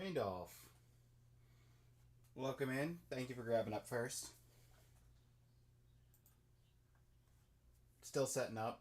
Randolph, welcome in. Thank you for grabbing up first. Still setting up.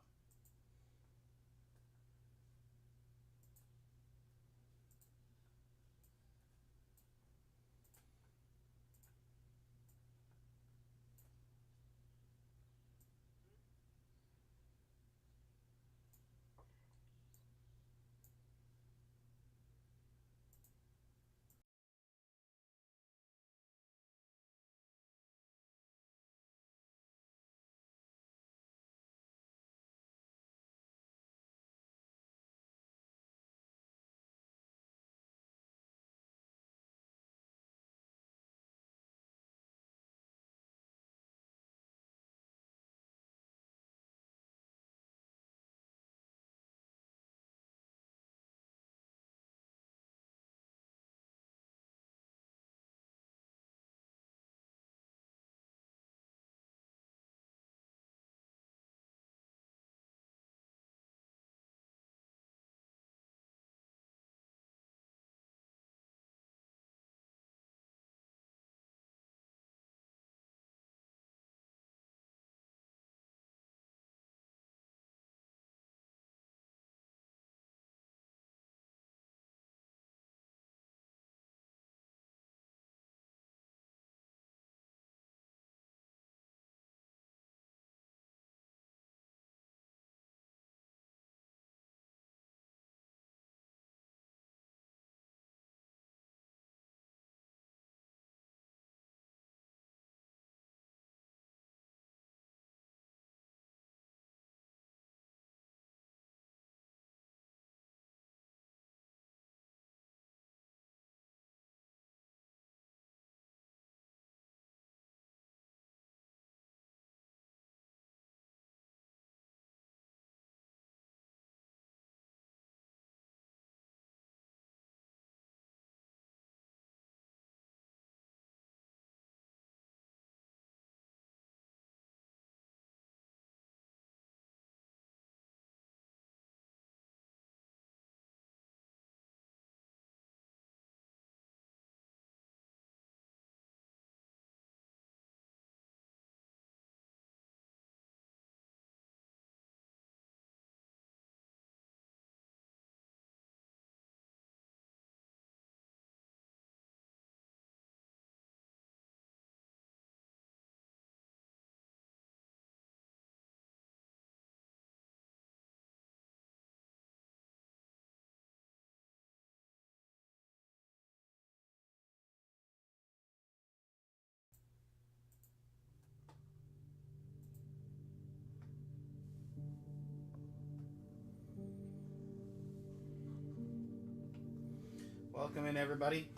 Welcome in, everybody.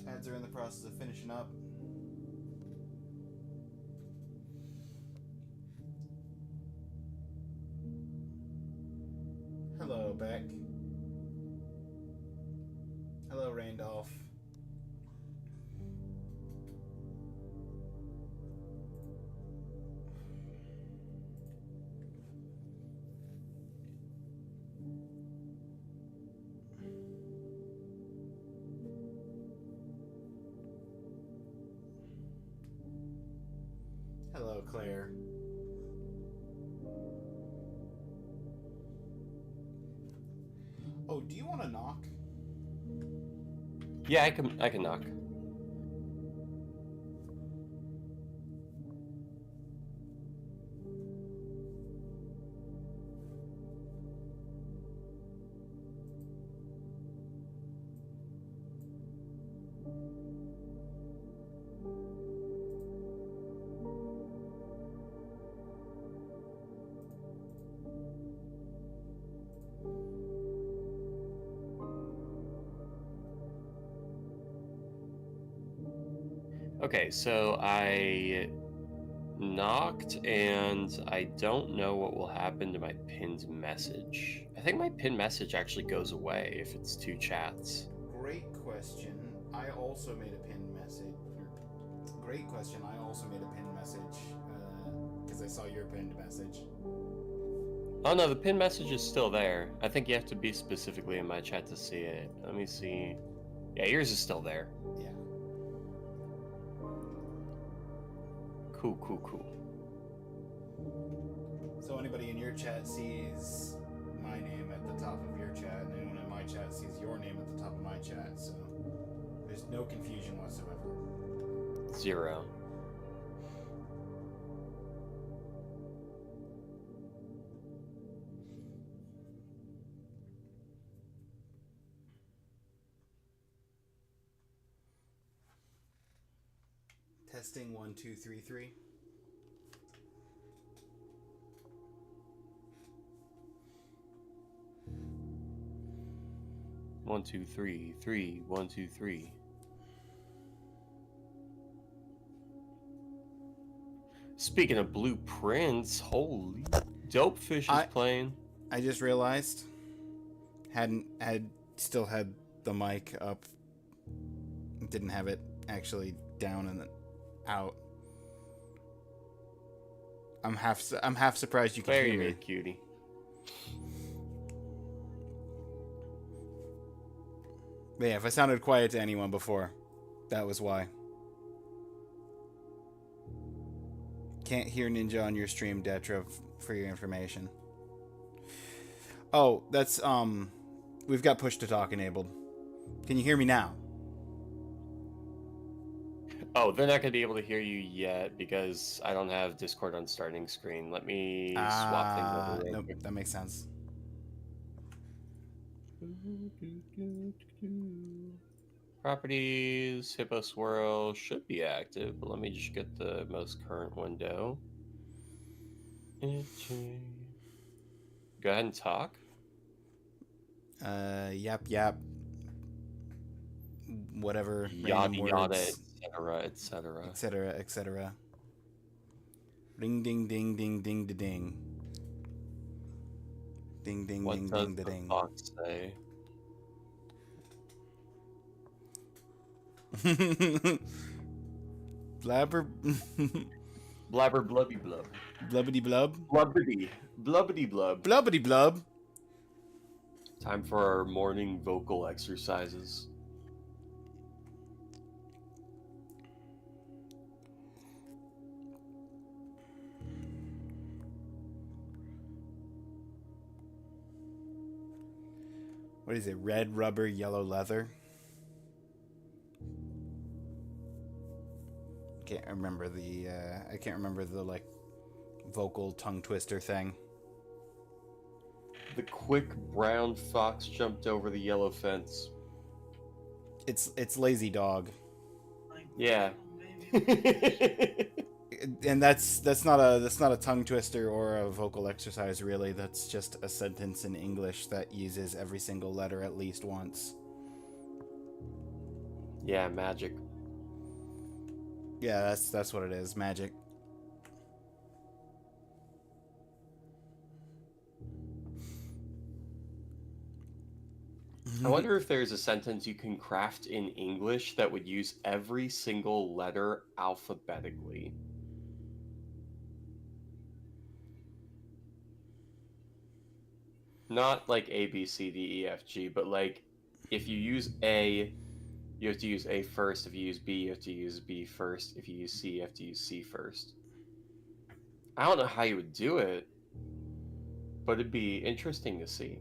Ads are in the process of finishing up. Hello, Beck. Hello, Randolph. Hello, Claire. Oh, do you want to knock? Yeah, I can knock. Okay, so I knocked, and I don't know what will happen to my pinned message. I think my pinned message actually goes away if it's two chats. Great question. I also made a pinned message. Great question. I also made a pinned message because I saw your pinned message. Oh no, the pinned message is still there. I think you have to be specifically in my chat to see it. Let me see. Yeah, yours is still there. Yeah. Cool, cool, cool. So anybody in your chat sees my name at the top of your chat, and anyone in my chat sees your name at the top of my chat, so there's no confusion whatsoever. 0. Testing 1 2 3 3. 1 2 3 3 1 2 3. Speaking of blueprints, holy Dopefish is playing. I just realized still had the mic up, didn't have it actually down and out. I'm half surprised you can hear me. Cutie. But yeah, if I sounded quiet to anyone before, that was why. Can't hear Ninja on your stream, Detra, for your information. Oh, that's we've got push to talk enabled. Can you hear me now? Oh, they're not going to be able to hear you yet because I don't have Discord on starting screen. Let me swap things over. Nope, that makes sense. Properties, Hippo Swirl should be active, but let me just get the most current window. Go ahead and talk. Yap. Whatever. Yada yada, etc. Ring ding ding ding ding da ding. Ding ding What ding does ding da the ding. fox say? Blabber. Blabber blubby blub. Blubbity blub. Blubbity blub. Blubbity blub. Time for our morning vocal exercises. What is it? Red rubber, yellow leather? Can't remember the I can't remember the like vocal tongue twister thing. The quick brown fox jumped over the yellow fence. It's lazy dog. Yeah. And that's not a tongue twister or a vocal exercise really. That's just a sentence in English that uses every single letter at least once. Yeah, magic. Yeah, that's what it is. Magic. I wonder if there's a sentence you can craft in English that would use every single letter alphabetically. Not like A, B, C, D, E, F, G, but like if you use A, you have to use A first. If you use B, you have to use B first. If you use C, you have to use C first. I don't know how you would do it, but it'd be interesting to see.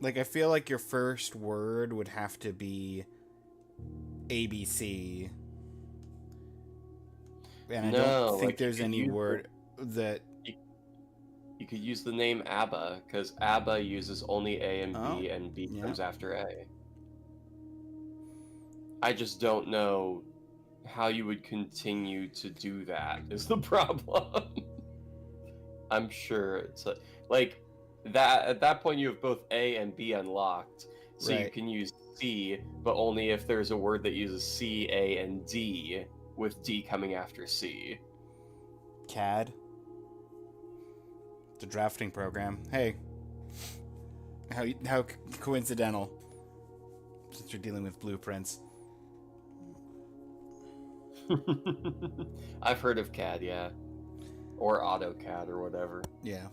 Like, I feel like your first word would have to be ABC. And I don't think there's any word that... You could use the name ABBA, because ABBA uses only A and B, and B comes after A. I just don't know how you would continue to do that, is the problem. I'm sure it's like that. At that point, you have both A and B unlocked, so you can use C, but only if there's a word that uses C, A, and D, with D coming after C. CAD. The drafting program. Hey. How coincidental. Since you're dealing with blueprints. I've heard of CAD, yeah. Or AutoCAD or whatever. Yeah.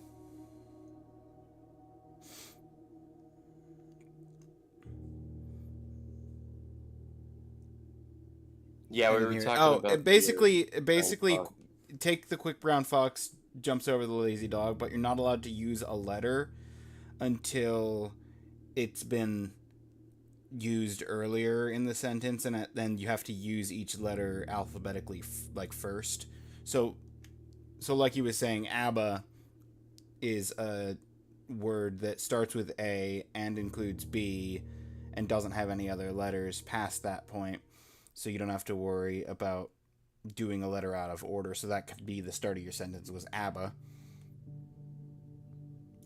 Yeah, we were talking about basically, fox. take the quick brown fox jumps over the lazy dog, but you're not allowed to use a letter until it's been used earlier in the sentence, and then you have to use each letter alphabetically, first. So like you was saying, ABBA is a word that starts with A and includes B, and doesn't have any other letters past that point. So you don't have to worry about doing a letter out of order. So that could be the start of your sentence was ABBA.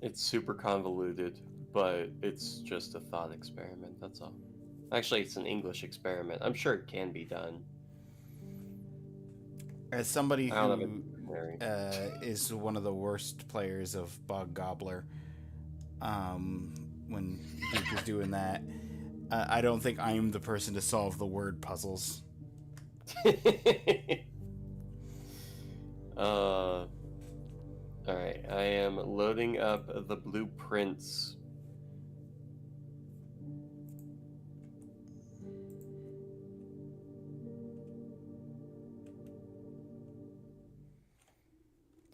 It's super convoluted, but it's just a thought experiment, that's all. Actually, it's an English experiment. I'm sure it can be done. As somebody who is one of the worst players of Bog Gobbler, when Duke was doing that, I don't think I'm the person to solve the word puzzles. Alright, I am loading up the blueprints.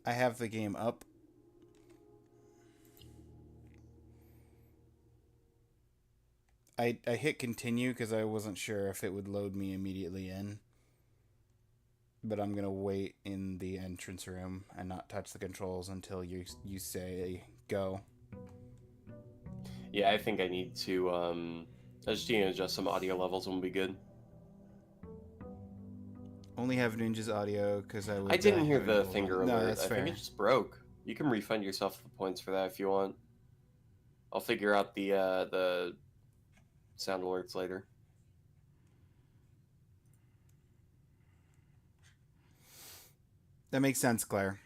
I have the game up. I hit continue because I wasn't sure if it would load me immediately in. But I'm going to wait in the entrance room and not touch the controls until you say go. Yeah, I think I need to, I just need to adjust some audio levels and we'll be good. Only have Ninja's audio because I didn't hear the finger alert. No, that's fair. I think it just broke. You can refund yourself the points for that if you want. I'll figure out the sound alerts later. That makes sense, Claire.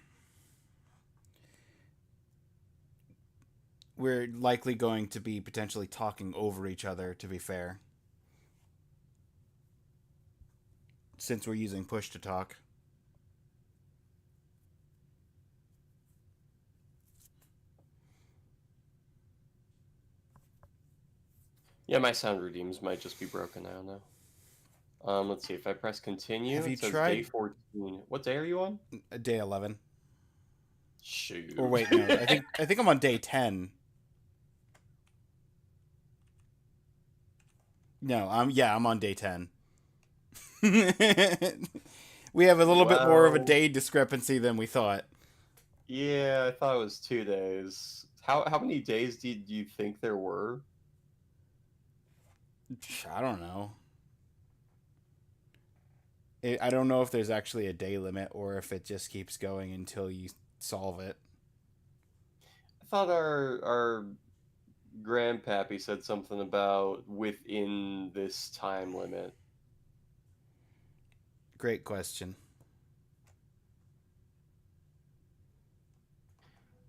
We're likely going to be potentially talking over each other, to be fair. Since we're using push to talk. Yeah, my sound redeems might just be broken. I don't know. Let's see. If I press continue, Have you it says tried day 14. What day are you on? Day 11. Shoot. Or wait, no. I think I'm on day 10. No, I'm on day 10. We have a little bit more of a day discrepancy than we thought. Yeah, I thought it was 2 days. How many days did you think there were? I don't know. I don't know if there's actually a day limit or if it just keeps going until you solve it. I thought our grandpappy said something about within this time limit. Great question.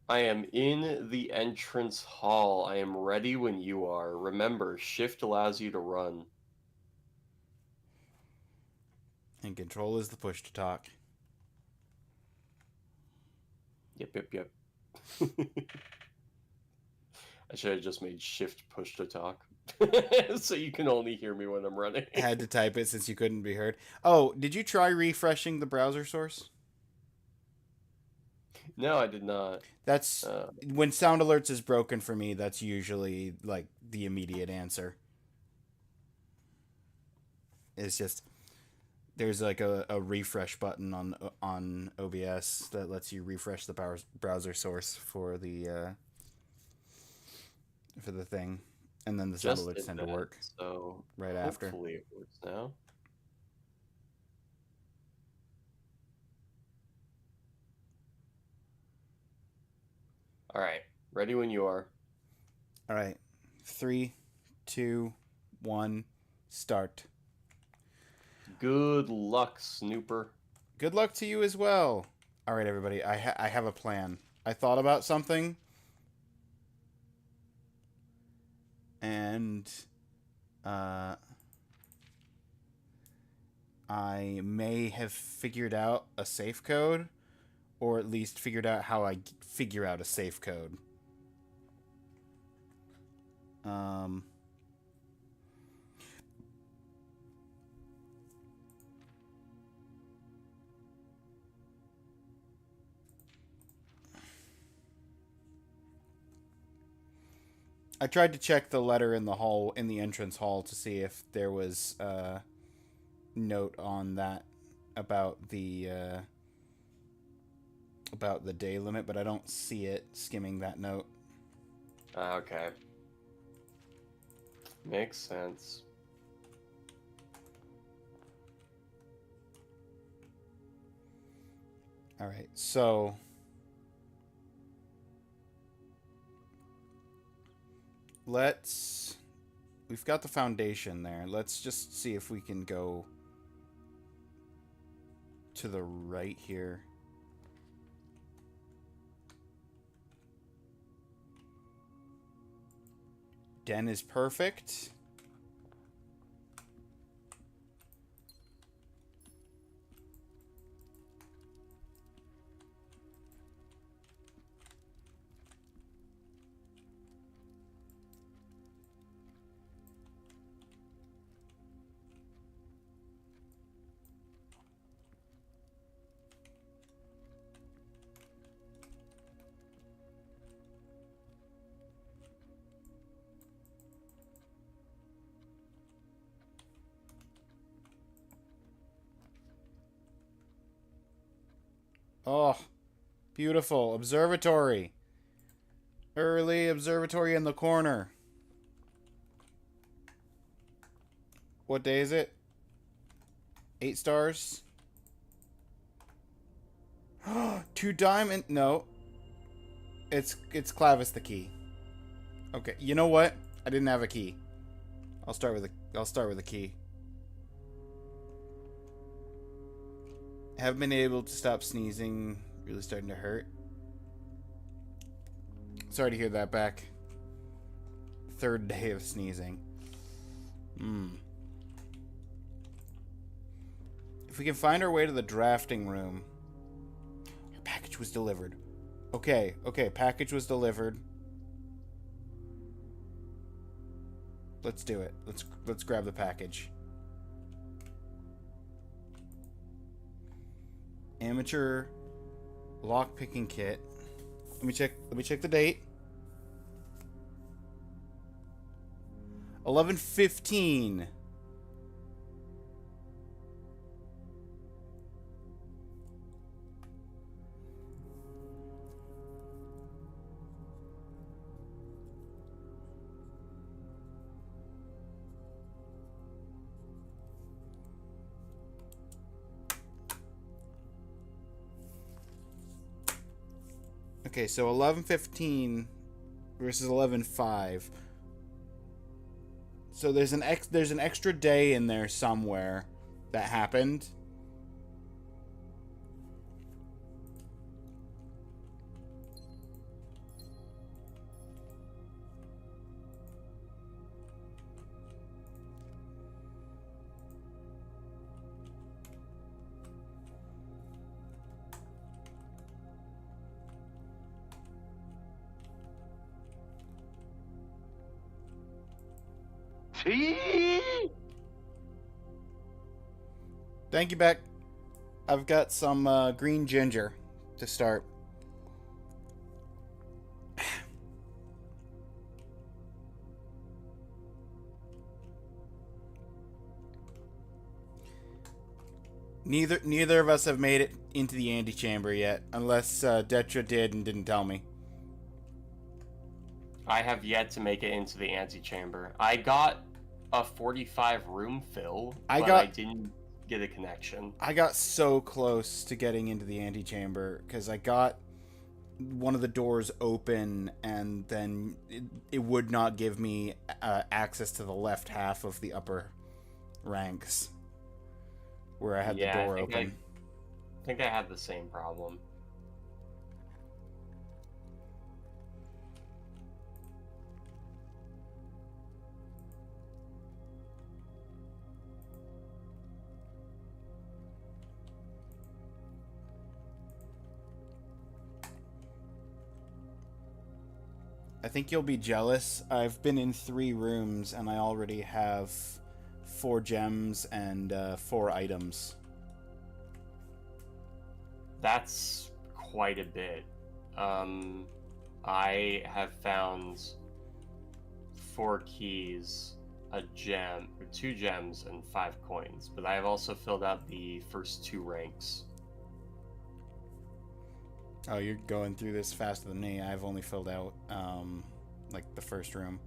I am in the entrance hall. I am ready when you are. Remember, shift allows you to run. And control is the push to talk. Yep. I should have just made shift push to talk. So you can only hear me when I'm running. I had to type it since you couldn't be heard. Oh, did you try refreshing the browser source? No, I did not. That's when sound alerts is broken for me. That's usually like the immediate answer. It's just there's like a refresh button on OBS that lets you refresh the browser source for the thing, and then the sound alerts tend to work. So right after. Hopefully it works now. All right, ready when you are. All right, 3, 2, 1, start. Good luck, Snooper. Good luck to you as well. All right, everybody, I have a plan. I thought about something. and I may have figured out a safe code, or at least figured out how I figure out a safe code. I tried to check the letter in the hall, in the entrance hall, to see if there was a note on that about the day limit, but I don't see it skimming that note. Okay. Makes sense. All right, so we've got the foundation there. Let's just see if we can go to the right here. Den is perfect. Oh, beautiful. Observatory. Early observatory in the corner. What day is it? 8 stars. 2 diamond. No. It's Clavis the key. Okay, you know what? I didn't have a key. I'll start with a key. Haven't been able to stop sneezing. Really starting to hurt. Sorry to hear that back. 3rd day of sneezing. If we can find our way to the drafting room. Our package was delivered. Okay, package was delivered. Let's do it. Let's grab the package. Amateur lockpicking kit. Let me check the date. 11/15. Okay, so 11:15 versus 11:05. So there's an extra day in there somewhere that happened. Thank you, Beck. I've got some green ginger to start. Neither of us have made it into the antechamber yet, unless Detra did and didn't tell me. I have yet to make it into the antechamber. I got a 45 room fill, but I didn't get a connection. I got so close to getting into the antechamber because I got one of the doors open and then it would not give me access to the left half of the upper ranks where I had the door open. I think I had the same problem. I think you'll be jealous. I've been in 3 rooms and I already have 4 gems and 4 items. That's quite a bit. I have found 4 keys, a gem, or 2 gems, and 5 coins. But I have also filled out the first 2 ranks. Oh, you're going through this faster than me. I've only filled out like the first room,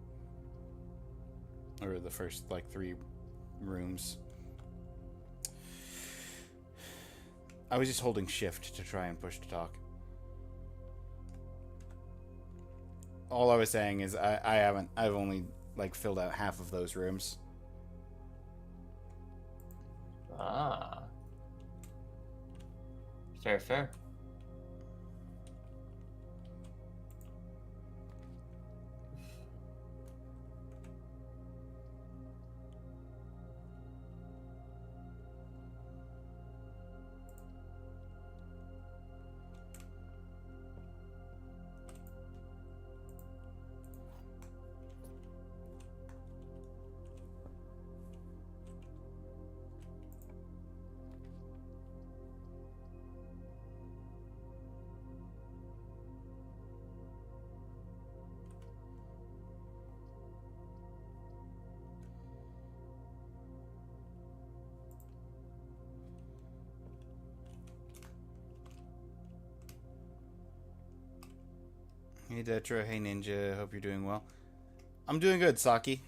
or the first like 3 rooms. I was just holding shift to try and push to talk. All I was saying is I've only like filled out half of those rooms. Ah. Fair. Hey Detra, hey Ninja, hope you're doing well. I'm doing good, Saki.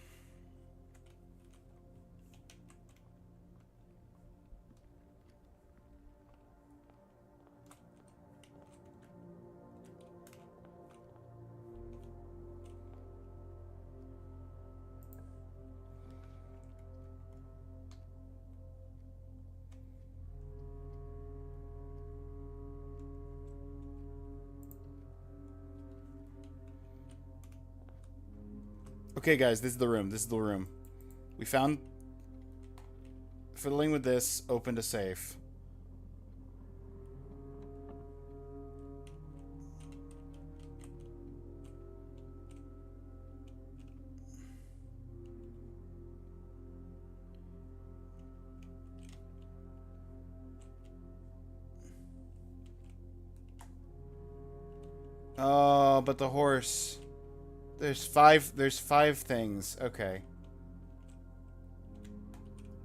Okay, guys, this is the room. This is the room. We found... Fiddling with this, opened a safe. Oh, but the horse... There's five things. Okay.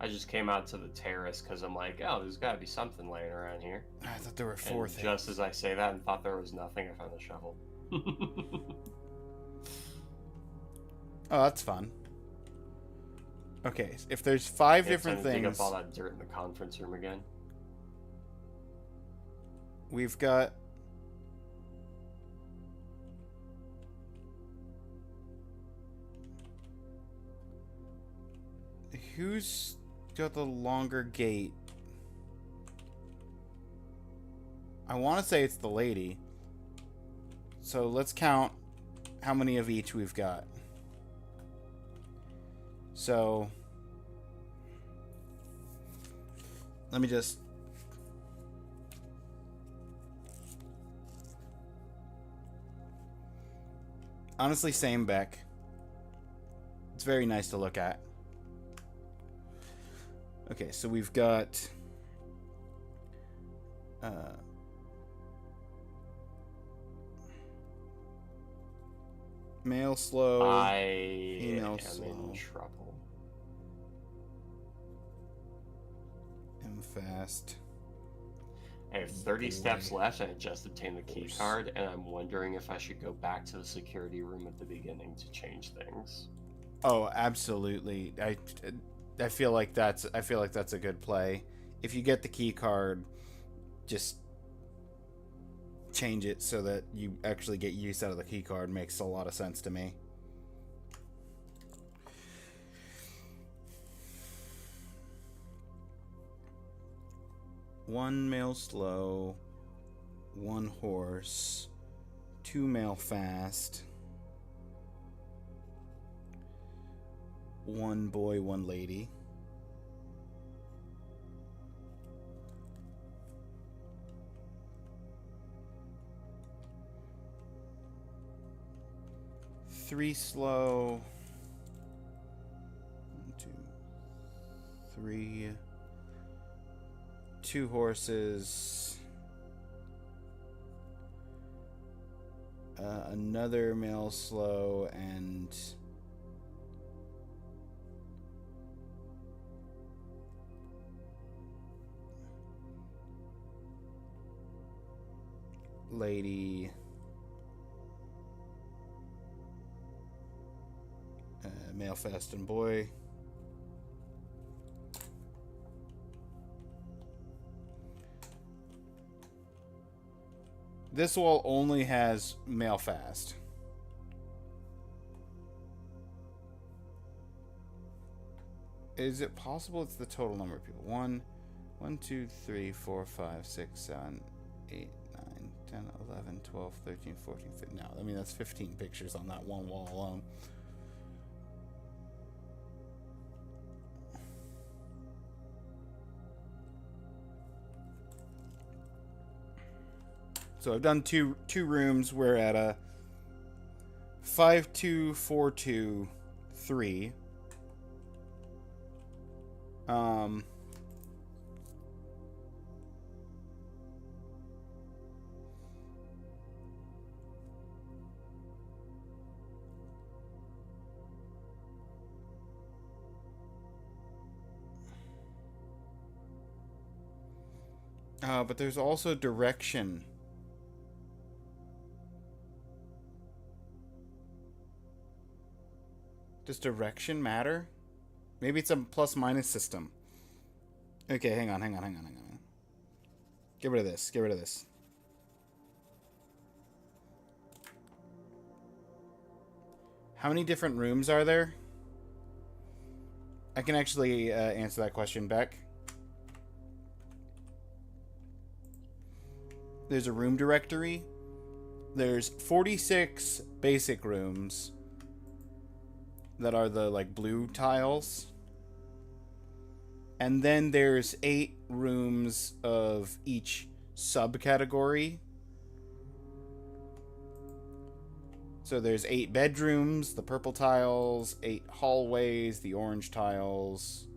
I just came out to the terrace because I'm like, oh, there's got to be something laying around here. I thought there were 4 And things. just as I say that and thought there was nothing, I found the shovel. Oh, that's fun. Okay, if there's 5 different Dig up things, all that dirt in the conference room again. we've got... Who's got the longer gate? I want to say it's the lady. So let's count how many of each we've got. So let me just... Honestly, same Beck. It's very nice to look at. Okay, so we've got... male slow, female am slow, in trouble. M fast. I have 30 Boy. steps left. I just obtained the key Horse. card, and I'm wondering if I should go back to the security room at the beginning to change things. Oh, absolutely. I feel like that's a good play. If you get the key card, just change it so that you actually get use out of the key card. Makes a lot of sense to me. One male slow, 1 horse, 2 male fast, 1 boy, 1 lady. 3 slow. 1, 2, 3. 2 horses. Another male slow and lady. Male fast and boy. This wall only has male fast. Is it possible it's the total number of people? 1, 2, 3, 4, 5, 6, 7, 8, 9, 10, 11, 12, 13, 14, 15. No, I mean, that's 15 pictures on that one wall alone. So I've done two rooms. We're at a 5, 2, 4, 2, 3. But there's also direction. Does direction matter? Maybe it's a plus-minus system. Okay, hang on. Get rid of this. How many different rooms are there? I can actually answer that question, Beck. There's a room directory. There's 46 basic rooms that are the like blue tiles. And then there's 8 rooms of each subcategory. So there's 8 bedrooms, the purple tiles, 8 hallways, the orange tiles,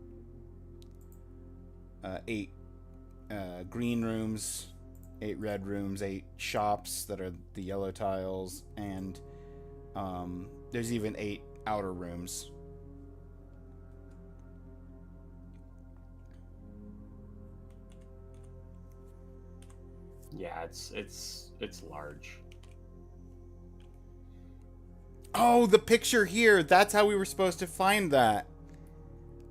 8 green rooms, 8 red rooms, 8 shops that are the yellow tiles, and there's even 8 outer rooms. Yeah, it's large. Oh, the picture here. That's how we were supposed to find that.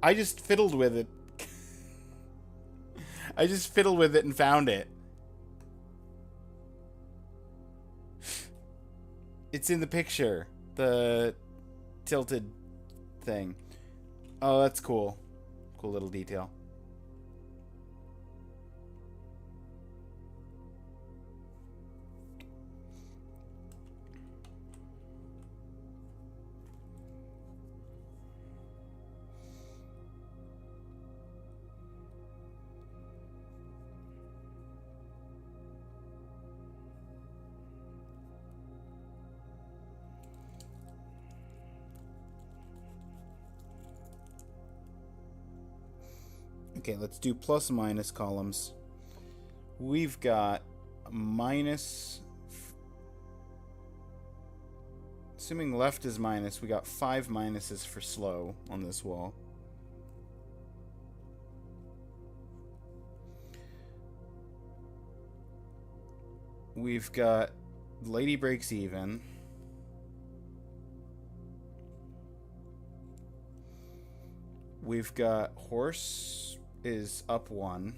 I just fiddled with it. I just fiddled with it and found it. It's in the picture. The tilted thing. Oh, that's cool. Cool little detail. Okay, let's do plus minus columns. We've got minus. Assuming left is minus, we got 5 minuses for slow on this wall. We've got lady breaks even. We've got horse is up 1.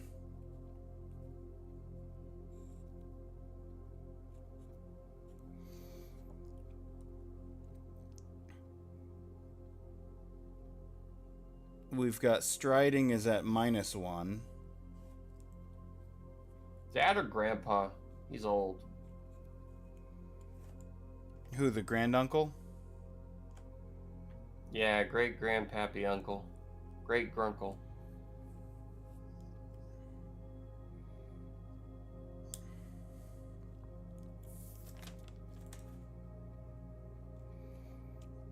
We've got striding is at -1. Dad or grandpa? He's old. Who, the granduncle? Yeah, great grandpappy uncle. Great grunkle.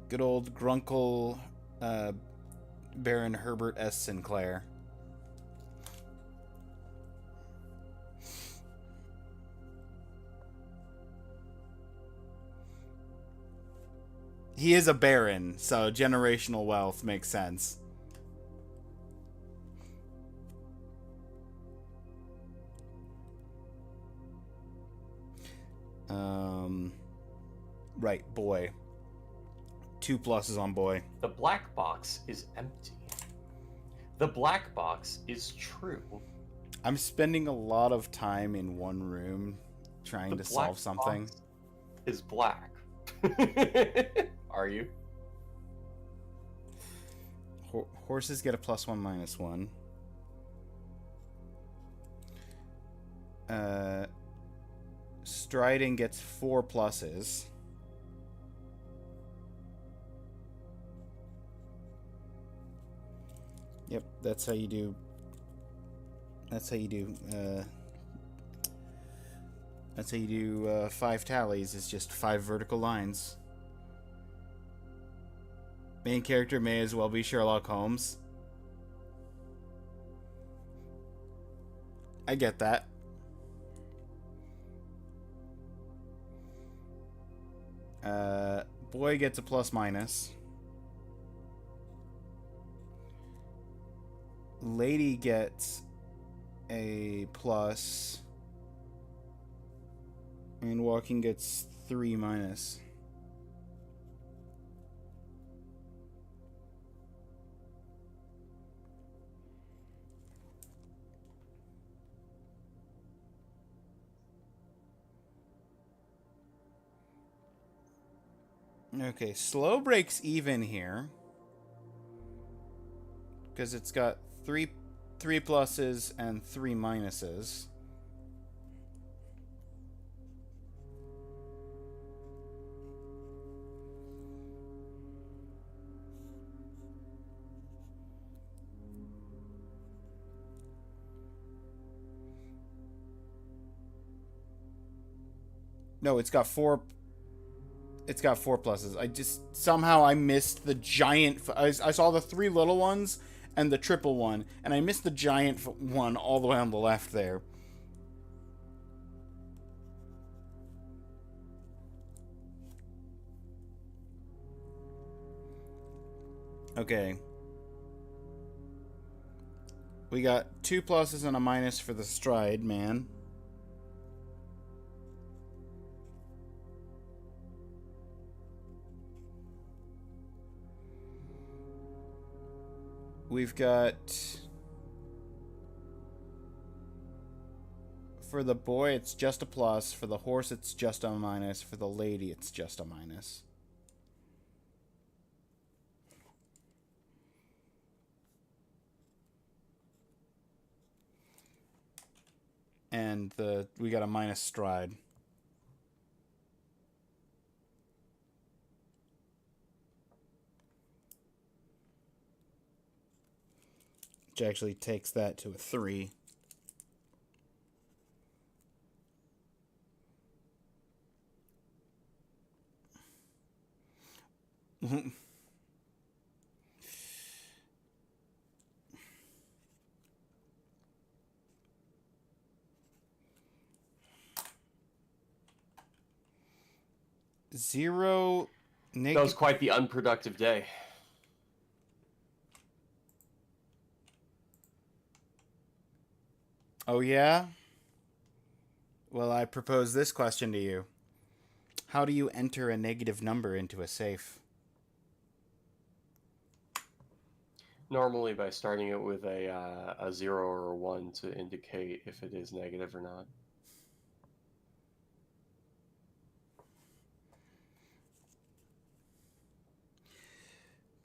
Good old Grunkle Baron Herbert S. Sinclair. He is a baron, so generational wealth makes sense. Right, boy. 2 pluses on boy. The black box is empty. The black box is true. I'm spending a lot of time in one room trying to solve something. Box is black. Are you? Horses get a +1/-1. Striding gets 4 pluses. Yep, that's how you do. That's how you do. That's how you do 5 tallies. It's just 5 vertical lines. Main character may as well be Sherlock Holmes. I get that. Boy gets a +-. Lady gets a plus. And walking gets 3-. Okay, slow breaks even here. Because it's got 3 pluses and 3 minuses. No, it's got 4. It's got 4 pluses. I missed the giant. I saw the 3 little ones and the triple one, and I missed the giant one all the way on the left there. Okay. We got 2 pluses and a minus for the stride man. We've got, for the boy, it's just a plus. For the horse, it's just a minus. For the lady, it's just a minus. And we got a minus stride. Which actually takes that to a 3. Zero. That was quite the unproductive day. Oh, yeah? Well, I propose this question to you. How do you enter a negative number into a safe? Normally by starting it with a 0 or a 1 to indicate if it is negative or not.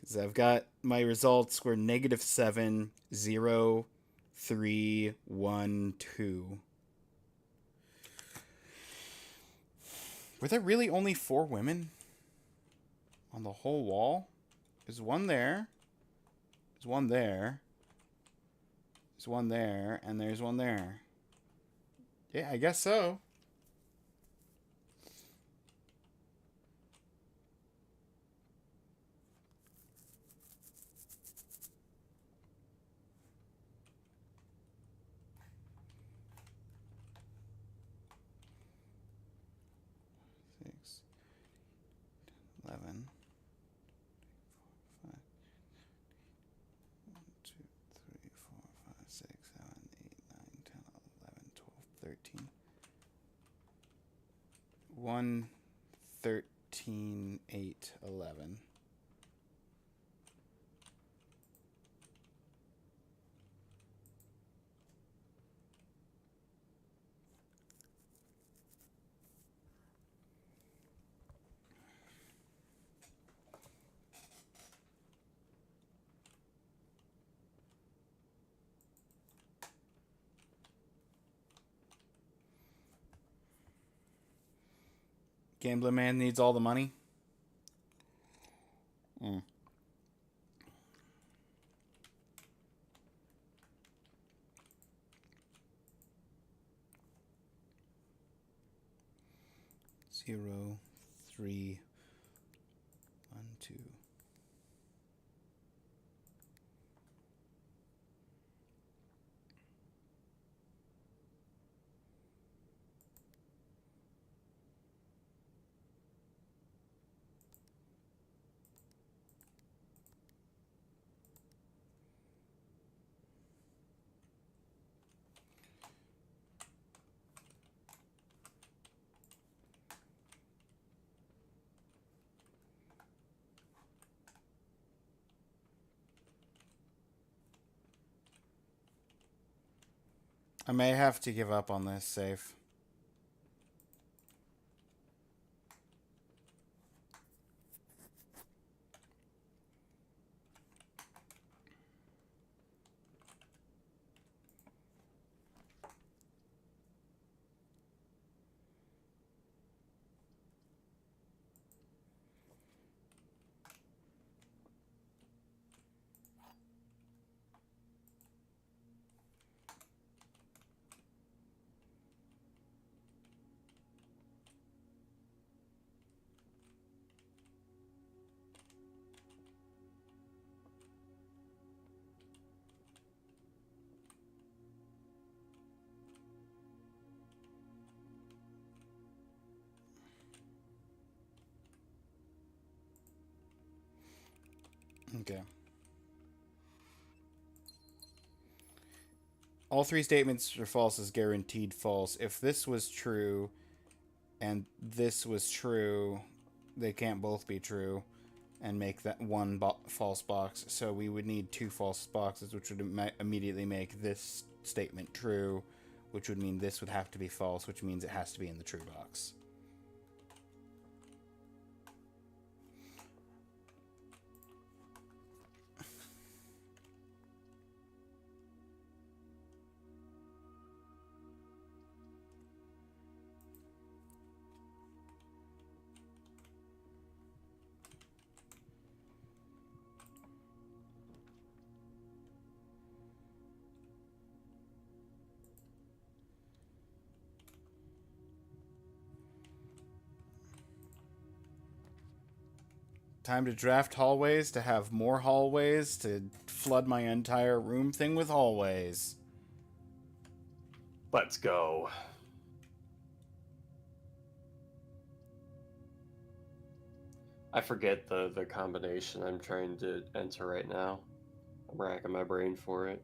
Because I've got my results were -7, 0, 3, 1, 2. Were there really only 4 women on the whole wall? There's one there. There's one there. There's one there. And there's one there. Yeah, I guess so. 13. 1, 13, 8, 11. Gambling man needs all the money. 0, 3, 1, 2. I may have to give up on this safe. Okay. All three statements are false is guaranteed false. If this was true and this was true, they can't both be true and make that one false box. So we would need two false boxes, which would immediately make this statement true, which would mean this would have to be false, which means it has to be in the true box. Time to draft hallways to have more hallways to flood my entire room thing with hallways. Let's go. I forget the combination I'm trying to enter right now. I'm racking my brain for it.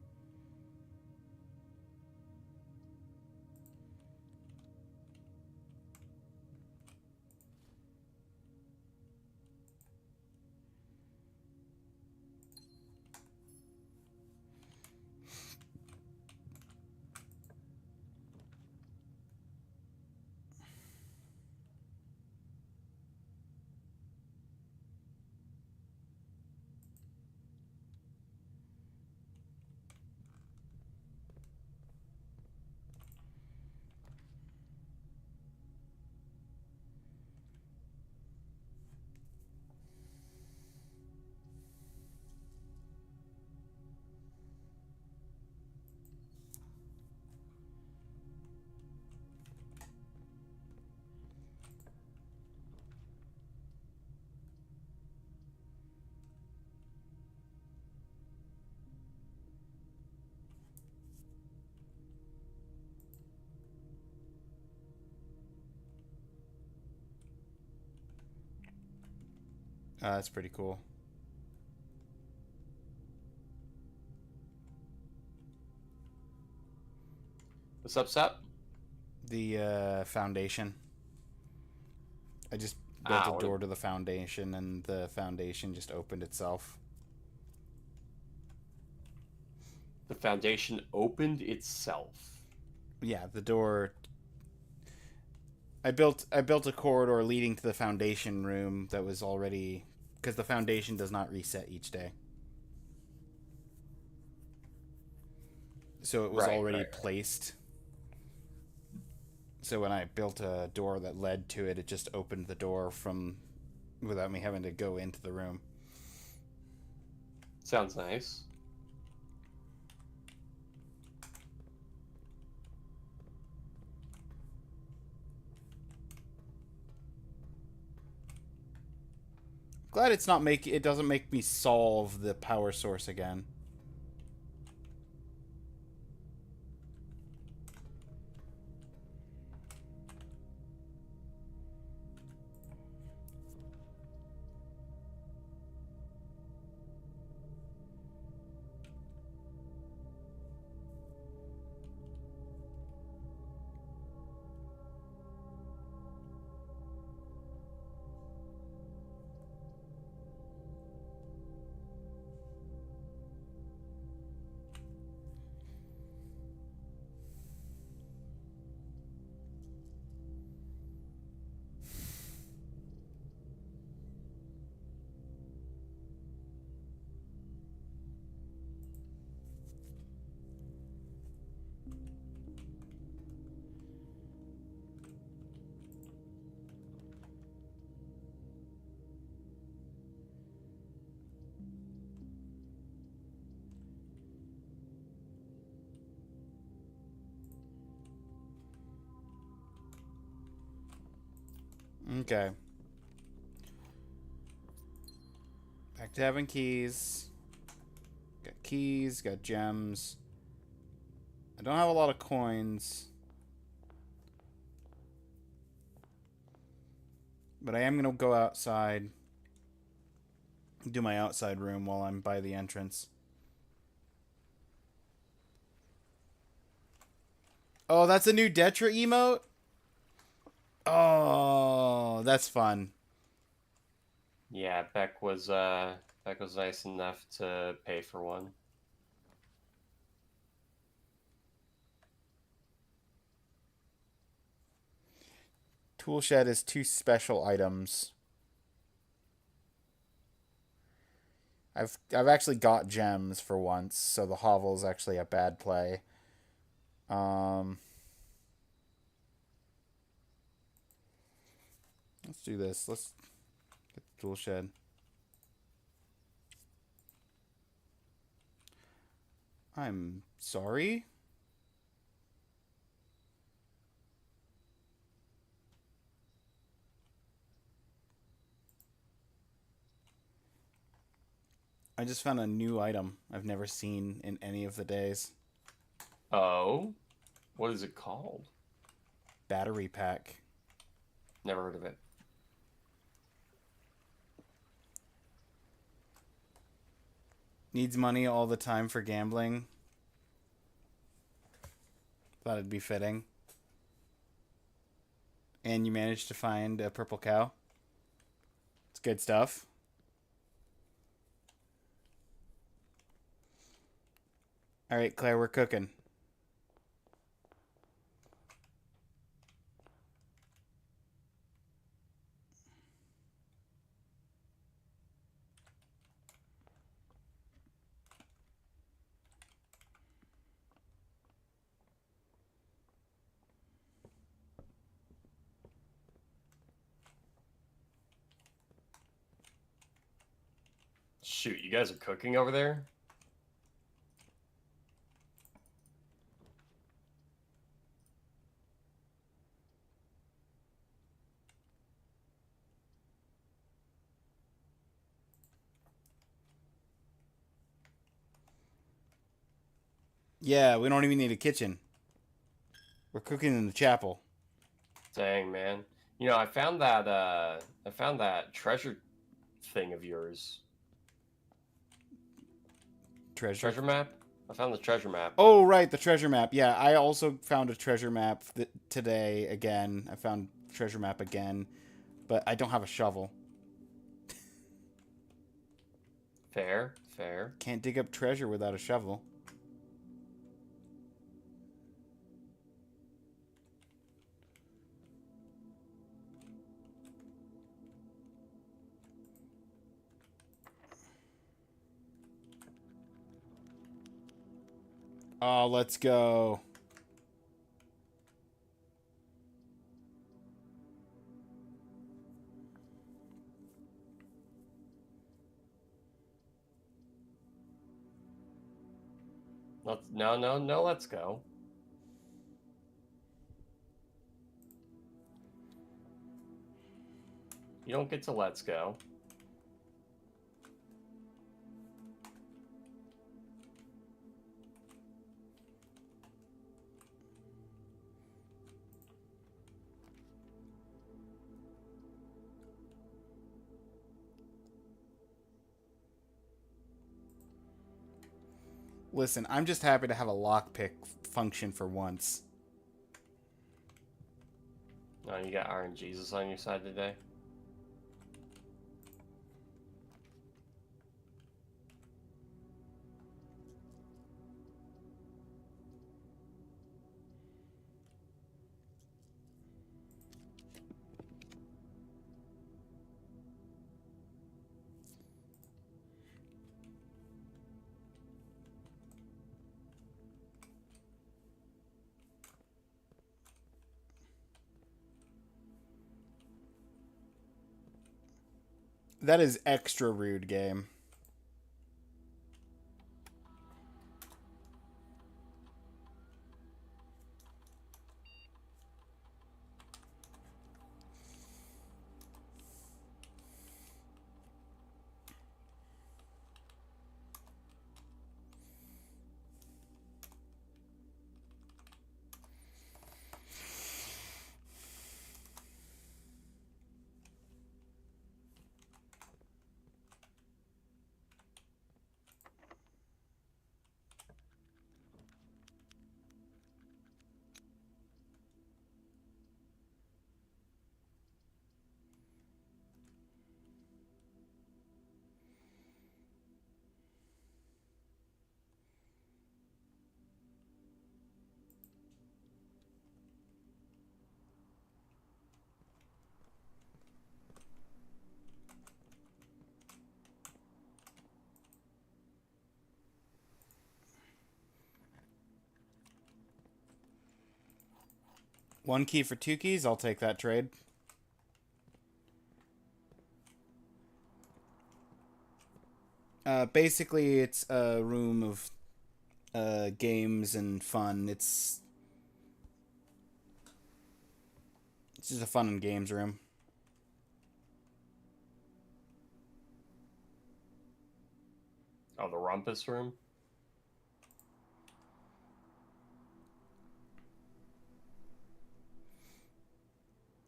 That's pretty cool. What's up, Sep? The foundation. I just built a door to the foundation, and the foundation just opened itself. The foundation opened itself. Yeah, the door. I built a corridor leading to the foundation room that was already, because the foundation does not reset each day. So it was already placed. So when I built a door that led to it, it just opened the door from without me having to go into the room. Sounds nice. Glad it's not it doesn't make me solve the power source again. Okay. Back to having keys. Got keys, got gems. I don't have a lot of coins. But I am going to go outside. Do my outside room while I'm by the entrance. Oh, that's a new Detra emote? Oh, that's fun. Yeah, Beck was nice enough to pay for one. Toolshed is 2 special items. I've actually got gems for once, so the hovel is actually a bad play. Let's do this. Let's get the toolshed. I'm sorry. I just found a new item I've never seen in any of the days. Oh? What is it called? Battery pack. Never heard of it. Needs money all the time for gambling. Thought it'd be fitting. And you managed to find a purple cow. It's good stuff. Alright, Claire, we're cooking. Shoot, you guys are cooking over there? Yeah, we don't even need a kitchen. We're cooking in the chapel. Dang, man. You know, I found that treasure thing of yours. Treasure? Treasure map? I found the treasure map. Oh, right, the treasure map. Yeah, I also found a treasure map today again. I found treasure map again, but I don't have a shovel. Fair, fair. Can't dig up treasure without a shovel. Oh, let's go. No, let's go. You don't get to let's go. Listen, I'm just happy to have a lockpick function for once. Oh, you got Iron Jesus on your side today? That is extra rude, game. One key for two keys, I'll take that trade. Basically, it's a room of games and fun. It's just a fun and games room. Oh, the rumpus room?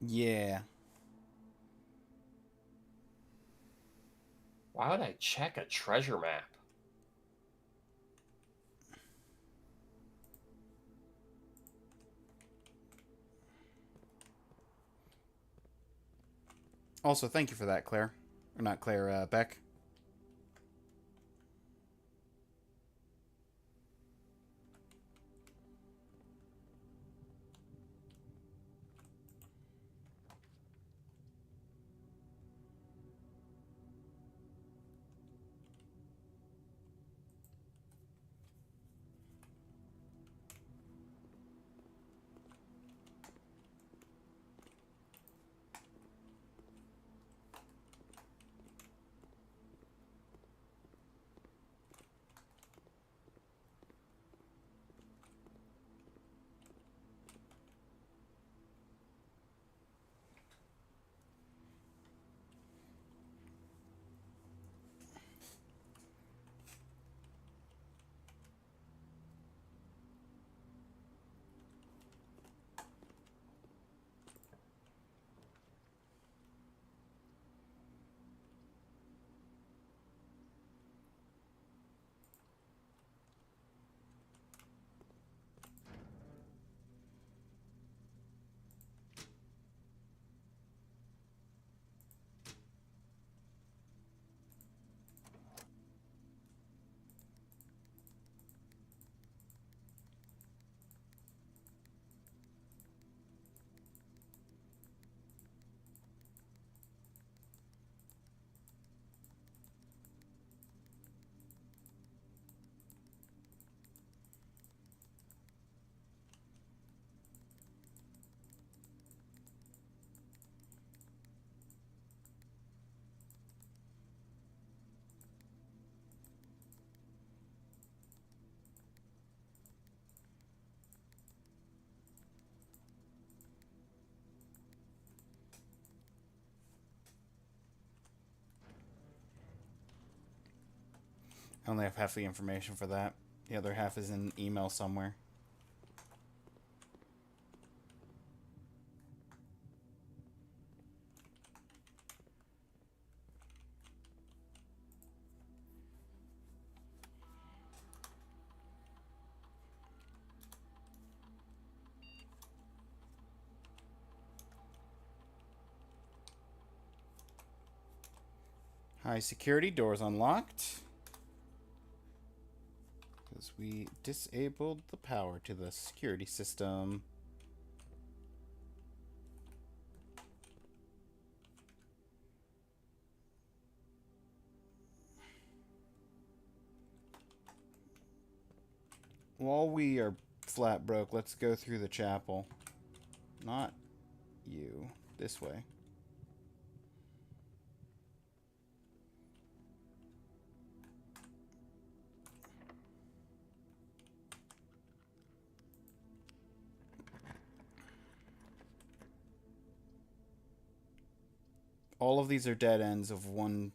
Yeah. Why would I check a treasure map? Also, thank you for that, Claire. Or not Claire, Beck. I only have half the information for that. The other half is in email somewhere. High security, doors unlocked. Because we disabled the power to the security system. While we are flat broke, let's go through the chapel. Not you. This way. All of these are dead ends of one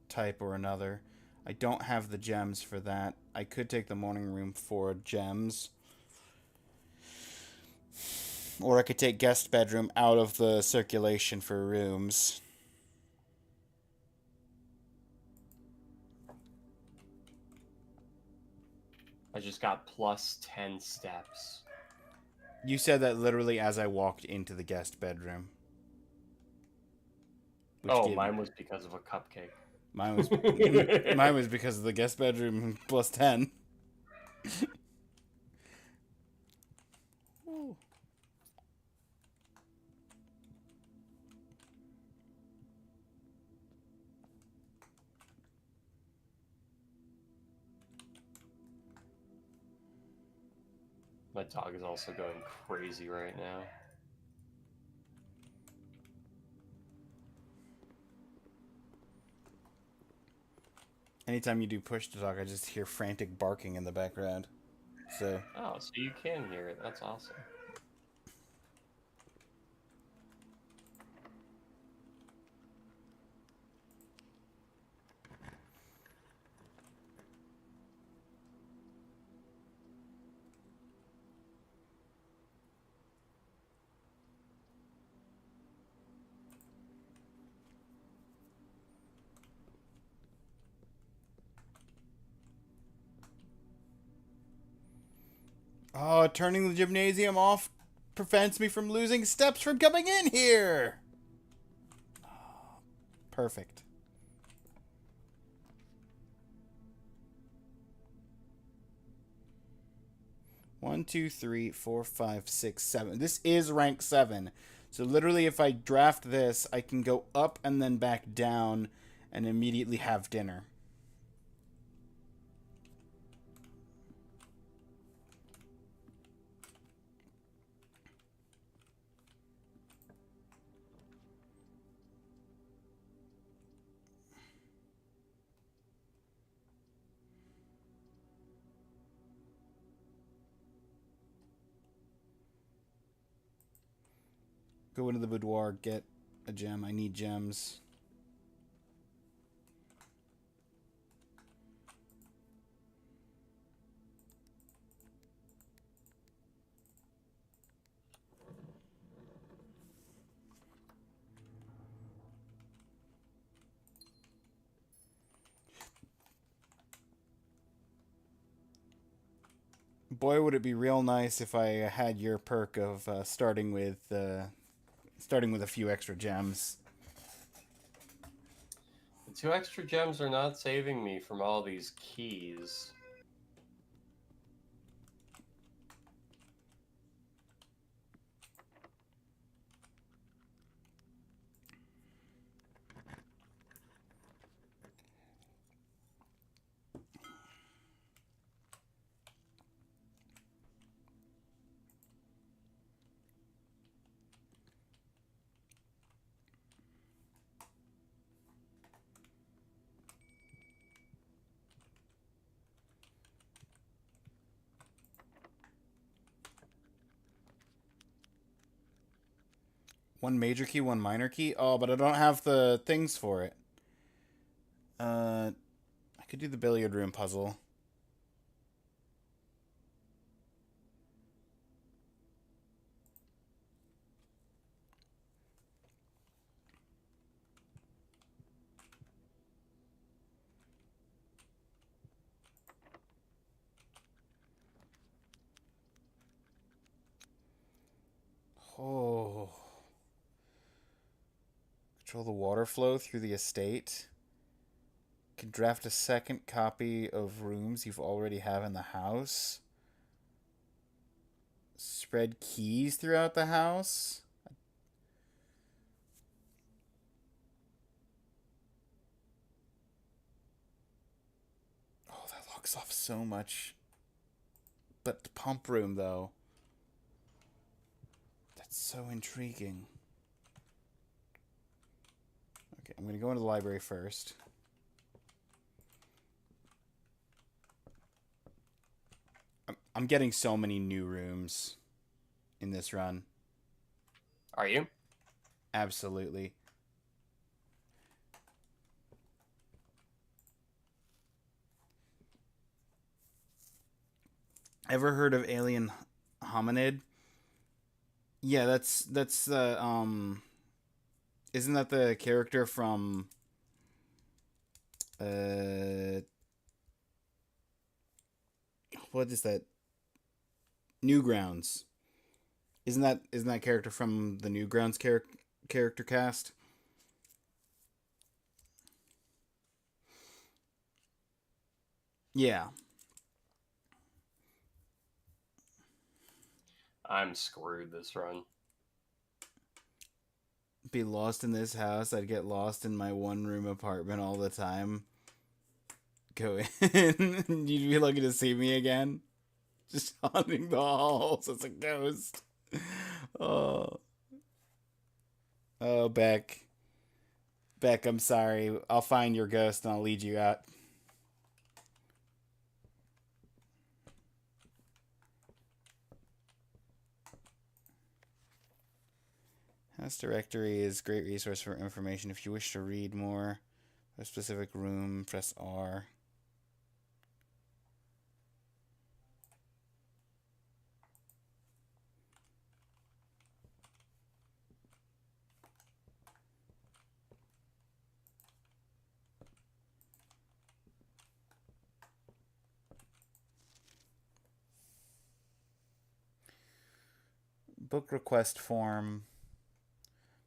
type or another. I don't have the gems for that. I could take the morning room for gems. Or I could take guest bedroom out of the circulation for rooms. I just got plus 10 steps. You said that literally as I walked into the guest bedroom. Oh, mine was because of a cupcake. Mine was because of the guest bedroom plus 10. My dog is also going crazy right now. Anytime you do push to talk, I just hear frantic barking in the background. So. Oh, so you can hear it. That's awesome. Oh, turning the gymnasium off prevents me from losing steps from coming in here. Oh, perfect. One, two, three, four, five, six, 7. This is rank 7. So literally if I draft this, I can go up and then back down and immediately have dinner. Go into the boudoir, get a gem. I need gems. Boy, would it be real nice if I had your perk of starting with a few extra gems. The 2 extra gems are not saving me from all these keys. One major key, one minor key. Oh, but I don't have the things for it. I Could do the billiard room puzzle. Oh. Control the water flow through the estate. Can draft a second copy of rooms you've already have in the house. Spread keys throughout the house. Oh, that locks off so much. But the pump room, though. That's so intriguing. Okay, I'm going to go into the library first. I'm getting so many new rooms in this run. Are you? Absolutely. Ever heard of Alien Hominid? Yeah, that's the isn't that the character from what is that? Newgrounds. Isn't that character from the Newgrounds character cast? Yeah. I'm screwed this run. Be lost in this house. I'd get lost in my one room apartment all the time. Go in. You'd be lucky to see me again. Just haunting the halls as a ghost. Oh. Oh, Beck. Beck, I'm sorry. I'll find your ghost and I'll lead you out. House directory is a great resource for information. If you wish to read more of a specific room, press R. Book request form.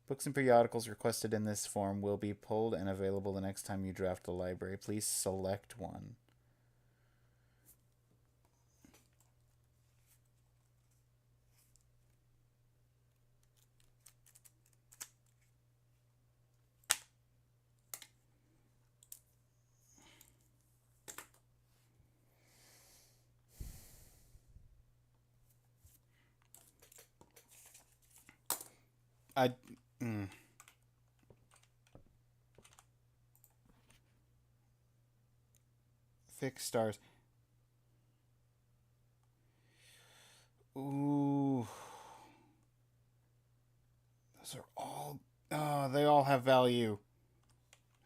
Books and periodicals requested in this form will be pulled and available the next time you draft the library. Please select one. I... Fix stars. Ooh. Those are all... Oh, they all have value.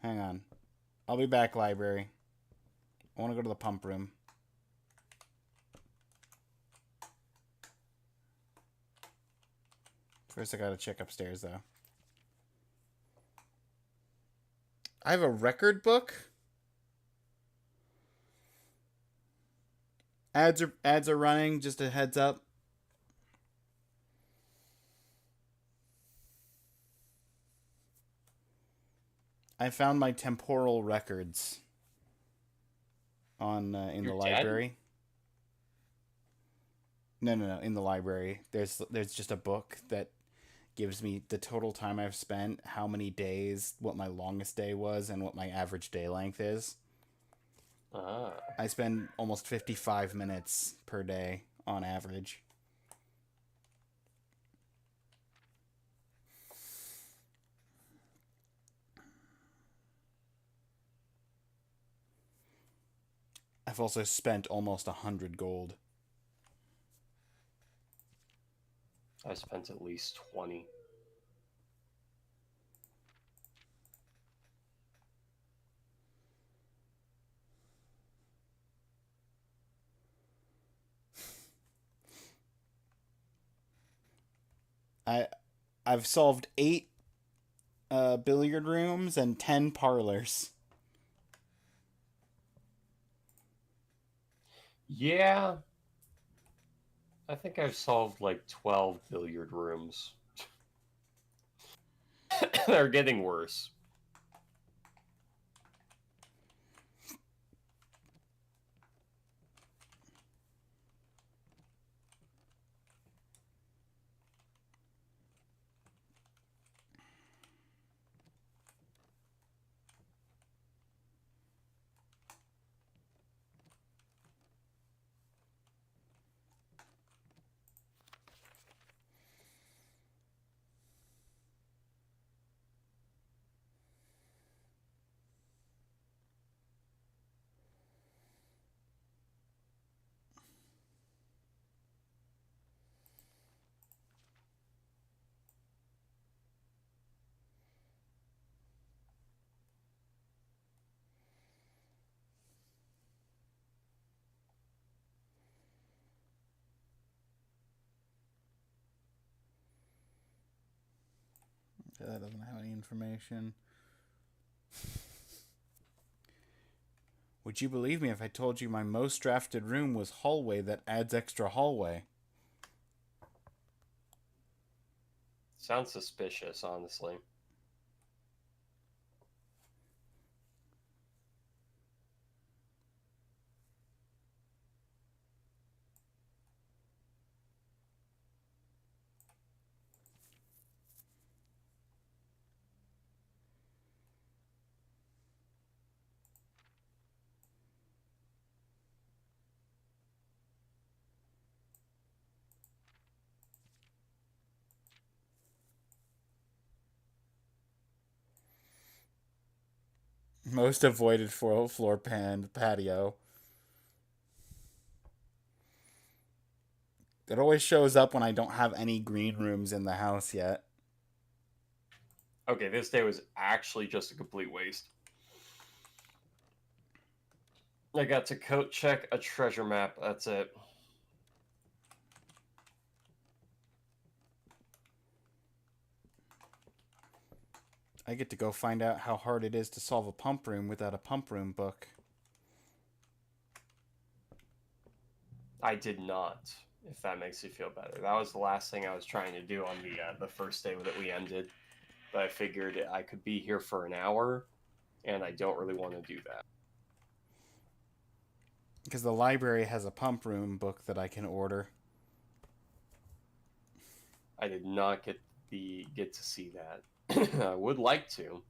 Hang on. I'll be back, library. I want to go to the pump room. First, I gotta check upstairs, though. I have a record book? Ads are running, just a heads up. I found my temporal records on in the library. No, in the library. There's just a book that gives me the total time I've spent, how many days, what my longest day was, and what my average day length is. I spend almost 55 minutes per day on average. I've also spent almost 100 gold. I spent at least 20. I I've solved 8 billiard rooms and 10 parlors. Yeah, I think I've solved like 12 billiard rooms. They're getting worse. That doesn't have any information. Would you believe me if I told you my most drafted room was hallway that adds extra hallway? Sounds suspicious, honestly. Most avoided floor pan patio. It always shows up when I don't have any green rooms in the house yet. Okay, this day was actually just a complete waste. I got to coat check a treasure map. That's it. I get to go find out how hard it is to solve a pump room without a pump room book. I did not, if that makes you feel better. That was the last thing I was trying to do on the first day that we ended. But I figured I could be here for an hour, and I don't really want to do that. Because the library has a pump room book that I can order. I did not get to see that. I would like to.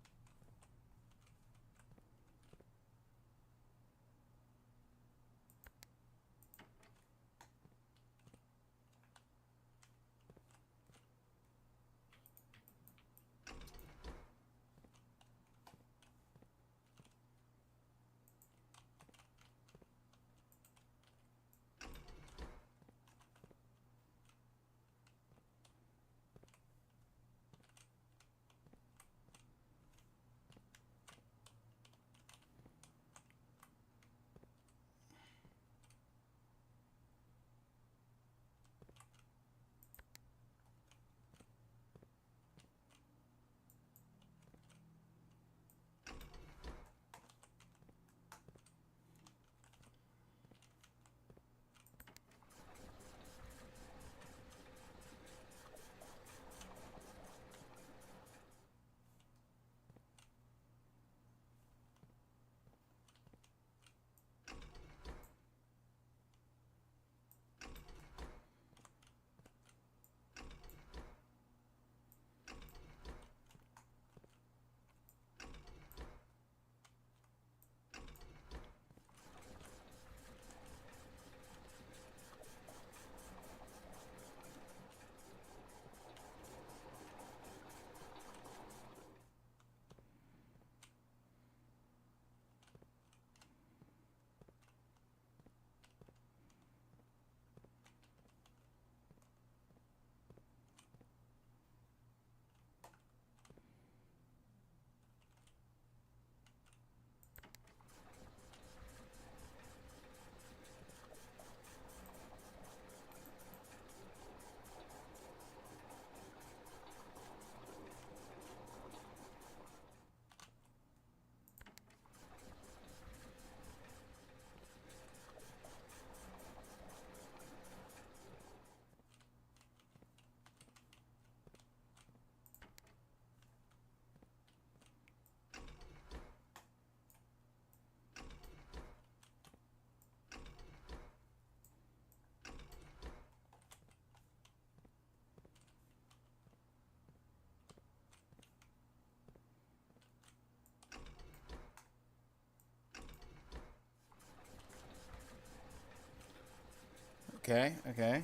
Okay, okay.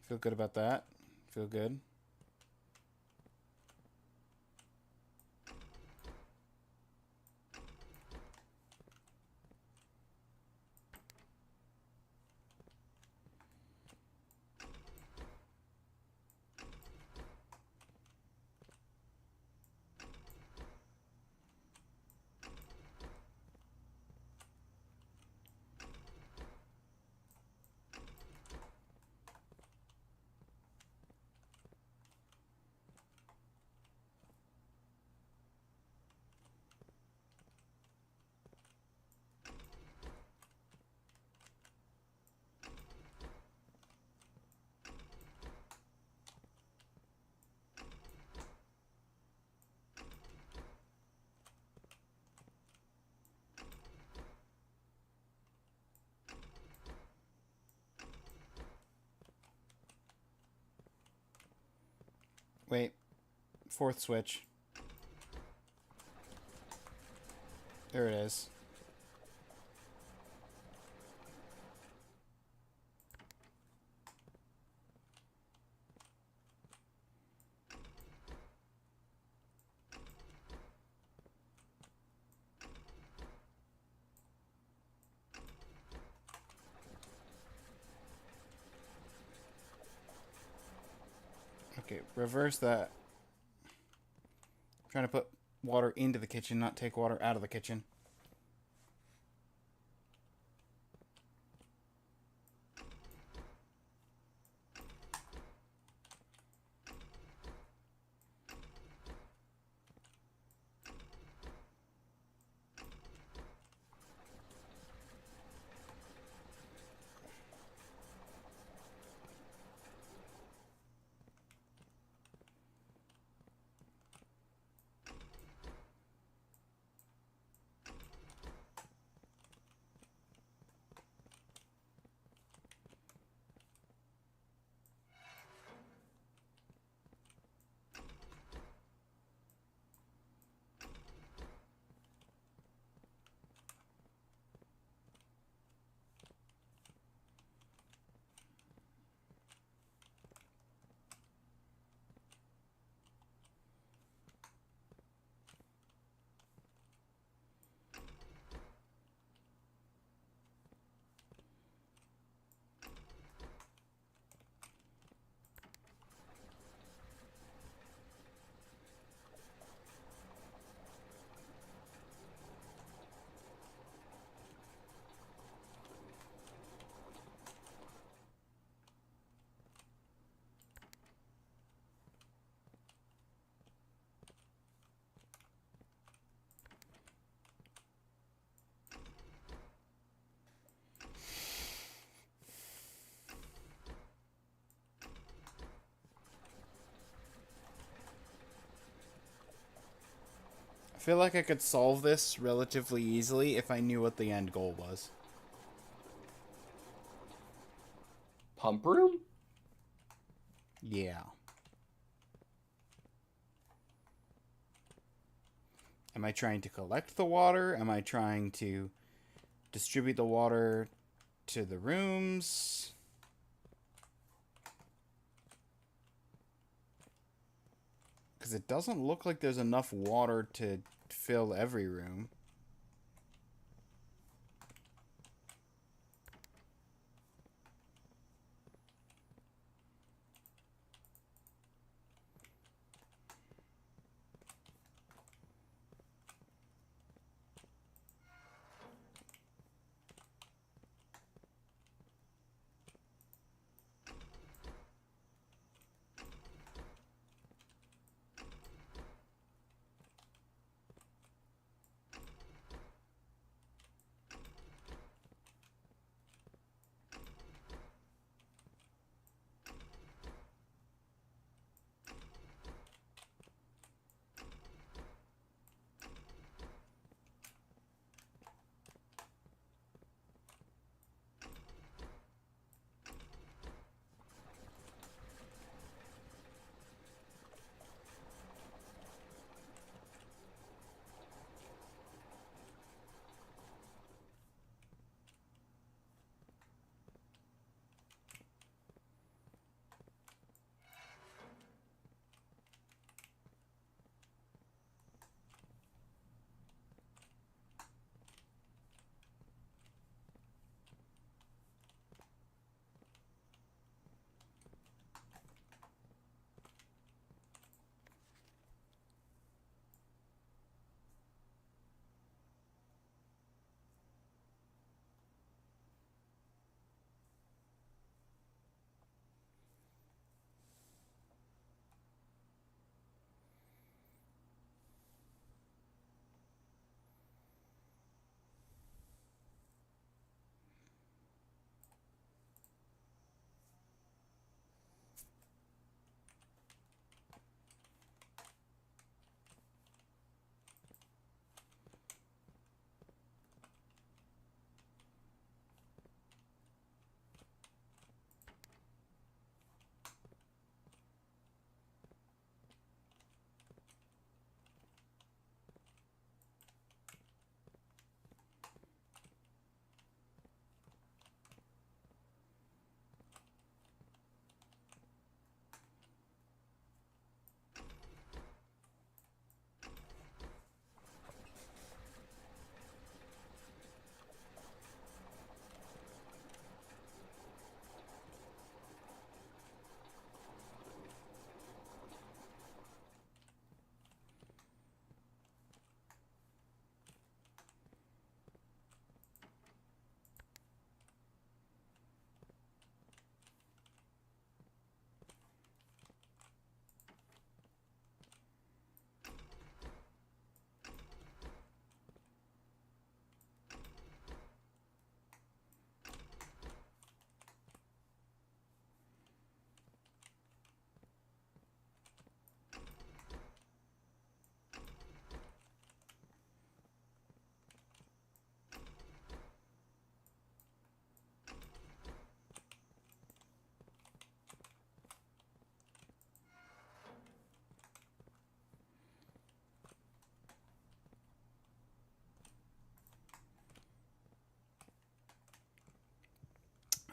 Feel good about that. Feel good. Wait. Fourth switch. There it is. Okay, reverse that. I'm trying to put water into the kitchen, not take water out of the kitchen. I feel like I could solve this relatively easily if I knew what the end goal was. Pump room? Yeah. Am I trying to collect the water? Am I trying to distribute the water to the rooms? Because it doesn't look like there's enough water to fill every room.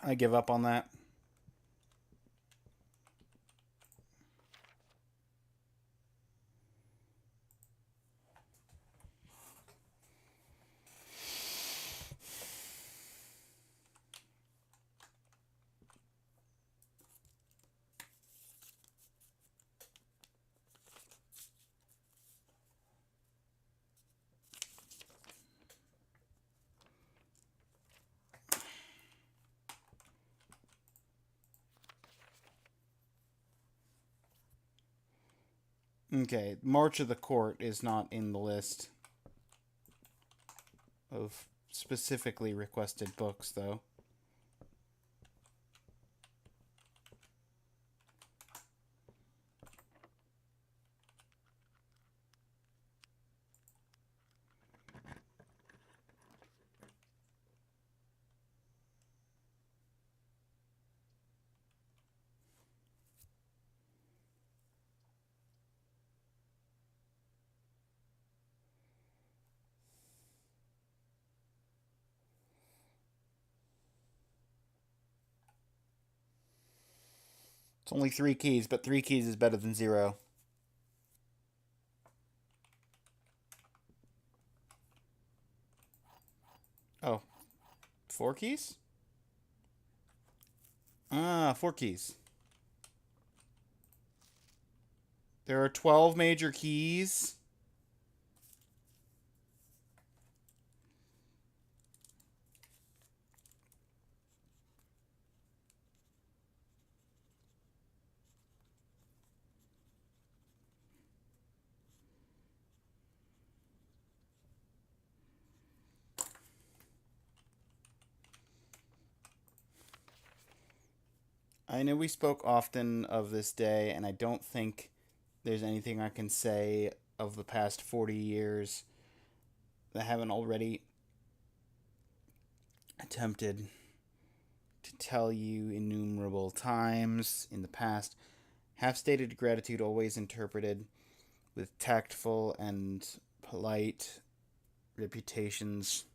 I give up on that. Okay, March of the Court is not in the list of specifically requested books, though. It's only 3 keys, but 3 keys is better than 0. Oh, 4 keys? 4 keys. There are 12 major keys. I know we spoke often of this day, and I don't think there's anything I can say of the past 40 years that I haven't already attempted to tell you innumerable times in the past. Half-stated gratitude always interpreted with tactful and polite reputations.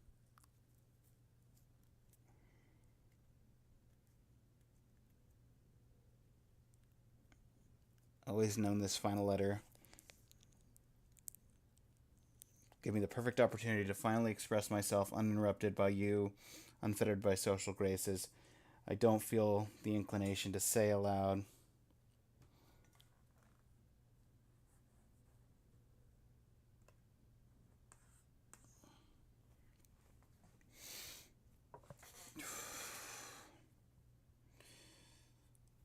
Always known this final letter. Give me the perfect opportunity to finally express myself uninterrupted by you, unfettered by social graces. I don't feel the inclination to say aloud.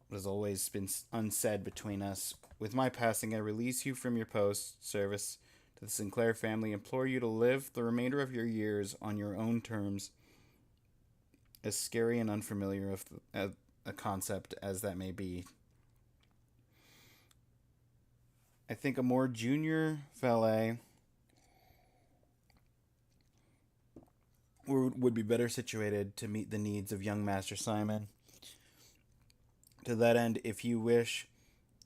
What has always been unsaid between us. With my passing, I release you from your post service to the Sinclair family, implore you to live the remainder of your years on your own terms, as scary and unfamiliar of a concept as that may be. I think a more junior valet would be better situated to meet the needs of young Master Simon. To that end, if you wish,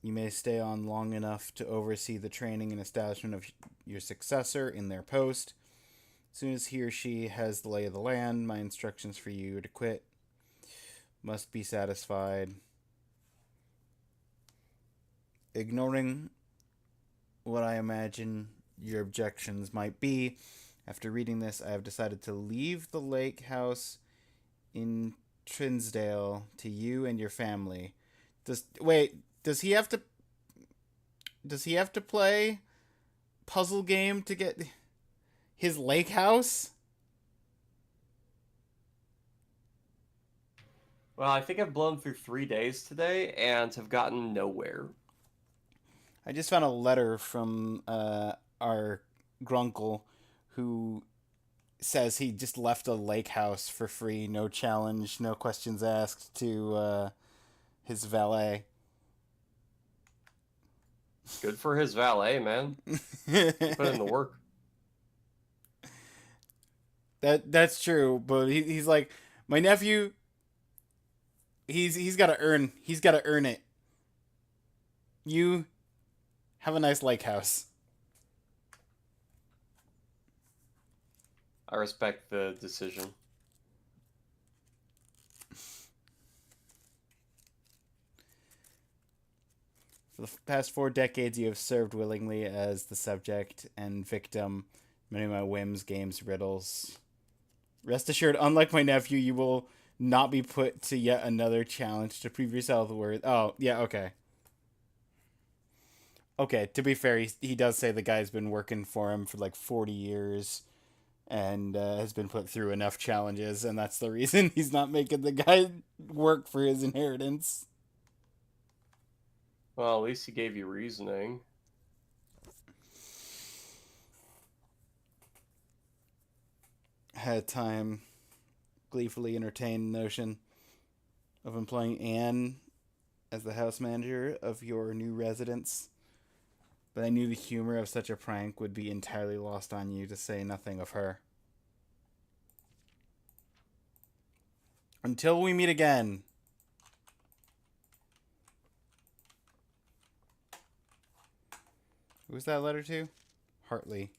you may stay on long enough to oversee the training and establishment of your successor in their post. As soon as he or she has the lay of the land, my instructions for you to quit must be satisfied. Ignoring what I imagine your objections might be, after reading this, I have decided to leave the lake house in Trinsdale to you and your family. Does he have to play puzzle game to get his lake house? Well, I think I've blown through 3 days today and have gotten nowhere. I just found a letter from our grunkle who says he just left a lake house for free, no challenge, no questions asked, to his valet. Good for his valet, man. Put in the work. That's true, but he's like, my nephew. He's got to earn it. You have a nice lake house. I respect the decision. For the past 4 decades, you have served willingly as the subject and victim. Many of my whims, games, riddles. Rest assured, unlike my nephew, you will not be put to yet another challenge to prove yourself worth. Oh, yeah, okay. Okay, to be fair, he does say the guy's been working for him for like 40 years and has been put through enough challenges, and that's the reason he's not making the guy work for his inheritance. Well, at least he gave you reasoning. Had time gleefully entertain the notion of employing Anne as the house manager of your new residence, but I knew the humor of such a prank would be entirely lost on you, to say nothing of her. Until we meet again. Who's that letter to? Hartley.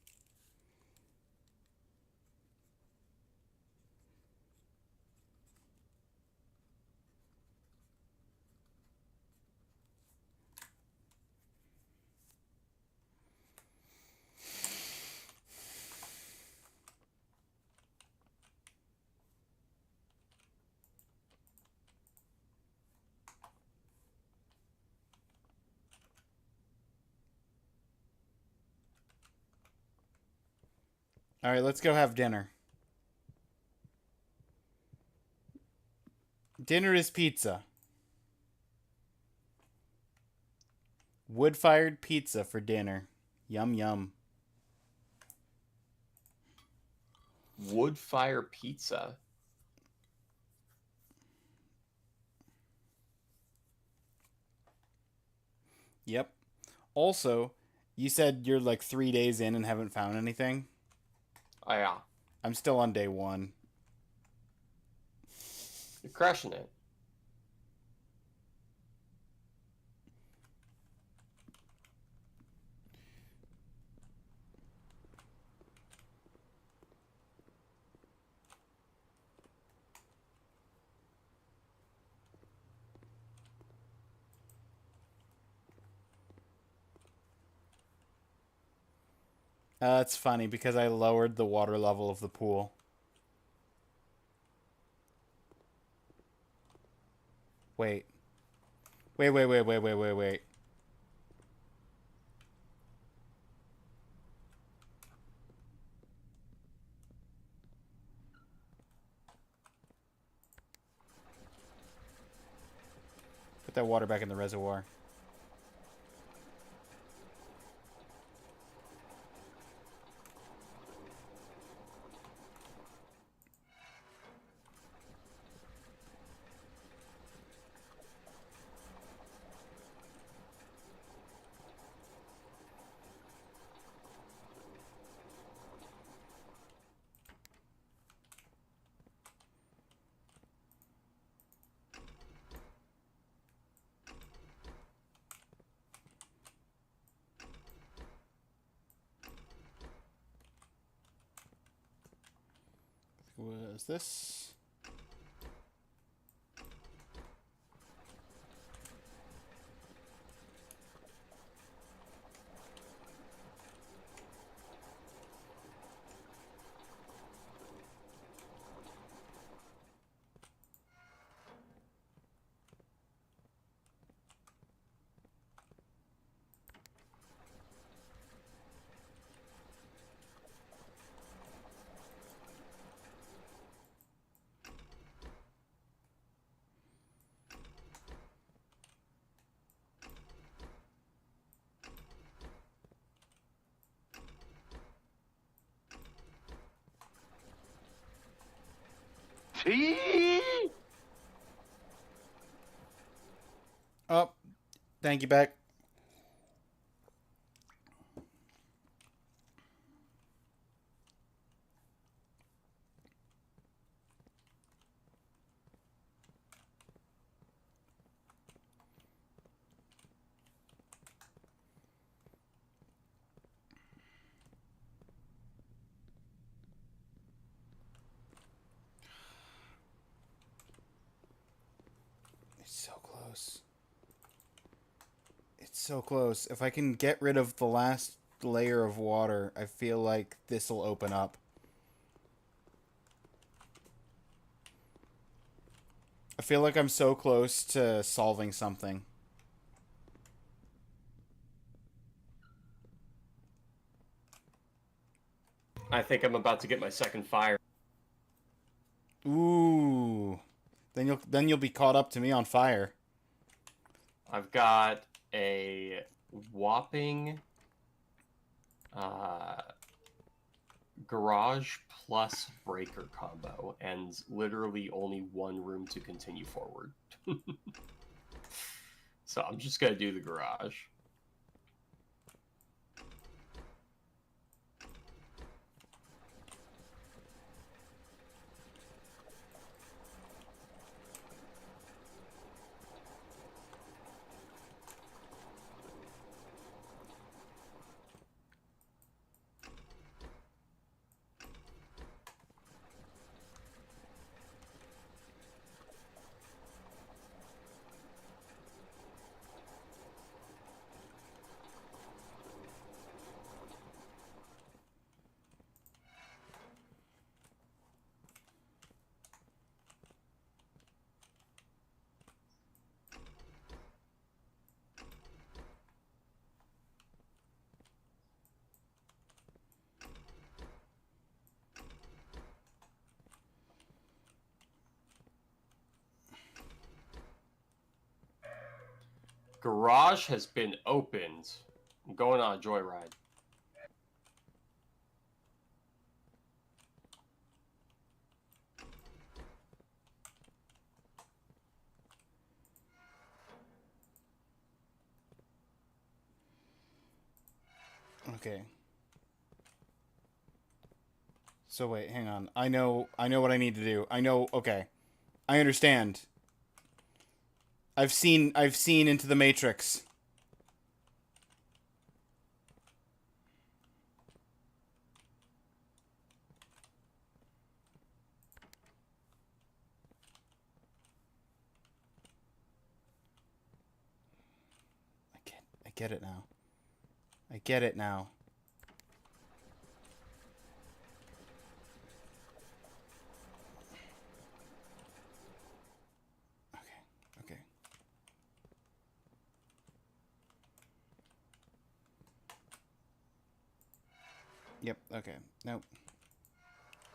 All right, let's go have dinner. Dinner is pizza. Wood-fired pizza for dinner. Yum, yum. Wood fire pizza. Yep. Also, you said you're like 3 days in and haven't found anything. Oh, yeah. I'm still on day 1. You're crushing it. It's funny because I lowered the water level of the pool. Wait. Wait. Put that water back in the reservoir. What is this? Oh, thank you, Beck. It's so close. It's It's so close. If I can get rid of the last layer of water, I feel like this will open up. I feel like I'm so close to solving something. I think I'm about to get my second fire. Ooh. Then you'll be caught up to me on fire. I've got a whopping garage plus breaker combo and literally only one room to continue forward. So I'm just gonna do the garage. Garage has been opened. I'm going on a joyride. Okay. So wait, hang on. I know what I need to do. Okay. I understand. I've seen into the Matrix. I get it now. I get it now. Okay. Yep, okay. Nope.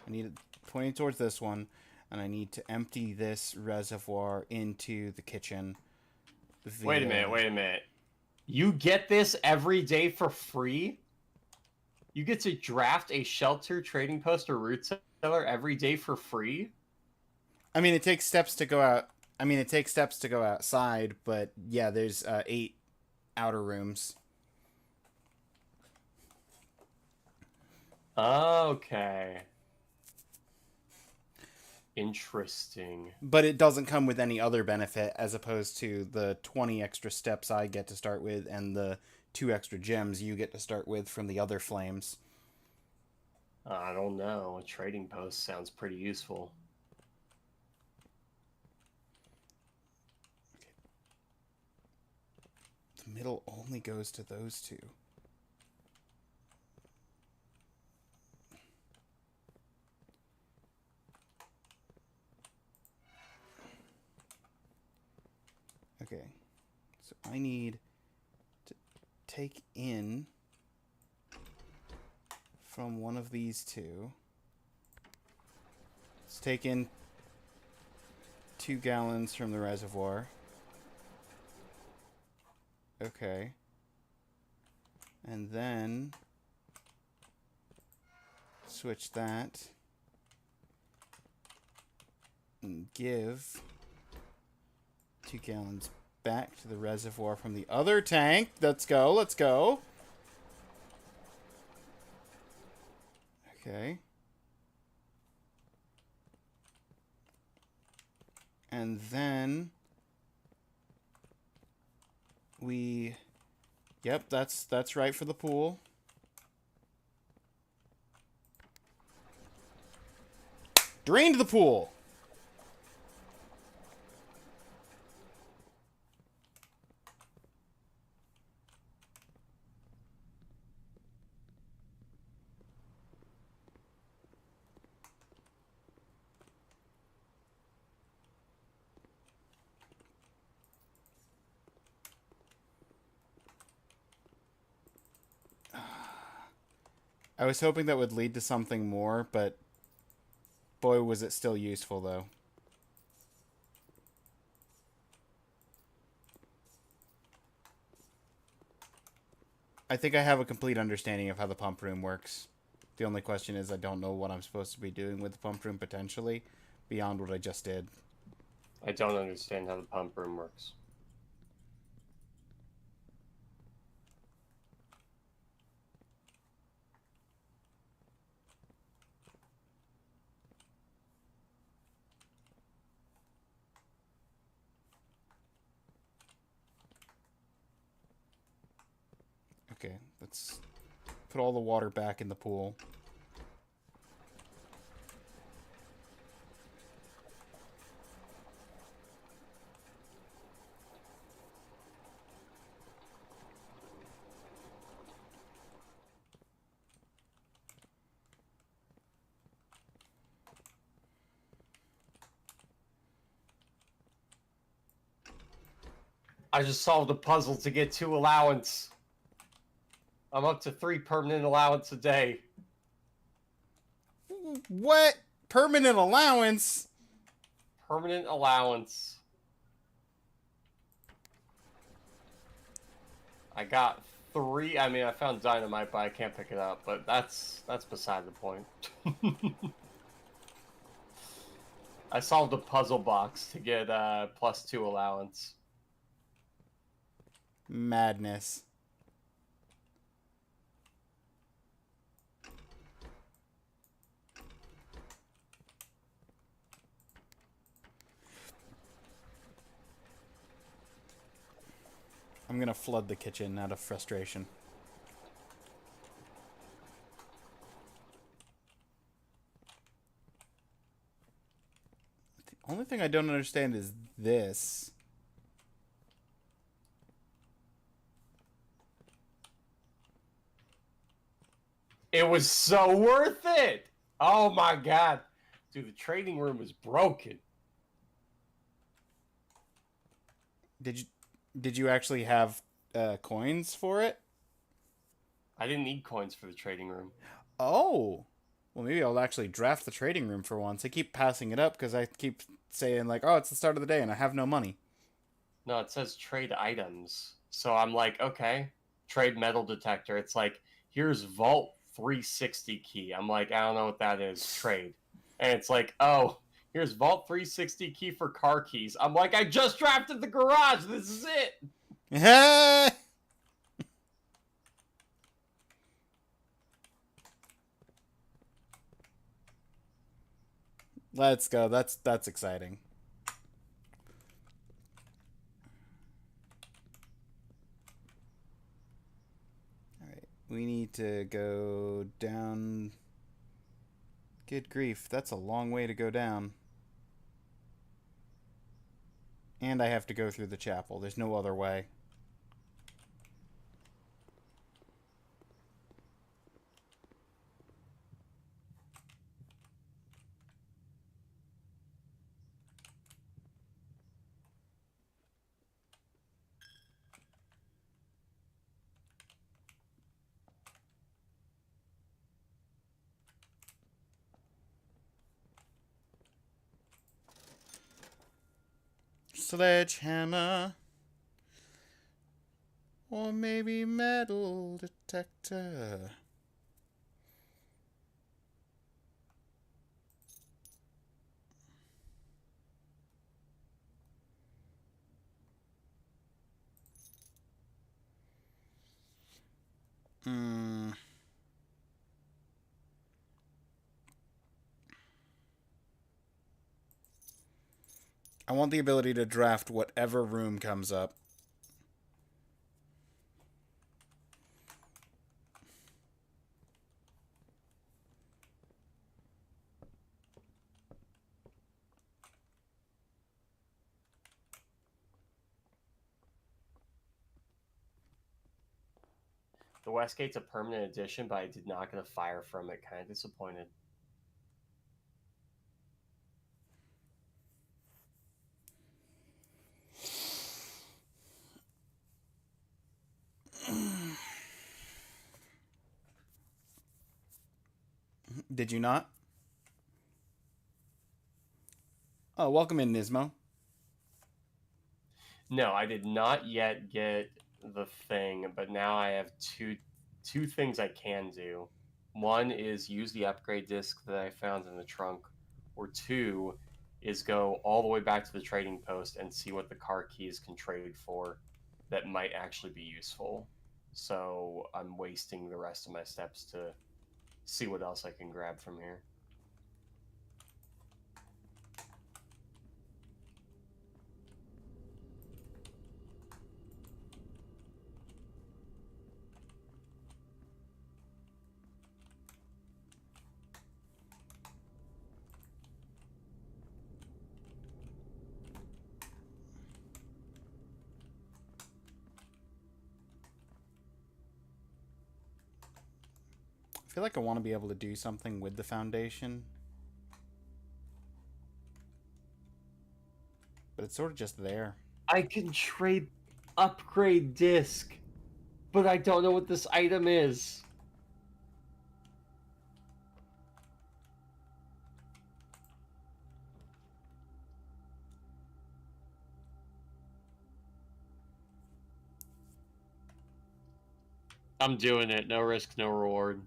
I need it pointing towards this one, and I need to empty this reservoir into the kitchen. Wait a minute. You get this every day for free? You get to draft a shelter, trading post, or root cellar every day for free? I mean, it takes steps to go out. It takes steps to go outside, but yeah, there's 8 outer rooms. Okay. Interesting. But it doesn't come with any other benefit as opposed to the 20 extra steps I get to start with and the 2 extra gems you get to start with from the other flames. I don't know. A trading post sounds pretty useful. The middle only goes to those 2. Okay, so I need to take in from one of these 2. Let's take in 2 gallons from the reservoir. Okay. And then switch that and give 2 gallons back to the reservoir from the other tank. Let's go. Okay. And then yep, that's right for the pool. Drained the pool. I was hoping that would lead to something more, but boy, was it still useful, though. I think I have a complete understanding of how the pump room works. The only question is I don't know what I'm supposed to be doing with the pump room potentially, beyond what I just did. I don't understand how the pump room works. Okay, let's put all the water back in the pool. I just solved a puzzle to get 2 allowance. I'm up to 3 permanent allowance a day. What? Permanent allowance? Permanent allowance. I got 3. I mean, I found dynamite, but I can't pick it up. But that's beside the point. I solved a puzzle box to get +2 allowance. Madness. I'm gonna flood the kitchen out of frustration. The only thing I don't understand is this. It was so worth it! Oh my god. Dude, the trading room is broken. Did you actually have coins for it? I didn't need coins for the trading room. Oh. Well, maybe I'll actually draft the trading room for once. I keep passing it up because I keep saying, like, oh, it's the start of the day and I have no money. No, it says trade items. So I'm like, okay, trade metal detector. It's like, here's Vault 360 key. I'm like, I don't know what that is. Trade. And it's like, oh, here's Vault 360 key for car keys. I'm like, I just drafted the garage. This is it. Let's go. That's exciting. All right, we need to go down. Good grief, that's a long way to go down. And I have to go through the chapel. There's no other way. Sledgehammer. Or maybe metal detector. Hmm. I want the ability to draft whatever room comes up. The Westgate's a permanent addition, but I did not get a fire from it. Kind of disappointed. Did you not? Oh, welcome in, Nismo. No, I did not yet get the thing, but now I have two things I can do. One is use the upgrade disc that I found in the trunk, or two is go all the way back to the trading post and see what the car keys can trade for that might actually be useful. So I'm wasting the rest of my steps to see what else I can grab from here. I feel like I want to be able to do something with the foundation. But it's sort of just there. I can trade upgrade disc, but I don't know what this item is. I'm doing it. No risk, no reward.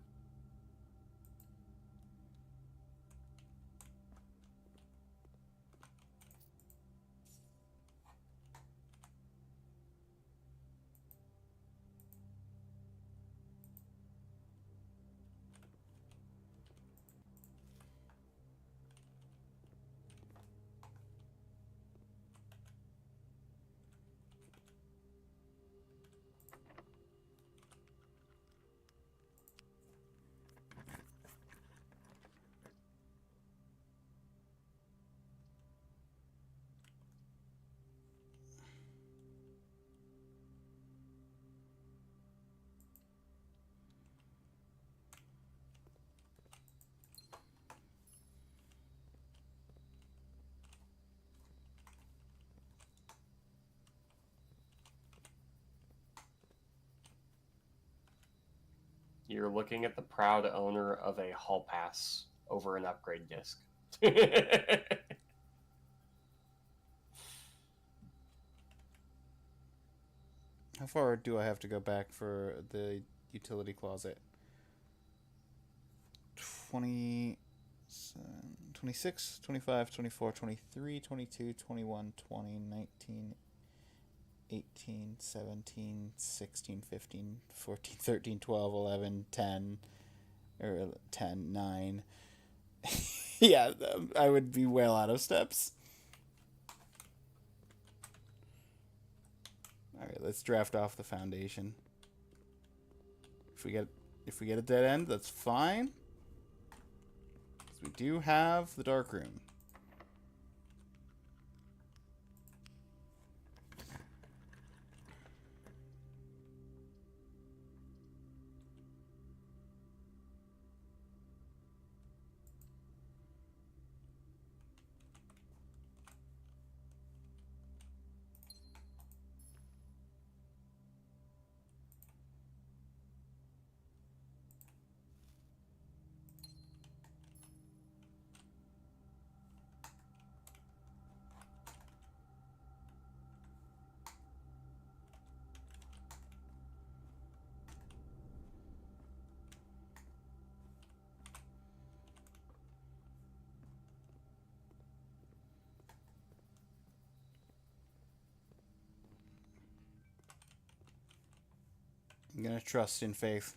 You're looking at the proud owner of a hall pass over an upgrade disc. How far do I have to go back for the utility closet? 20, 26, 25, 24, 23, 22, 21, 20, 19, 18, 17, 16, 15, 14, 13, 12, 11, 10, or 10, 9. Yeah, I would be well out of steps. All right, let's draft off the foundation. If we get a dead end, that's fine. We do have the dark room. I'm gonna trust in faith.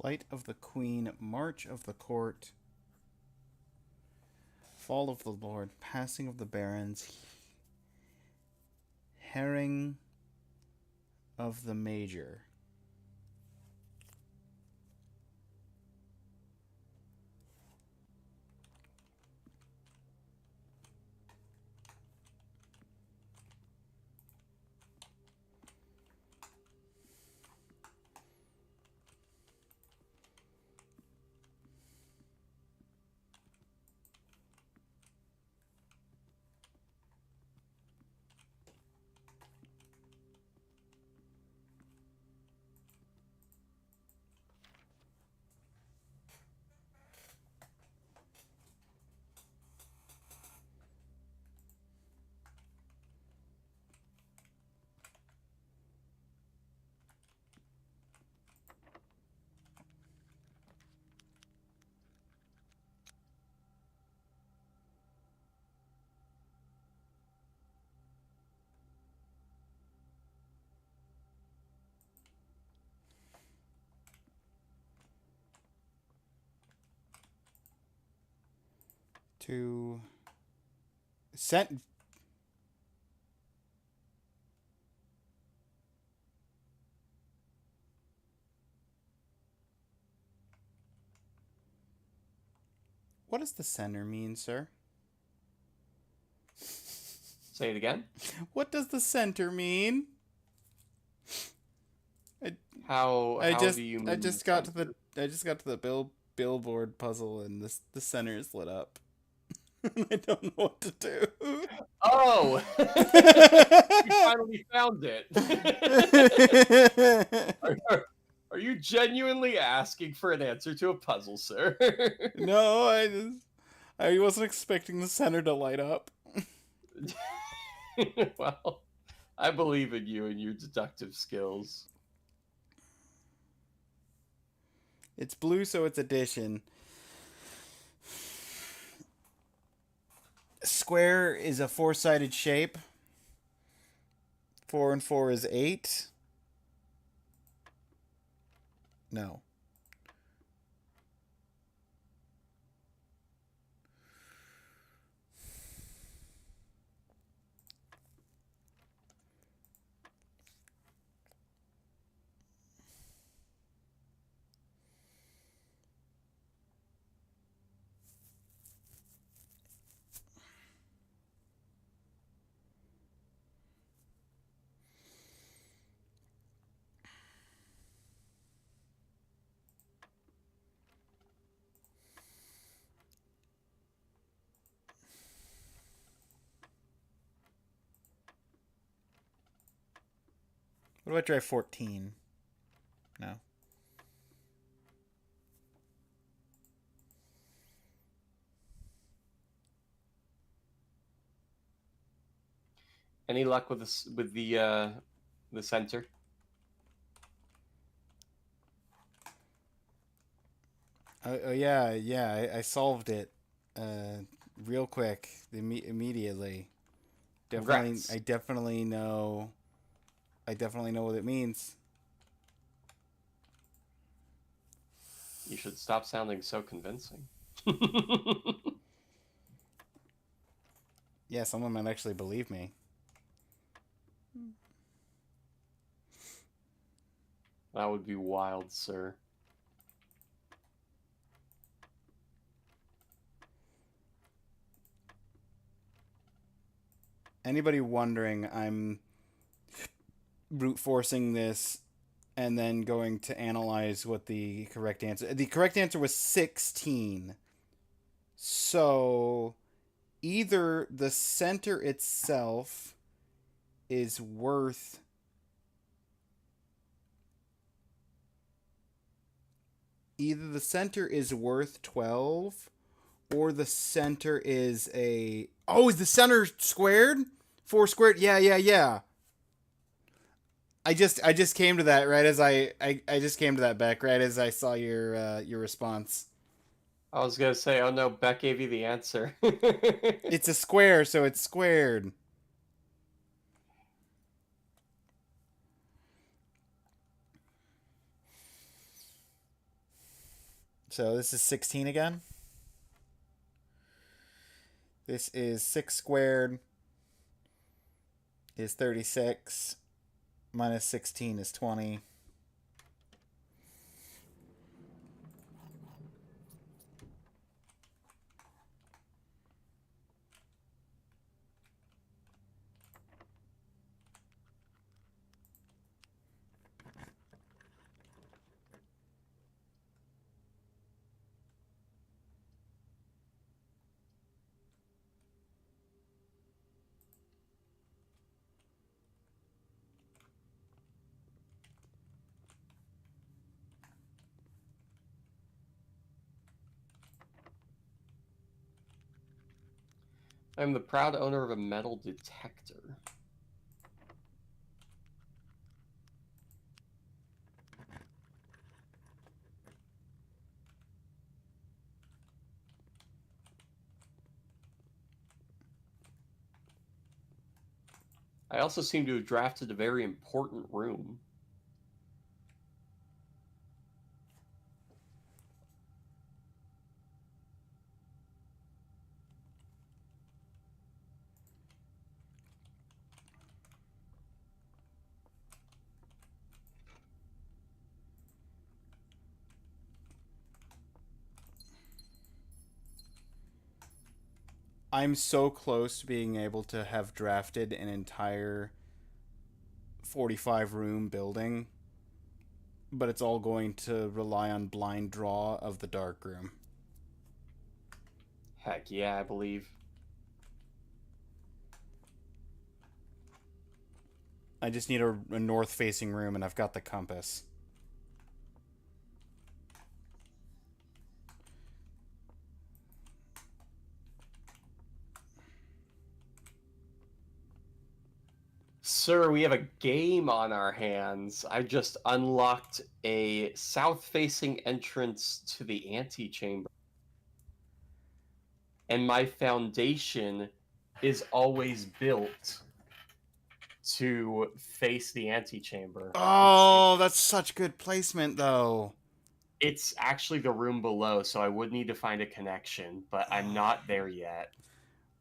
Flight of the Queen, March of the Court, Fall of the Lord, Passing of the Barons, Herring of the Major. To sent. What does the center mean, sir? Say it again. What does the center mean? How do you mean I just got to the billboard puzzle and the center is lit up. I don't know what to do. Oh! You finally found it. Are you genuinely asking for an answer to a puzzle, sir? No, I wasn't expecting the center to light up. Well, I believe in you and your deductive skills. It's blue, so it's addition. Square is a four-sided shape. 4 and 4 is 8. No. What do I try 14? No. Any luck with the center? Oh yeah. I solved it, real quick, immediately. Congrats. I definitely know what it means. You should stop sounding so convincing. Yeah, someone might actually believe me. That would be wild, sir. Anybody wondering, I'm brute forcing this and then going to analyze what the correct answer. The correct answer was 16. So either the center itself is worth either the center is worth 12 or the center is a is the center squared? 4 squared? Yeah. I just came to that right as I just came to that, Beck, right as I saw your response. I was gonna say, oh no, Beck gave you the answer. It's a square, so it's squared. So this is 16 again. This is 6 squared is 36. Minus 16 is 20. I'm the proud owner of a metal detector. I also seem to have drafted a very important room. I'm so close to being able to have drafted an entire 45 room building, but it's all going to rely on blind draw of the dark room. Heck yeah, I believe. I just need a north facing room, and I've got the compass. Sir, we have a game on our hands. I just unlocked a south-facing entrance to the antechamber. And my foundation is always built to face the antechamber. Oh, that's such good placement, though. It's actually the room below, so I would need to find a connection, but I'm not there yet.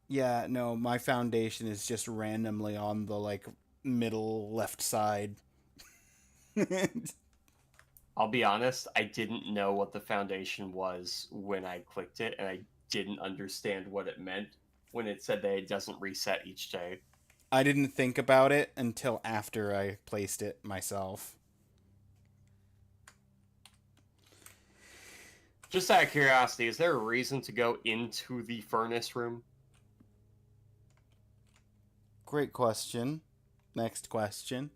Yeah, no, my foundation is just randomly on the, like, middle left side. I'll be honest, I didn't know what the foundation was when I clicked it, and I didn't understand what it meant when it said that it doesn't reset each day. I didn't think about it until after I placed it myself. Just out of curiosity, is there a reason to go into the furnace room? Great question. Next question.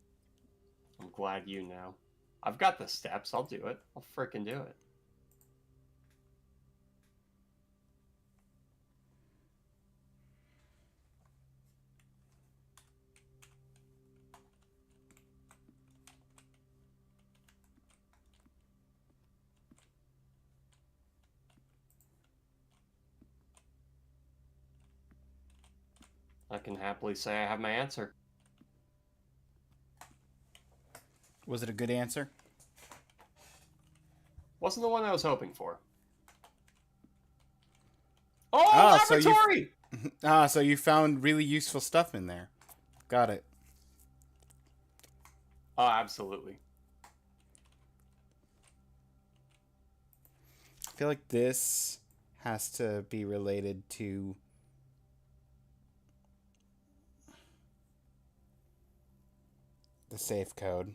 I'm glad you know. I've got the steps. I'll do it. I'll frickin' do it. I can happily say I have my answer. Was it a good answer? Wasn't the one I was hoping for. Oh, laboratory! So you found really useful stuff in there. Got it. Oh, absolutely. I feel like this has to be related to the safe code.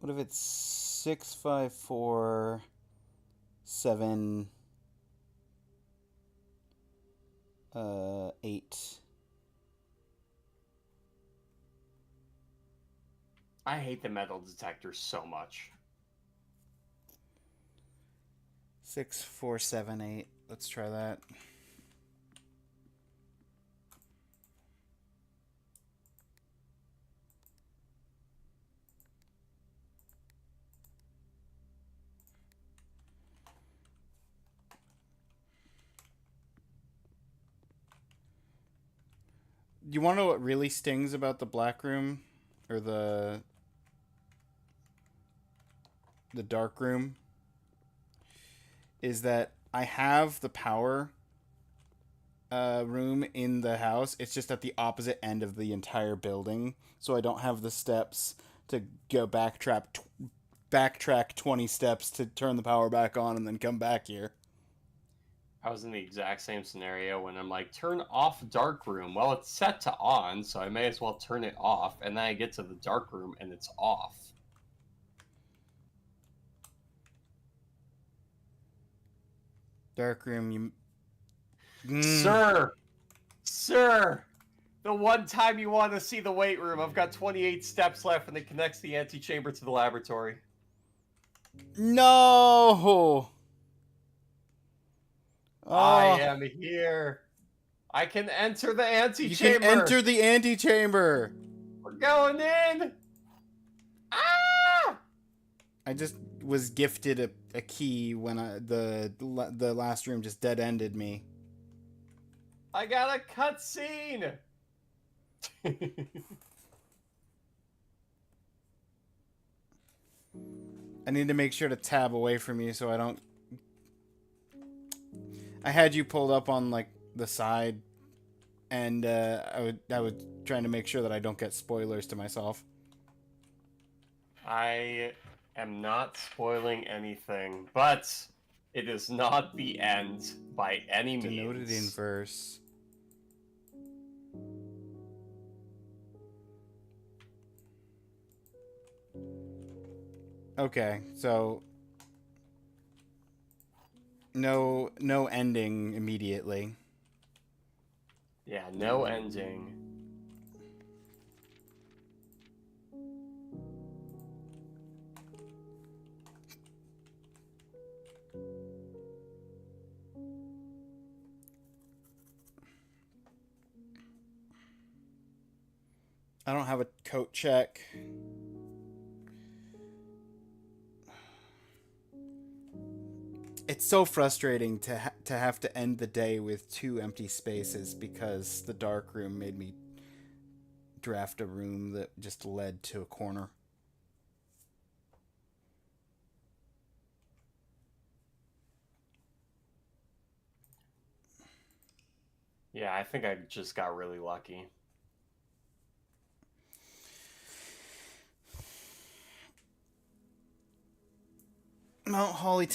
What if it's 6547 8? I hate the metal detector so much. 6478. Let's try that. You want to know what really stings about the black room? Or the dark room? Is that I have the power room in the house. It's just at the opposite end of the entire building. So I don't have the steps to go backtrack 20 steps to turn the power back on and then come back here. I was in the exact same scenario when I'm like, turn off dark room. Well, it's set to on, so I may as well turn it off. And then I get to the dark room and it's off. Dark room, you... Sir, the one time you want to see the weight room, I've got 28 steps left and it connects the antechamber to the laboratory. No! I am here. I can enter the antechamber. You can enter the antechamber. We're going in. Ah! I just was gifted a key when the last room just dead ended me. I got a cutscene. I need to make sure to tab away from you so I don't... I had you pulled up on like the side, and I was trying to make sure that I don't get spoilers to myself. I am not spoiling anything, but it is not the end by any means. Denoted in verse. Okay, so no ending immediately. Yeah, no ending. I don't have a coat check. It's so frustrating to have to end the day with 2 empty spaces because the dark room made me draft a room that just led to a corner. Yeah, I think I just got really lucky. Mount Holly...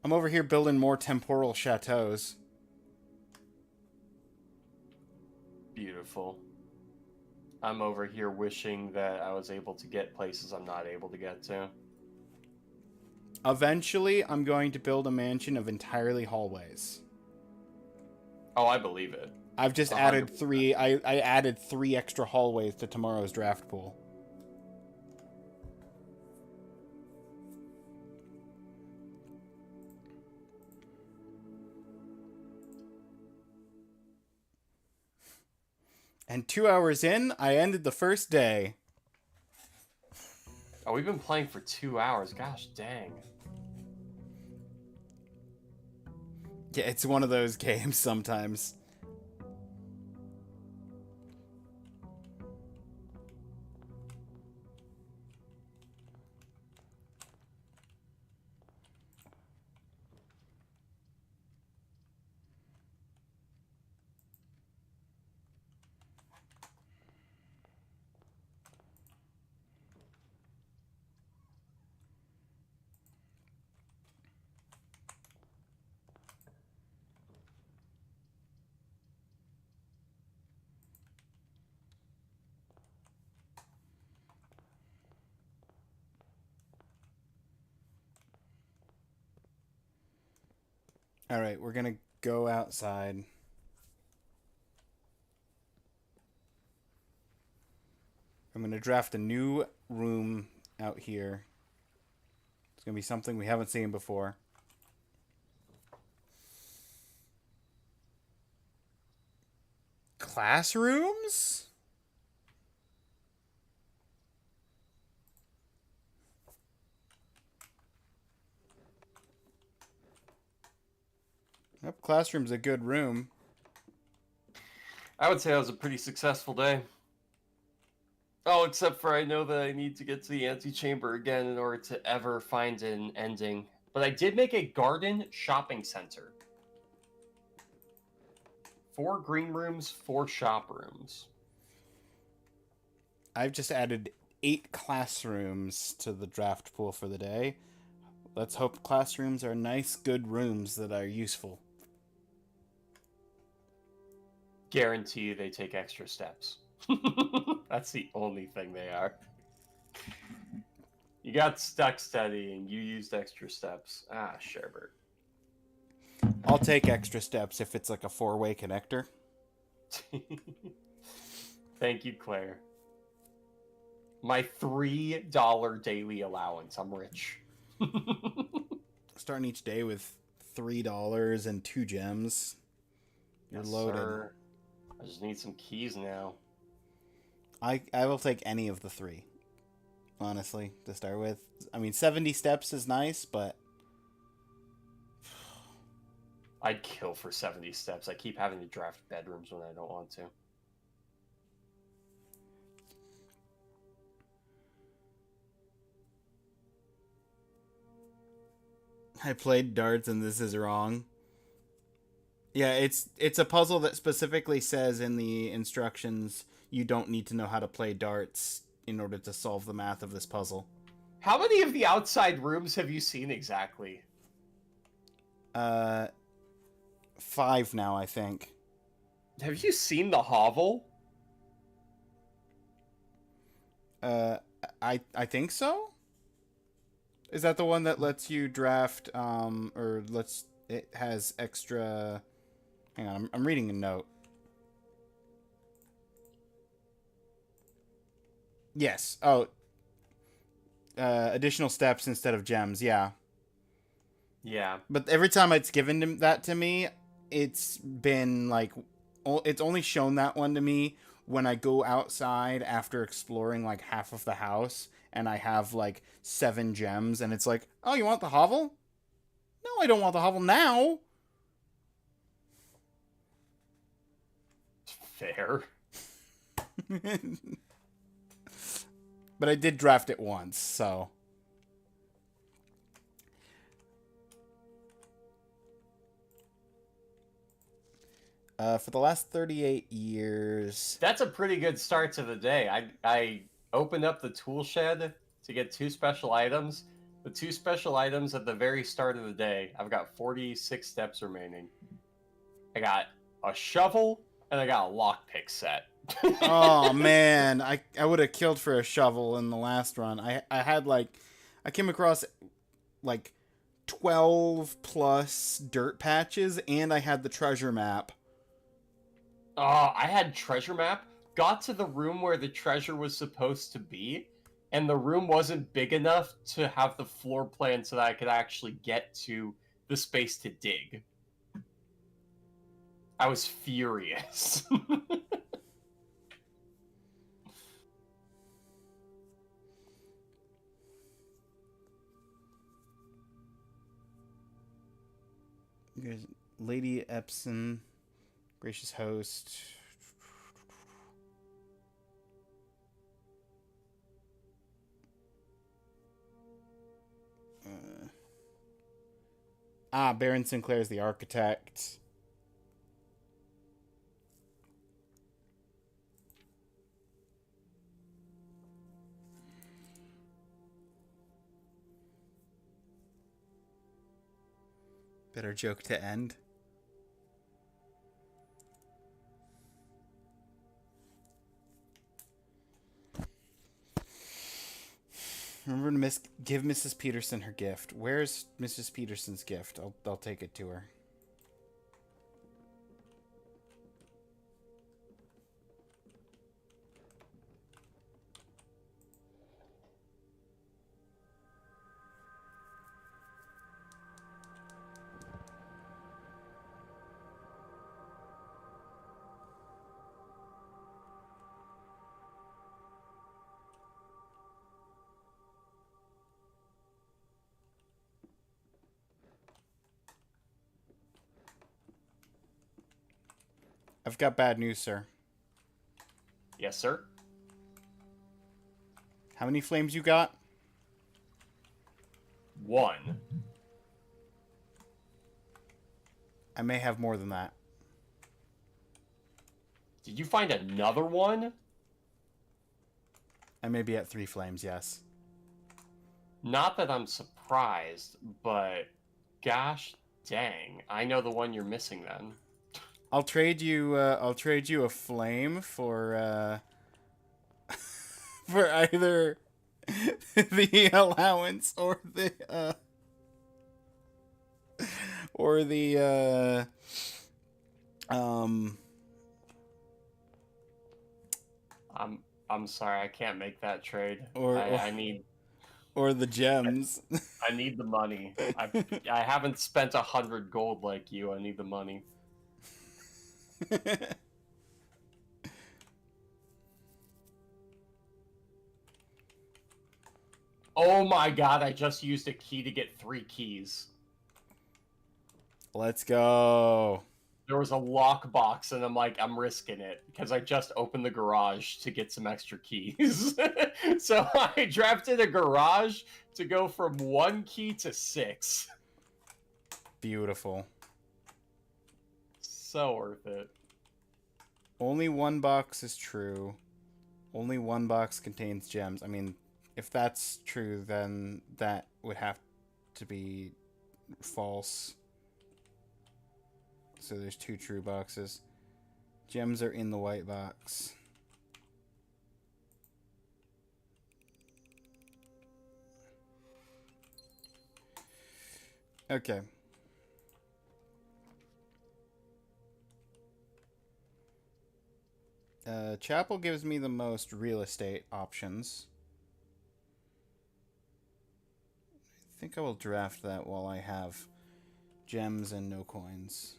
I'm over here building more temporal chateaus. Beautiful. I'm over here wishing that I was able to get places I'm not able to get to. Eventually, I'm going to build a mansion of entirely hallways. Oh, I believe it. I've just 100%. added 3... I added 3 extra hallways to tomorrow's draft pool. And 2 hours in, I ended the first day. Oh, we've been playing for 2 hours. Gosh dang. Yeah, it's one of those games sometimes. Alright, we're gonna go outside. I'm gonna draft a new room out here. It's gonna be something we haven't seen before. Classrooms? Yep, classroom's a good room. I would say that was a pretty successful day. Oh, except for I know that I need to get to the antechamber again in order to ever find an ending. But I did make a garden shopping center. 4 green rooms, 4 shop rooms. I've just added 8 classrooms to the draft pool for the day. Let's hope classrooms are nice, good rooms that are useful. Guarantee they take extra steps. That's the only thing they are. You got stuck studying. You used extra steps. Ah, Sherbert. I'll take extra steps if it's like a 4-way connector. Thank you, Claire. My $3 daily allowance. I'm rich. Starting each day with $3 and 2 gems. You're loaded. Sir. I just need some keys now. I will take any of the 3. Honestly, to start with. I mean, 70 steps is nice, but I'd kill for 70 steps. I keep having to draft bedrooms when I don't want to. I played darts and this is wrong. Yeah, it's a puzzle that specifically says in the instructions you don't need to know how to play darts in order to solve the math of this puzzle. How many of the outside rooms have you seen exactly? 5 now, I think. Have you seen the hovel? I think so. Is that the one that lets you draft, or it has extra... Hang on, I'm reading a note. Yes. Oh. Additional steps instead of gems, yeah. Yeah. But every time it's given that to me, it's been like... It's only shown that one to me when I go outside after exploring like half of the house and I have like 7 gems and it's like, oh, you want the hovel? No, I don't want the hovel now. Fair. But I did draft it once, so... For the last 38 years... That's a pretty good start to the day. I opened up the tool shed to get 2 special items. The 2 special items at the very start of the day. I've got 46 steps remaining. I got a shovel and I got a lockpick set. Oh, man. I would have killed for a shovel in the last run. I had, like... I came across, like, 12 plus dirt patches, and I had the treasure map. Oh, I had treasure map. Got to the room where the treasure was supposed to be, and the room wasn't big enough to have the floor plan so that I could actually get to the space to dig. I was furious. Lady Epson, gracious host. Baron Sinclair's the architect. Better joke to end. Remember to give Mrs. Peterson her gift. Where's Mrs. Peterson's gift? I'll take it to her. I've got bad news, sir. Yes, sir. How many flames you got? 1. I may have more than that. Did you find another one? I may be at 3 flames, yes. Not that I'm surprised, but gosh dang, I know the one you're missing then. I'll trade you a flame for for either the allowance or the I'm sorry, I can't make that trade. or I need or the gems. I need the money. I haven't spent 100 gold like you. I need the money. Oh my god, I just used a key to get 3 keys. Let's go. There was a lockbox, and I'm like, I'm risking it because I just opened the garage to get some extra keys. So I drafted a garage to go from 1 key to 6. Beautiful. So worth it. Only 1 box is true. Only 1 box contains gems. I mean, if that's true, then that would have to be false. So there's 2 true boxes. Gems are in the white box. Okay. Chapel gives me the most real estate options. I think I will draft that while I have gems and no coins.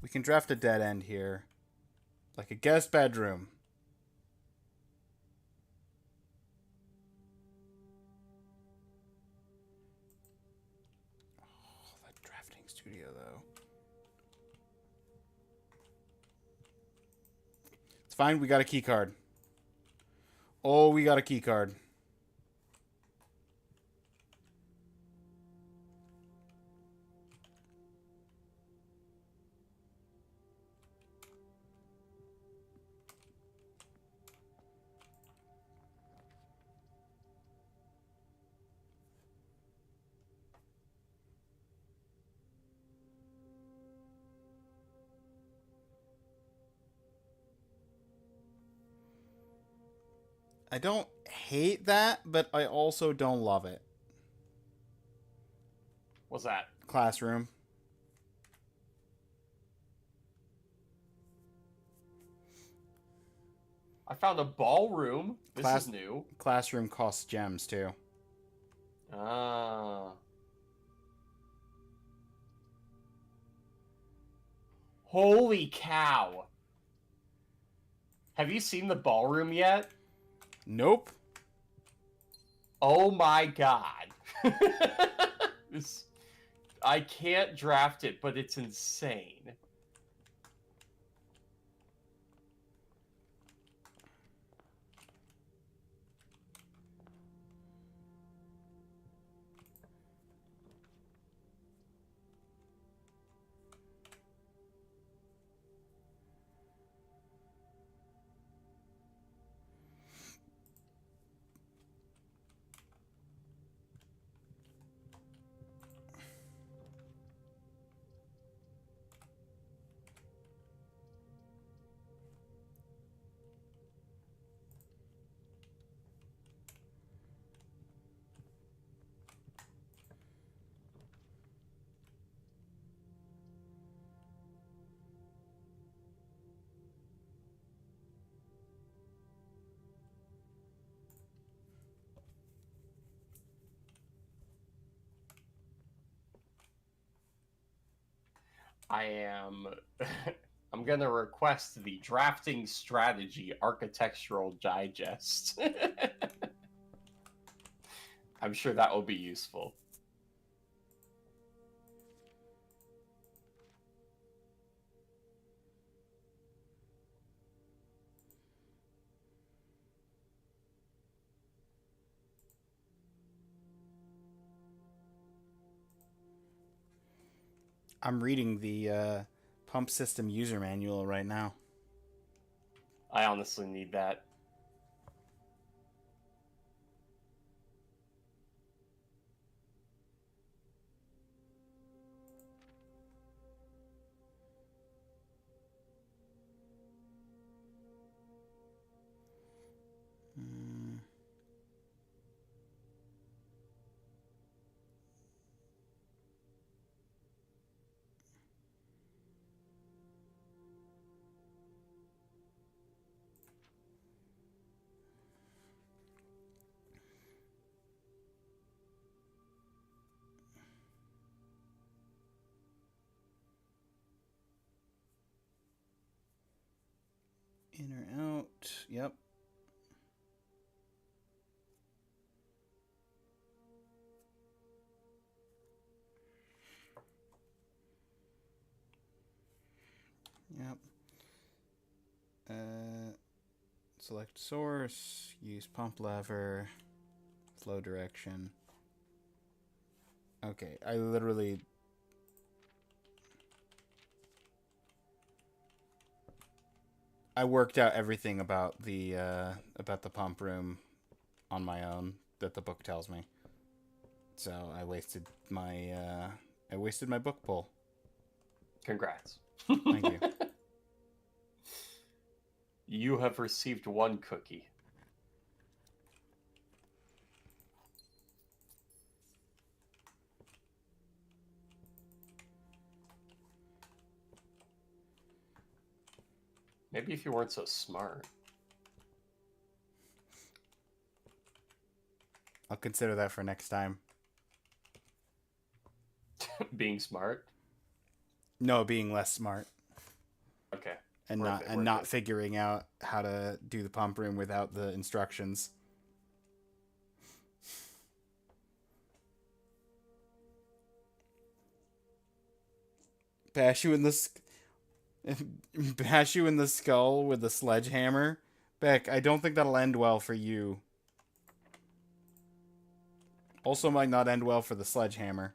We can draft a dead end here. Like a guest bedroom. Oh, that drafting studio, though. It's fine, we got a key card. Oh, we got a key card. I don't hate that, but I also don't love it. What's that? Classroom. I found a ballroom. This is new. Classroom costs gems, too. Ah. Holy cow. Have you seen the ballroom yet? Nope. Oh my god. I can't draft it, but it's insane. I'm gonna request the Drafting Strategy Architectural Digest. I'm sure that will be useful. I'm reading the pump system user manual right now. I honestly need that. In or out. Yep. Yep. Select source. Use pump lever. Flow direction. Okay, I literally... I worked out everything about the pump room on my own that the book tells me. So I wasted my book pull. Congrats. Thank you. You have received 1 cookie. Maybe if you weren't so smart. I'll consider that for next time. Being smart? No, being less smart. Okay. And not figuring out how to do the pump room without the instructions. Bash you in the skull with the sledgehammer. Beck, I don't think that'll end well for you. Also might not end well for the sledgehammer.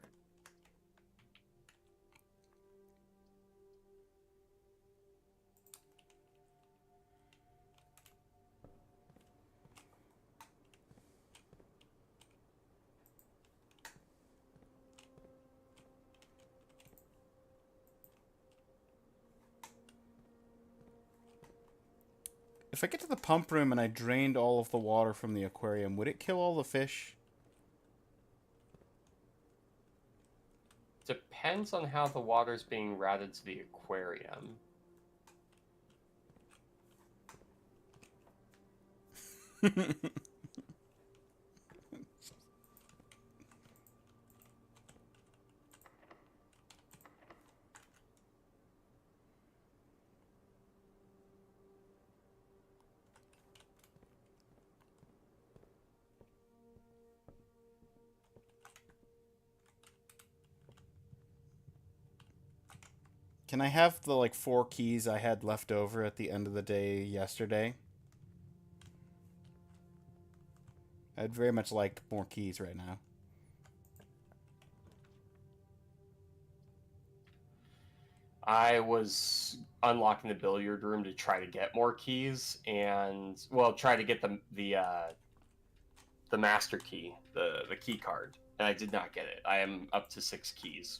If I get to the pump room and I drained all of the water from the aquarium, would it kill all the fish? Depends on how the water's being routed to the aquarium. Can I have the 4 keys I had left over at the end of the day yesterday? I'd very much like more keys right now. I was unlocking the billiard room to try to get more keys and try to get the master key, the key card, and I did not get it. I am up to 6 keys.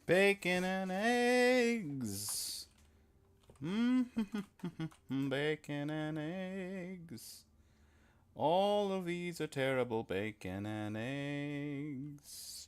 Bacon and eggs. Bacon and eggs. All of these are terrible. Bacon and eggs.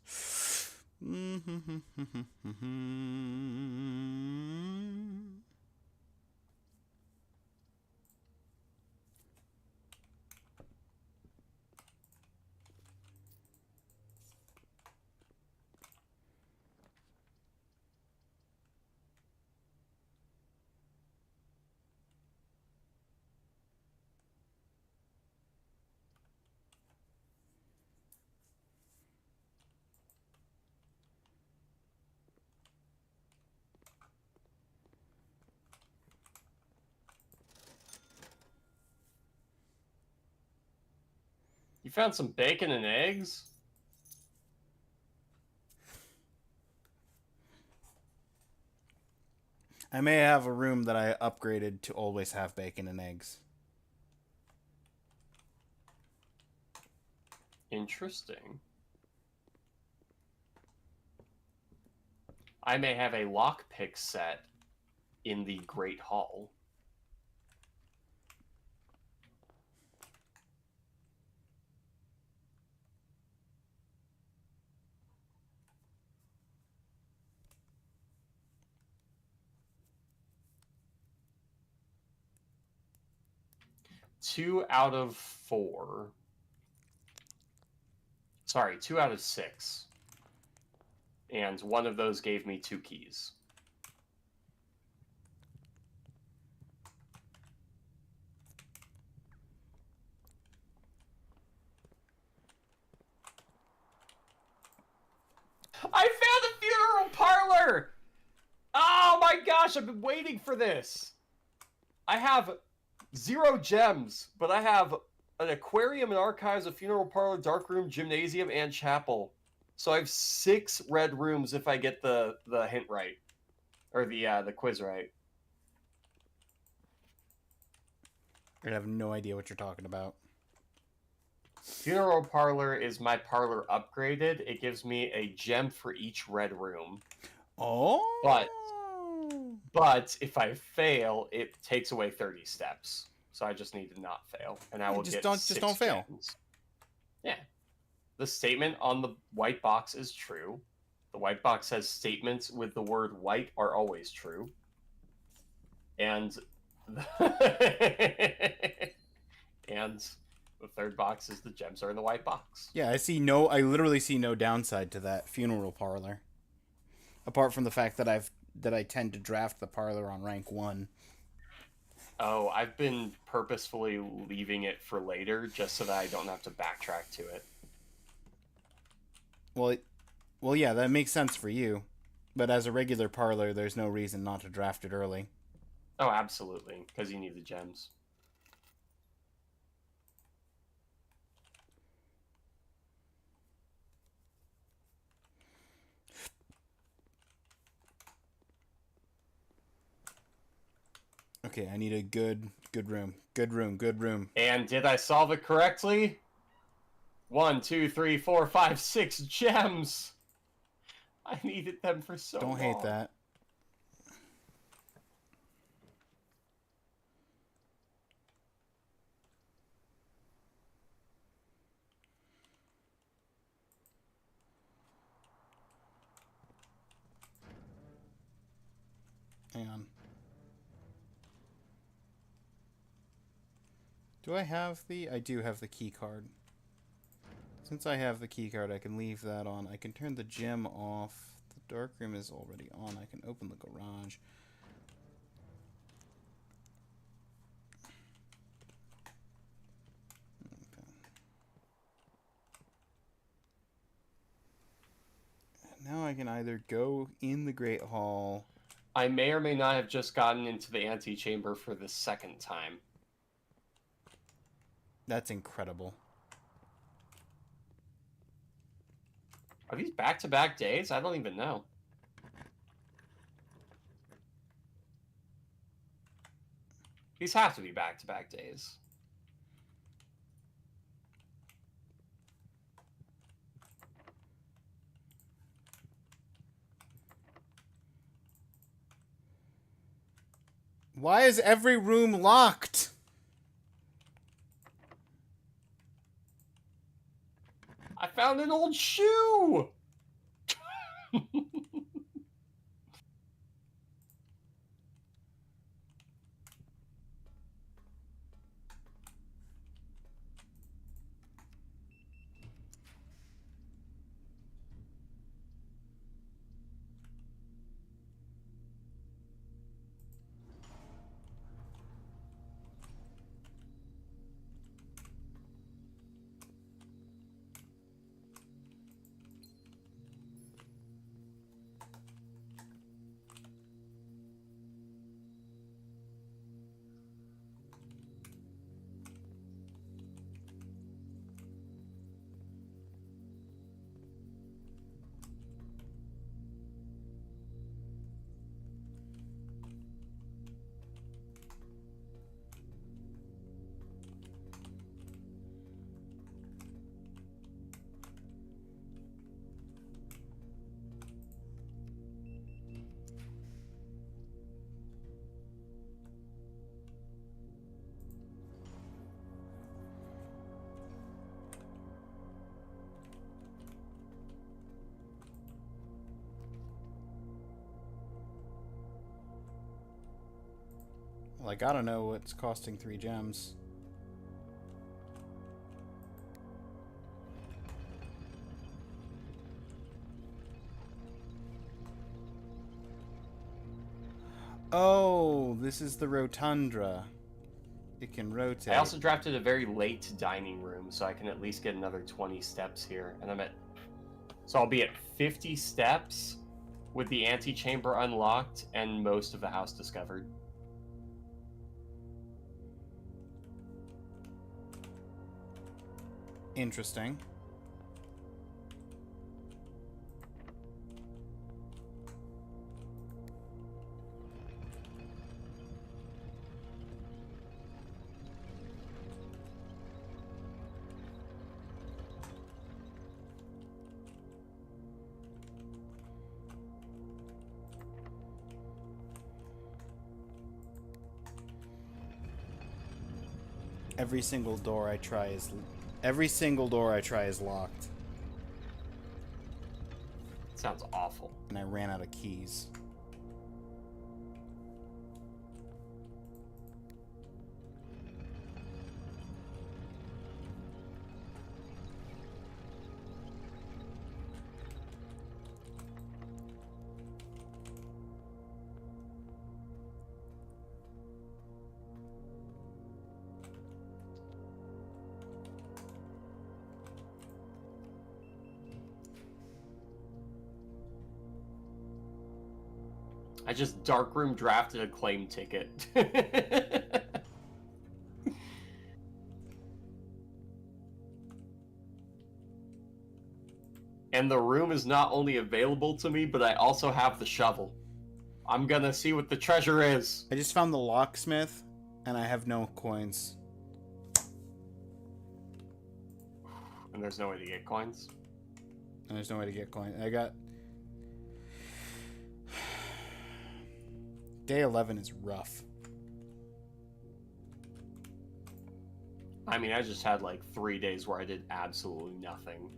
You found some bacon and eggs? I may have a room that I upgraded to always have bacon and eggs. Interesting. I may have a lockpick set in the Great Hall. Two out of 4. Sorry, 2 out of 6. And one of those gave me 2 keys. I found a funeral parlor! Oh my gosh, I've been waiting for this. I have 0 gems, but I have an aquarium and archives, a funeral parlor, dark room, gymnasium, and chapel. So I have 6 red rooms if I get the hint right, or the quiz right. I have no idea what you're talking about. Funeral parlor is my parlor upgraded. It gives me a gem for each red room. Oh. But if I fail, it takes away 30 steps. So I just need to not fail, and I will just get don't 6 fail. gems. Yeah. The statement on the white box is true. The white box says statements with the word white are always true. And and the third box is the gems are in the white box. Yeah, I literally see no downside to that funeral parlor. Apart from the fact that I tend to draft the parlor on rank 1. Oh, I've been purposefully leaving it for later just so that I don't have to backtrack to it. Well, yeah, that makes sense for you. But as a regular parlor, there's no reason not to draft it early. Oh, absolutely, because you need the gems. Okay, I need a good room. Good room. And did I solve it correctly? 1, 2, 3, 4, 5, 6 gems. I needed them for so long. Don't hate that. Hang on. Do I have I do have the key card. Since I have the key card, I can leave that on. I can turn the gym off. The dark room is already on. I can open the garage. Okay. Now I can either go in the Great Hall. I may or may not have just gotten into the antechamber for the second time. That's incredible. Are these back-to-back days? I don't even know. These have to be back-to-back days. Why is every room locked? I found an old shoe! Well, I gotta know what's costing 3 gems. Oh, this is the rotundra. It can rotate. I also drafted a very late dining room, so I can at least get another 20 steps here. And I'm at... So I'll be at 50 steps with the antechamber unlocked and most of the house discovered. Interesting. Every single door I try is locked. Sounds awful. And I ran out of keys. I just darkroom drafted a claim ticket. And the room is not only available to me, but I also have the shovel. I'm gonna see what the treasure is. I just found the locksmith, and I have no coins. And there's no way to get coins? And there's no way to get coins. I got... Day 11 is rough. I mean, I just had like 3 days where I did absolutely nothing.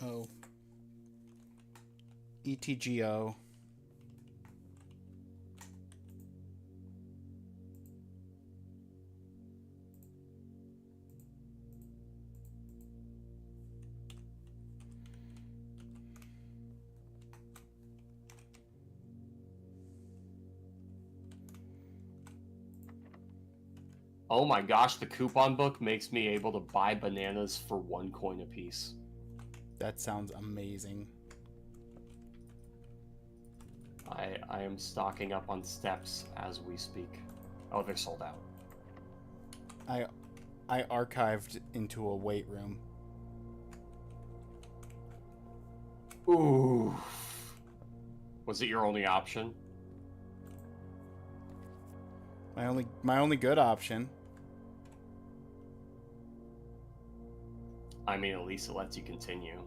Oh. ETGO. Oh my gosh, the coupon book makes me able to buy bananas for 1 coin apiece. That sounds amazing. I am stocking up on steps as we speak. Oh, they're sold out. I archived into a weight room. Ooh. Was it your only option? My only good option. I mean, at least it lets you continue.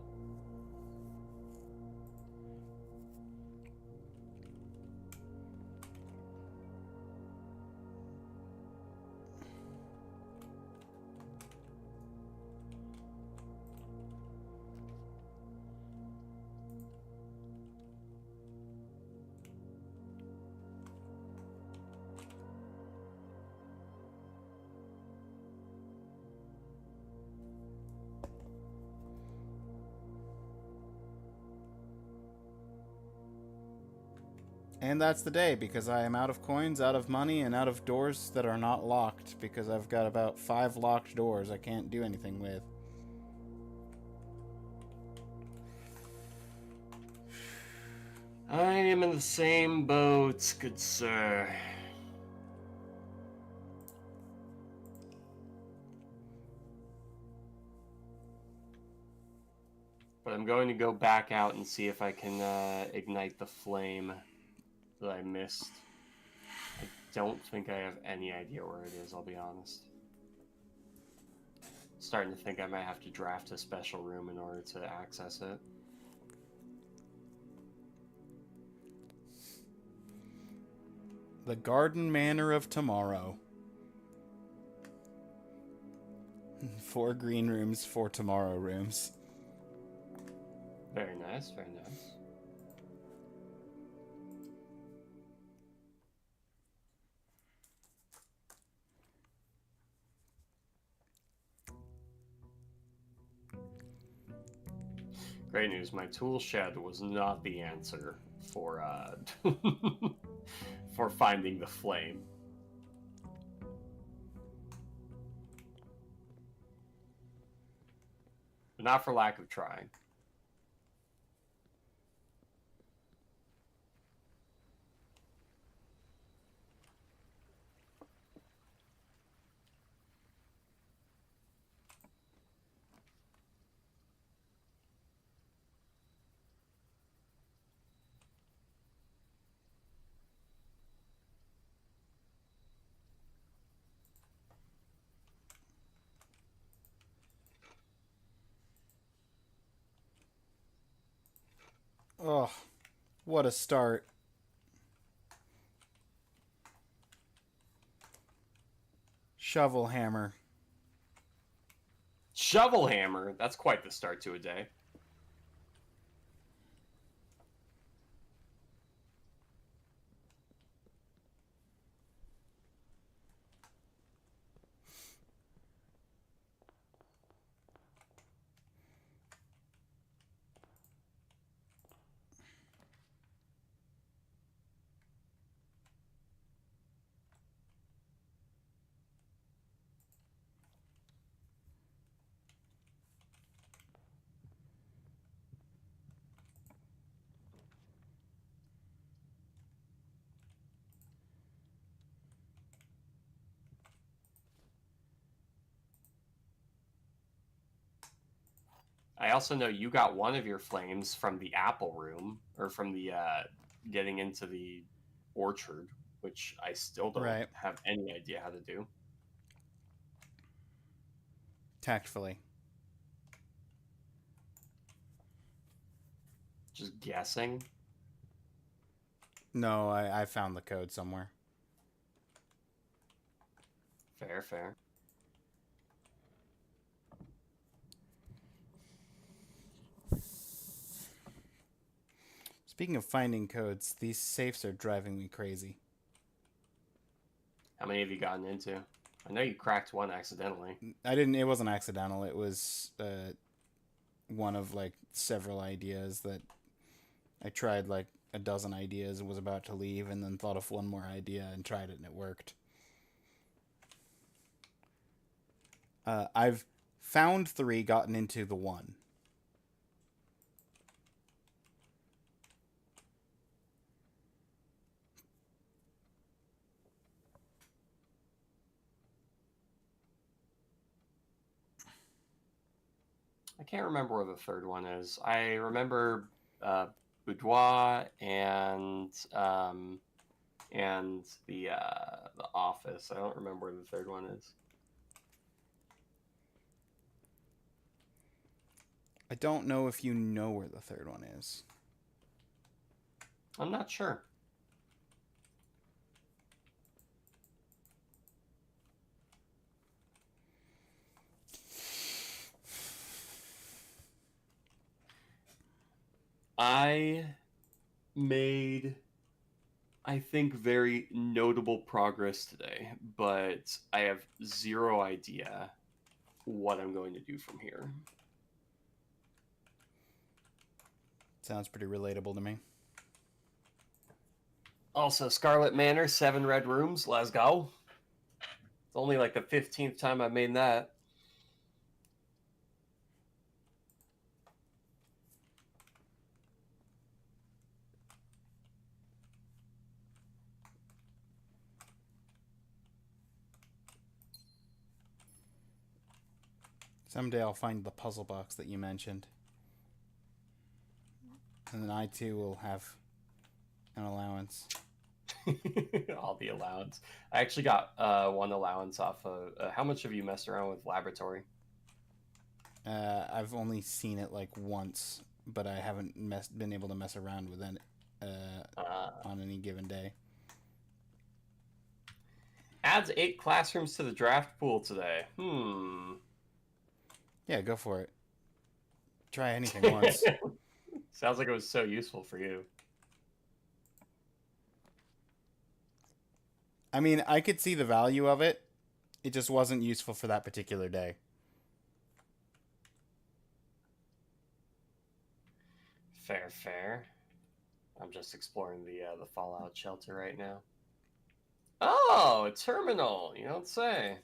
And that's the day, because I am out of coins, out of money, and out of doors that are not locked, because I've got about 5 locked doors I can't do anything with. I am in the same boat, good sir. But I'm going to go back out and see if I can ignite the flame that I missed. I don't think I have any idea where it is, I'll be honest. Starting to think I might have to draft a special room in order to access it. The Garden Manor of Tomorrow. 4 green rooms, 4 tomorrow rooms. Very nice, very nice. Great news, my tool shed was not the answer for for finding the flame. But not for lack of trying. Oh, what a start. Shovel hammer. Shovel hammer, that's quite the start to a day. I also know you got one of your flames from the apple room, or from the getting into the orchard, which I still don't have any idea how to do. Tactfully. Just guessing. No, I found the code somewhere. Fair, fair. Speaking of finding codes, these safes are driving me crazy. How many have you gotten into? I know you cracked one accidentally. It wasn't accidental. It was one of like several ideas that I tried like a dozen ideas and was about to leave, and then thought of one more idea and tried it, and it worked. I've found 3, gotten into the 1. I can't remember where the third one is. I remember Boudoir and the Office. I don't remember where the third one is. I don't know if you know where the third one is. I'm not sure. I made, I think, very notable progress today, but I have zero idea what I'm going to do from here. Sounds pretty relatable to me. Also, Scarlet Manor, 7 red rooms. Let's go. It's only like the 15th time I've made that. Someday I'll find the puzzle box that you mentioned. And then I too will have an allowance. All the allowance. I actually got 1 allowance off of. How much have you messed around with laboratory? I've only seen it like once, but I haven't been able to mess around with it on any given day. Adds 8 classrooms to the draft pool today. Yeah, go for it. Try anything once. Sounds like it was so useful for you. I mean, I could see the value of it. It just wasn't useful for that particular day. Fair, fair. I'm just exploring the Fallout shelter right now. Oh, a terminal. You don't say.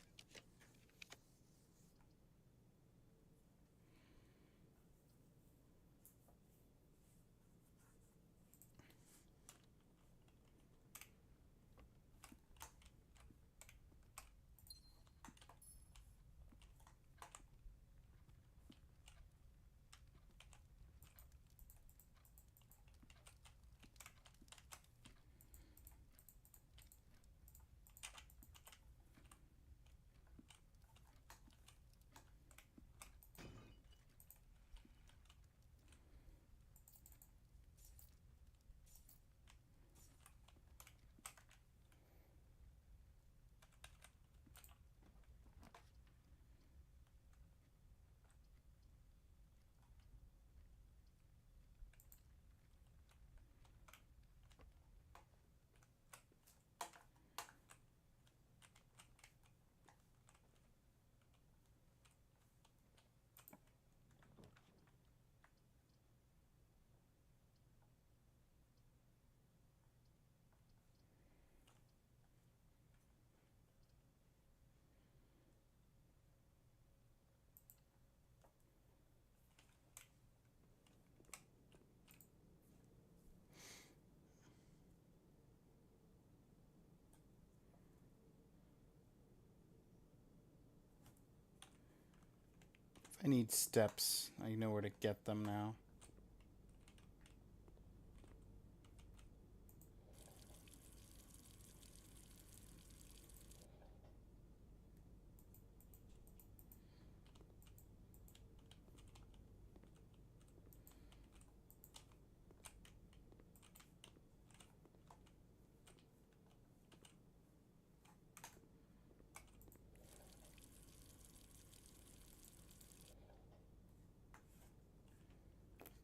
If I need steps, I know where to get them now.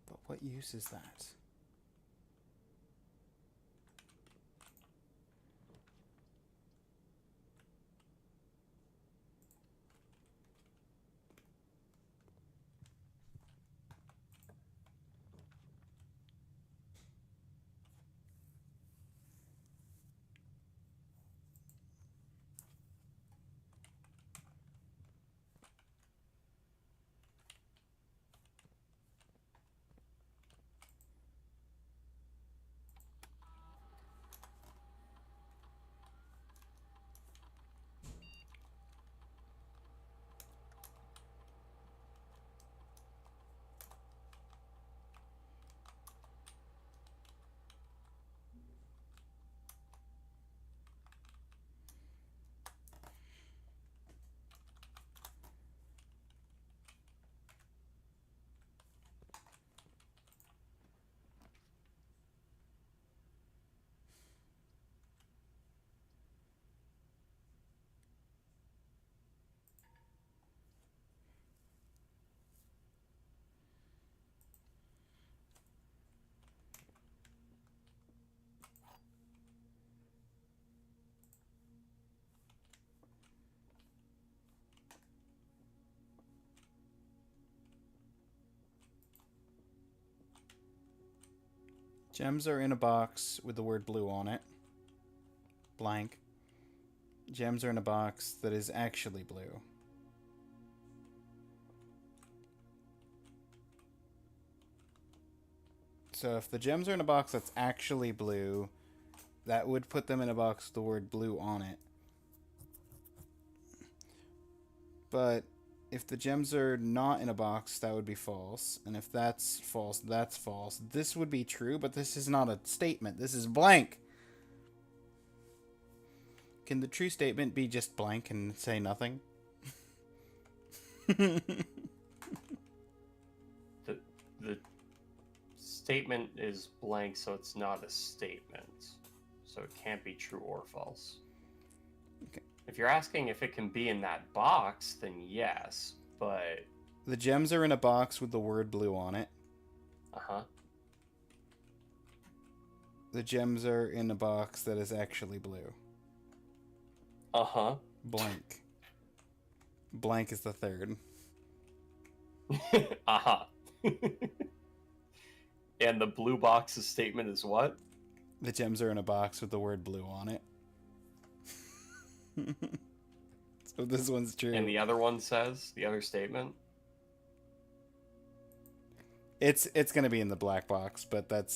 But what use is that? Gems are in a box with the word blue on it. Blank. Gems are in a box that is actually blue. So if the gems are in a box that's actually blue, that would put them in a box with the word blue on it. But if the gems are not in a box, that would be false. And if that's false, that's false. This would be true, but this is not a statement. This is blank. Can the true statement be just blank and say nothing? The statement is blank, so it's not a statement. So it can't be true or false. Okay. If you're asking if it can be in that box, then yes, but... The gems are in a box with the word blue on it. Uh-huh. The gems are in a box that is actually blue. Uh-huh. Blank. Blank is the third. Uh-huh. And the blue box's statement is what? The gems are in a box with the word blue on it. So this one's true. And the other one says, the other statement? It's gonna be in the black box, but that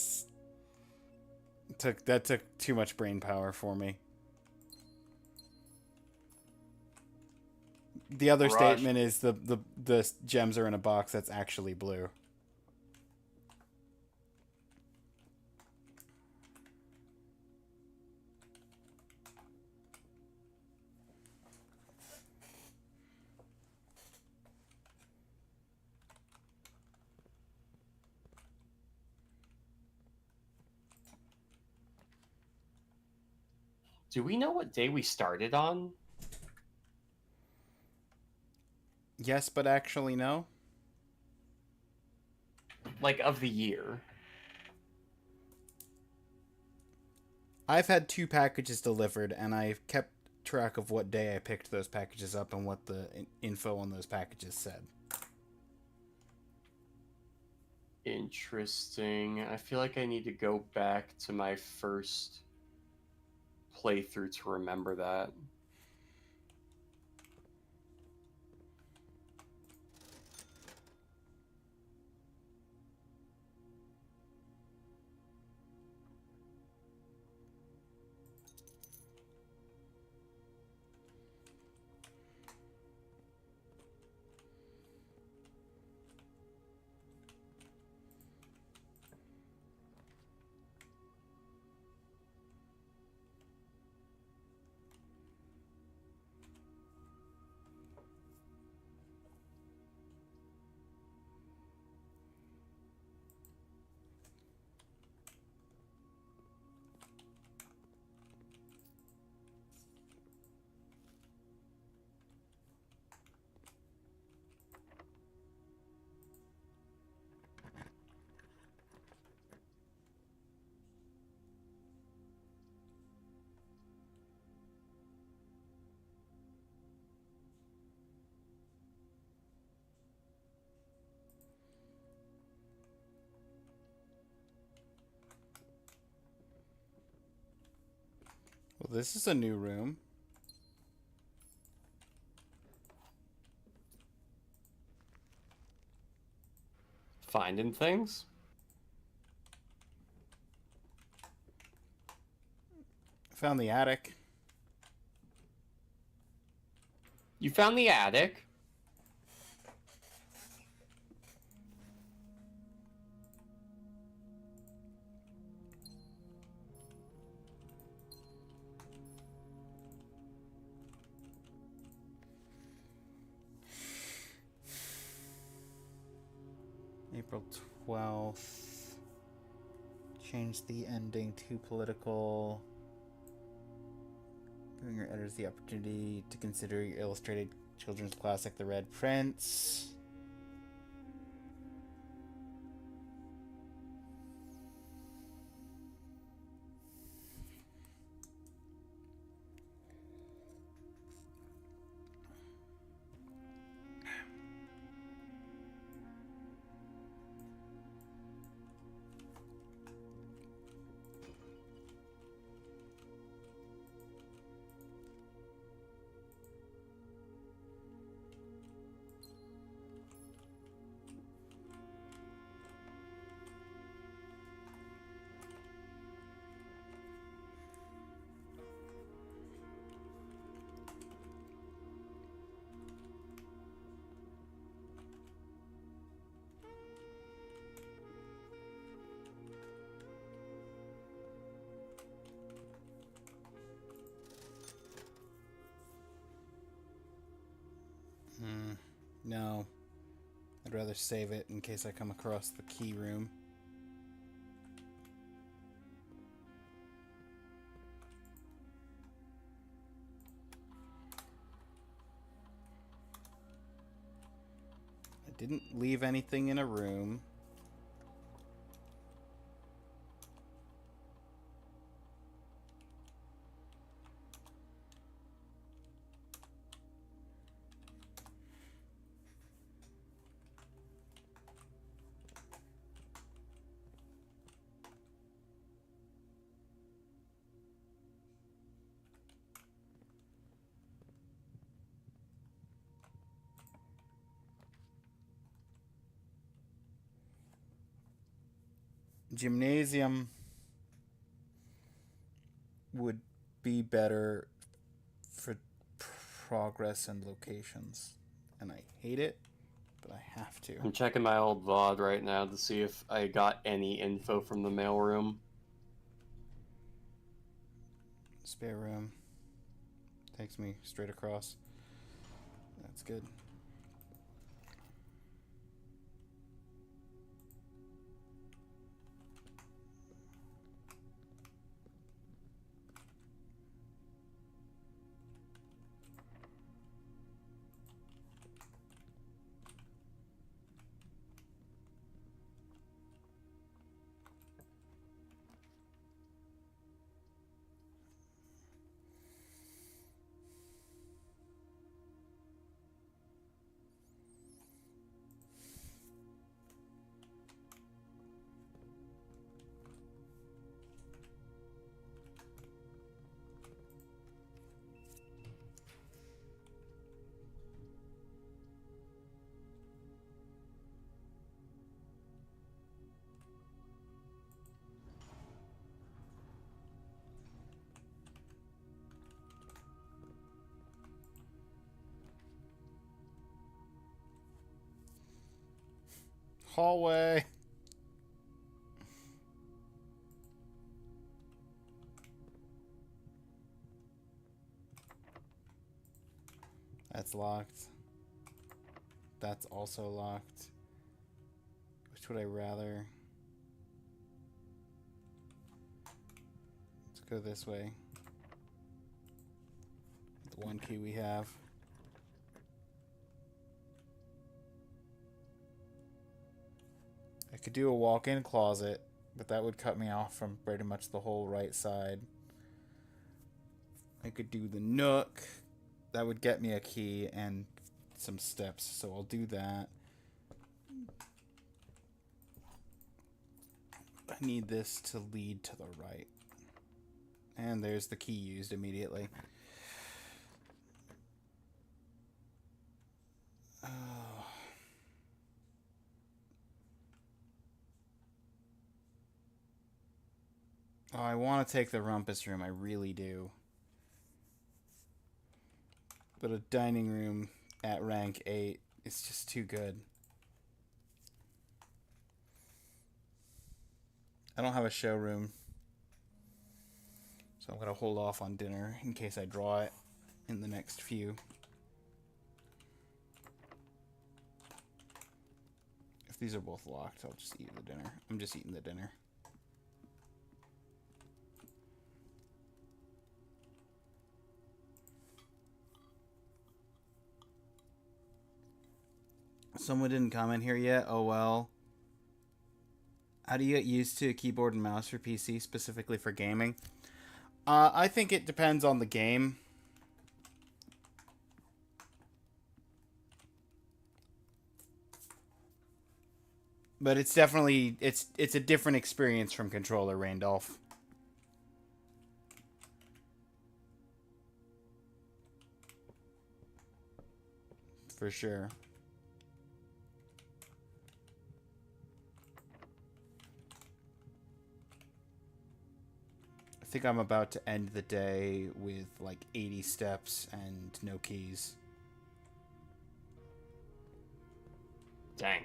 took too much brain power for me. The other statement is the gems are in a box that's actually blue. Do we know what day we started on? Yes, but actually no. Like, of the year? I've had 2 packages delivered, and I've kept track of what day I picked those packages up and what the info on those packages said. Interesting. I feel like I need to go back to my first playthrough to remember that. Well, this is a new room. Finding things? Found the attic. You found the attic? April 12th. Change the ending to political. Giving your editors the opportunity to consider your illustrated children's classic, The Red Prince. No. I'd rather save it in case I come across the key room. I didn't leave anything in a room. Gymnasium would be better for progress and locations. And I hate it, but I have to. I'm checking my old VOD right now to see if I got any info from the mailroom. Spare room. Takes me straight across. That's good. Hallway. That's locked. That's also locked. Which would I rather? Let's go this way. The one key we have. I could do a walk-in closet, but that would cut me off from pretty much the whole right side. I could do the nook. That would get me a key and some steps, so I'll do that. I need this to lead to the right. And there's the key used immediately. Oh, I want to take the rumpus room. I really do. But a dining room at rank 8 is just too good. I don't have a showroom. So I'm going to hold off on dinner in case I draw it in the next few. If these are both locked, I'll just eat the dinner. I'm just eating the dinner. Someone didn't comment here yet. Oh well. How do you get used to a keyboard and mouse for PC, specifically for gaming? I think it depends on the game. But it's definitely it's a different experience from controller, Randolph. For sure. I think I'm about to end the day with like 80 steps and no keys. Dang.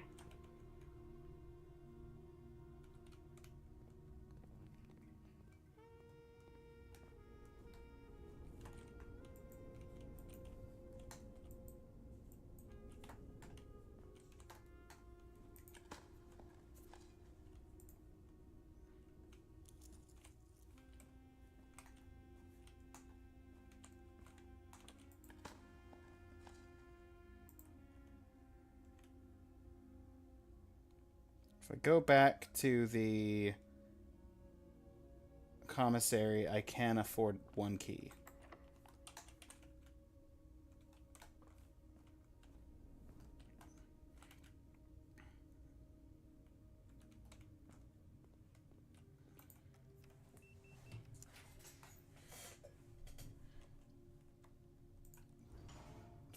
If I go back to the commissary, I can afford one key.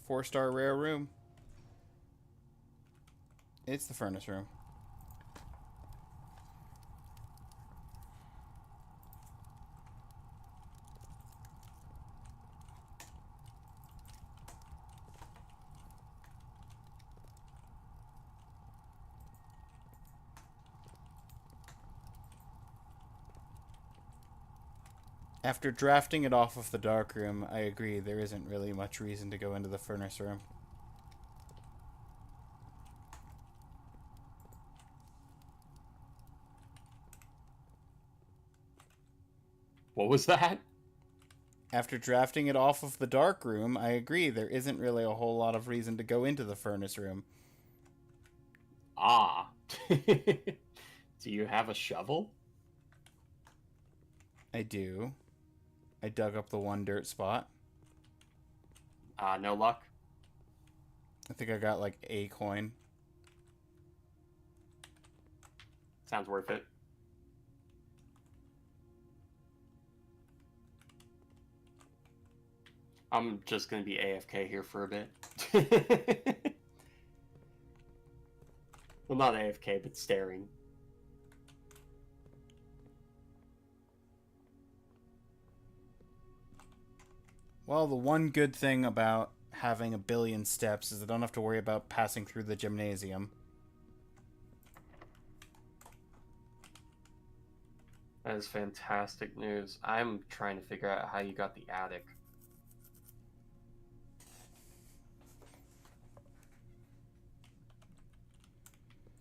Four-star rare room. It's the furnace room. After drafting it off of the dark room, I agree there isn't really much reason to go into the furnace room. What was that? After drafting it off of the dark room, I agree there isn't really a whole lot of reason to go into the furnace room. Ah. Do you have a shovel? I do. I dug up the one dirt spot. No luck. I think I got like a coin. Sounds worth it. I'm just gonna be AFK here for a bit. Well, not AFK, but staring. Well, the one good thing about having a billion steps is I don't have to worry about passing through the gymnasium. That is fantastic news. I'm trying to figure out how you got the attic.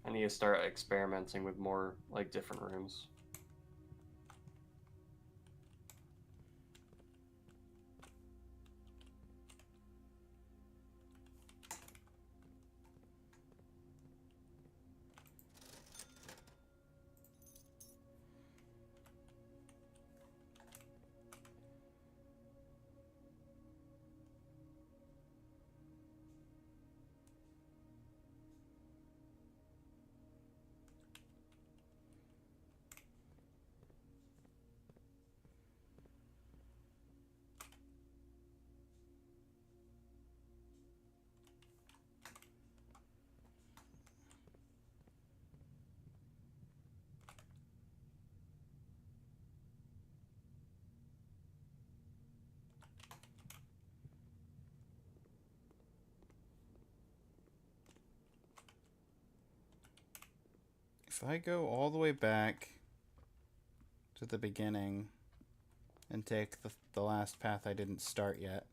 I need to start experimenting with more, like, different rooms. If I go all the way back to the beginning and take the last path I didn't start yet.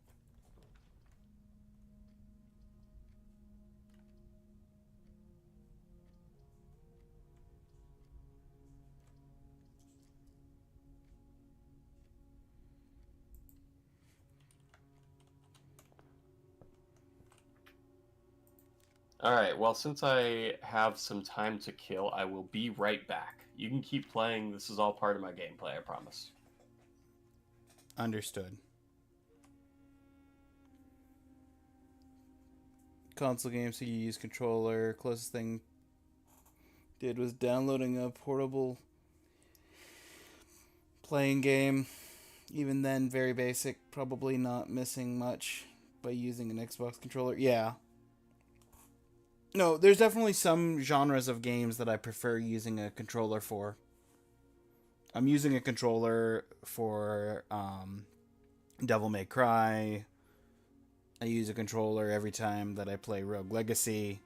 Alright, well, since I have some time to kill, I will be right back. You can keep playing. This is all part of my gameplay, I promise. Understood. Console game, so you use controller. Closest thing did was downloading a portable playing game. Even then, very basic. Probably not missing much by using an Xbox controller. Yeah. No, there's definitely some genres of games that I prefer using a controller for. I'm using a controller for Devil May Cry. I use a controller every time that I play Rogue Legacy.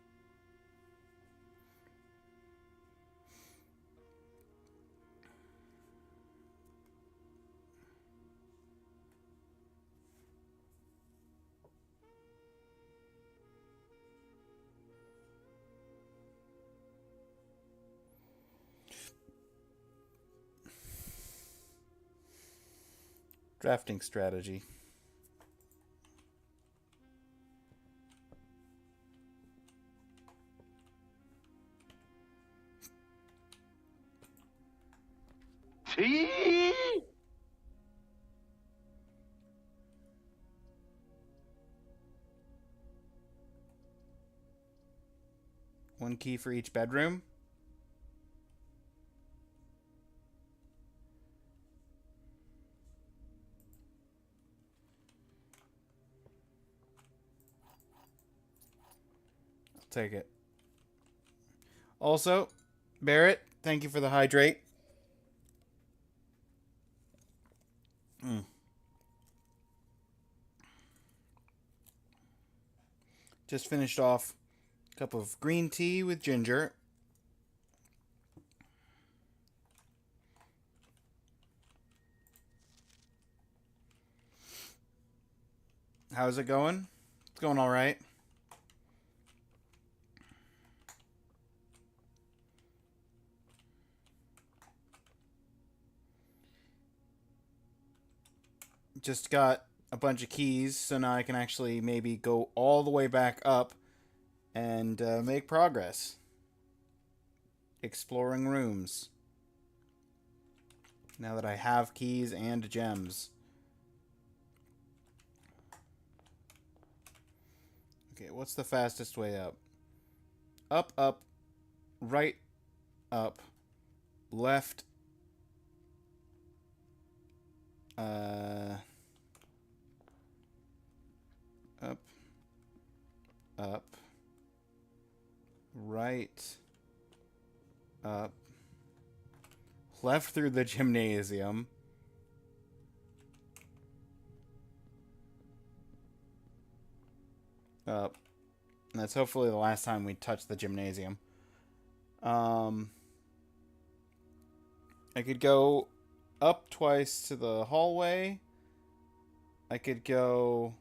Drafting strategy. One key for each bedroom. I'll take it. Also, Barrett, thank you for the hydrate. Just finished off a cup of green tea with ginger. How's it going? It's going all right. Just got a bunch of keys, so now I can actually maybe go all the way back up and make progress. Exploring rooms. Now that I have keys and gems. Okay, what's the fastest way up? Up, up, right, up, left, up, up, right, up, left through the gymnasium, up. And that's hopefully the last time we touch the gymnasium. I could go up twice to the hallway. I could go...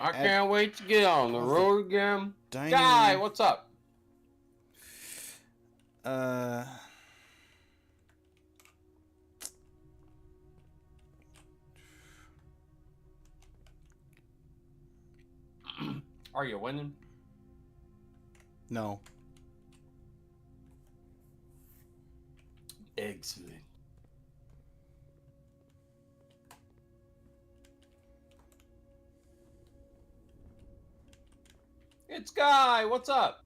I can't wait to get on the road again. Dining Guy, room. what's up? Are you winning? No. Excellent. It's Guy, what's up?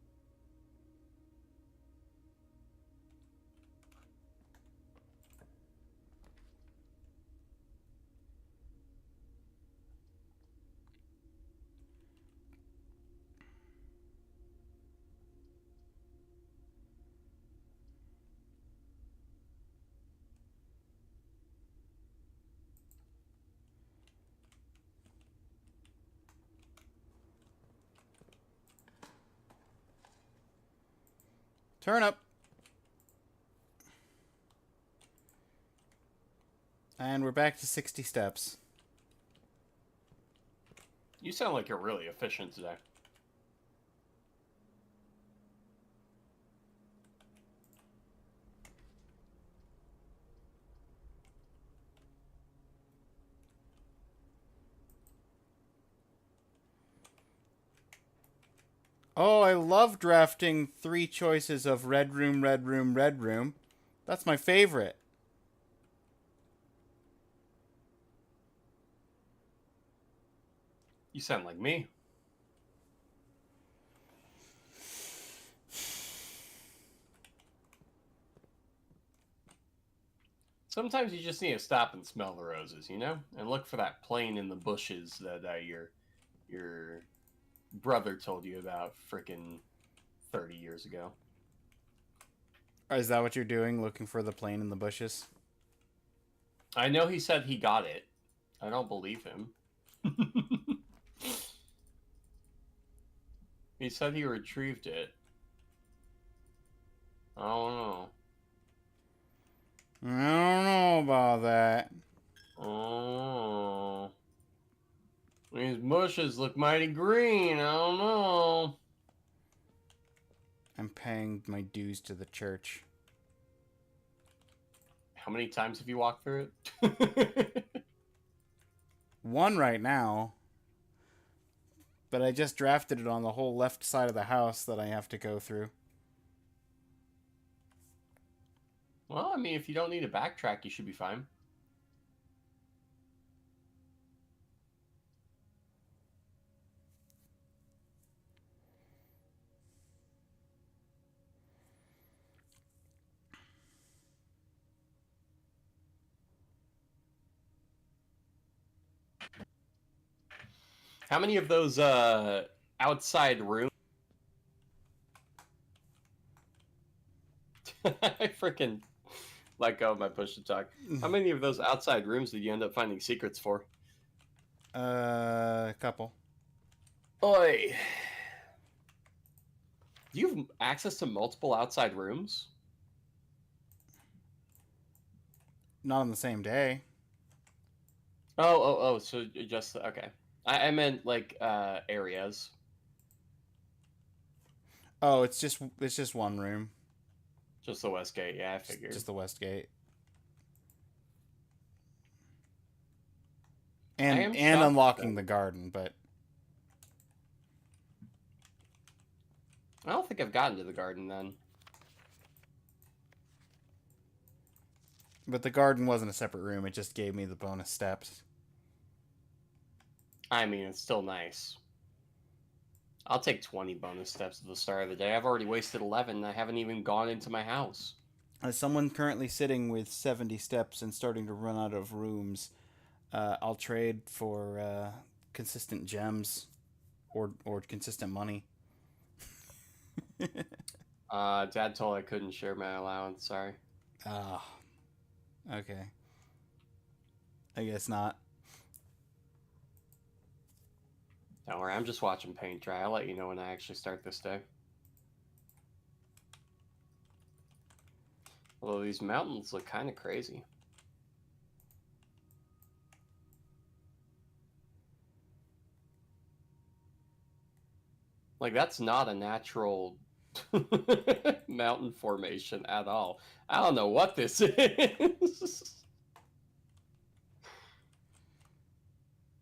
Turn up. And we're back to 60 steps. You sound like you're really efficient today. Oh, I love drafting 3 choices of red room, red room, red room. That's my favorite. You sound like me. Sometimes you just need to stop and smell the roses, you know? And look for that plane in the bushes that your brother told you about frickin' 30 years ago. Is that what you're doing, looking for the plane in the bushes? I know he said he got it. I don't believe him. He said he retrieved it. I don't know. I don't know about that. Oh. These bushes look mighty green. I don't know. I'm paying my dues to the church. How many times have you walked through it? 1 right now. But I just drafted it on the whole left side of the house that I have to go through. Well, I mean, if you don't need to backtrack, you should be fine. How many of those outside rooms? I freaking let go of my push to talk. How many of those outside rooms did you end up finding secrets for? A couple. Oi. Do you have access to multiple outside rooms? Not on the same day. Oh, so just okay. I meant like areas. Oh, it's just one room. Just the west gate, yeah, I figured. Just the west gate. I And am shocked unlocking that- the garden, but I don't think I've gotten to the garden then. the garden wasn't a separate room. It just gave me the bonus steps. I mean, it's still nice. I'll take 20 bonus steps at the start of the day. I've already wasted 11 and I haven't even gone into my house. As someone currently sitting with 70 steps and starting to run out of rooms, I'll trade for consistent gems or consistent money. Dad told I couldn't share my allowance, sorry. Ah, okay. I guess not. Don't worry, I'm just watching paint dry. I'll let you know when I actually start this day. Although these mountains look kind of crazy. Like, that's not a natural mountain formation at all. I don't know what this is.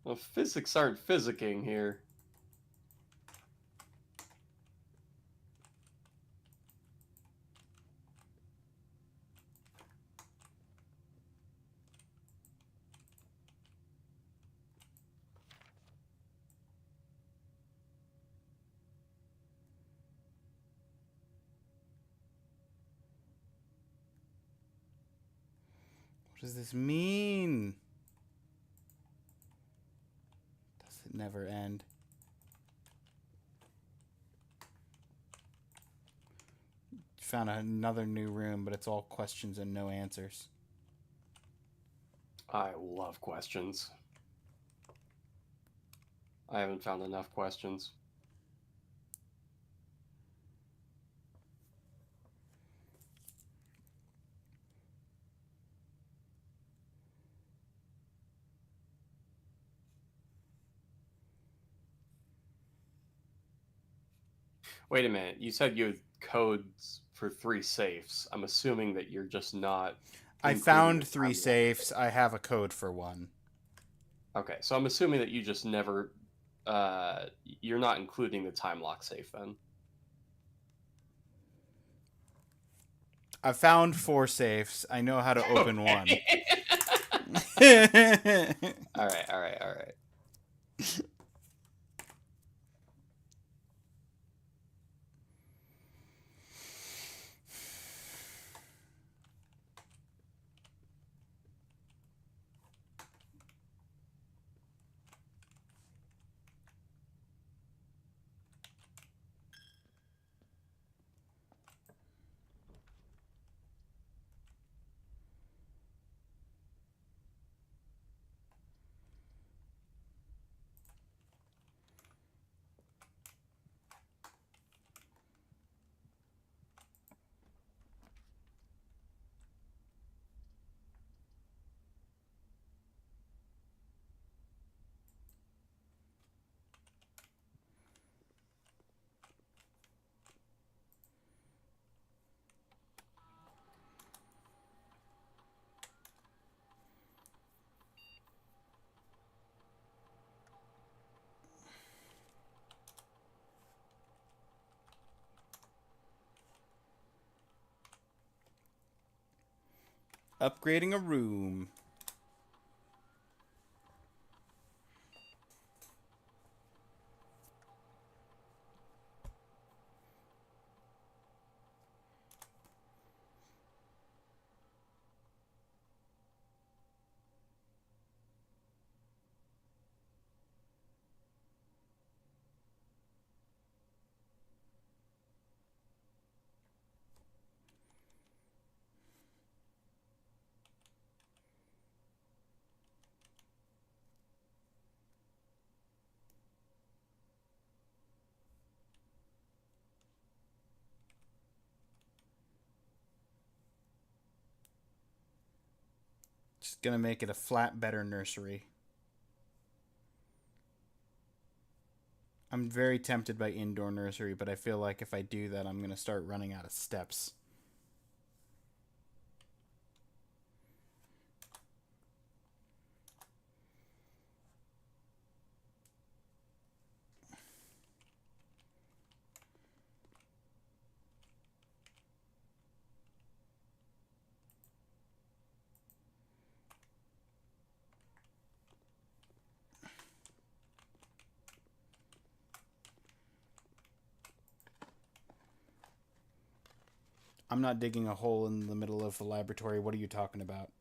Well, physics aren't physicking here. What does this mean? Does it never end? Found another new room, but it's all questions and no answers. I love questions. I haven't found enough questions. Wait a minute. You said you had codes for 3 safes. I'm assuming that you're just not. I including found the 3 time safes. I have a code for 1. Okay, so I'm assuming that you just never. You're not including the time lock safe then. I found 4 safes. I know how to open one. All right. Upgrading a room. Just gonna make it a flat, better nursery. I'm very tempted by indoor nursery, but I feel like if I do that, I'm gonna start running out of steps. I'm not digging a hole in the middle of the laboratory. What are you talking about?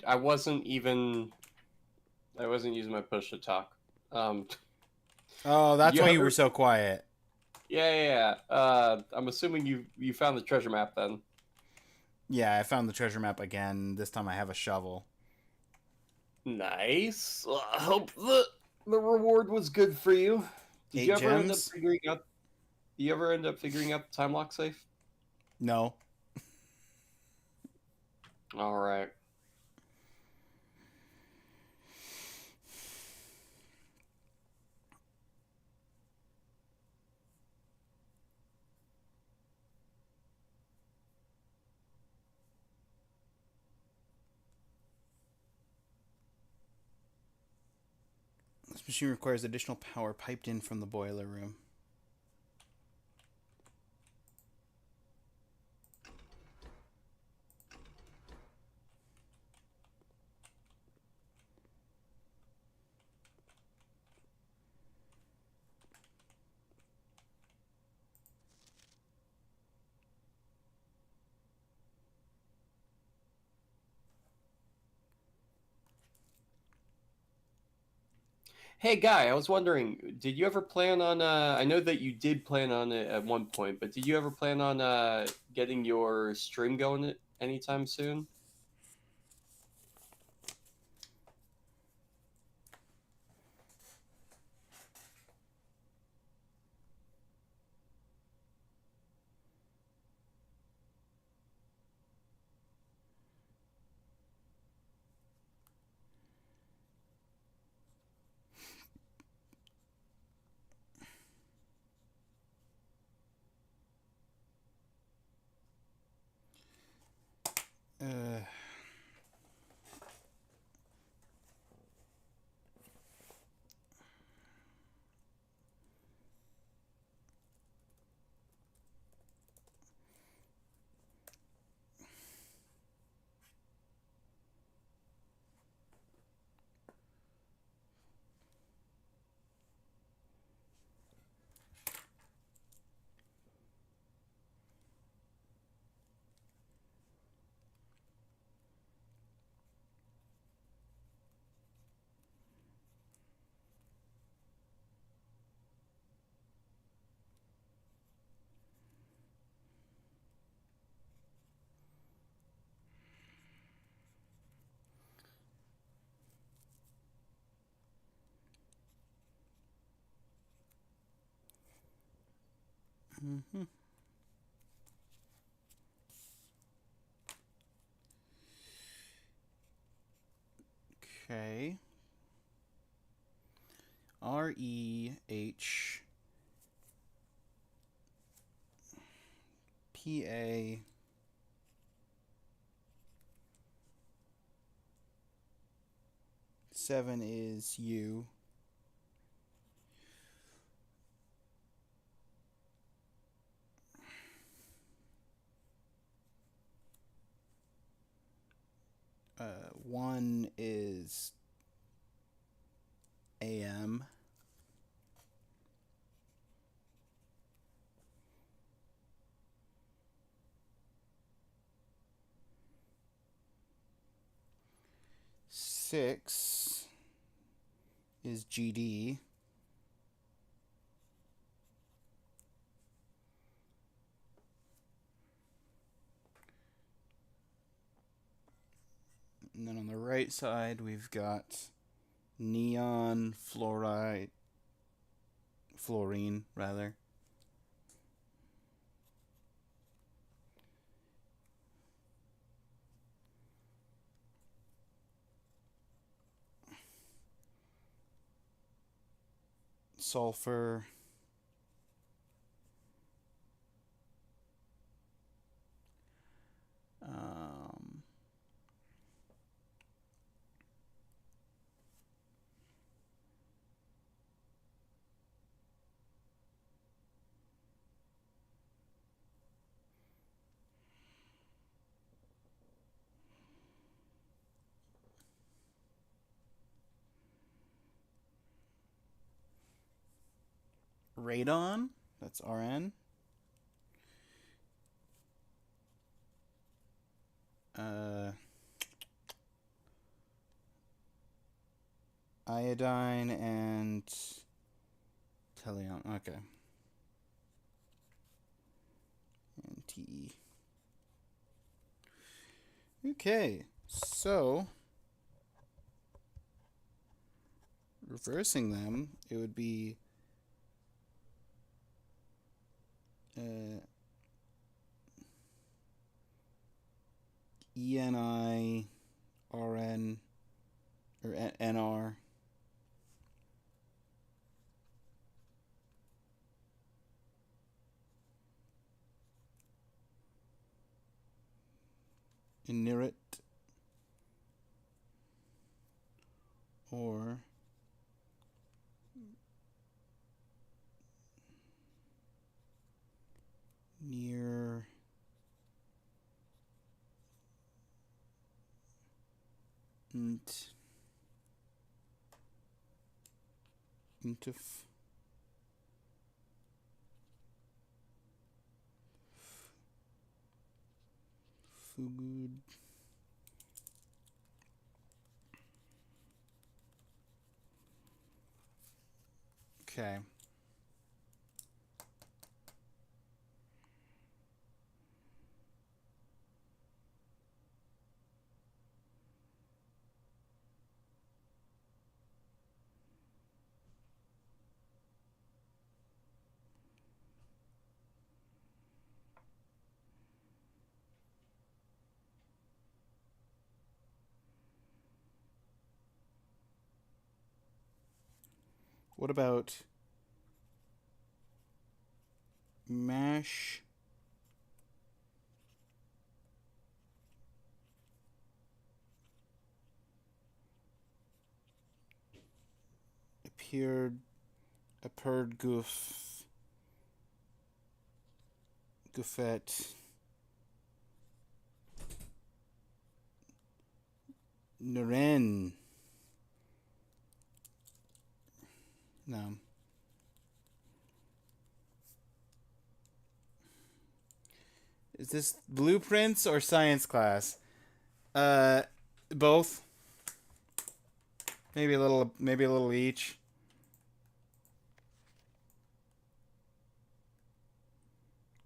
I wasn't even. I wasn't using my push to talk. Oh, that's You why you ever- were so quiet. Yeah. I'm assuming you found the treasure map then. Yeah, I found the treasure map again. This time I have a shovel. Nice. I hope the reward was good for you. Did 8 you ever end up gems? figuring out? Do you ever end up figuring out the time lock safe? No. All right. This machine requires additional power piped in from the boiler room. Hey, Guy, I was wondering, did you ever plan on? I know that you did plan on it at one point, but did you ever plan on getting your stream going anytime soon? Uh, mm-hmm. Okay. REHPA 7 is U. Uh, 1 is AM. Six is GD. And then on the right side, we've got neon fluoride, fluorine, rather. Sulfur. Um, radon, that's RN. Iodine and tellurium. Okay. And TE. Okay, so reversing them, it would be ENI RN or NR. Inurit or near intuf fugud. Okay. What about MASH appeared Guffet Naren. No. Is this blueprints or science class? Both. Maybe a little each.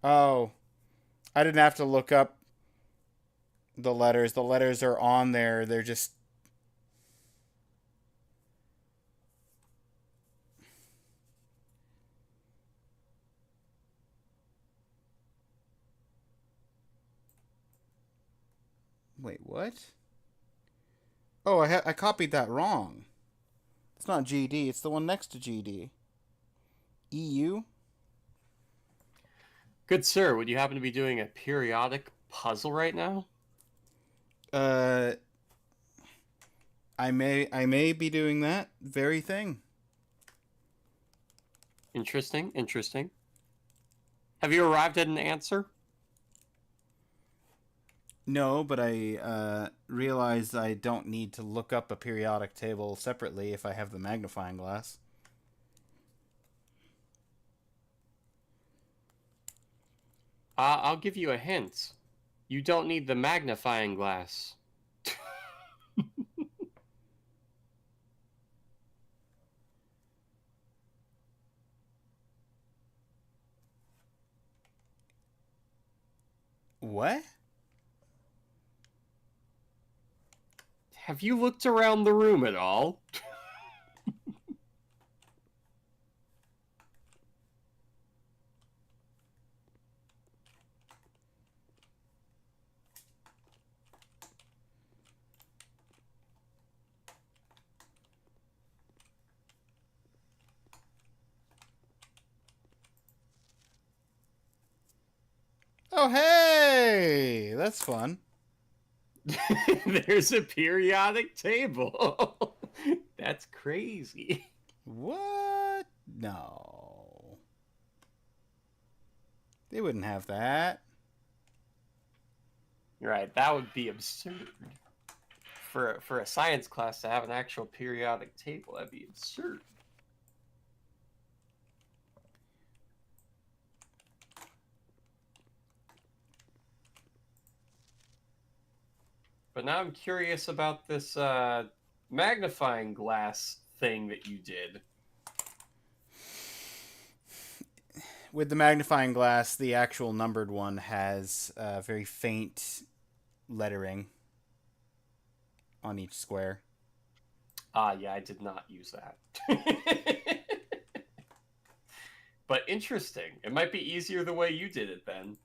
Oh, I didn't have to look up the letters. The letters are on there. They're just. Wait, what? Oh, I copied that wrong. It's not GD. It's the one next to GD. EU? Good sir, would you happen to be doing a periodic puzzle right now? Uh, I may be doing that very thing. Interesting, interesting. Have you arrived at an answer? No, but I realized I don't need to look up a periodic table separately if I have the magnifying glass. I'll give you a hint. You don't need the magnifying glass. What? Have you looked around the room at all? Oh, hey! That's fun. There's a periodic table. That's crazy. What? No. They wouldn't have that. Right, that would be absurd. For a science class to have an actual periodic table, that'd be absurd. But now I'm curious about this magnifying glass thing that you did. With the magnifying glass, the actual numbered one has very faint lettering on each square. Yeah, I did not use that. But interesting. It might be easier the way you did it then.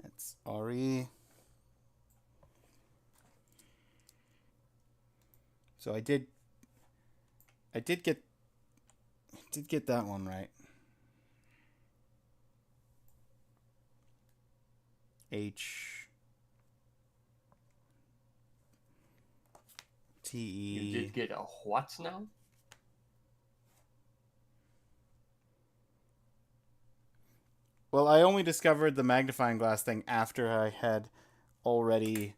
That's RE. So I did get that one right. H T E. You did get a what now? Well, I only discovered the magnifying glass thing after I had already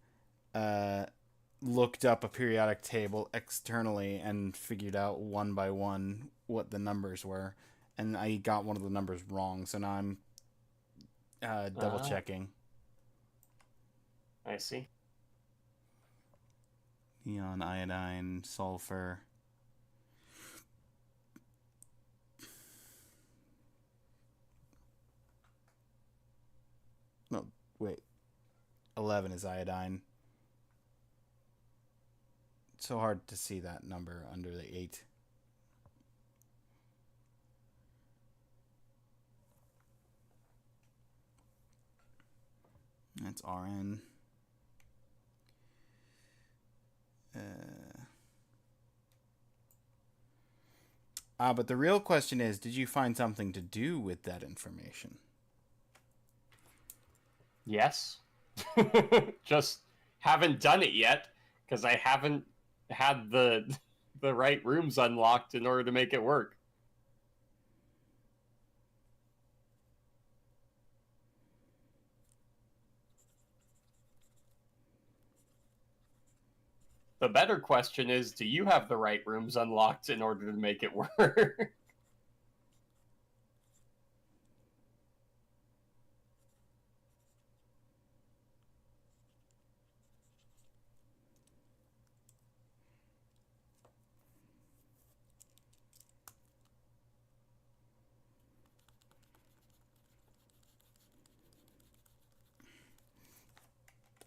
looked up a periodic table externally and figured out one by one what the numbers were. And I got one of the numbers wrong, so now I'm double checking. I see. Neon, iodine, sulfur. No, wait. 11 is iodine. It's so hard to see that number under the 8. That's RN. But the real question is, did you find something to do with that information? Yes. Just haven't done it yet because I haven't had the right rooms unlocked in order to make it work. The better question is, do you have the right rooms unlocked in order to make it work?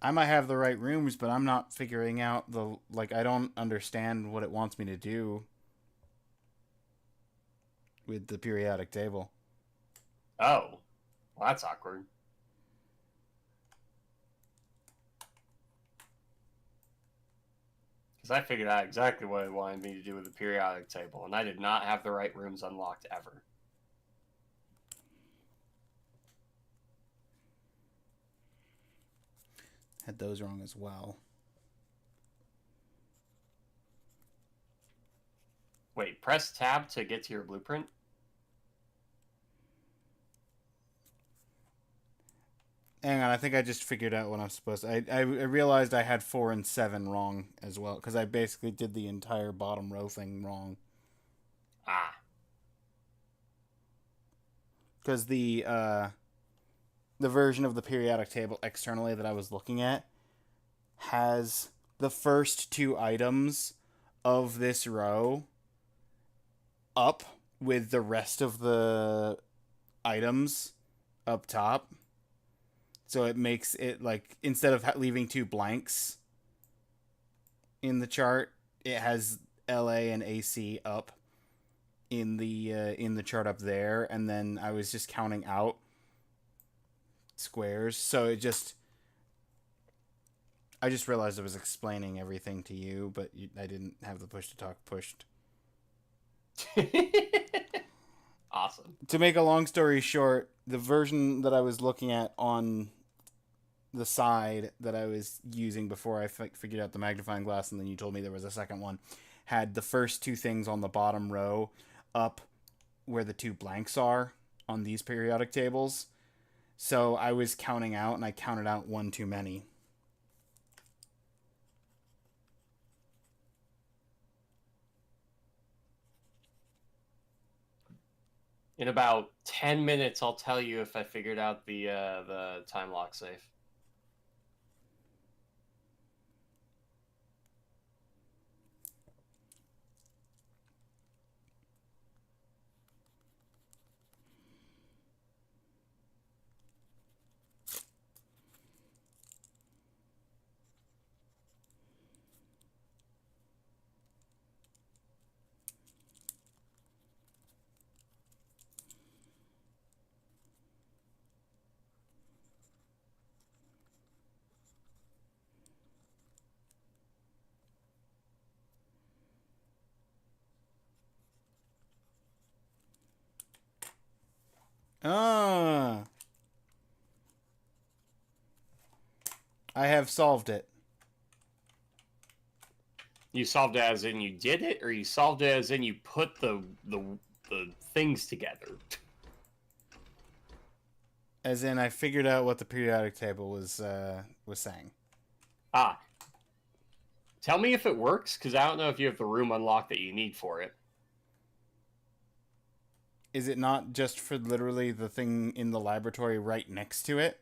I might have the right rooms, but I'm not figuring out I don't understand what it wants me to do with the periodic table. Oh, well, that's awkward. Because I figured out exactly what it wanted me to do with the periodic table, and I did not have the right rooms unlocked ever. Had those wrong as well. Wait, press tab to get to your blueprint? Hang on, I think I just figured out what I'm supposed to... I realized I had 4 and 7 wrong as well, because I basically did the entire bottom row thing wrong. Ah. Because the version of the periodic table externally that I was looking at has the first 2 items of this row up with the rest of the items up top. So it makes it like, instead of leaving 2 blanks in the chart, it has LA and AC up in the chart up there, and then I was just counting out squares. So I just realized I was explaining everything to you, but I didn't have the push to talk pushed. Awesome. To make a long story short, the version that I was looking at on the side that I was using before I figured out the magnifying glass, and then you told me there was a second one, had the first 2 things on the bottom row up where the 2 blanks are on these periodic tables. So I was counting out, and I counted out 1 too many. In about 10 minutes, I'll tell you if I figured out the time lock safe. I have solved it. You solved it as in you did it, or you solved it as in you put the things together? As in, I figured out what the periodic table was saying. Ah. Tell me if it works, because I don't know if you have the room unlocked that you need for it. Is it not just for literally the thing in the laboratory right next to it?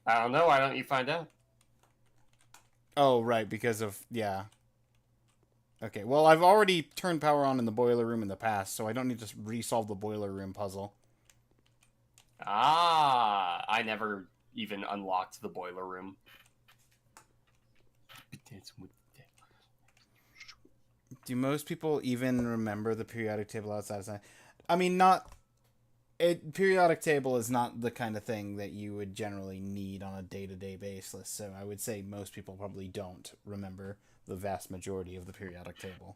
I don't know. Why don't you find out? Oh, right, because of... yeah. Okay, well, I've already turned power on in the boiler room in the past, so I don't need to resolve the boiler room puzzle. Ah, I never even unlocked the boiler room. Do most people even remember the periodic table outside of science? I mean, not... periodic table is not the kind of thing that you would generally need on a day-to-day basis, so I would say most people probably don't remember the vast majority of the periodic table.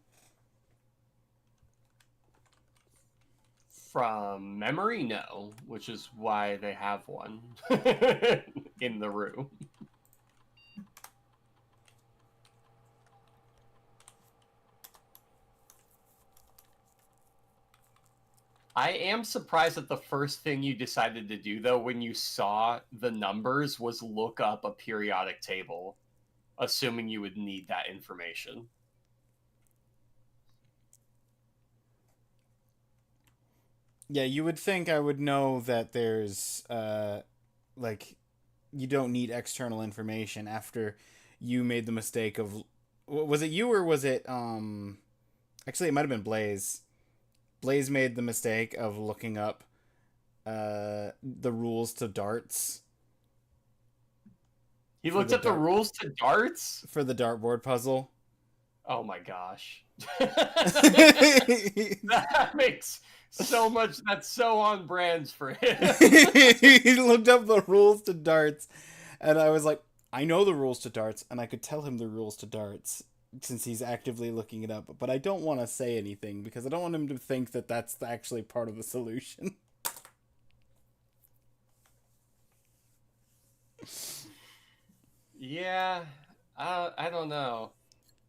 From memory, no, which is why they have one in the room. I am surprised that the first thing you decided to do, though, when you saw the numbers, was look up a periodic table, assuming you would need that information. Yeah, you would think I would know that there's, like, you don't need external information after you made the mistake of... Was it you or was it, Actually, it might have been Blaze. Blaze made the mistake of looking up the rules to darts. He looked up the rules to darts? For the dartboard puzzle. Oh my gosh. That makes so much... That's so on brands for him. He looked up the rules to darts, and I was like, I know the rules to darts, and I could tell him the rules to darts, since he's actively looking it up. But I don't want to say anything because I don't want him to think that that's actually part of the solution. Yeah, I don't know.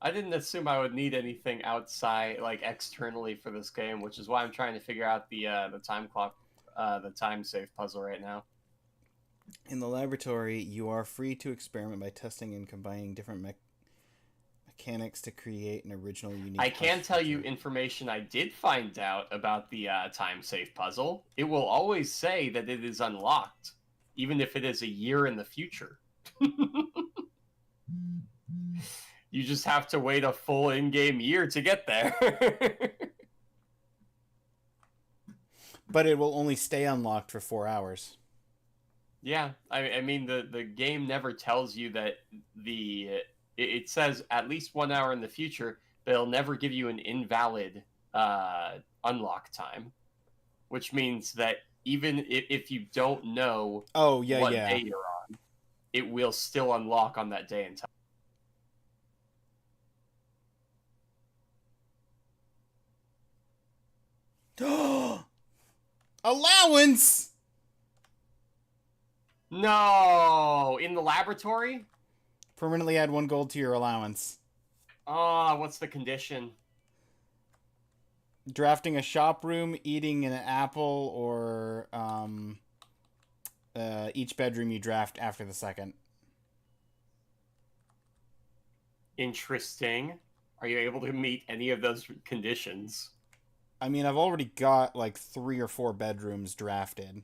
I didn't assume I would need anything outside, like externally, for this game, which is why I'm trying to figure out the time clock, the time save puzzle right now. In the laboratory, you are free to experiment by testing and combining different mechanics to create an original, unique. I can tell you information I did find out about the time save puzzle. It will always say that it is unlocked, even if it is a year in the future. You just have to wait a full in-game year to get there. But it will only stay unlocked for 4 hours. Yeah, I mean the game never tells you that it says at least 1 hour in the future, but it'll never give you an invalid unlock time, which means that even if you don't know what day you're on, it will still unlock on that day and time. Allowance! No! In the laboratory? Permanently add 1 gold to your allowance. Oh, what's the condition? Drafting a shop room, eating an apple, or each bedroom you draft after the second. Interesting. Are you able to meet any of those conditions? I mean, I've already got like 3 or 4 bedrooms drafted.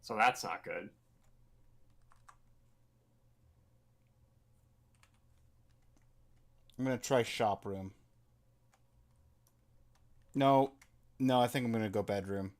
So that's not good. I'm going to try shop room. No, I think I'm going to go bedroom.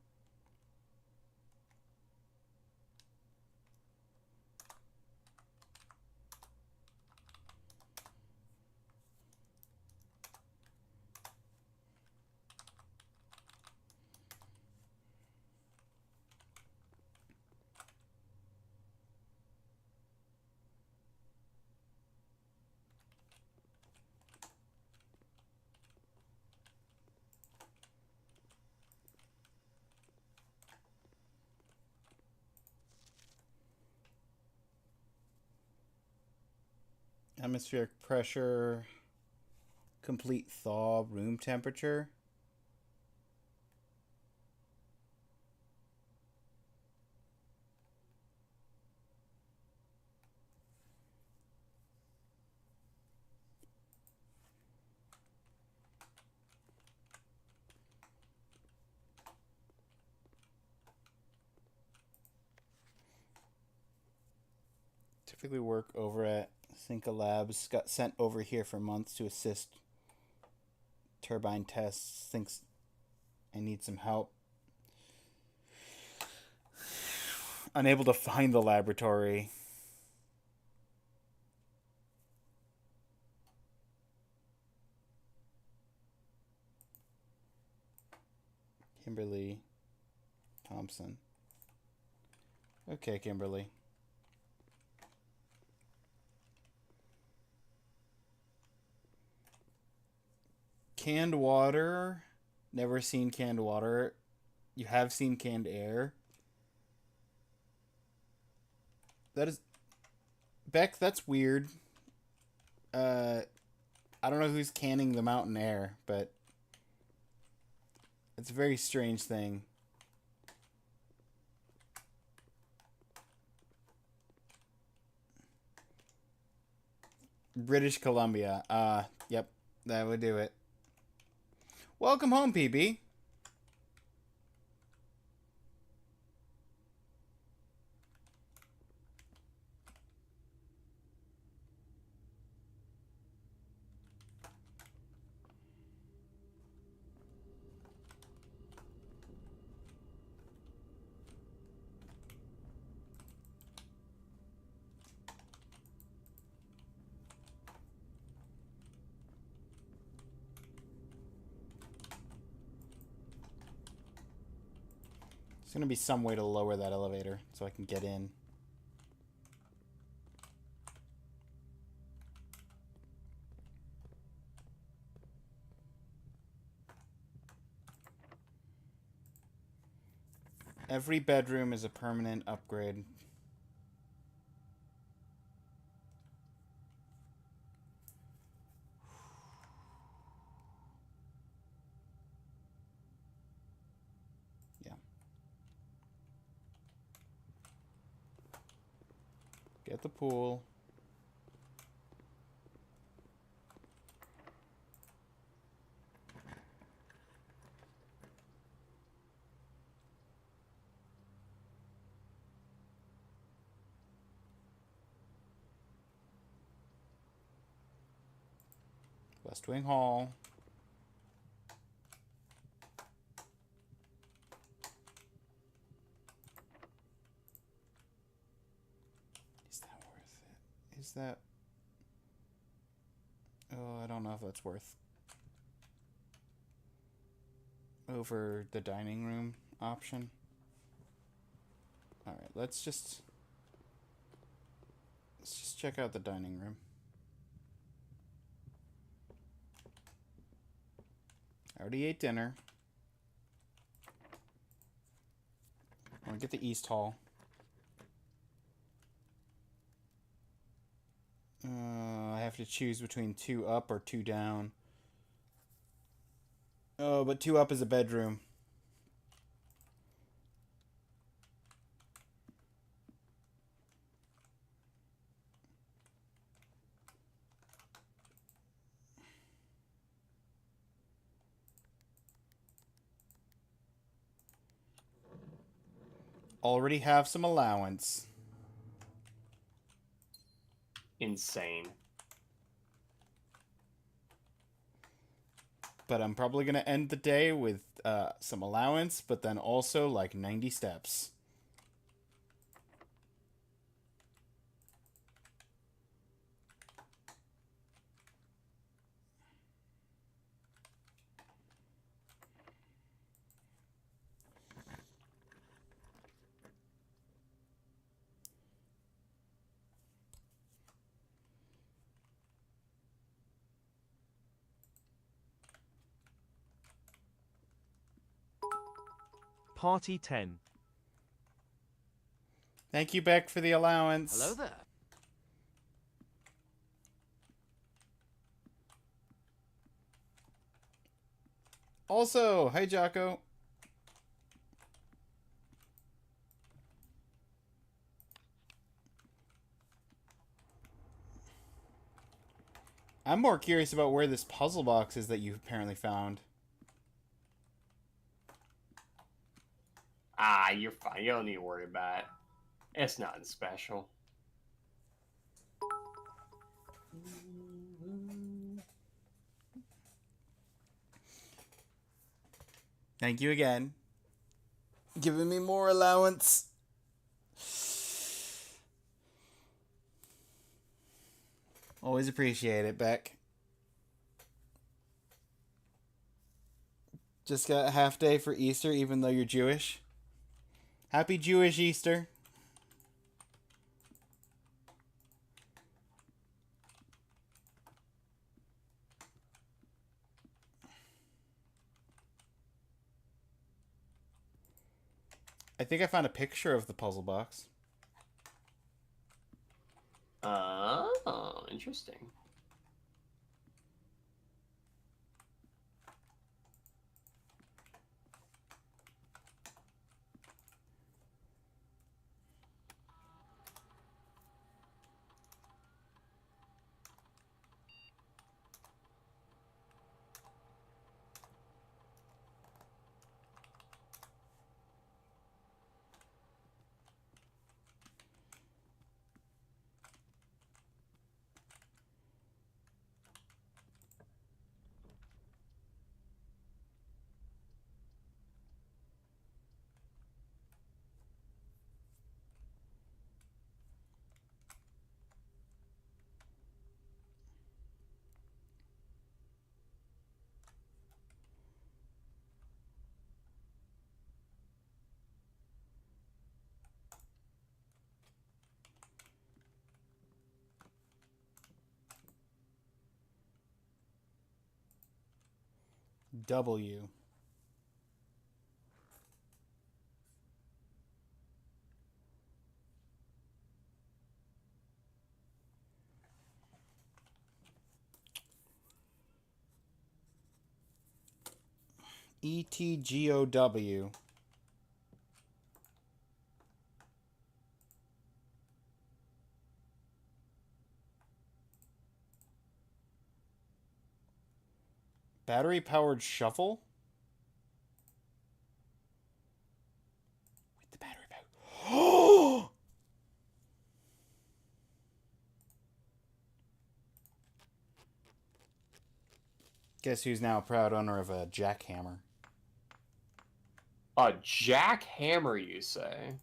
Atmospheric pressure, complete thaw, room temperature. Typically work over at Cinca Labs. Got sent over here for months to assist turbine tests. Thinks I need some help. Unable to find the laboratory. Kimberly Thompson. Okay, Kimberly. Canned water. Never seen canned water. You have seen canned air. That is... Beck, that's weird. I don't know who's canning the mountain air, but... It's a very strange thing. British Columbia. Yep. That would do it. Welcome home, PB. There's going to be some way to lower that elevator so I can get in. Every bedroom is a permanent upgrade. Yeah. Get the pool. West Wing Hall. Is that worth it? Is that... Oh, I don't know if that's worth... over the dining room option. Alright, let's just check out the dining room. I already ate dinner. I want to get the East Hall. I have to choose between 2 up or 2 down. Oh, but 2 up is a bedroom. Already have some allowance. Insane. But I'm probably going to end the day with some allowance, but then also like 90 steps. Party 10. Thank you, Beck, for the allowance. Hello there. Also, hi, Jocko. I'm more curious about where this puzzle box is that you apparently found. Ah, you're fine. You don't need to worry about it. It's nothing special. Thank you again. Giving me more allowance. Always appreciate it, Beck. Just got a half day for Easter, even though you're Jewish. Happy Jewish Easter. I think I found a picture of the puzzle box. Oh, interesting. W. ETGOW. Battery powered shovel? With the battery power. Guess who's now a proud owner of a jackhammer? A jackhammer, you say?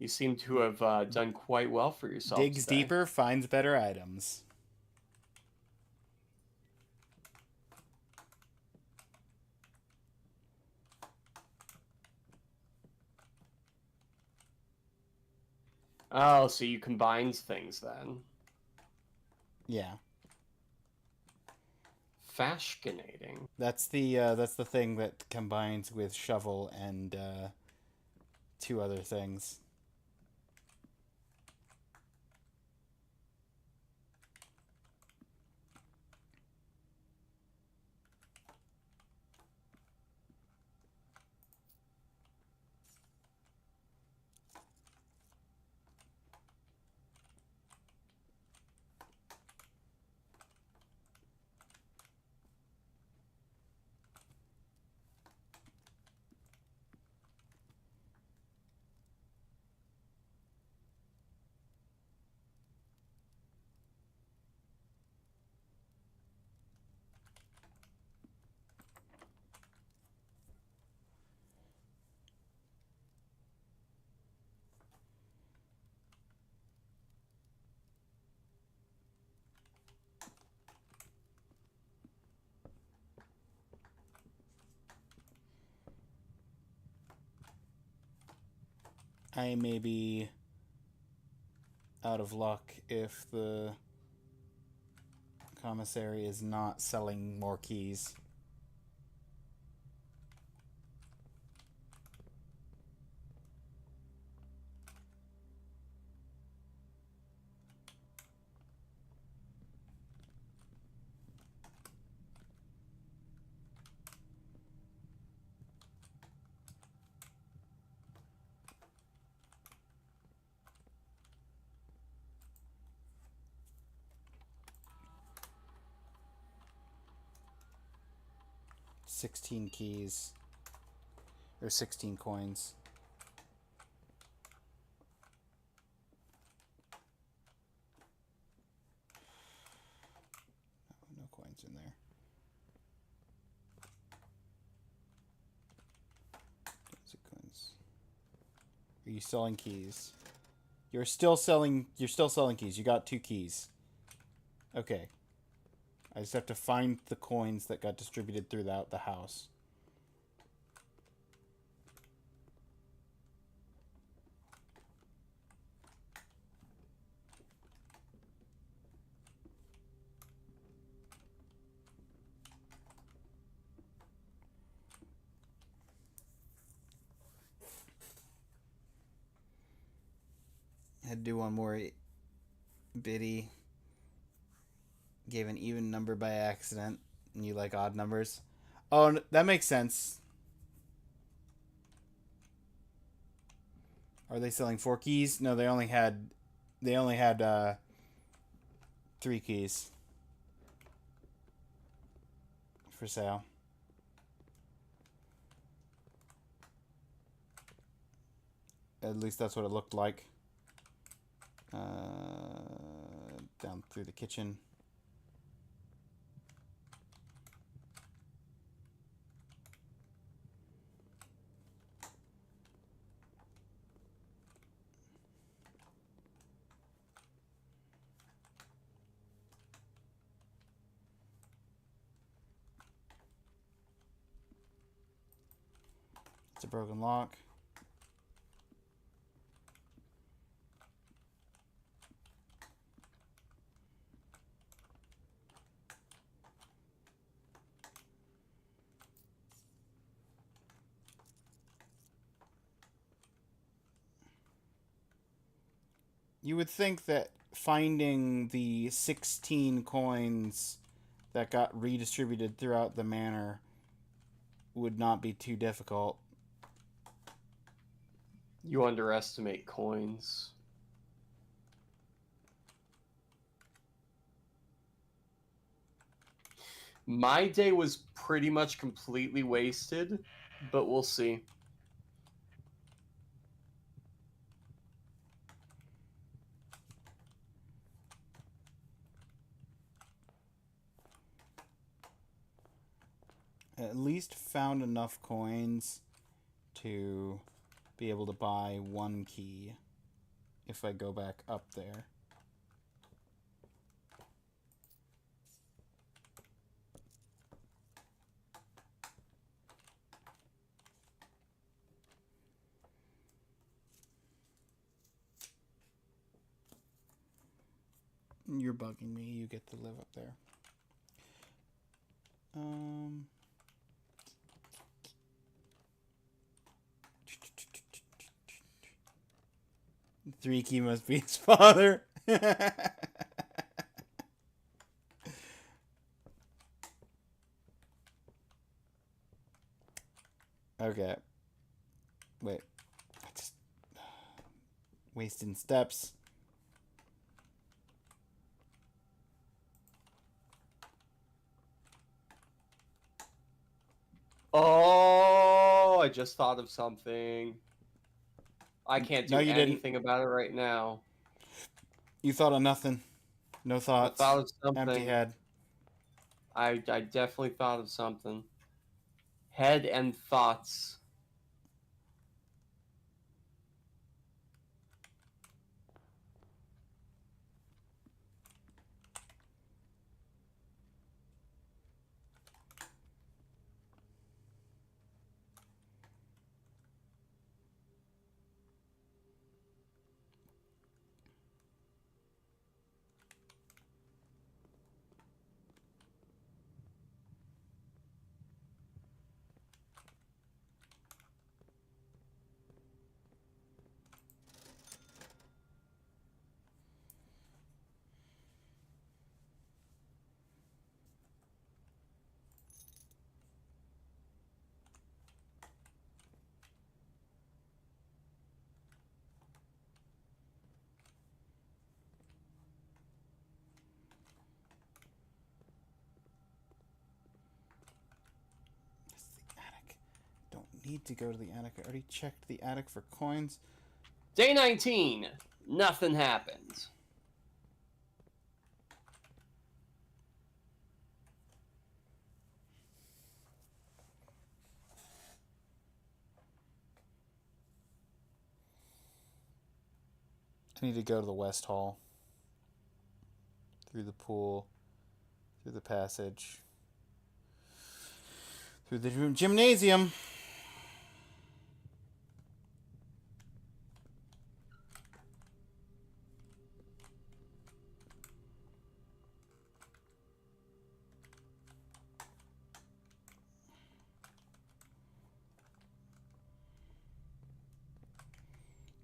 You seem to have done quite well for yourself. Digs today. deeper, finds better items. Oh, so you combines things then. Yeah. Fascinating. That's the thing that combines with shovel and 2 other things. I may be out of luck if the commissary is not selling more keys. $16 keys. Or 16 coins. No coins in there. Coins. Are you selling keys? You're still selling keys. You got 2 keys. Okay. I just have to find the coins that got distributed throughout the house. I had to do one more biddy. Gave an even number by accident, and you like odd numbers. Oh, that makes sense. Are they selling 4 keys? No, they only had 3 keys for sale. At least that's what it looked like. Down through the kitchen. It's a broken lock. You would think that finding the 16 coins that got redistributed throughout the manor would not be too difficult. You underestimate coins. My day was pretty much completely wasted, but we'll see. At least found enough coins to be able to buy one key if I go back up there. You're bugging me. You get to live up there. 3 key must be his father. Okay. Wait. I just wasting steps. Oh, I just thought of something. I can't do No, you anything about it right now. You thought of nothing. No thoughts. I thought of something. Empty head. I definitely thought of something. Head and thoughts. Need to go to the attic. I already checked the attic for coins. Day 19. Nothing happened. I need to go to the West Hall. Through the pool. Through the passage. Through the gymnasium.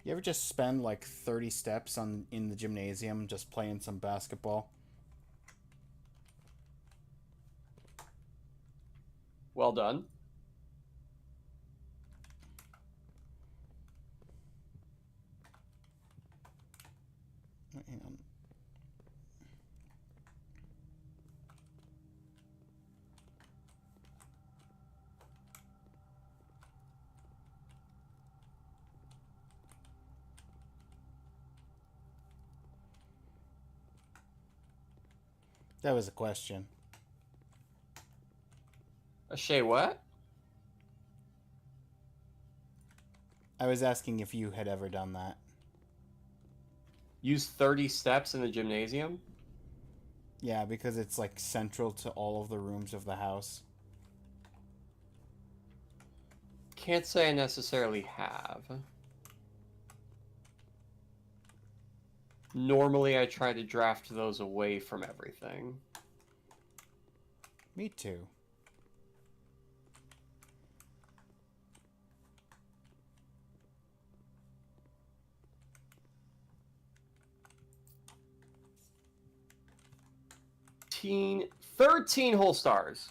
You ever just spend like 30 steps in the gymnasium just playing some basketball? Well done. Hang on. That was a question. Shay, what? I was asking if you had ever done that. Use 30 steps in the gymnasium? Yeah, because it's like central to all of the rooms of the house. Can't say I necessarily have. Normally, I try to draft those away from everything. Me too. 13 whole stars.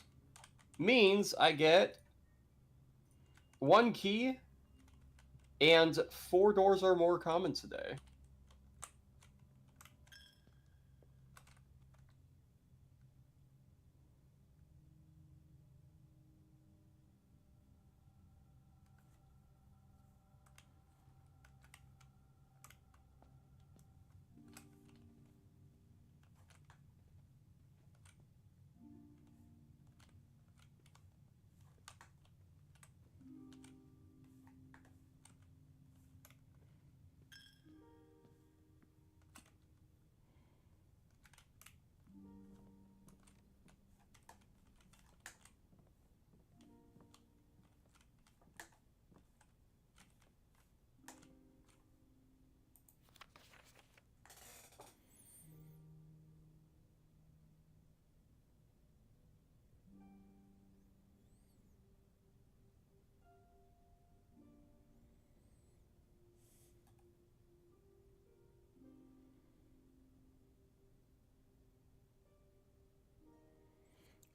Means I get 1 key and 4 doors or more common today.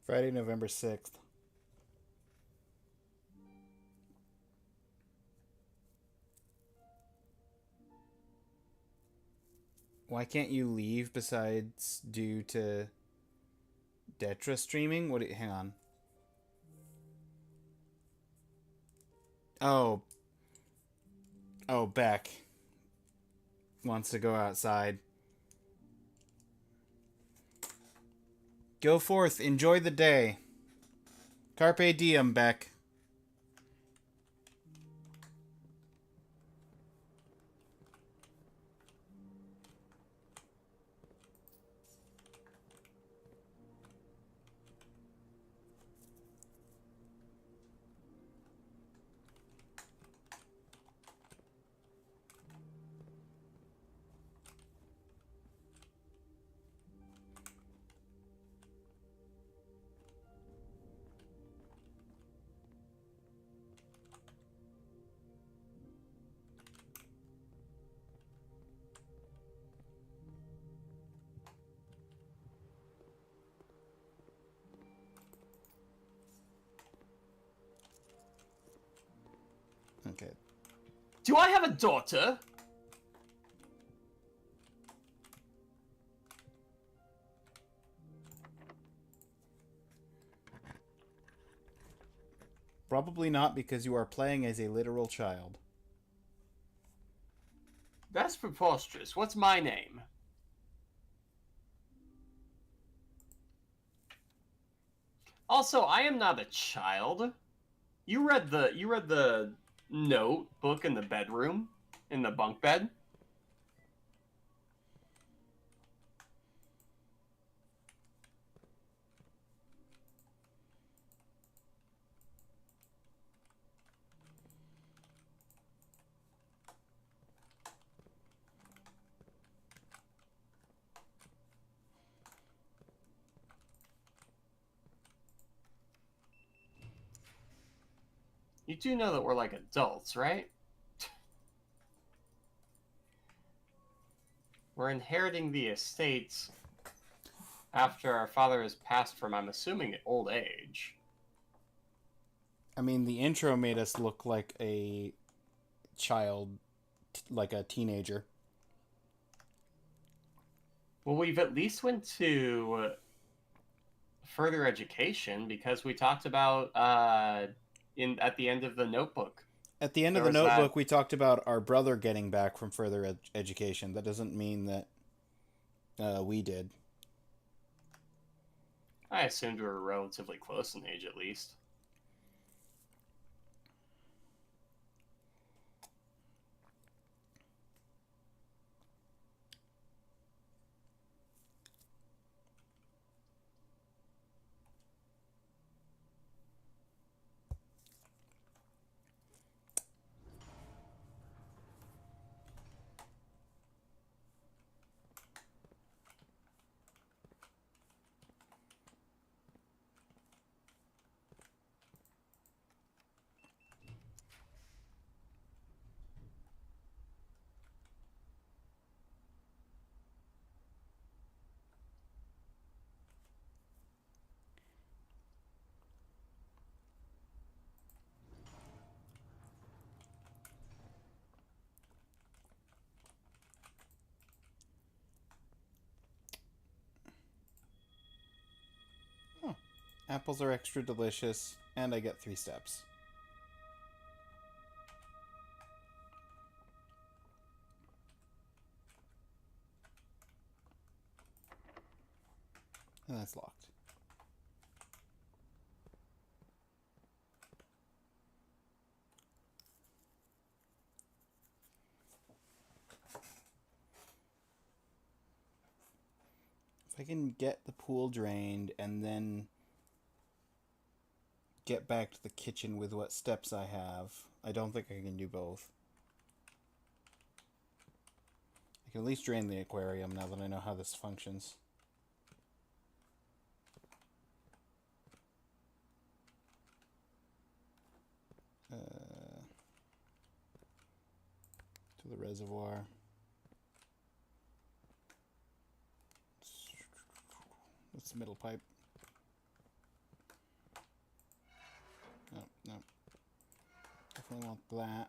Friday, November 6th. Why can't you leave besides due to Detra streaming? Hang on. Oh. Oh, Beck wants to go outside. Go forth, enjoy the day. Carpe diem, Beck. Okay. Do I have a daughter? Probably not, because you are playing as a literal child. That's preposterous. What's my name? Also, I am not a child. You read the notebook in the bedroom, in the bunk bed. You do know that we're like adults, right? We're inheriting the estates after our father has passed from, I'm assuming, old age. I mean, the intro made us look like a child, like a teenager. Well, we've at least went to further education because we talked about at the end of the notebook. At the end of the notebook, we talked about our brother getting back from further education. That doesn't mean that we did. I assumed we were relatively close in age, at least. Apples are extra delicious, and I get 3 steps. And that's locked. If I can get the pool drained and then get back to the kitchen with what steps I have, I don't think I can do both. I can at least drain the aquarium now that I know how this functions. To the reservoir. That's the middle pipe. No, no. Definitely want that.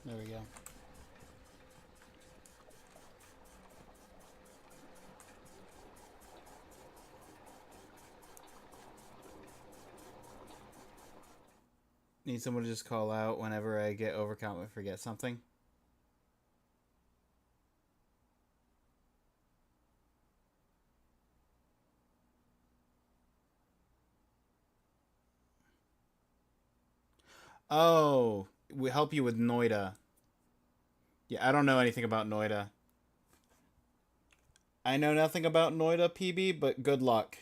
There we go. Need someone to just call out whenever I get overcome and forget something. Oh, we help you with Noida. Yeah, I don't know anything about Noida. I know nothing about Noida, PB, but good luck.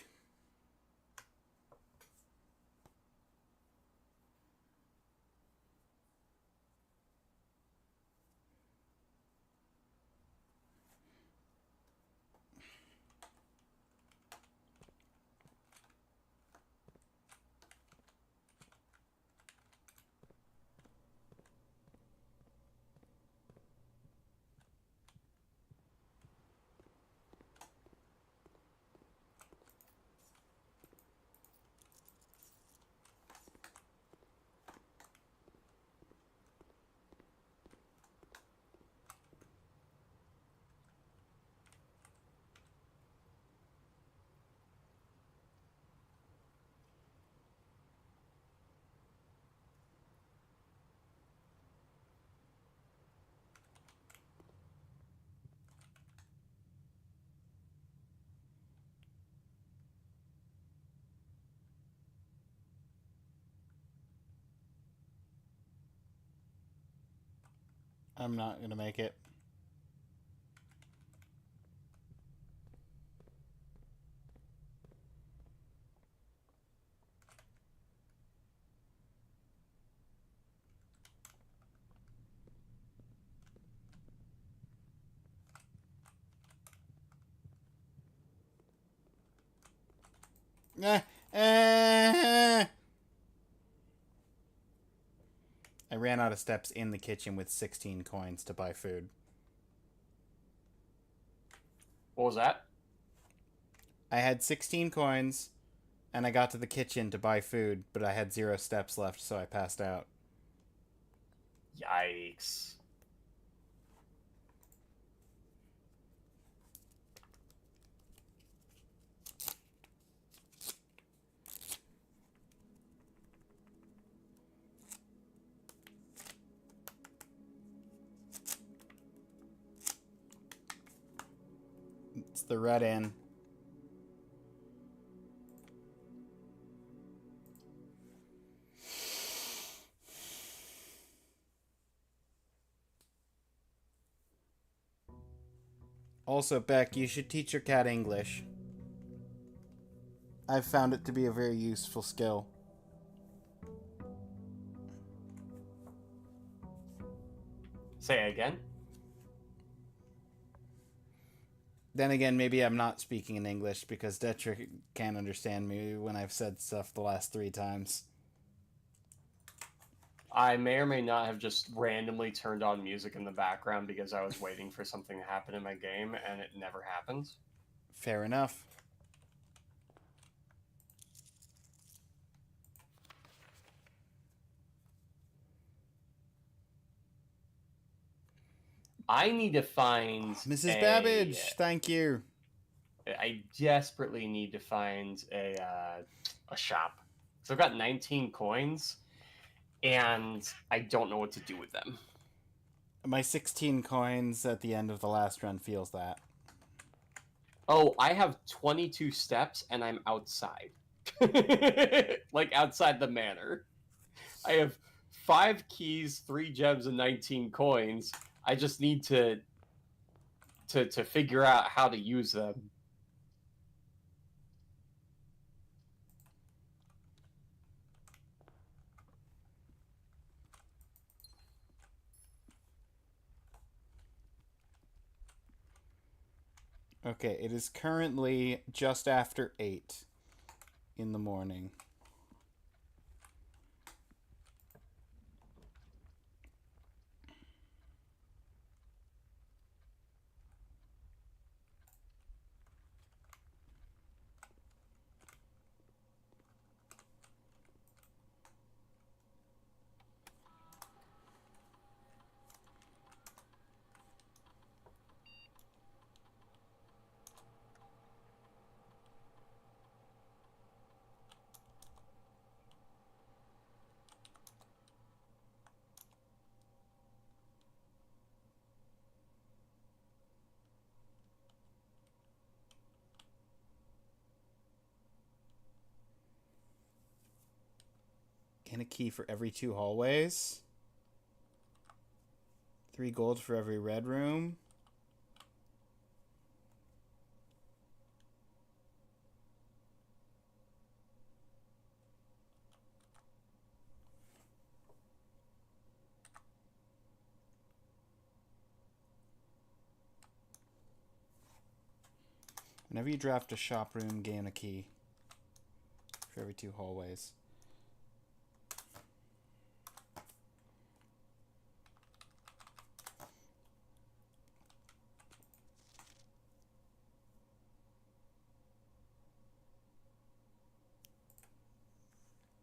I'm not gonna make it. Eh, eh. I ran out of steps in the kitchen with 16 coins to buy food. What was that? I had 16 coins, and I got to the kitchen to buy food, but I had 0 steps left, so I passed out. Yikes. It's the red inn. Also, Beck, you should teach your cat English. I've found it to be a very useful skill. Say again? Then again, maybe I'm not speaking in English because Detra can't understand me when I've said stuff the last 3 times. I may or may not have just randomly turned on music in the background because I was waiting for something to happen in my game, and it never happens. Fair enough. I need to find Mrs. Babbage, thank you. I desperately need to find a shop. So I've got 19 coins, and I don't know what to do with them. My 16 coins at the end of the last run feels that. Oh, I have 22 steps, and I'm outside. Like, outside the manor. I have 5 keys, 3 gems, and 19 coins. I just need to figure out how to use them. Okay, it is currently just after 8 in the morning. And a key for every 2 hallways. 3 gold for every red room. Whenever you draft a shop room, gain a key for every 2 hallways.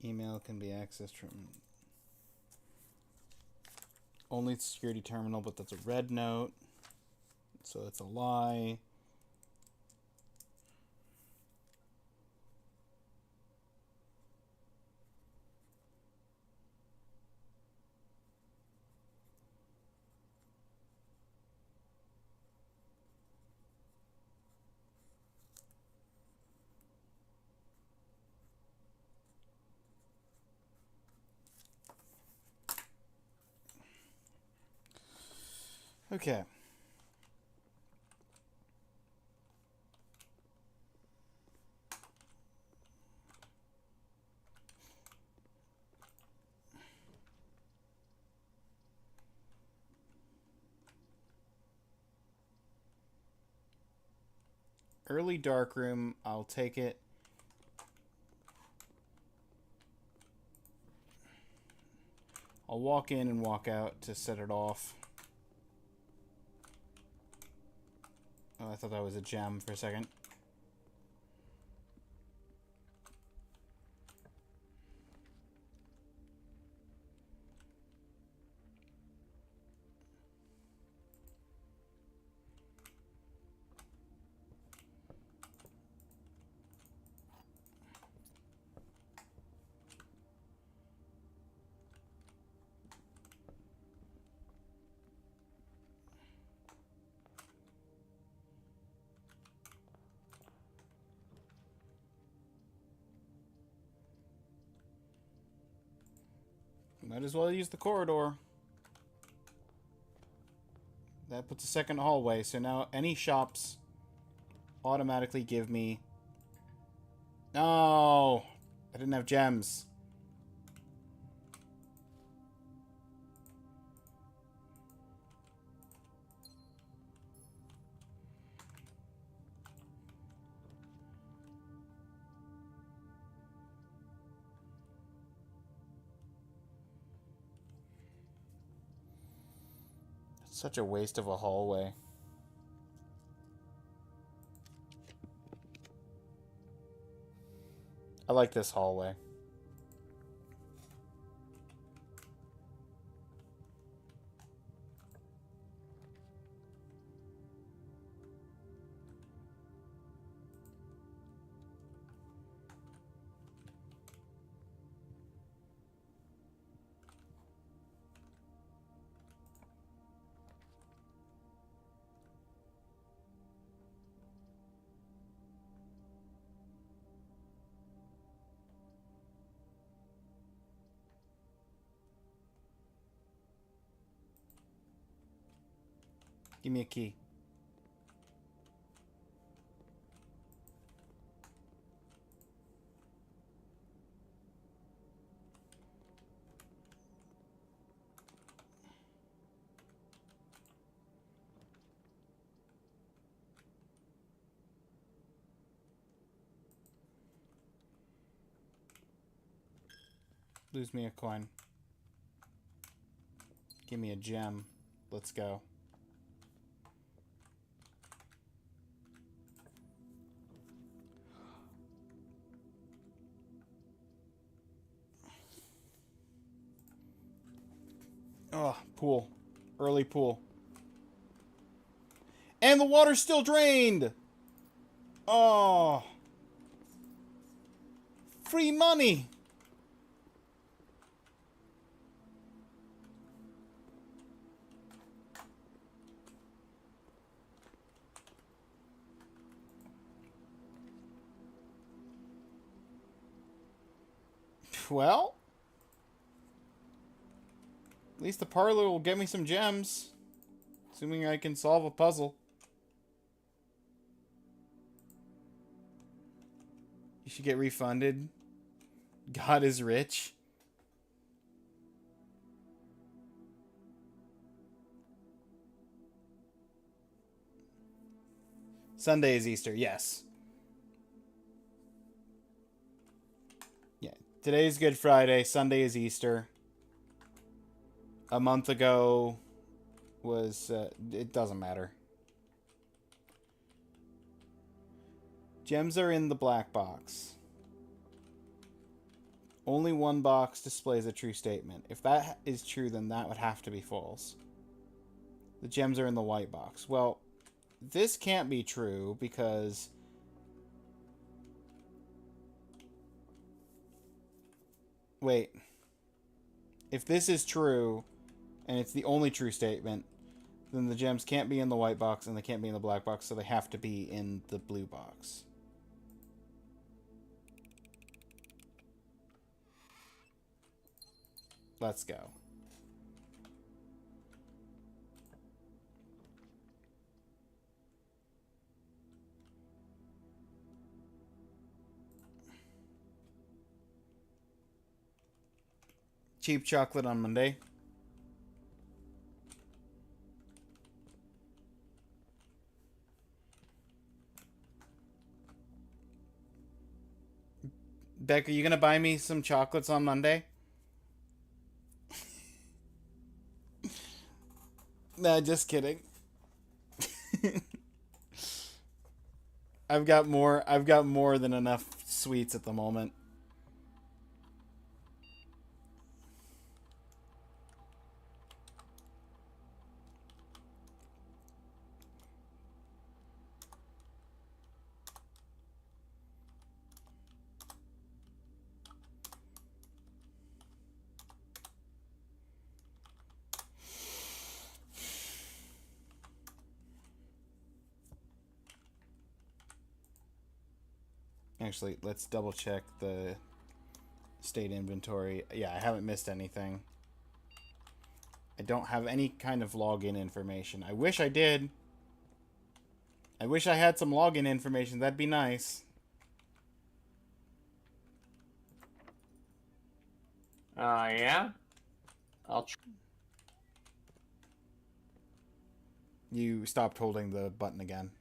Email can be accessed from only the security terminal, but that's a red note, so that's a lie. Okay. Early dark room, I'll take it. I'll walk in and walk out to set it off. Oh, I thought that was a gem for a second. Might as well use the corridor. That puts a second hallway, so now any shops automatically give me No! I didn't have gems. Such a waste of a hallway. I like this hallway. Give me a key. Lose me a coin. Give me a gem. Let's go. Oh, pool. Early pool. And the water's still drained! Oh. Free money! Well, at least the parlor will get me some gems. Assuming I can solve a puzzle. You should get refunded. God is rich. Sunday is Easter, yes. Yeah, today's Good Friday, Sunday is Easter. A month ago was, it doesn't matter. Gems are in the black box. Only one box displays a true statement. If that is true, then that would have to be false. The gems are in the white box. Well, this can't be true because... Wait. If this is true, and it's the only true statement, then the gems can't be in the white box and they can't be in the black box, so they have to be in the blue box. Let's go. Cheap chocolate on Monday. Beck, are you gonna buy me some chocolates on Monday? Nah, just kidding. I've got more than enough sweets at the moment. Actually, let's double check the state inventory. Yeah, I haven't missed anything. I don't have any kind of login information. I wish I did. I wish I had some login information. That'd be nice. Yeah? I'll You stopped holding the button again.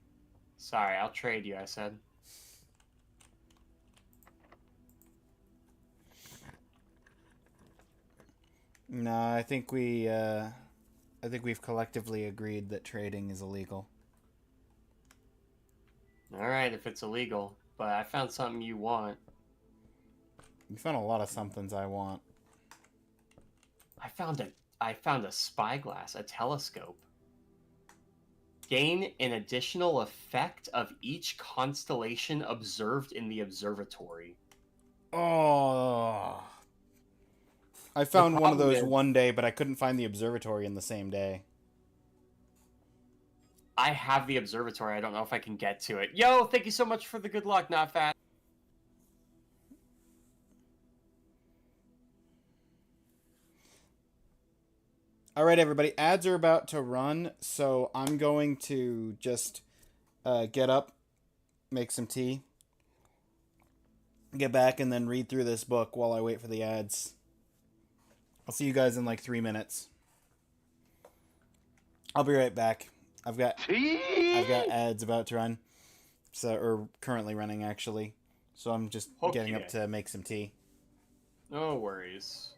Sorry, I'll trade you, I said. No, I think we've collectively agreed that trading is illegal. Alright, if it's illegal. But I found something you want. You found a lot of somethings I want. I found a spyglass, a telescope. Gain an additional effect of each constellation observed in the observatory. Oh, I The found one of problem those is, one day, but I couldn't find the observatory in the same day. I have the observatory. I don't know if I can get to it. Yo, thank you so much for the good luck, not fat. All right, everybody. Ads are about to run, so I'm going to just get up, make some tea, get back, and then read through this book while I wait for the ads. I'll see you guys in like 3 minutes. I'll be right back. I've got ads about to run, or currently running actually. So I'm just getting up to make some tea. No worries.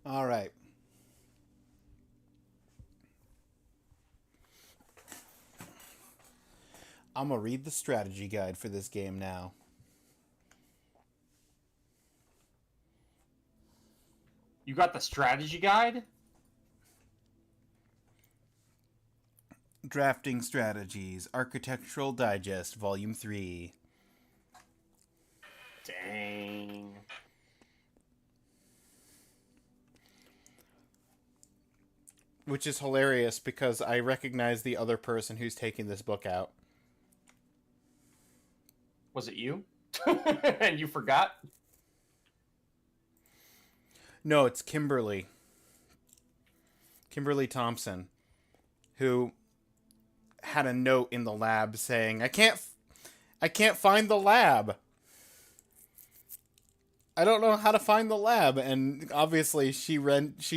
All right. I'm gonna read the strategy guide for this game now. You got the strategy guide? Drafting Strategies, Architectural Digest, Volume 3. Dang. Which is hilarious because I recognize the other person who's taking this book out. Was it you? And you forgot? No, it's Kimberly. Kimberly Thompson, who had a note in the lab saying, I can't find the lab. I don't know how to find the lab. And obviously she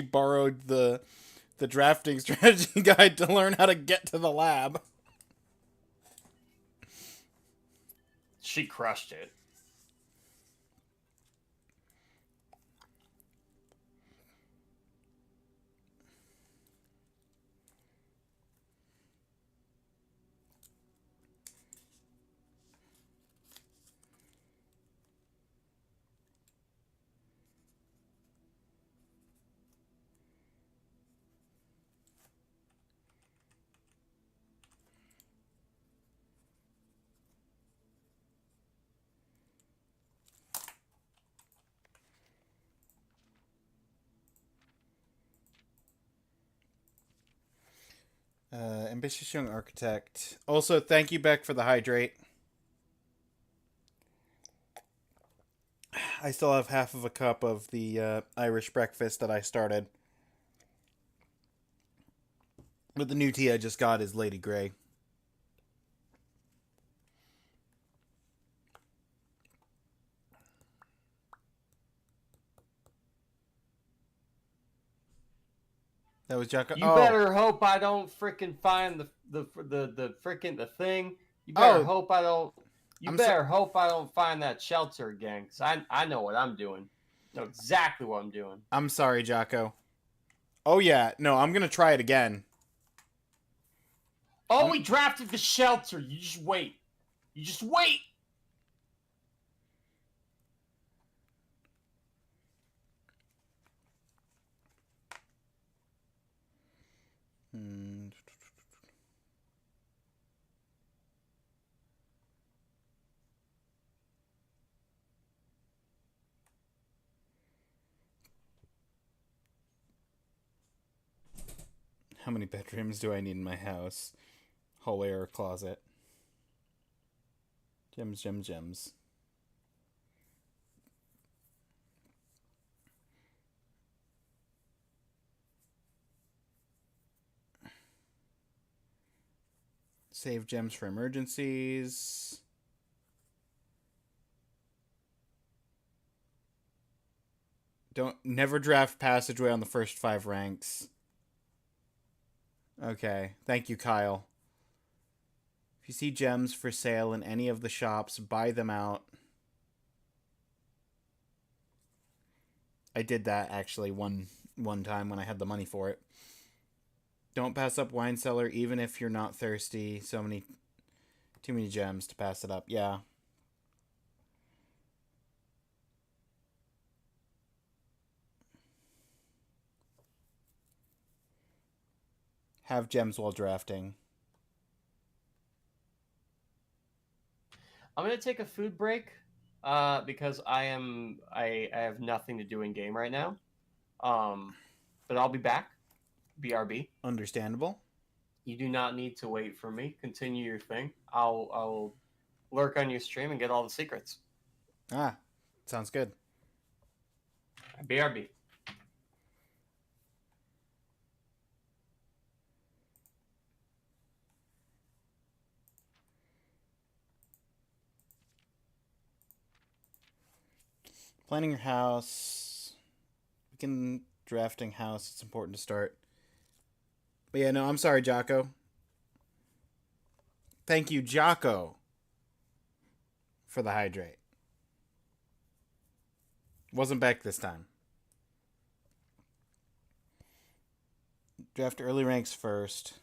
borrowed the drafting strategy guide to learn how to get to the lab. She crushed it. Ambitious Young Architect. Also, thank you, Beck, for the hydrate. I still have half of a cup of the Irish breakfast that I started. But the new tea I just got is Lady Grey. That was Jocko. You better hope I don't freaking find the freaking the thing. You better hope I don't. Hope I don't find that shelter again, because I know what I'm doing. I know exactly what I'm doing. I'm sorry, Jocko. Oh yeah, no, I'm gonna try it again. Oh, we drafted the shelter. You just wait. You just wait. How many bedrooms do I need in my house? Hallway or closet? Gems, gems, gems. Save gems for emergencies. Never draft passageway on the first 5 ranks. Okay, thank you, Kyle. If you see gems for sale in any of the shops, buy them out. I did that actually one time when I had the money for it. Don't pass up wine cellar even if you're not thirsty. Too many gems to pass it up. Yeah. Have gems while drafting. I'm gonna take a food break, because I have nothing to do in game right now. But I'll be back. BRB. Understandable. You do not need to wait for me. Continue your thing. I'll lurk on your stream and get all the secrets. Ah, sounds good. BRB. Planning your house. Begin drafting house. It's important to start. But yeah, no, I'm sorry, Jocko. Thank you, Jocko, for the hydrate. Wasn't back this time. Draft early ranks first.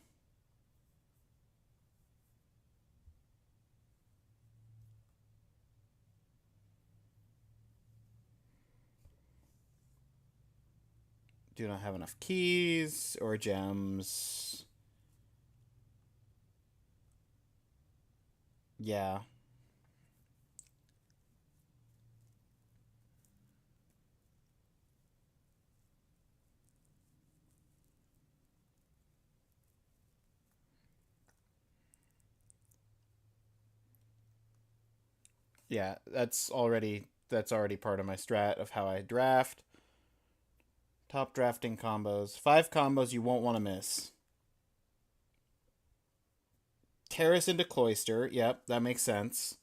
Do not have enough keys or gems. Yeah. Yeah, that's already part of my strat of how I draft. Top drafting combos. 5 combos you won't want to miss. Terrace into Cloister. Yep, that makes sense.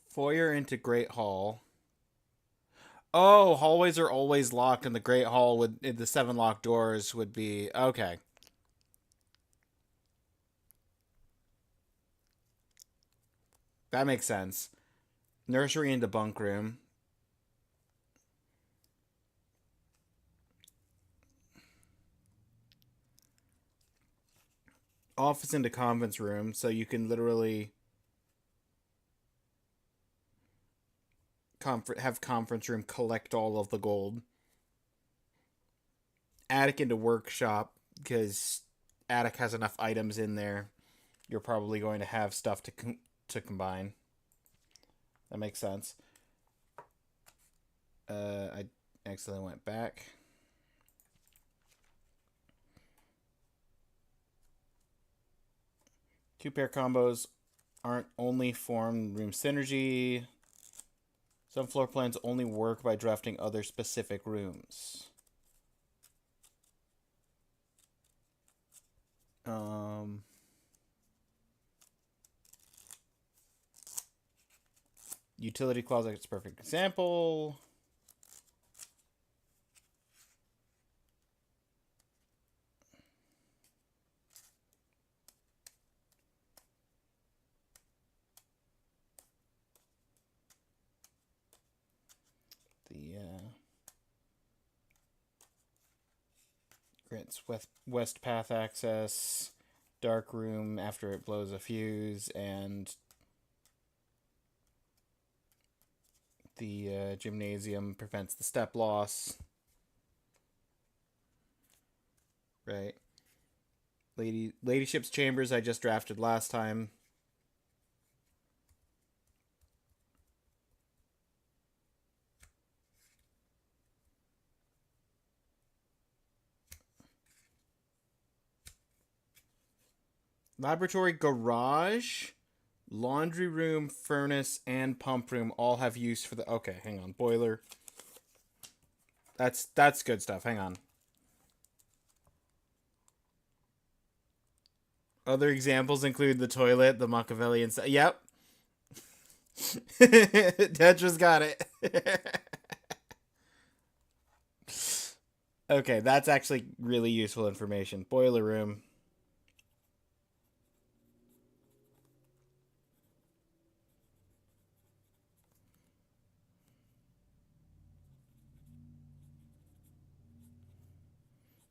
Foyer into Great Hall. Oh, hallways are always locked, and the Great Hall would the 7 locked doors would be okay. That makes sense. Nursery into Bunk Room. Office into Conference Room, so you can literally have Conference Room collect all of the gold. Attic into Workshop, because Attic has enough items in there. You're probably going to have stuff to combine. That makes sense. I accidentally went back. Two pair combos aren't only form room synergy. Some floor plans only work by drafting other specific rooms. Utility closet is a perfect example. The grants west path access, dark room after it blows a fuse, and the gymnasium prevents the step loss. Right. Ladyship's chambers I just drafted last time. Laboratory garage, laundry room, furnace, and pump room all have use for the... Okay, hang on. Boiler. That's good stuff. Hang on. Other examples include the toilet, the Machiavellian... Yep. Detra's got it. Okay, that's actually really useful information. Boiler room.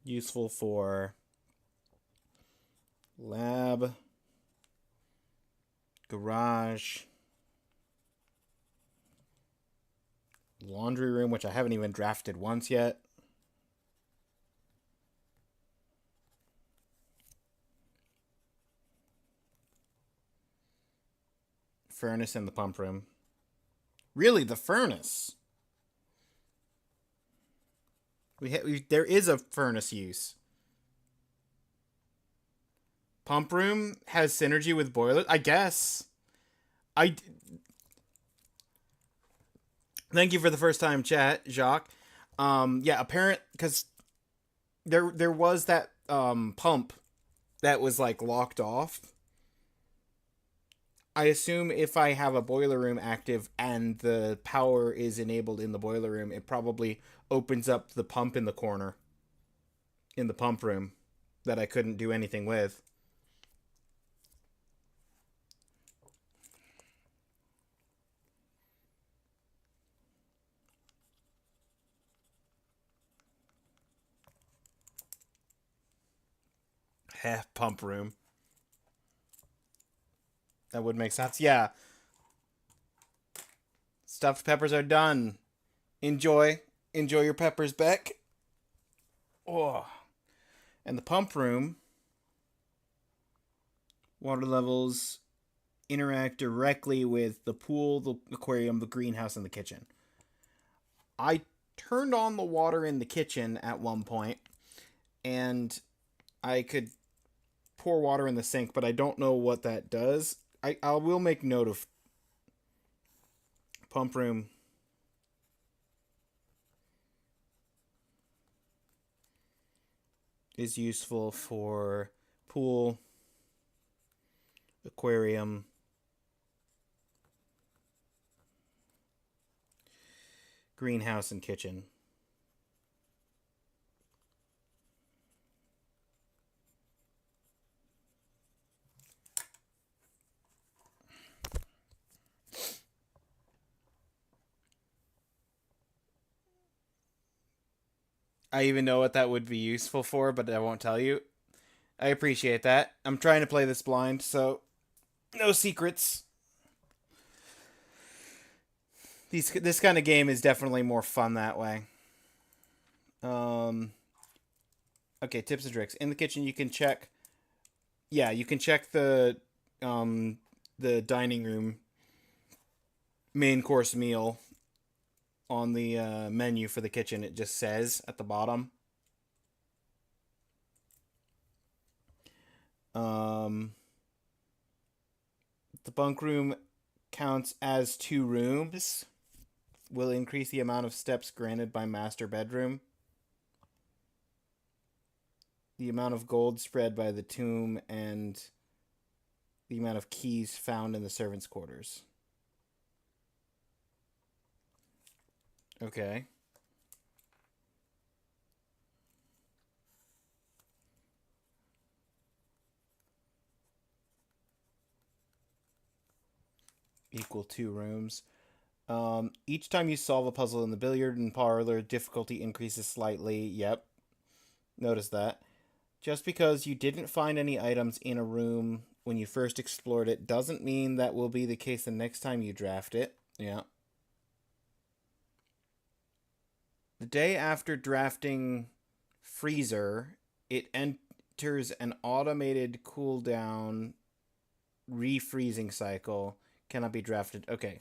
Useful for lab, garage, laundry room, which I haven't even drafted once yet. Furnace and the pump room. Really, the furnace? There is a furnace use. Pump room has synergy with boiler, I guess. Thank you for the first time chat, Jacques. Yeah, apparent because there was that pump that was like locked off. I assume if I have a boiler room active and the power is enabled in the boiler room, it probably opens up the pump in the corner in the pump room that I couldn't do anything with. Heh, pump room. That would make sense. Yeah. Stuffed peppers are done. Enjoy. Enjoy your peppers, Beck. Oh. And the pump room, water levels interact directly with the pool, the aquarium, the greenhouse, and the kitchen. I turned on the water in the kitchen at one point, and I could pour water in the sink, but I don't know what that does. I will make note of pump room. Is useful for pool, aquarium, greenhouse, and kitchen. I even know what that would be useful for, but I won't tell you. I appreciate that. I'm trying to play this blind, so no secrets. This kind of game is definitely more fun that way. Okay, tips and tricks. In the kitchen, you can check. Yeah, you can check the dining room main course meal on the menu for the kitchen. It just says at the bottom. The bunk room counts as 2 rooms. Will increase the amount of steps granted by master bedroom. The amount of gold spread by the tomb and the amount of keys found in the servants' quarters. Okay. Equal 2 rooms. Each time you solve a puzzle in the billiard and parlor, difficulty increases slightly. Yep. Notice that. Just because you didn't find any items in a room when you first explored it doesn't mean that will be the case the next time you draft it. Yeah. The day after drafting Freezer, it enters an automated cooldown refreezing cycle. Cannot be drafted. Okay.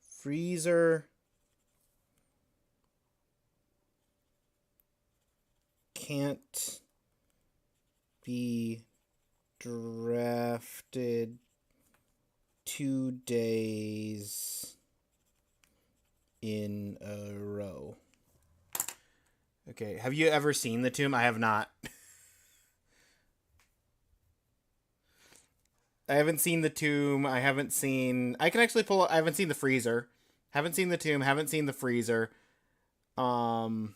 Freezer can't be drafted 2 days in a row. Okay, have you ever seen the tomb? I have not. I haven't seen the tomb. I haven't seen... I can actually pull up... I haven't seen the freezer. Haven't seen the tomb. Haven't seen the freezer. I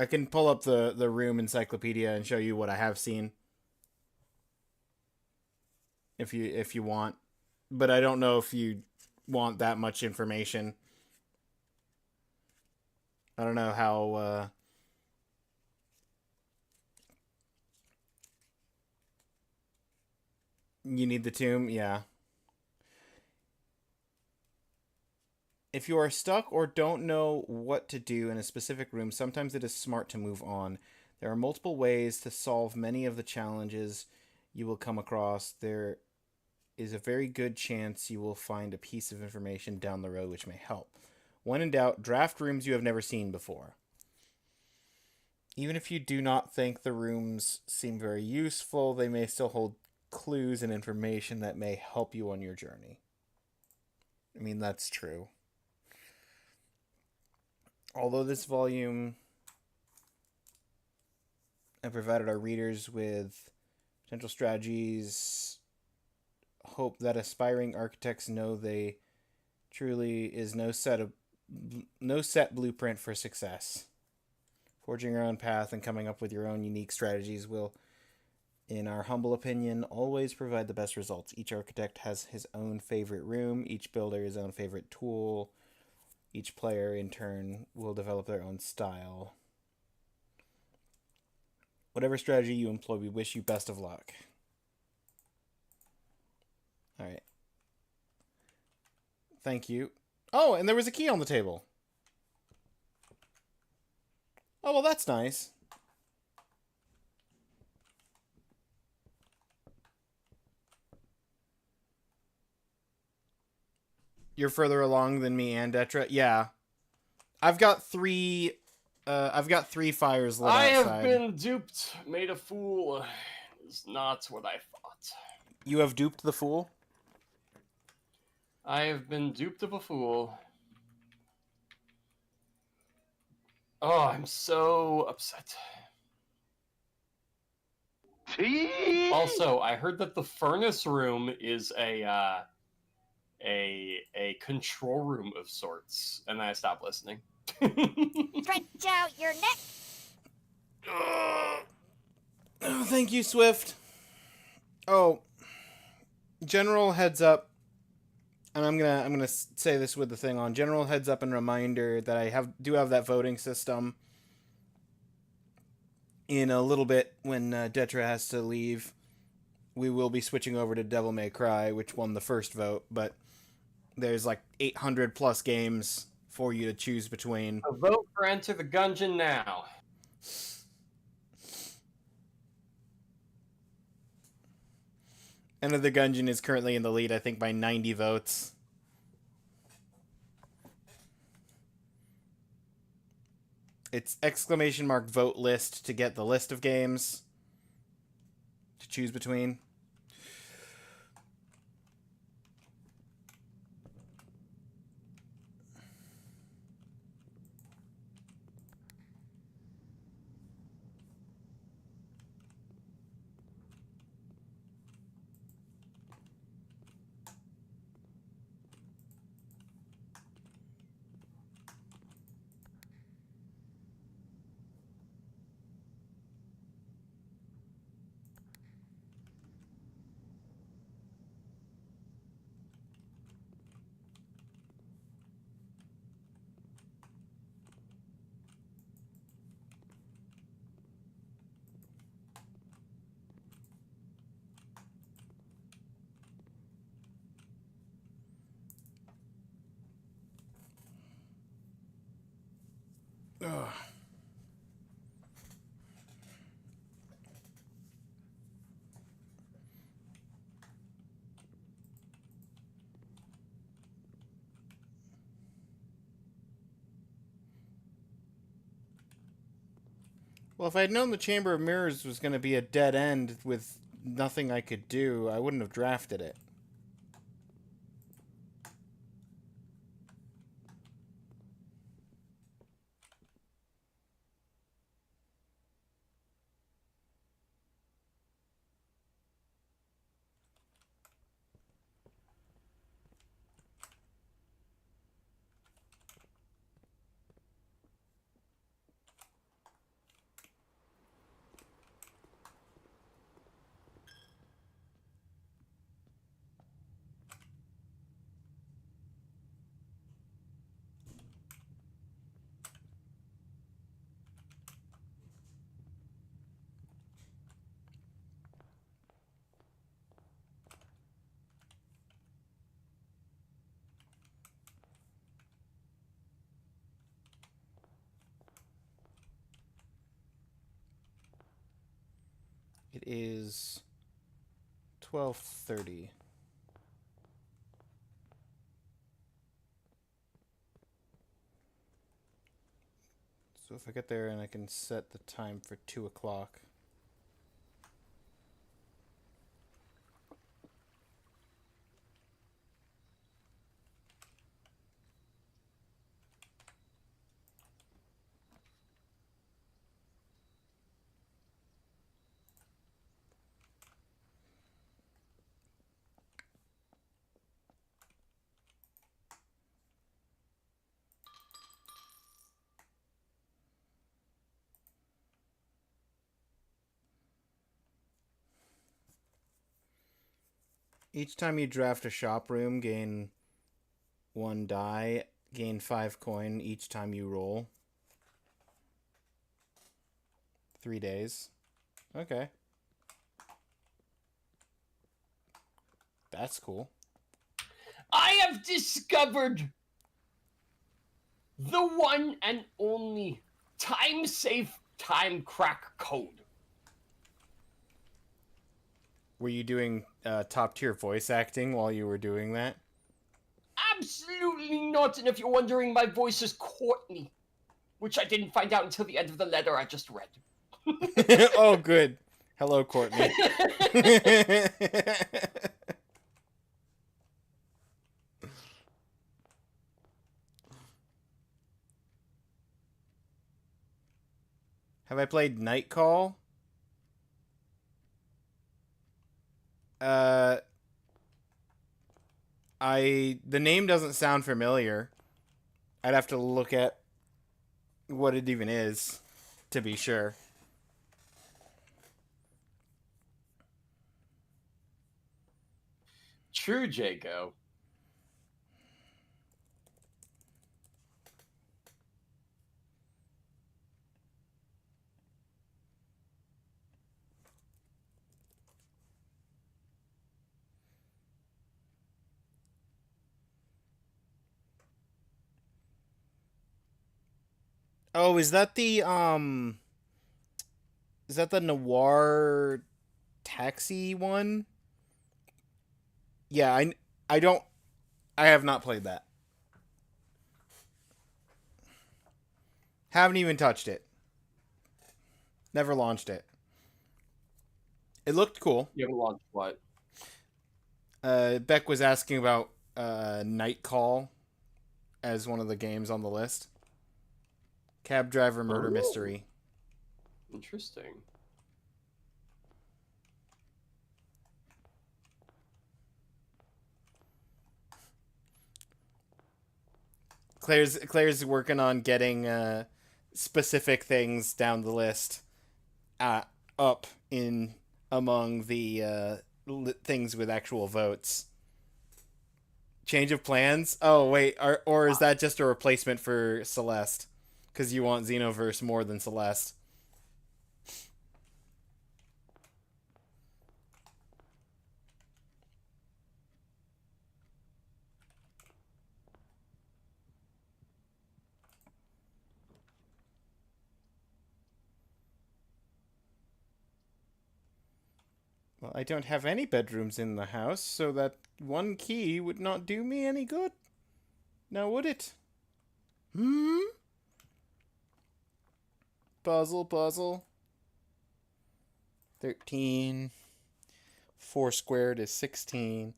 can pull up the room encyclopedia and show you what I have seen. If you want. But I don't know if you want that much information. I don't know how... You need the tomb? Yeah. If you are stuck or don't know what to do in a specific room, sometimes it is smart to move on. There are multiple ways to solve many of the challenges you will come across. There is a very good chance you will find a piece of information down the road which may help. When in doubt, draft rooms you have never seen before. Even if you do not think the rooms seem very useful, they may still hold clues and information that may help you on your journey. I mean, that's true. Although this volume I provided our readers with potential strategies, hope that aspiring architects know they truly is no set blueprint for success. Forging your own path and coming up with your own unique strategies will, in our humble opinion, always provide the best results. Each architect has his own favorite room, each builder his own favorite tool. Each player, in turn, will develop their own style. Whatever strategy you employ, we wish you best of luck. All right. Thank you. Oh, and there was a key on the table. Oh, well, that's nice. You're further along than me and Detra? Yeah. I've got three fires lit I outside. have been duped, made a fool. Is not what I thought. You have duped the fool? I have been duped of a fool. Oh, I'm so upset. Also, I heard that the furnace room is a control room of sorts, and then I stopped listening. Stretch out your neck. Oh, thank you, Swift. Oh, general heads up, and I'm gonna say this with the thing on. General heads up and reminder that I do have that voting system in a little bit when Detra has to leave. We will be switching over to Devil May Cry, which won the first vote, but there's like 800 plus games for you to choose between. A vote for Enter the Gungeon now. Enter the Gungeon is currently in the lead, I think, by 90 votes. It's ! vote list to get the list of games to choose between. Ugh. Well, if I had known the Chamber of Mirrors was going to be a dead end with nothing I could do, I wouldn't have drafted it. It is 12:30. So if I get there and I can set the time for 2 o'clock. Each time you draft a shop room, gain 1 die, gain 5 coin each time you roll. 3 days. Okay. That's cool. I have discovered the one and only time-safe time crack code. Were you doing top tier voice acting while you were doing that? Absolutely not. And if you're wondering, my voice is Courtney, which I didn't find out until the end of the letter I just read. Oh, good. Hello, Courtney. Have I played Night Call? The name doesn't sound familiar. I'd have to look at what it even is to be sure. True, Jago. Oh, is that the noir taxi one? Yeah, I have not played that. Haven't even touched it. Never launched it. It looked cool. You haven't launched what? Beck was asking about Night Call as one of the games on the list. Cab driver murder mystery. Interesting. Claire's working on getting specific things down the list up in among the things with actual votes. Change of plans? Oh, wait. Or is that just a replacement for Celeste? Because you want Xenoverse more than Celeste. Well, I don't have any bedrooms in the house, so that one key would not do me any good. Now would it? Puzzle. 13. 4 squared is 16.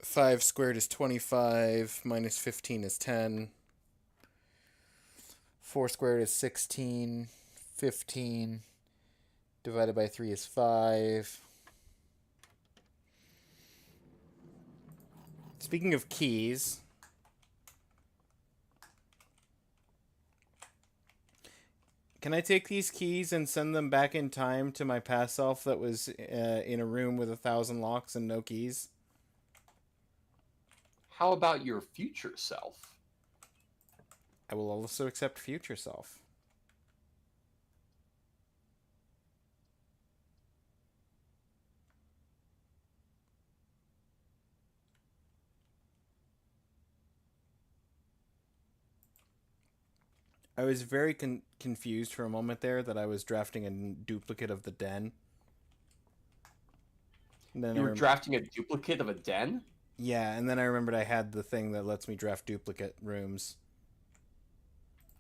5 squared is 25. Minus 15 is 10. 4 squared is 16. 15. Divided by 3 is 5. Speaking of keys, can I take these keys and send them back in time to my past self that was in a room with 1,000 locks and no keys? How about your future self? I will also accept future self. I was very confused for a moment there that I was drafting a duplicate of the den. And then You were drafting a duplicate of a den? Yeah, and then I remembered I had the thing that lets me draft duplicate rooms.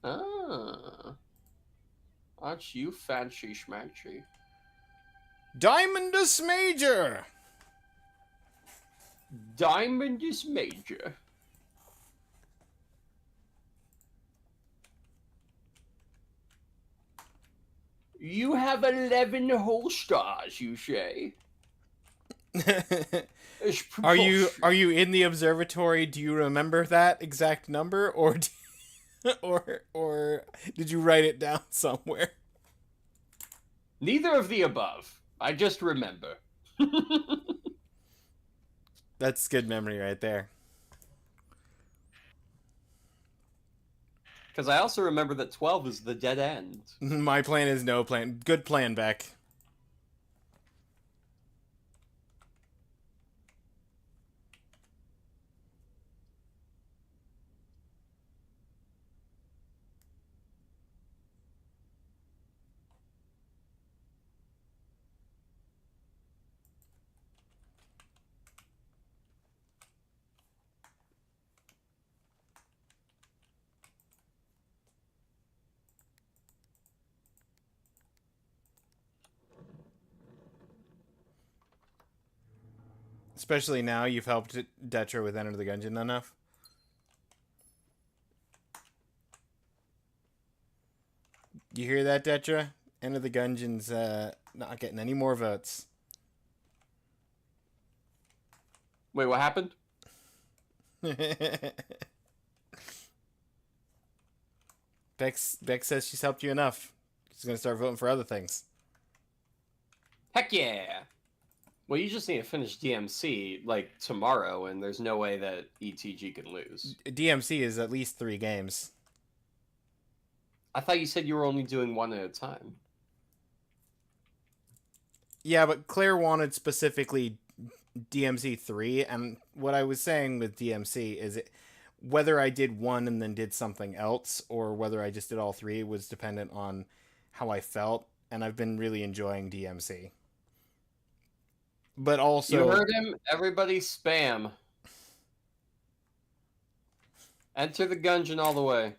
Ah. Aren't you fancy schmancy? Diamondus Major! Diamond is major. You have 11 whole stars, you say? Are you in the observatory? Do you remember that exact number, or or did you write it down somewhere? Neither of the above. I just remember. That's good memory right there. Because I also remember that 12 is the dead end. My plan is no plan. Good plan, Beck. Especially now you've helped Detra with Enter the Gungeon enough. You hear that, Detra? Enter the Gungeon's not getting any more votes. Wait, what happened? Beck says she's helped you enough. She's gonna start voting for other things. Heck yeah! Well, you just need to finish DMC, like, tomorrow, and there's no way that ETG can lose. DMC is at least 3 games. I thought you said you were only doing one at a time. Yeah, but Claire wanted specifically DMC 3, and what I was saying with DMC is whether I did one and then did something else, or whether I just did all 3 was dependent on how I felt, and I've been really enjoying DMC. But also... You heard him? Everybody spam. Enter the Gungeon all the way.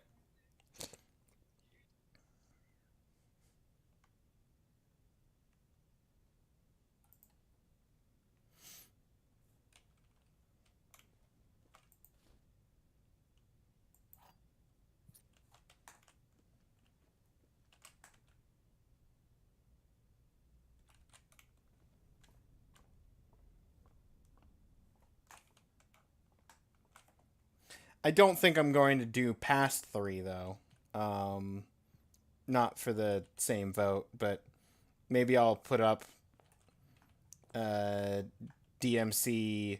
I don't think I'm going to do past 3, though. Not for the same vote, but maybe I'll put up DMC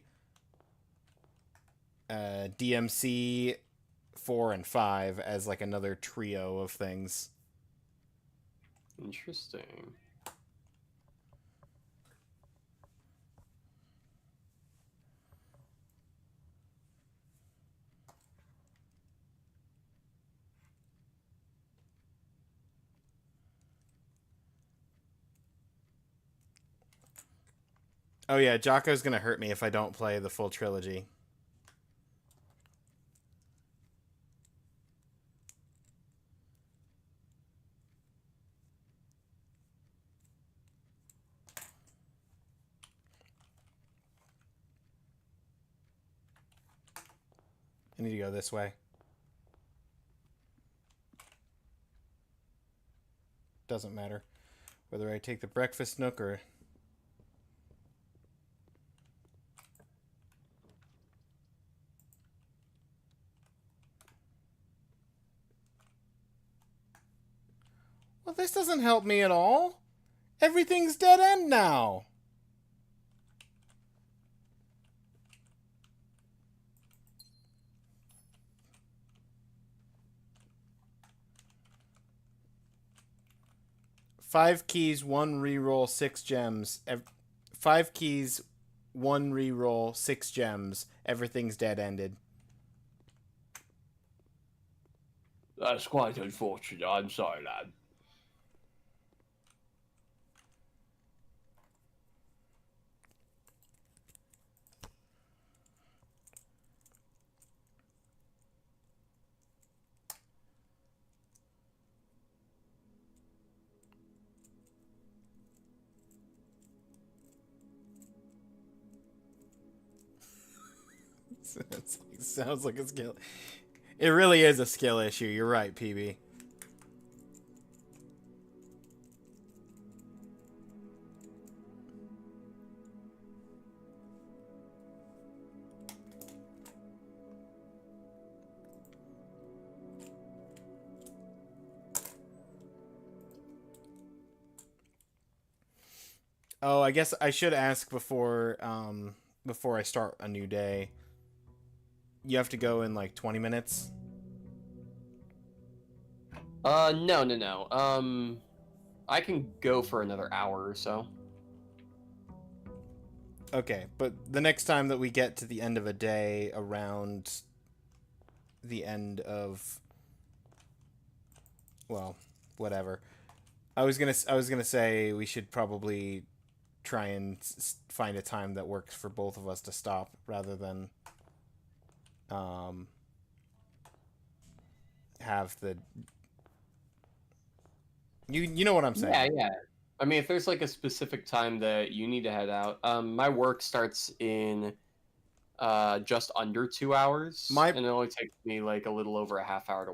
4 and 5 as like another trio of things. Interesting. Oh yeah, Jocko's gonna hurt me if I don't play the full trilogy. I need to go this way. Doesn't matter whether I take the breakfast nook or... Well, this doesn't help me at all. Everything's dead end now. Five keys, 1 reroll, 6 gems. 5 keys, 1 reroll, 6 gems. Everything's dead ended. That's quite unfortunate. I'm sorry, lad. Sounds like a skill. It really is a skill issue. You're right, PB. Oh, I guess I should ask before I start a new day. You have to go in like 20 minutes. No. I can go for another hour or so. Okay, but the next time that we get to the end of a day, around the end of, well, whatever. I was gonna say we should probably try and find a time that works for both of us to stop, rather than have the. You know what I'm saying? Yeah. I mean, if there's like a specific time that you need to head out, my work starts in just under 2 hours, and it only takes me like a little over a half hour to.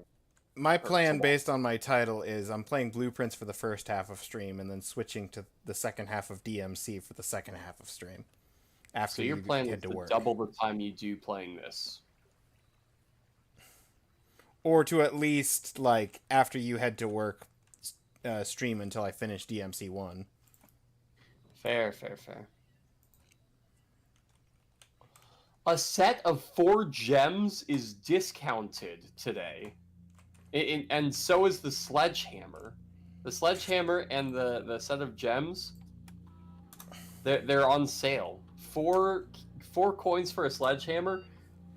My plan, based on my title, is I'm playing Blueprints for the first half of stream, and then switching to the second half of DMC for the second half of stream. After So your you plan head is to to work, double the time you do playing this. or to at least, like, after you head to work, stream until I finish DMC 1. Fair. A set of 4 gems is discounted today. And so is the sledgehammer. The sledgehammer and the set of gems, they're on sale. Four coins for a sledgehammer,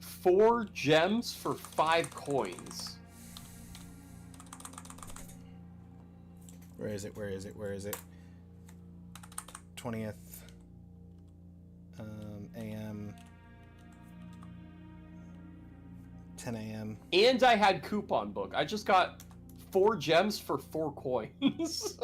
4 gems for 5 coins. Where is it? 20th AM, 10 AM. And I had coupon book. I just got 4 gems for 4 coins.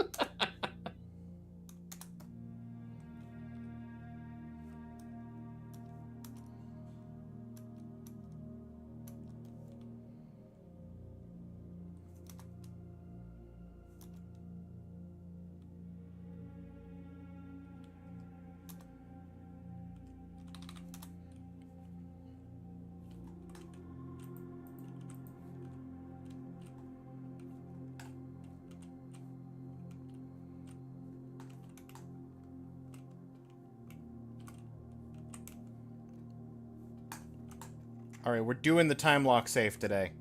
All right, we're doing the time lock safe today.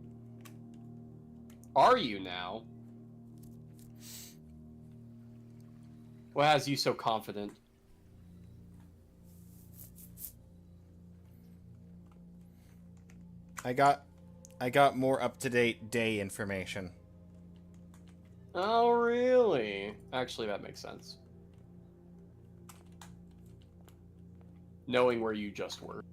Are you now? What has you so confident? I got more up-to-date day information. Oh, really? Actually, that makes sense. Knowing where you just were.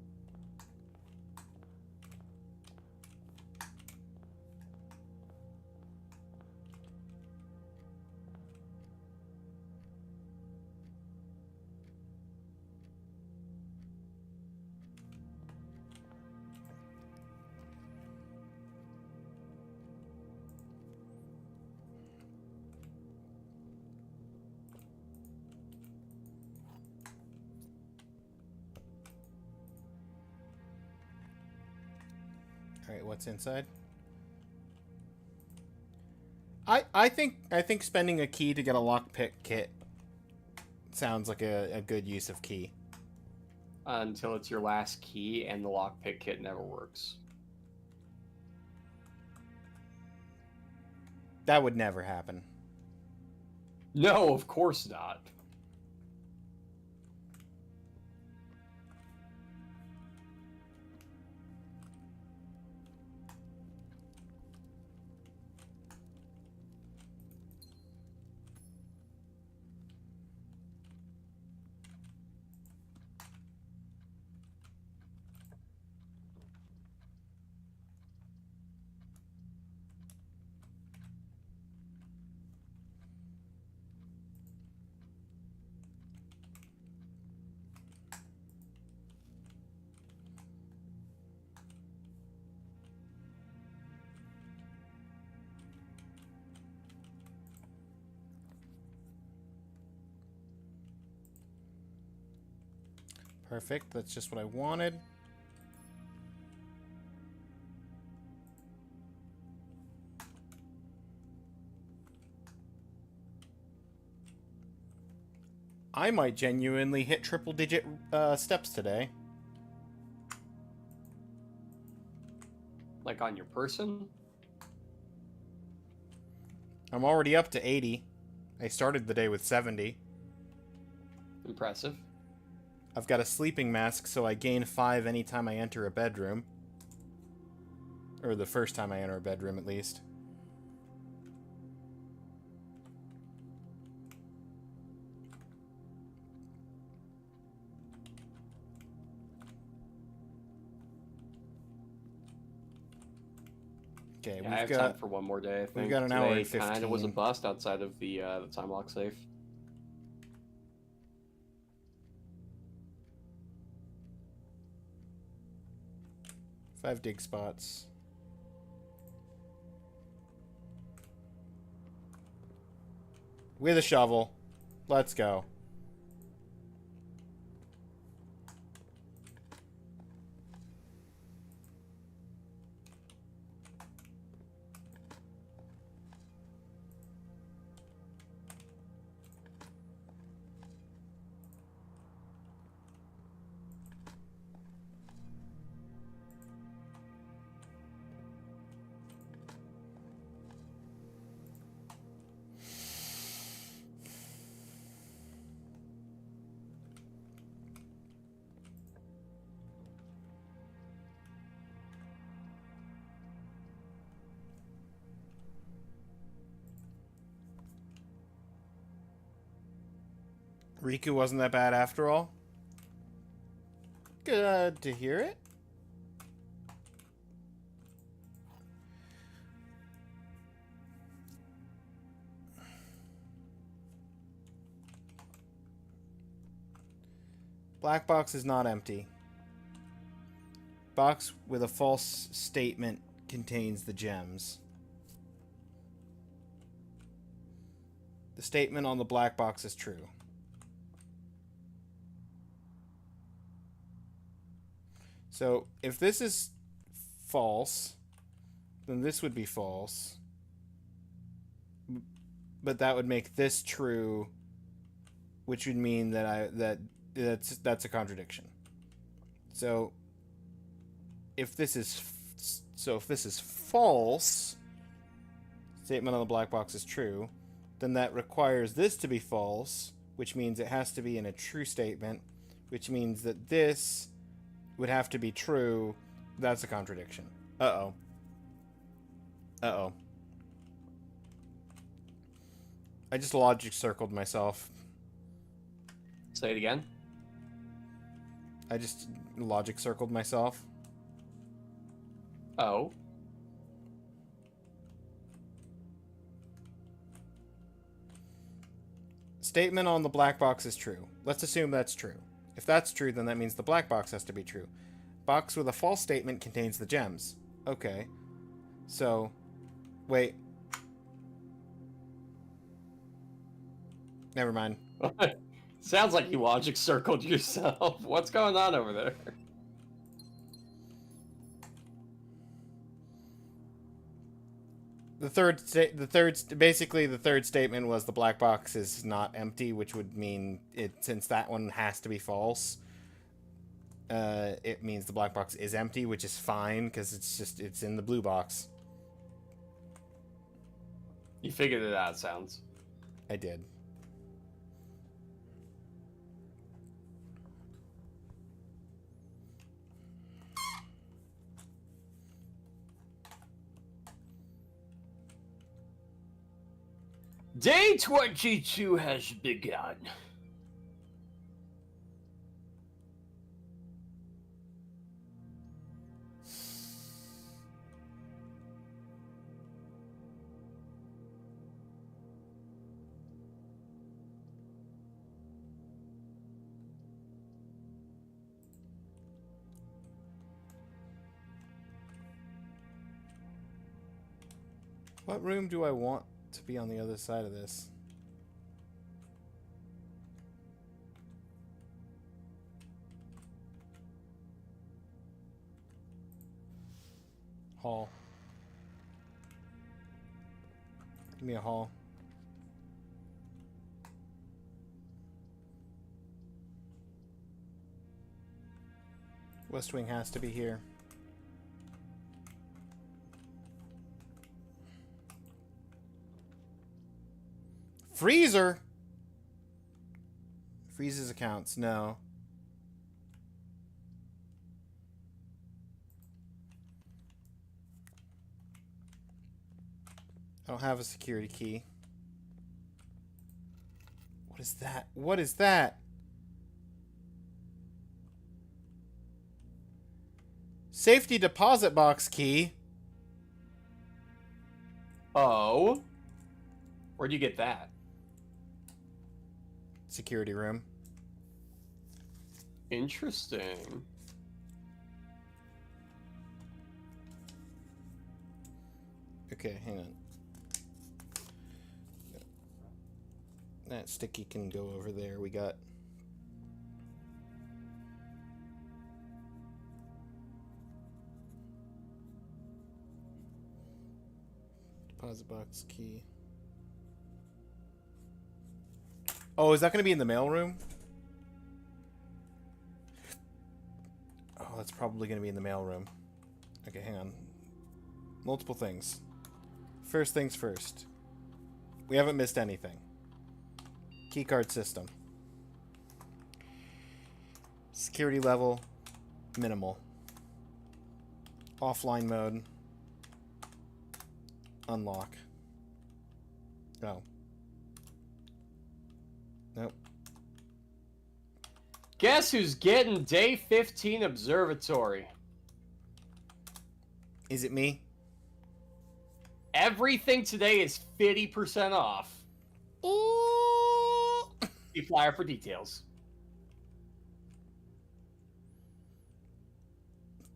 All right, what's inside? I think spending a key to get a lockpick kit sounds like a good use of key. Until it's your last key and the lockpick kit never works. That would never happen. No, of course not. Perfect. That's just what I wanted. I might genuinely hit triple-digit steps today. Like on your person? I'm already up to 80. I started the day with 70. Impressive. I've got a sleeping mask, so I gain 5 anytime I enter a bedroom. Or the first time I enter a bedroom, at least. Okay, Yeah, I have we've got time for one more day, I think. we've got an hour and Today kind of was a 15. bust outside of the time lock safe. 5 dig spots. With a shovel. Let's go. Riku wasn't that bad after all. Good to hear it. Black box is not empty. Box with a false statement contains the gems. The statement on the black box is true. So, if this is false, then this would be false. But that would make this true, which would mean that that's a contradiction. So, if this is false, statement on the black box is true, then that requires this to be false, which means it has to be in a true statement, which means that this would have to be true. That's a contradiction. Uh-oh. Uh-oh. I just logic circled myself. Say it again. I just logic circled myself. Oh. Statement on the black box is true. Let's assume that's true. If that's true, then that means the black box has to be true. Box with a false statement contains the gems. Okay. So, wait. Never mind. Sounds like you logic circled yourself. What's going on over there? The third statement was the black box is not empty, which would mean since that one has to be false. It means the black box is empty, which is fine because it's in the blue box. You figured it out, sounds. I did. Day 22 has begun. What room do I want to be on the other side of this? Hall. Give me a hall. West Wing has to be here. Freezer? Freezes accounts. No. I don't have a security key. What is that? What is that? Safety deposit box key. Oh. Where'd you get that? Security room. Interesting. Okay, hang on. That sticky can go over there. We got... deposit box key. Oh, is that going to be in the mailroom? Oh, that's probably going to be in the mailroom. Okay, hang on. Multiple things. First things first. We haven't missed anything. Keycard system. Security level. Minimal. Offline mode. Unlock. Oh. Nope. Guess who's getting day 15 observatory? Is it me? Everything today is 50% off. Ooh. See flyer for details.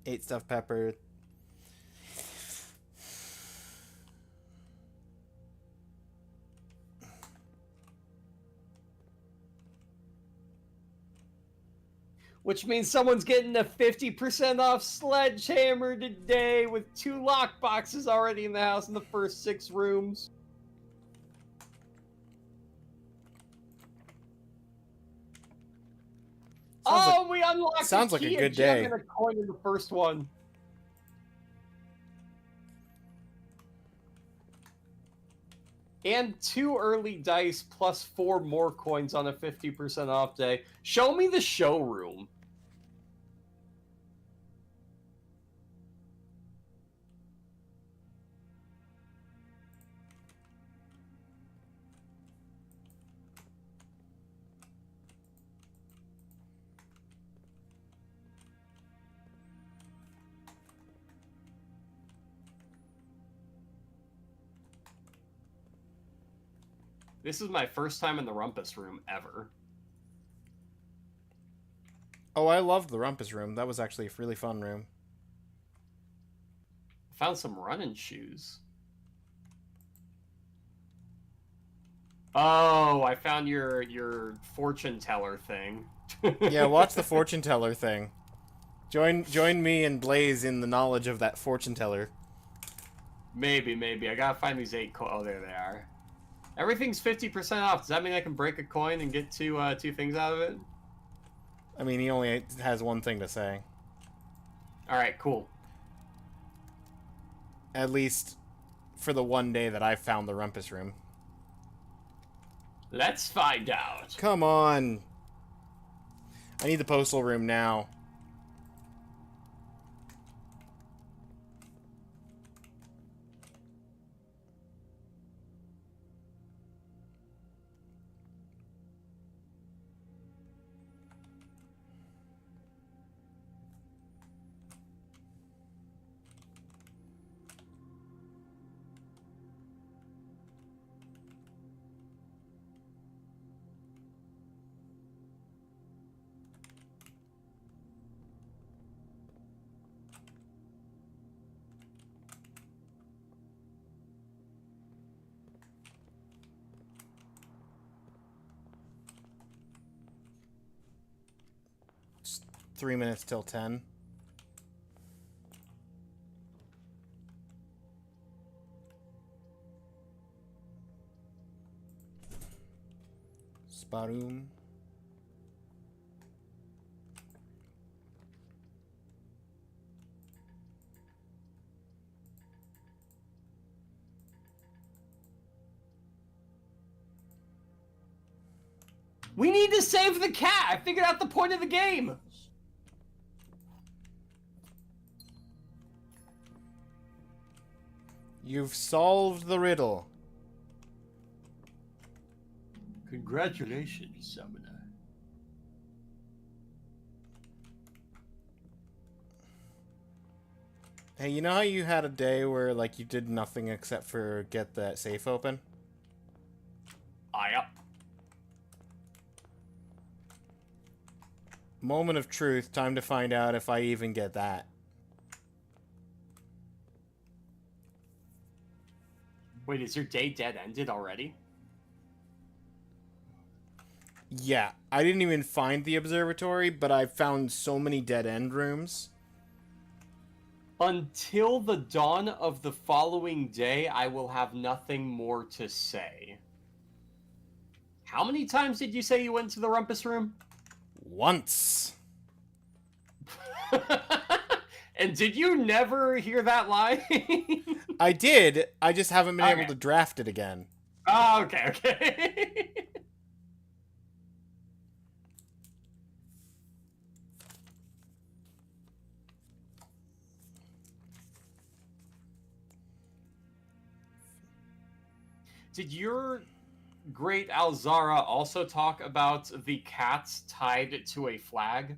8 stuffed pepper. Which means someone's getting a 50% off sledgehammer today with 2 lock boxes already in the house in the first 6 rooms. We unlocked sounds a like a key, good gem, day. and a coin in the first one. And 2 early dice plus 4 more coins on a 50% off day. Show me the showroom. This is my first time in the rumpus room ever. Oh, I loved the rumpus room. That was actually a really fun room. I found some running shoes. Oh, I found your fortune teller thing. Yeah, watch the fortune teller thing. Join me and Blaze in the knowledge of that fortune teller. Maybe. I gotta find these 8 oh, there they are. Everything's 50% off. Does that mean I can break a coin and get two things out of it? I mean, he only has one thing to say. Alright, cool. At least for the one day that I found the rumpus room. Let's find out. Come on. I need the postal room now. It's 3 minutes till 10. Sparoom. We need to save the cat! I figured out the point of the game! You've solved the riddle. Congratulations, Summoner. Hey, you know how you had a day where, like, you did nothing except for get that safe open? Yep. Moment of truth. Time to find out if I even get that. Wait, is your day dead-ended already? Yeah, I didn't even find the observatory, but I found so many dead-end rooms. Until the dawn of the following day, I will have nothing more to say. How many times did you say you went to the rumpus room? Once. And did you never hear that line? I did. I just haven't been Okay. able to draft it again. Oh, okay. Did your great Alzara also talk about the cats tied to a flag?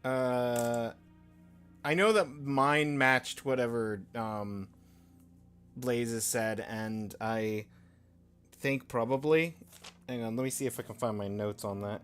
I know that mine matched whatever Blaze has said, and I think probably. Hang on, let me see if I can find my notes on that.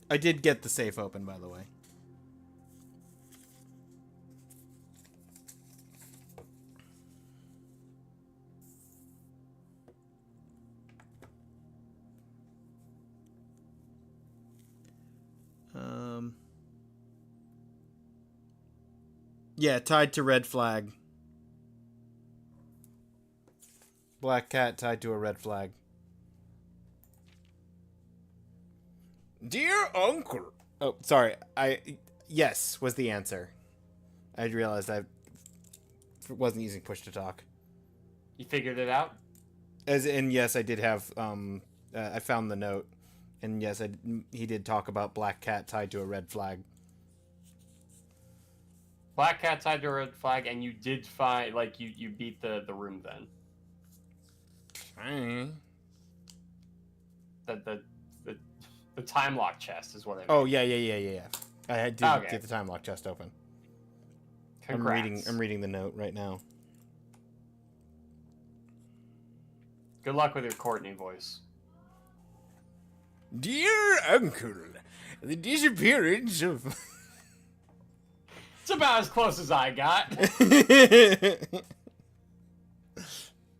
I did get the safe open, by the way. Yeah, tied to red flag. Black cat tied to a red flag. Dear Uncle. Oh, sorry. Yes was the answer. I realized I wasn't using push to talk. You figured it out? As in, yes, I did have. I found the note, and yes, he did talk about black cat tied to a red flag. Black cat tied to a red flag, and you did find, like, you beat the room then. The time lock chest is what I mean. Oh yeah. I did get the time lock chest open. Congrats. I'm reading the note right now. Good luck with your Courtney voice. Dear Uncle, the disappearance of. It's about as close as I got.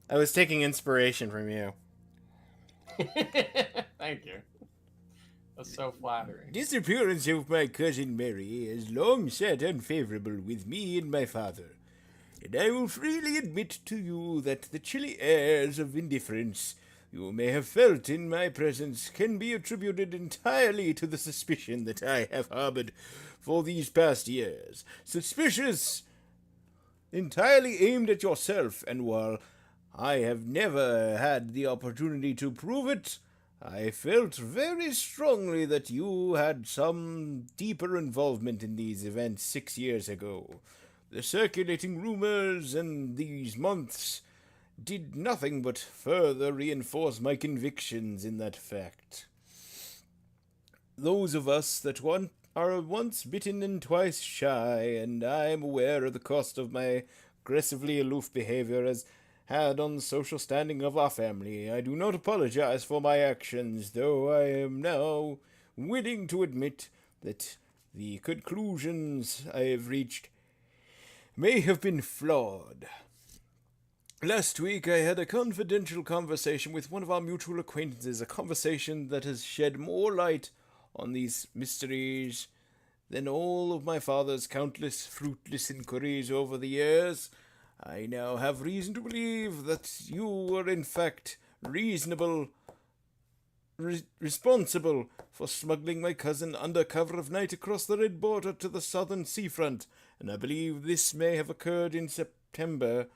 I was taking inspiration from you. Thank you. That's so flattering. Disappearance of my cousin Mary has long sat unfavorable with me and my father, and I will freely admit to you that the chilly airs of indifference you may have felt in my presence can be attributed entirely to the suspicion that I have harbored for these past years. Suspicious entirely aimed at yourself, and while I have never had the opportunity to prove it, I felt very strongly that you had some deeper involvement in these events 6 years ago. The circulating rumors and these months did nothing but further reinforce my convictions in that fact. Those of us that are once bitten and twice shy, and I am aware of the cost of my aggressively aloof behavior as had on the social standing of our family. I do not apologize for my actions, though I am now willing to admit that the conclusions I have reached may have been flawed. Last week I had a confidential conversation with one of our mutual acquaintances, a conversation that has shed more light on these mysteries than all of my father's countless fruitless inquiries over the years. I now have reason to believe that you were in fact responsible for smuggling my cousin under cover of night across the Red Border to the southern seafront, and I believe this may have occurred in September,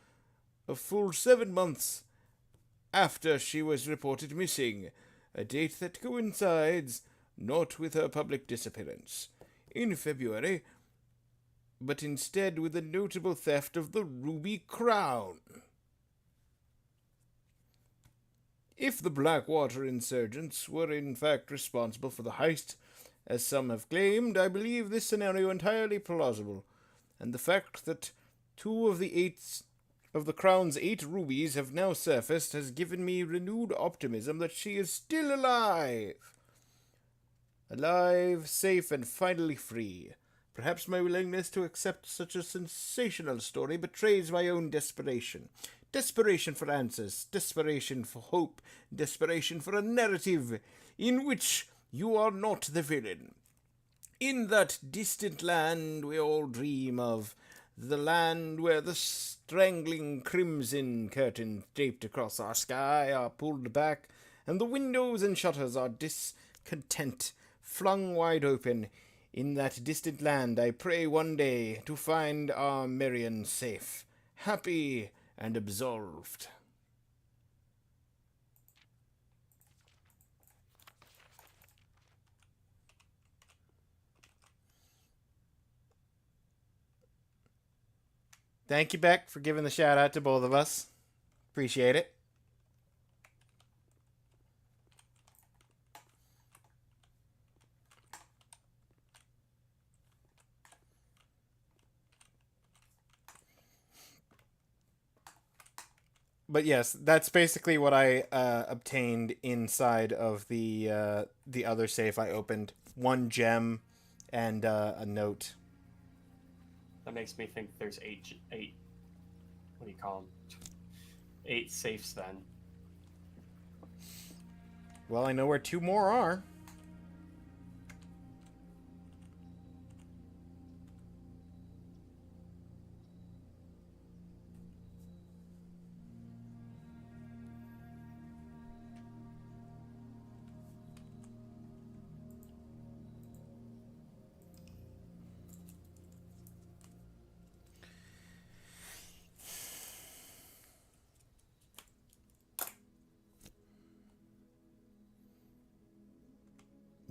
a full 7 months after she was reported missing, a date that coincides not with her public disappearance in February, but instead with the notable theft of the ruby crown. If the Blackwater insurgents were in fact responsible for the heist, as some have claimed, I believe this scenario entirely plausible, and the fact that 2 of the crown's 8 rubies have now surfaced has given me renewed optimism that she is still alive. Alive, safe, and finally free. Perhaps my willingness to accept such a sensational story betrays my own desperation. Desperation for answers, desperation for hope, desperation for a narrative in which you are not the villain. In that distant land we all dream of, the land where the strangling crimson curtains draped across our sky are pulled back, and the windows and shutters are discontent flung wide open. In that distant land I pray one day to find our Marion safe, happy, and absolved. Thank you, Beck, for giving the shout out to both of us. Appreciate it. But yes, that's basically what I obtained inside of the other safe I opened. 1 gem and a note. That makes me think there's eight. What do you call them? 8 safes then. Well, I know where 2 more are.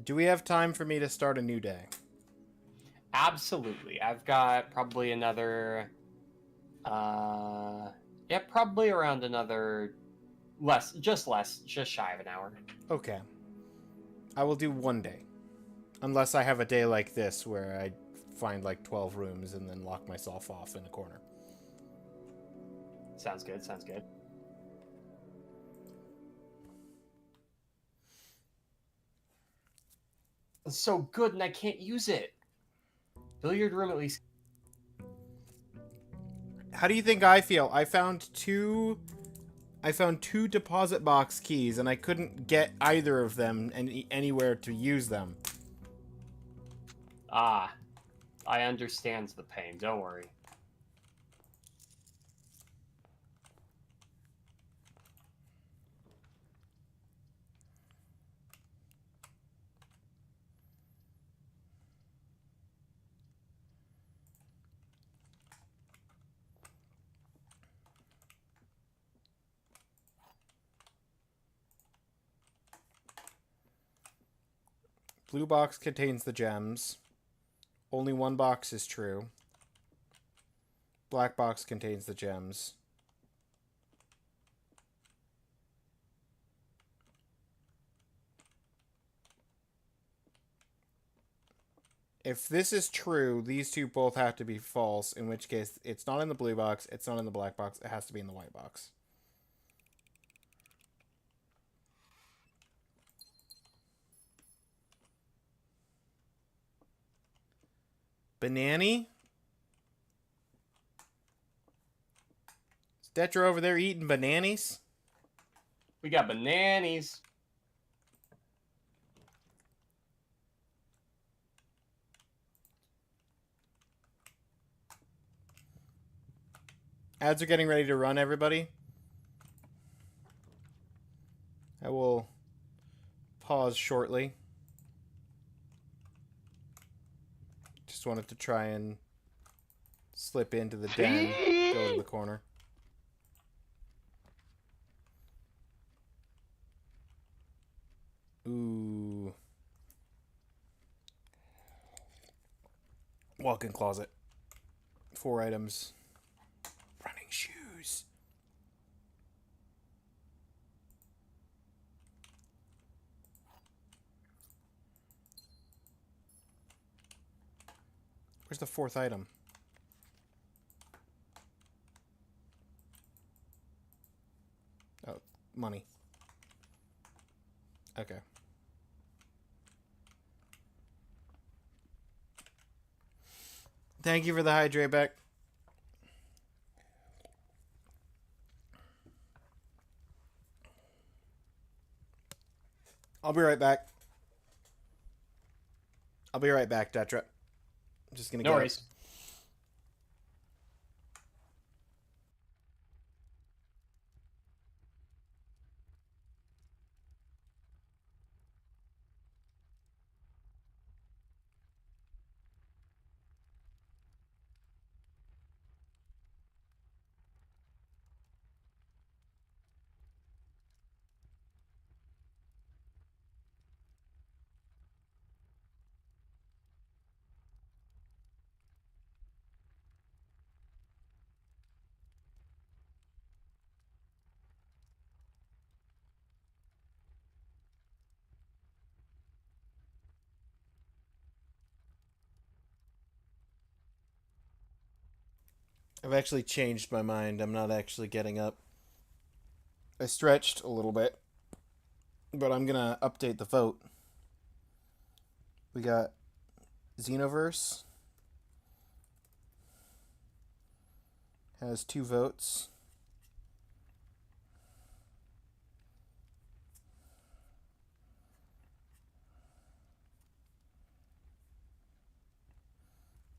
Do we have time for me to start a new day? Absolutely. I've got probably another probably around another just shy of an hour. Okay. I will do 1 day. Unless I have a day like this where I find like 12 rooms and then lock myself off in a corner. Sounds good. It's so good and I can't use it. Billiard room at least. How do you think I feel? I found two deposit box keys and I couldn't get either of them anywhere to use them. Ah, I understand the pain. Don't worry. Blue box contains the gems. Only 1 box is true. Black box contains the gems. If this is true, these 2 both have to be false, in which case it's not in the blue box, it's not in the black box, it has to be in the white box. Banani? Is Detra over there eating bananas? We got bananas. Ads are getting ready to run, everybody. I will pause shortly. Just wanted to try and slip into the den, go to the corner. Ooh. Walk-in closet. 4 items. Running shoes. Where's the 4th item? Oh, money. Okay. Thank you for the hydrate back. I'll be right back. I'll be right back, Detra. I'm just gonna No get worries. I've actually changed my mind. I'm not actually getting up. I stretched a little bit, but I'm gonna update the vote. We got Xenoverse has 2 votes.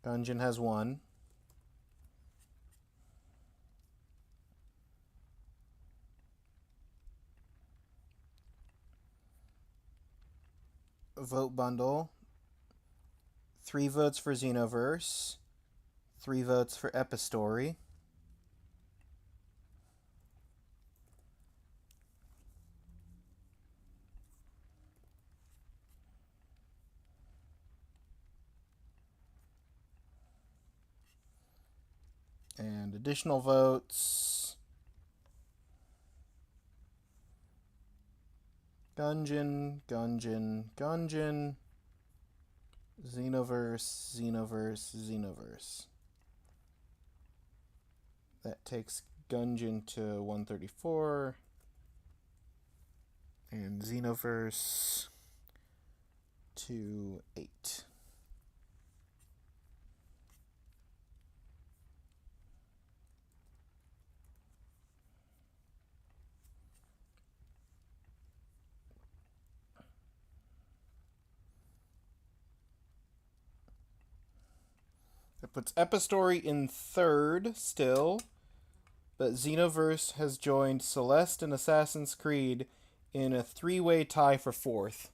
Gungeon has 1. Vote bundle. 3 votes for Xenoverse. 3 votes for Epistory. And additional votes. Gungeon, Gungeon, Gungeon. Xenoverse, Xenoverse, Xenoverse. That takes Gungeon to 134. And Xenoverse to 8. That puts Epistory in 3rd still, but Xenoverse has joined Celeste and Assassin's Creed in a 3-way tie for 4th.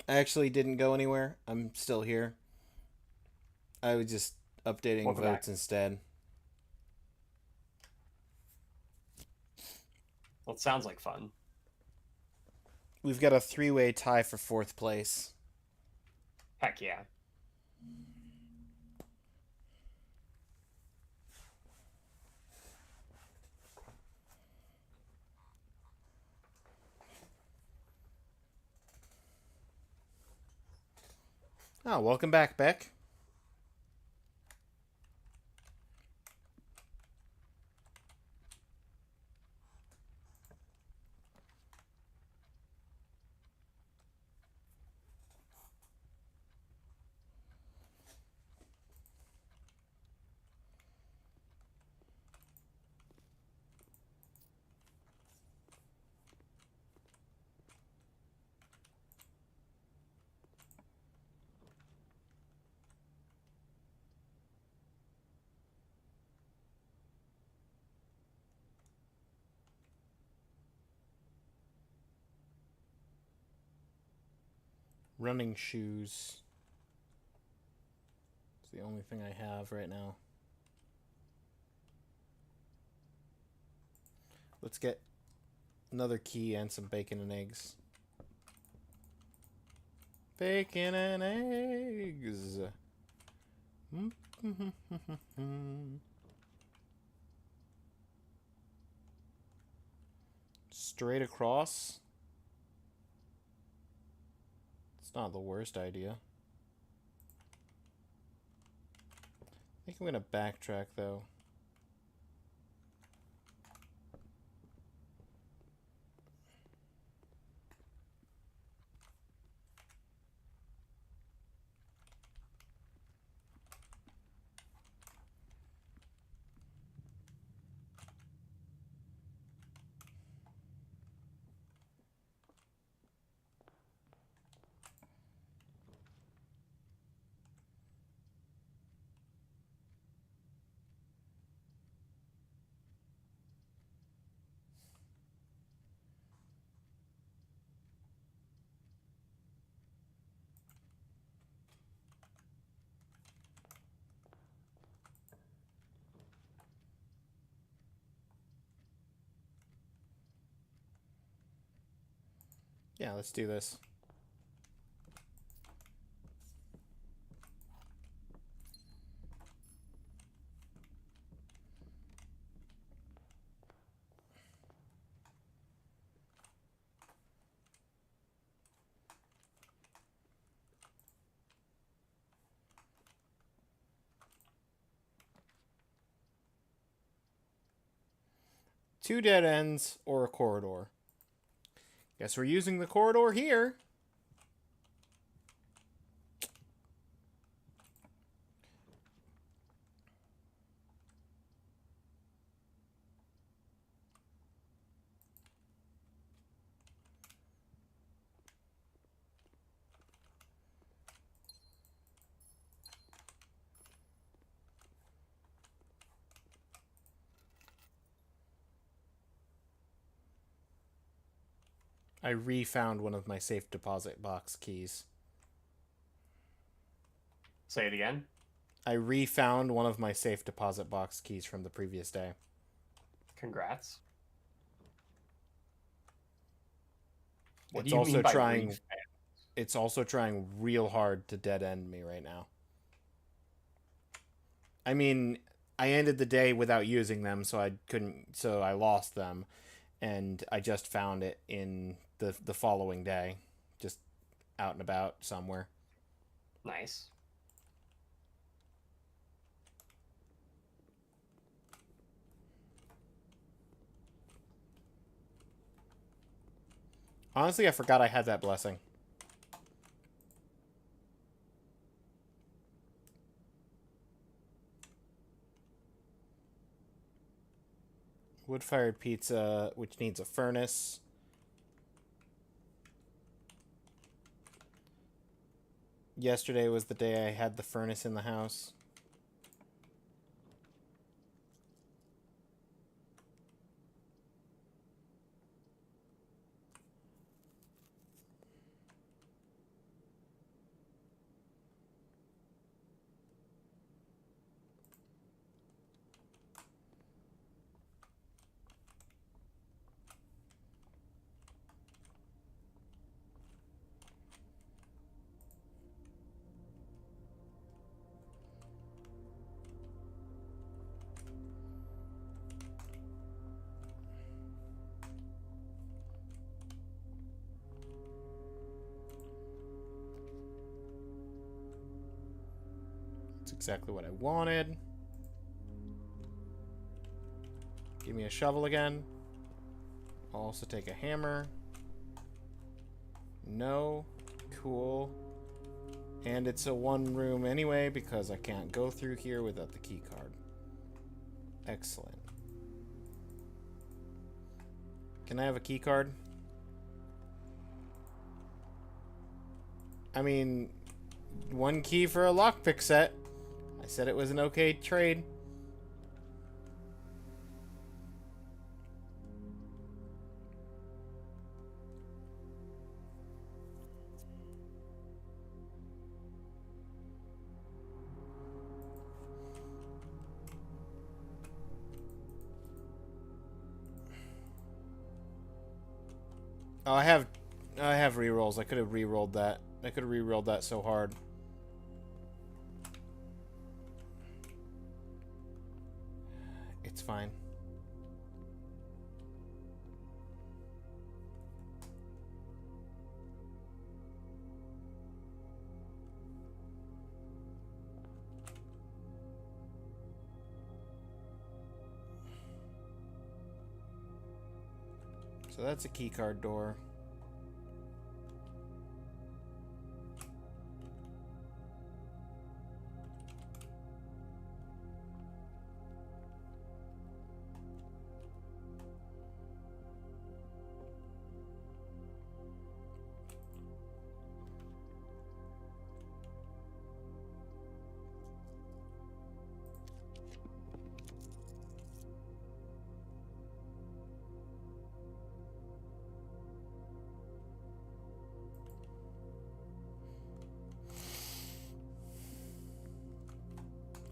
I actually didn't go anywhere. I'm still here. I was just updating Welcome votes back. instead. Well, it sounds like fun. We've got a 3-way tie for 4th place. Heck yeah. Oh, welcome back, Beck. Running shoes. It's the only thing I have right now. Let's get another key and some bacon and eggs. Bacon and eggs. Straight across. It's not the worst idea. I think I'm gonna backtrack though. Yeah, let's do this. Two dead ends or a corridor. Guess we're using the corridor here. I refound one of my safe deposit box keys. Say it again. I refound one of my safe deposit box keys from the previous day. Congrats. What it's also trying. It's also trying real hard to dead end me right now. I mean, I ended the day without using them, so I couldn't. So I lost them, and I just found it in the following day, just out and about somewhere. Nice. Honestly, I forgot I had that blessing. Wood-fired pizza, which needs a furnace. Yesterday was the day I had the furnace in the house. Exactly what I wanted. Give me a shovel again. I'll also take a hammer. No. Cool. And it's a one room anyway because I can't go through here without the key card. Excellent. Can I have a key card? I mean, one key for a lockpick set. I said it was an okay trade. Oh, I have rerolls. I could have rerolled that. I could have rerolled that so hard. It's fine. So that's a keycard door.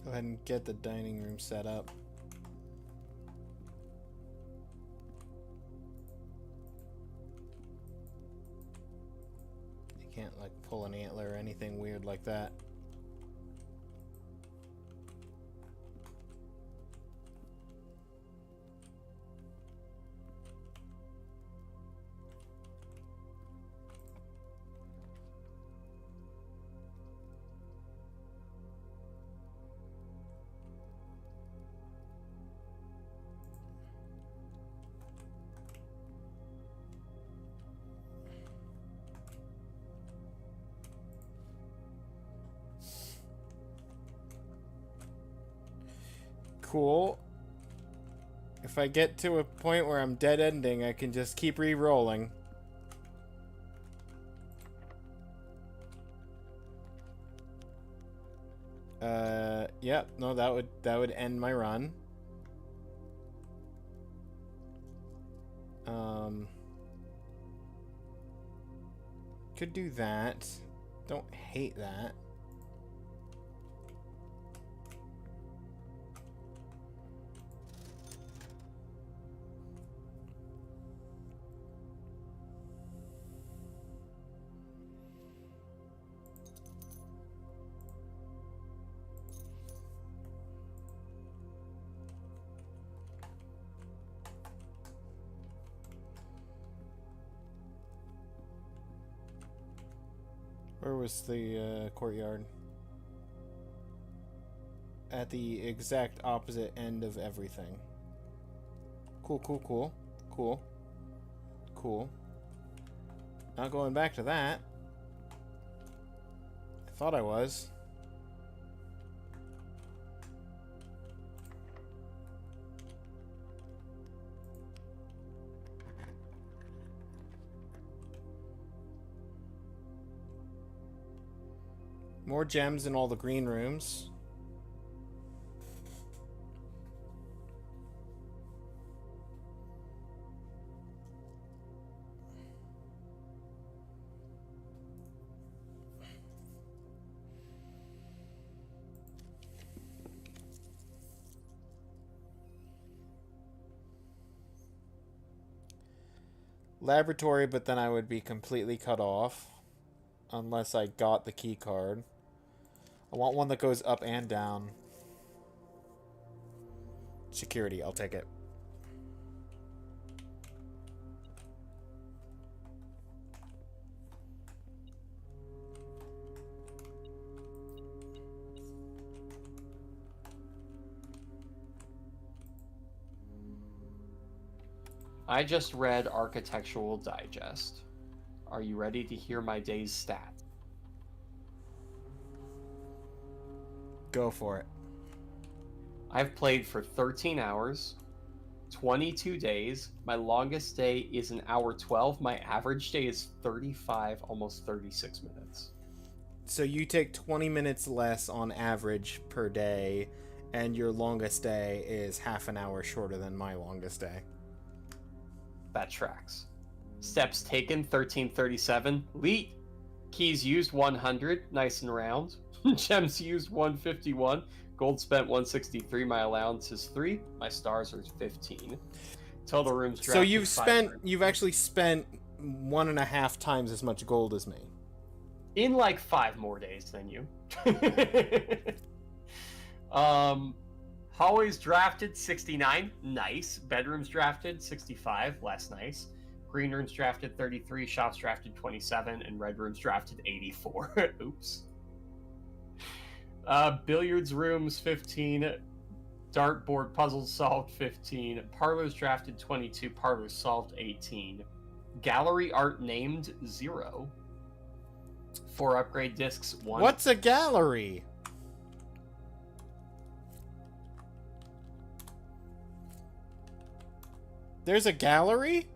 Go ahead and get the dining room set up. You can't like pull an antler or anything weird like that. Cool. If I get to a point where I'm dead ending, I can just keep re-rolling. Yep, no, that would end my run. Could do that. Don't hate that. Where was the courtyard? At the exact opposite end of everything. Cool, cool, cool. Cool. Cool. Not going back to that. I thought I was. More gems in all the green rooms. Laboratory, but then I would be completely cut off unless I got the key card. I want one that goes up and down. Security, I'll take it. I just read Architectural Digest. Are you ready to hear my day's stats? Go for it. I've played for 13 hours, 22 days. My longest day is an hour 12. My average day is 35, almost 36 minutes. So you take 20 minutes less on average per day, and your longest day is half an hour shorter than my longest day. That tracks. Steps taken, 1337. Leet. Keys used, 100. Nice and round. Gems used, 151. Gold spent, 163. My allowance is 3. My stars are 15. Total rooms So you've actually spent 1.5 times as much gold as me. In like 5 more days than you. Hallways drafted 69, nice. Bedrooms drafted 65, less nice. Green rooms drafted 33, shops drafted 27, and red rooms drafted 84. Oops. Billiards rooms 15, dartboard puzzles solved 15, parlors drafted 22, parlors solved 18, gallery art named 0, 4 upgrade discs 1. What's a gallery? There's a gallery?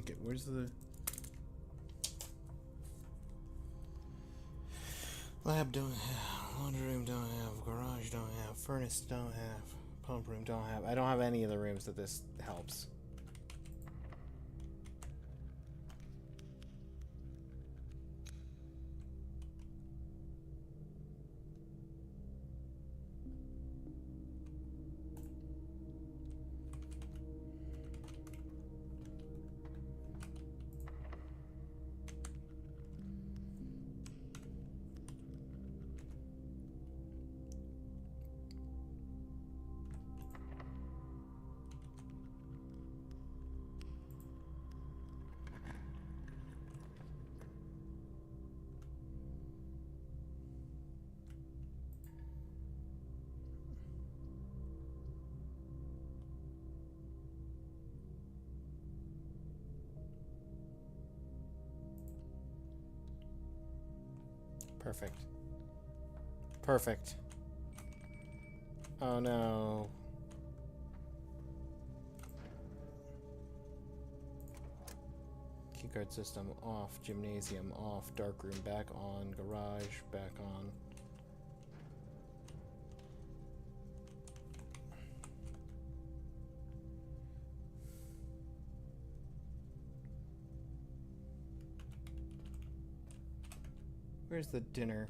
Okay, where's the... Lab don't have, laundry room don't have, garage don't have, furnace don't have, pump room don't have. I don't have any of the rooms that this helps. Perfect. Perfect. Oh no. Keycard system off, gymnasium off, darkroom back on, garage back on. Where's the dinner?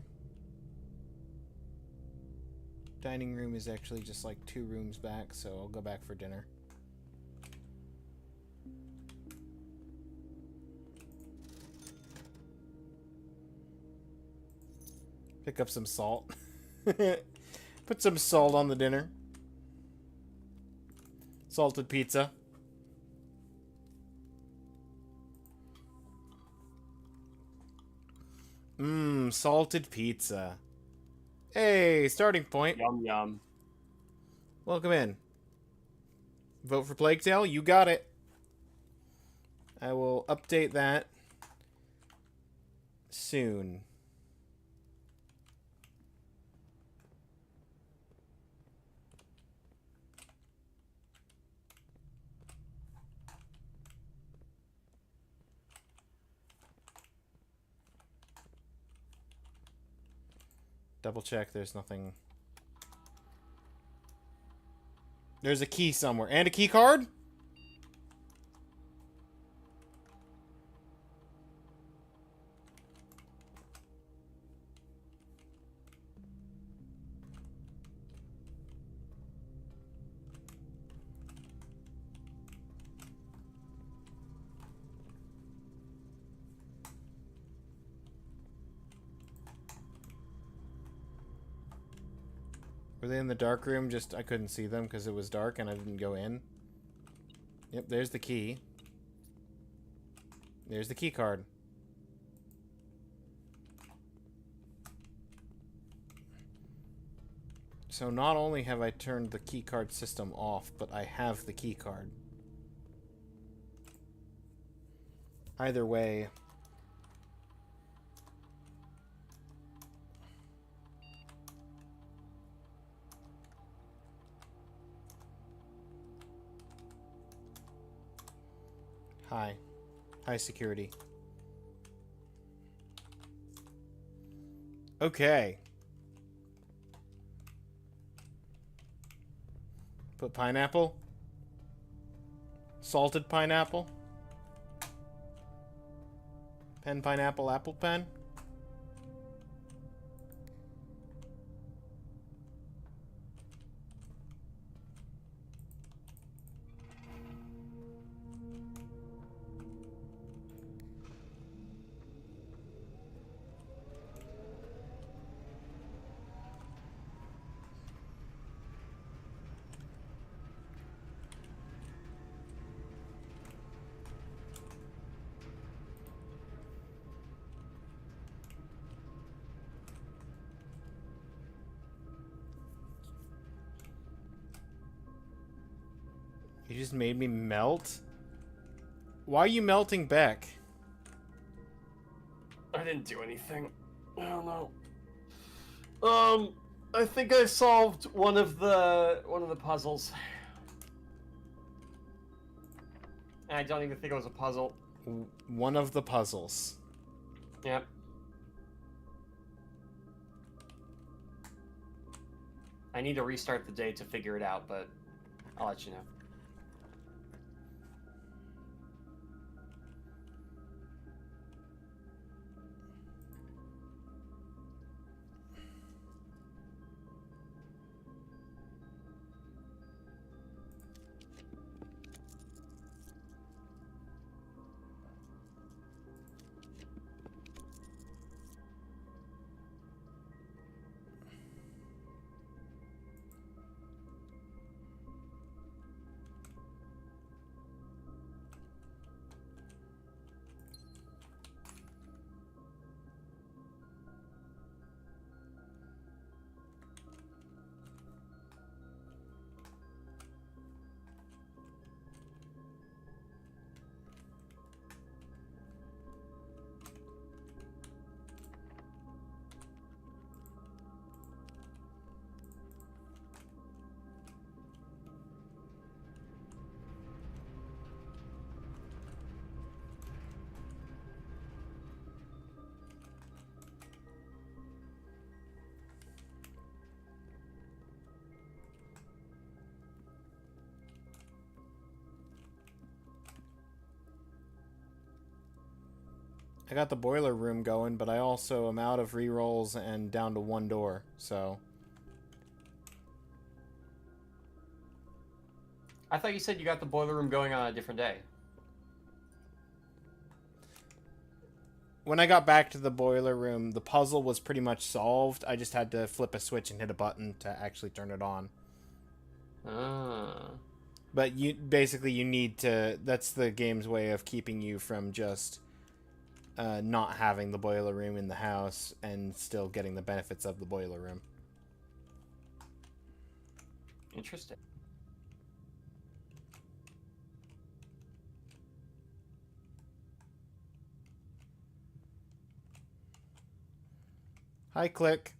Dining room is actually just like 2 rooms back, so I'll go back for dinner. Pick up some salt. Put some salt on the dinner. Salted pizza. Mmm, salted pizza. Hey, starting point. Yum yum. Welcome in. Vote for Plague Tale? You got it. I will update that soon. Double check, there's nothing. There's a key somewhere. And a key card? Were they in the dark room? Just, I couldn't see them because it was dark and I didn't go in. Yep, there's the key. There's the key card. So not only have I turned the keycard system off, but I have the keycard. Either way... Hi. High security. Okay. Put pineapple. Salted pineapple. Pen, pineapple, apple pen. You just made me melt? Why are you melting Beck? I didn't do anything. I don't know. I think I solved one of the puzzles. And I don't even think it was a puzzle. One of the puzzles. Yep. I need to restart the day to figure it out, but I'll let you know. I got the boiler room going, but I also am out of rerolls and down to one door, so... I thought you said you got the boiler room going on a different day. When I got back to the boiler room, the puzzle was pretty much solved. I just had to flip a switch and hit a button to actually turn it on. Ah. But you basically you need to... That's the game's way of keeping you from just... not having the boiler room in the house and still getting the benefits of the boiler room. Interesting. Hi, Click.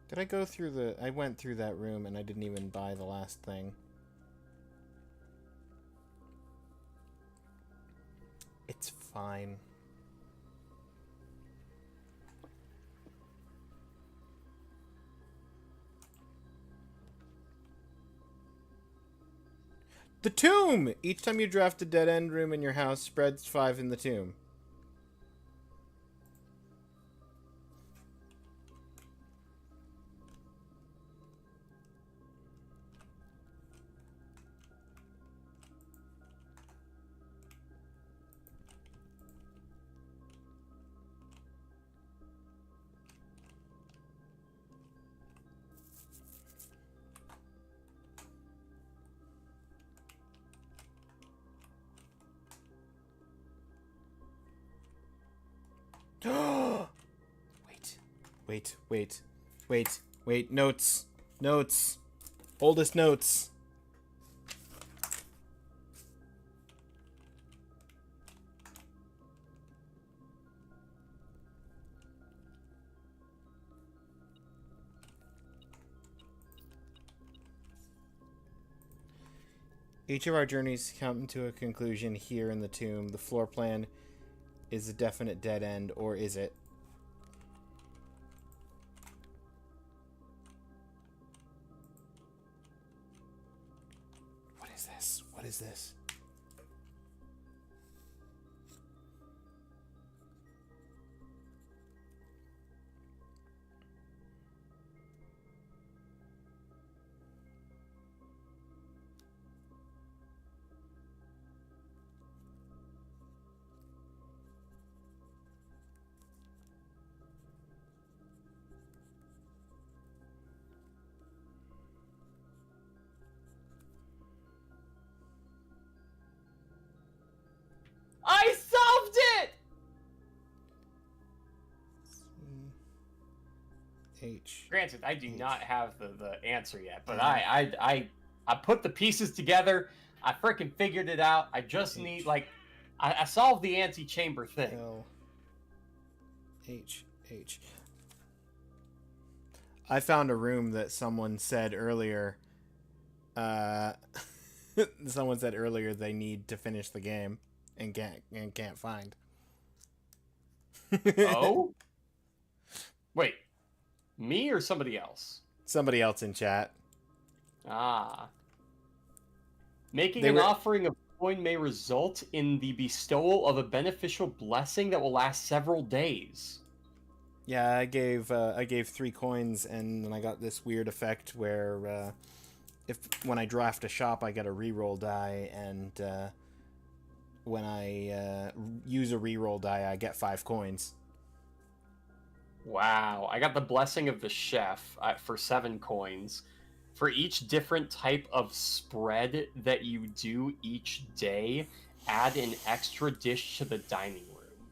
Did I go through the... I went through that room and I didn't even buy the last thing. It's fine. The tomb! Each time you draft a dead-end room in your house, spreads 5 in the tomb. Wait. Notes. Oldest notes. Each of our journeys come to a conclusion here in the tomb. The floor plan is a definite dead end, or is it? What is this? I solved it! H. Granted, I do not have the answer yet, but I put the pieces together. I freaking figured it out. I just need, like, I solved the anti-chamber thing. L. H. I found a room that someone said earlier. Someone said earlier they need to finish the game and can't find. Oh? Wait. Me or somebody else? Somebody else in chat. Ah. Making an offering of coin may result in the bestowal of a beneficial blessing that will last several days. Yeah, I gave 3 coins, and then I got this weird effect where when I draft a shop, I get a reroll die, and when I use a reroll die, I get 5 coins. Wow. I got the blessing of the chef for 7 coins. For each different type of spread that you do each day, add an extra dish to the dining room.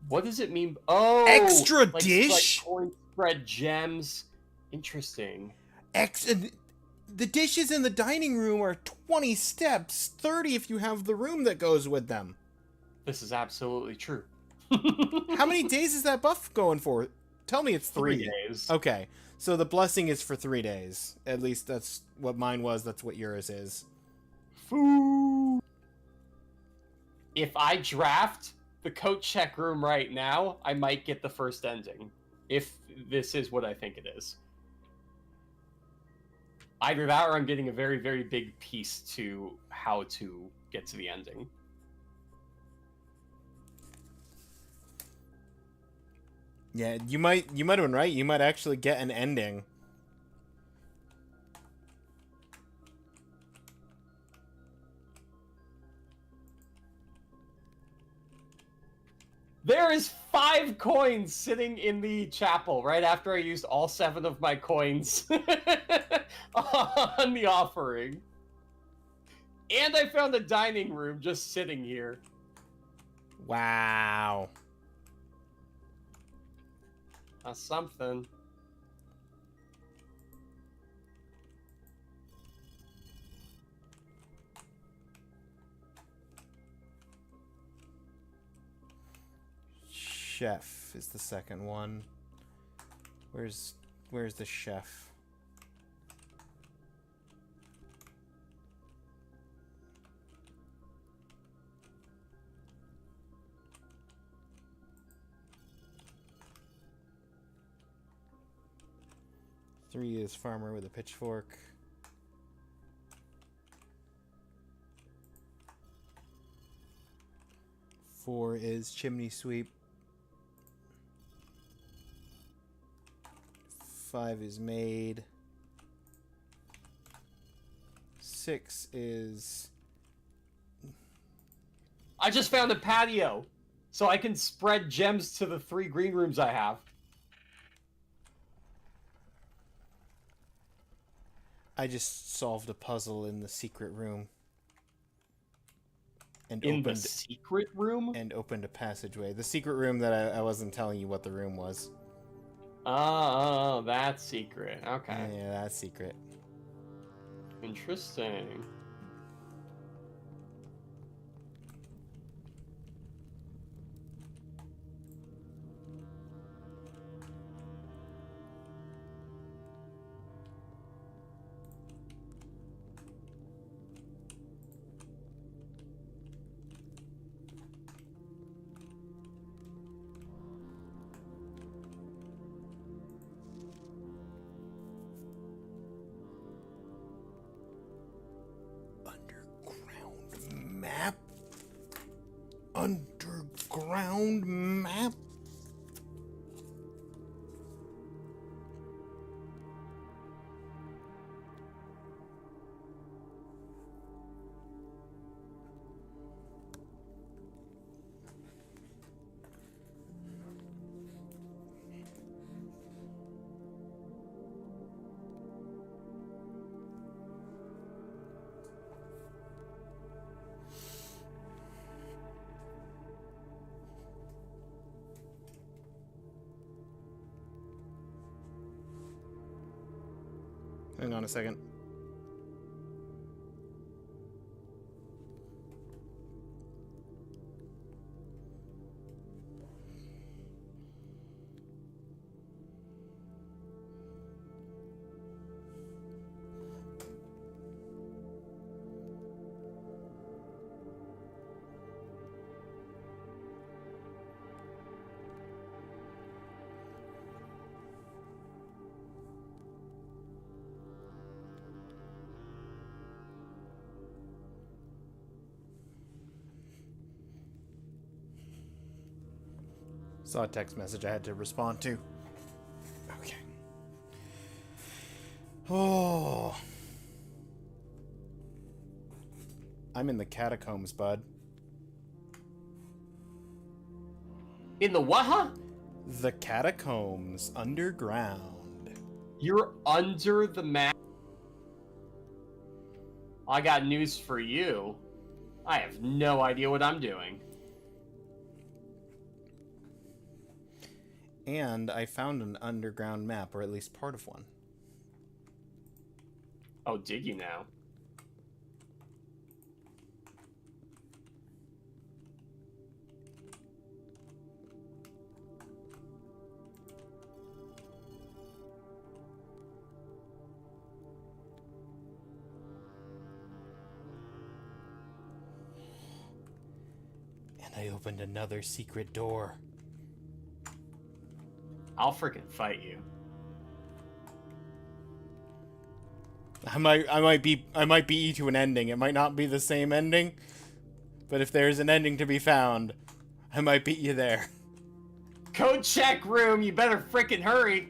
What does it mean? Oh, Extra like dish? Coin spread gems. Interesting. The dishes in the dining room are 20 steps, 30 if you have the room that goes with them. This is absolutely true. How many days is that buff going for? Tell me it's 3. 3 days. Okay, so the blessing is for 3 days. At least that's what mine was. That's what yours is. Food. If I draft the coat check room right now, I might get the first ending. If this is what I think it is. Either that or I'm getting a very, very big piece to how to get to the ending. Yeah, you might have been right. You might actually get an ending. There is 5 coins sitting in the chapel right after I used all 7 of my coins on the offering. And I found a dining room just sitting here. Wow. That's something. Chef is the second one. Where's the chef? Three is farmer with a pitchfork. Four is chimney sweep. 5 is maid. 6 is... I just found a patio, so I can spread gems to the 3 green rooms I have. I just solved a puzzle in the secret room. and In the opened secret room? a passageway. The secret room that I wasn't telling you what the room was. Oh, that's secret. Okay. Yeah, that's secret. Interesting. Underground map? Underground map? Hang on a second. Saw a text message I had to respond to. Okay. Oh. I'm in the catacombs, bud. In the what, huh? The catacombs underground. You're under the map. I got news for you. I have no idea what I'm doing. And I found an underground map, or at least part of one. Oh, did you now? And I opened another secret door. I'll freaking fight you. I might beat you to an ending. It might not be the same ending, but if there's an ending to be found, I might beat you there. Code check room, you better freaking hurry.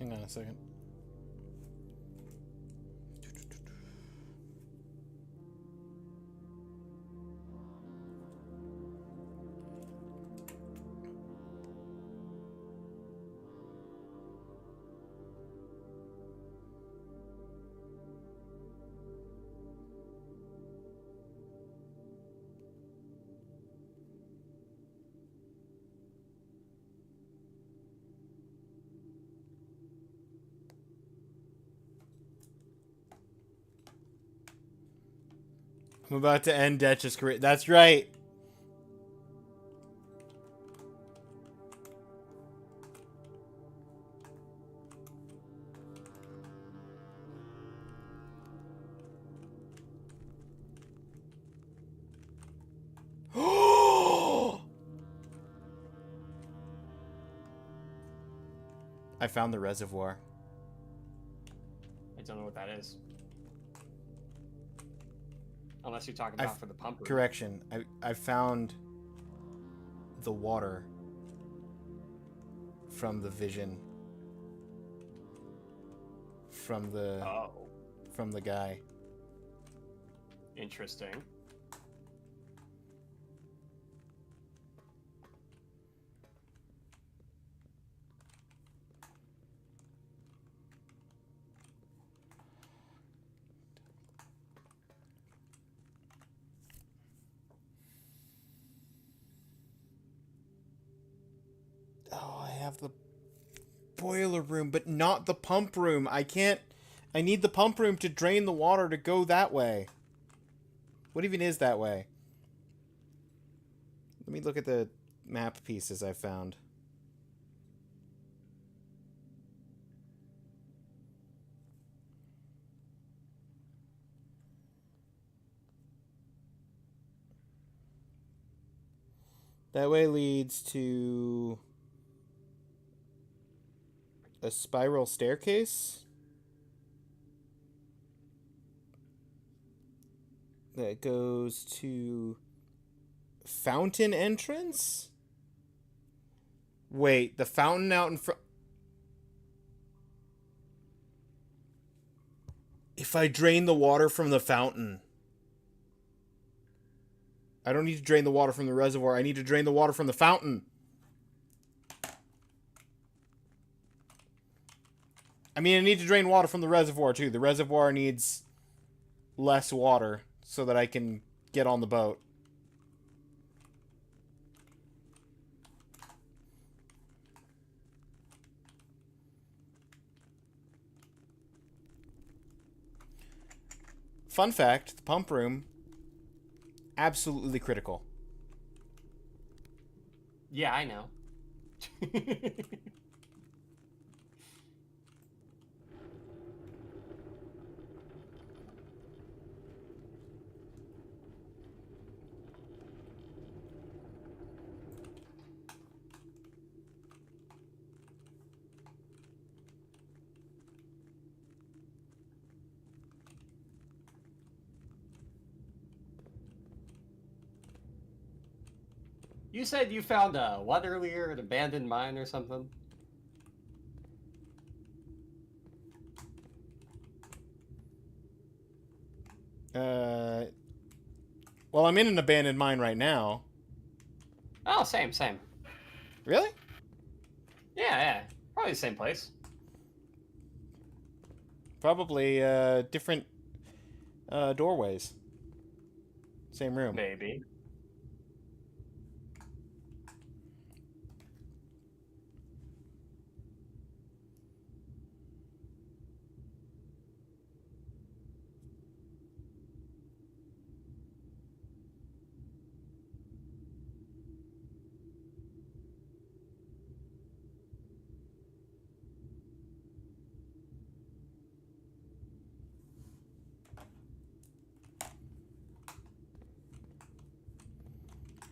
Hang on a second. I'm about to end Detra's career. That's right. I found the reservoir. I don't know what that is. Unless you're talking about for the pump room. Correction. I found the water from the vision from the from the guy. Interesting. Oh, I have the boiler room, but not the pump room. I can't... I need the pump room to drain the water to go that way. What even is that way? Let me look at the map pieces I found. That way leads to a spiral staircase that goes to fountain entrance. Wait, the fountain out in front. If I drain the water from the fountain, I don't need to drain the water from the reservoir. I need to drain the water from the fountain. I mean, I need to drain water from the reservoir, too. The reservoir needs less water so that I can get on the boat. Fun fact, the pump room, absolutely critical. Yeah, I know. You said you found a what earlier? An abandoned mine or something? Well, I'm in an abandoned mine right now. Oh, same. Really? Yeah. Probably the same place. Probably, different, doorways. Same room. Maybe.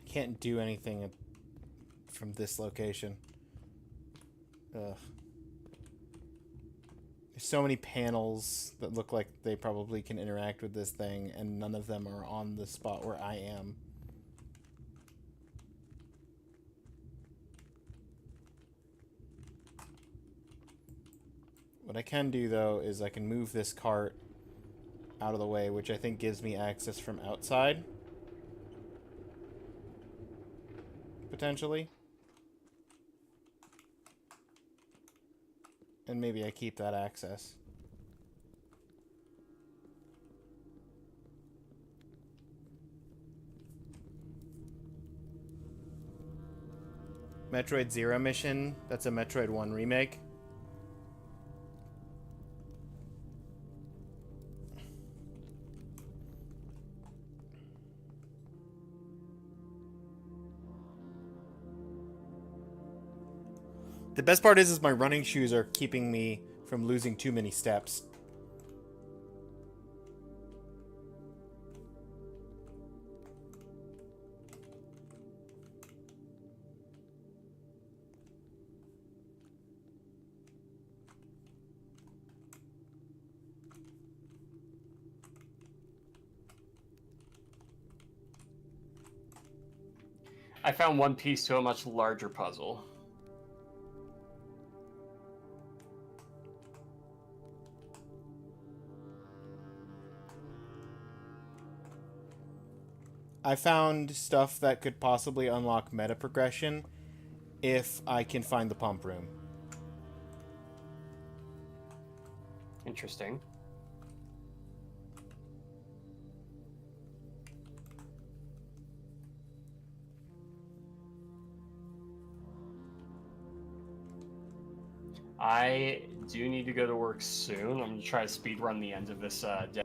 Can't do anything from this location. Ugh. There's so many panels that look like they probably can interact with this thing, and none of them are on the spot where I am. What I can do, though, is I can move this cart out of the way, which I think gives me access from outside. Potentially. And maybe I keep that access. Metroid Zero mission. That's a Metroid 1 remake. The best part is my running shoes are keeping me from losing too many steps. I found one piece to a much larger puzzle. I found stuff that could possibly unlock meta progression if I can find the pump room. Interesting. I do need to go to work soon. I'm gonna try to speed run the end of this day.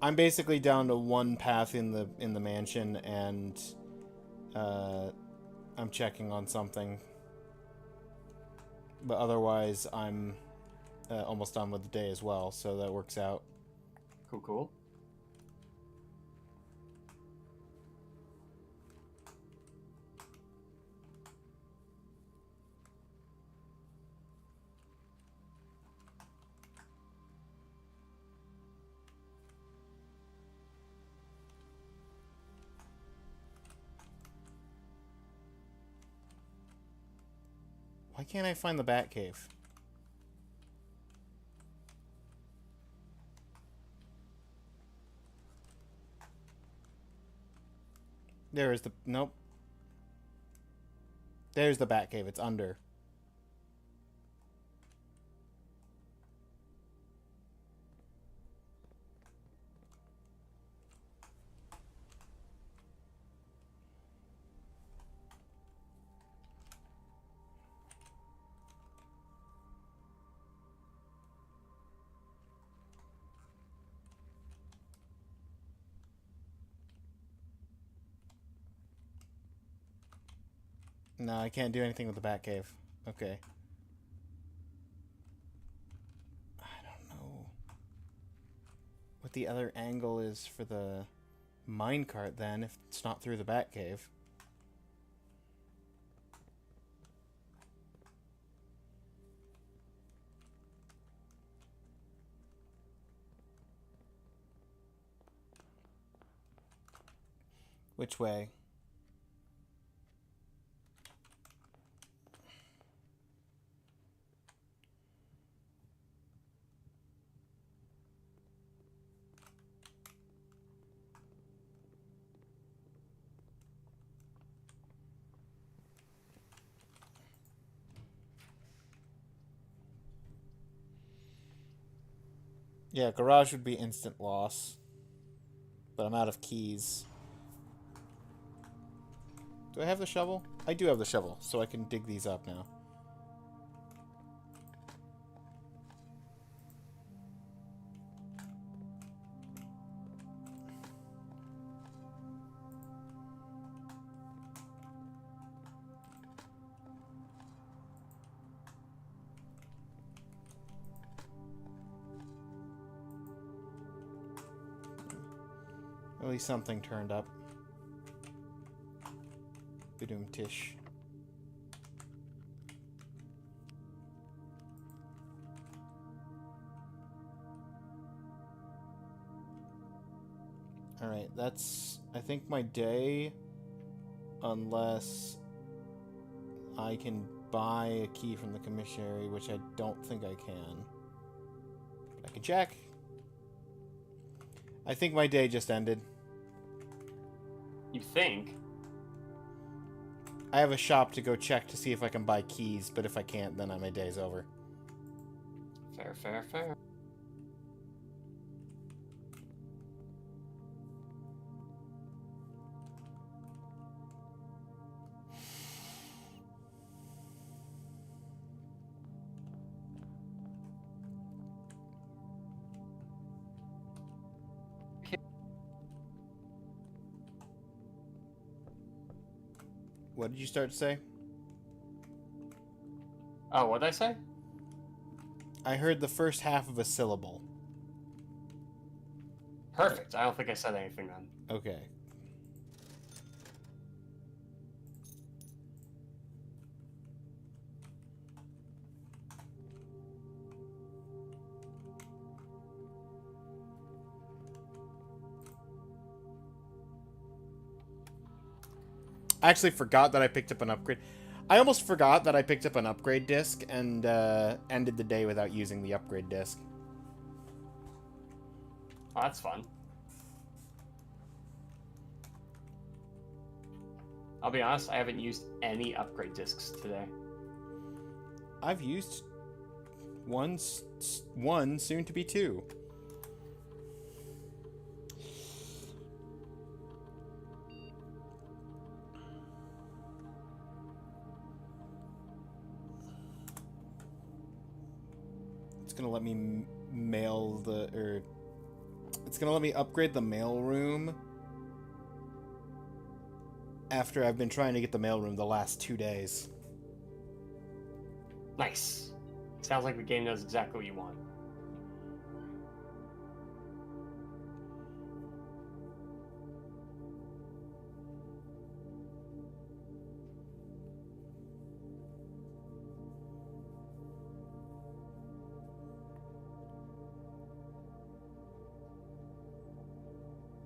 I'm basically down to one path in the mansion, and I'm checking on something. But otherwise, I'm almost done with the day as well, so that works out. Cool, cool. Why can't I find the Batcave? There is the... Nope. There's the Batcave. It's under. No, I can't do anything with the Batcave. Okay. I don't know what the other angle is for the minecart then, if it's not through the Batcave. Which way? Yeah, garage would be instant loss. But I'm out of keys. Do I have the shovel? I do have the shovel, so I can dig these up now. At least something turned up. Badoom tish. Alright, that's, I think, my day. Unless I can buy a key from the commissary, which I don't think I can. But I can check. I think my day just ended. You think? I have a shop to go check to see if I can buy keys, but if I can't, then my day's over. Fair, fair, fair. What did you start to say? Oh, what'd I say? I heard the first half of a syllable. Perfect. I don't think I said anything then. Okay. I actually forgot that I picked up an upgrade. I almost forgot that I picked up an upgrade disc and ended the day without using the upgrade disc. Oh, that's fun. I'll be honest, I haven't used any upgrade discs today. I've used one, soon to be two. It's gonna let me mail the, it's gonna let me upgrade the mailroom after I've been trying to get the mailroom the last 2 days. Nice. Sounds like the game knows exactly what you want.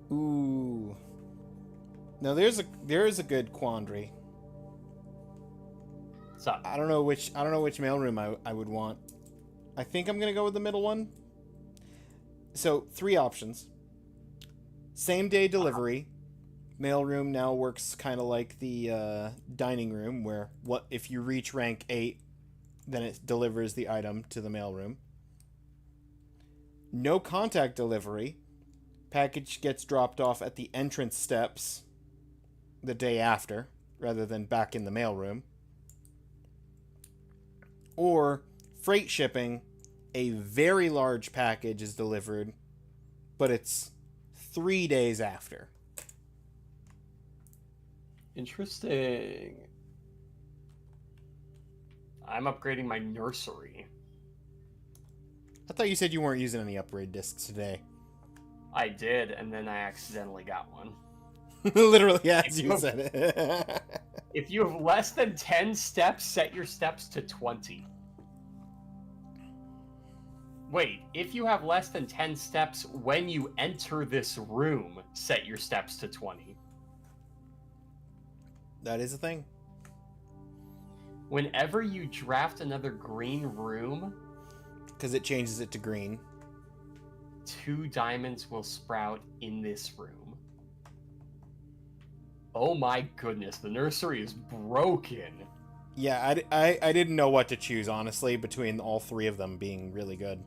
Ooh. Now there is a good quandary. What's up? I don't know which mailroom I would want. I think I'm gonna go with the middle one. So 3 options. Same day delivery. Mailroom now works kind of like the dining room, where if you reach rank 8, then it delivers the item to the mailroom. No contact delivery. Package gets dropped off at the entrance steps the day after, rather than back in the mailroom. Or freight shipping, a very large package is delivered, but it's 3 days after. Interesting. I'm upgrading my nursery. I thought you said you weren't using any upgrade discs today. I did, and then I accidentally got one. Literally, as you said it. If you have less than 10 steps, set your steps to 20. Wait, if you have less than 10 steps when you enter this room, set your steps to 20. That is a thing. Whenever you draft another green room, Because it changes it to green. 2 diamonds will sprout in this room. Oh my goodness, the nursery is broken. Yeah, I didn't know what to choose, honestly, between all 3 of them being really good.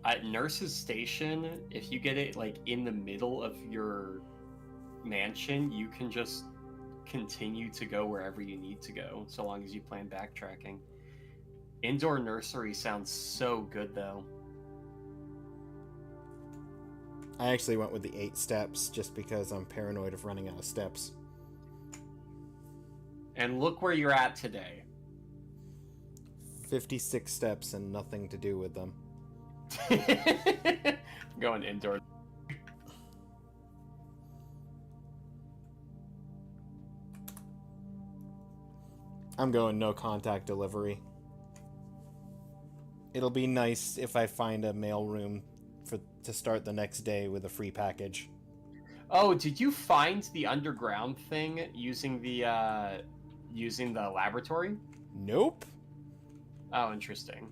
At Nurse's Station, if you get it like in the middle of your mansion, you can just continue to go wherever you need to go, so long as you plan backtracking. Indoor nursery sounds so good, though. I actually went with the 8 steps, just because I'm paranoid of running out of steps. And look where you're at today. 56 steps and nothing to do with them. Going indoor. I'm going no contact delivery. It'll be nice if I find a mailroom to start the next day with a free package. Oh, did you find the underground thing using the laboratory? Nope. Oh, interesting.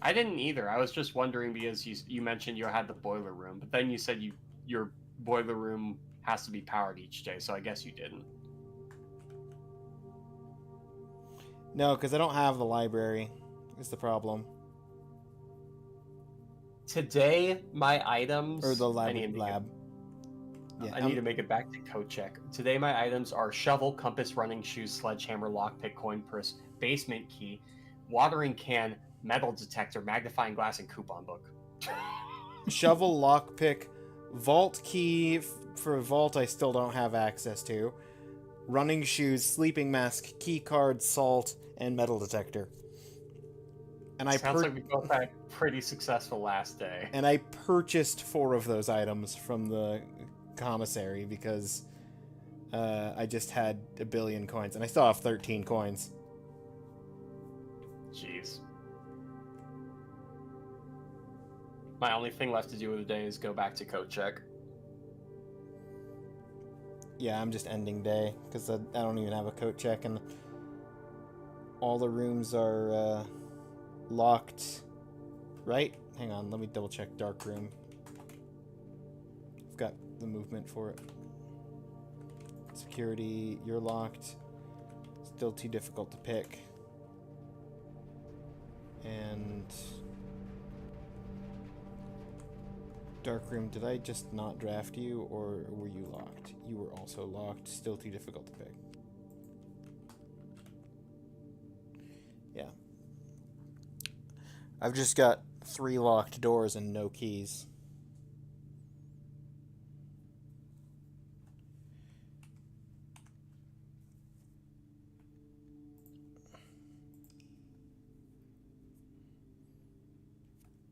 I didn't either. I was just wondering because you mentioned you had the boiler room, but then you said your boiler room has to be powered each day, so I guess you didn't. No, because I don't have the library, is the problem. Today, my items... Or the I lab. Yeah, need to make it back to code check. Today, my items are shovel, compass, running shoes, sledgehammer, lockpick, coin purse, basement key, watering can, metal detector, magnifying glass, and coupon book. Shovel, lockpick, vault key for vault I still don't have access to. running shoes, sleeping mask, key card, salt, and metal detector. And Sounds like we both had a pretty successful last day. And I purchased 4 of those items from the commissary because I just had a billion coins, and I still have 13 coins. Jeez. My only thing left to do with the day is go back to code check. Yeah, I'm just ending day because I don't even have a coat check, and all the rooms are locked. Right? Hang on, let me double check dark room. I've got the movement for it. Security, you're locked. Still too difficult to pick. And dark room, did I just not draft you, or were you locked? You were also locked. Still too difficult to pick. Yeah. I've just got 3 locked doors and no keys.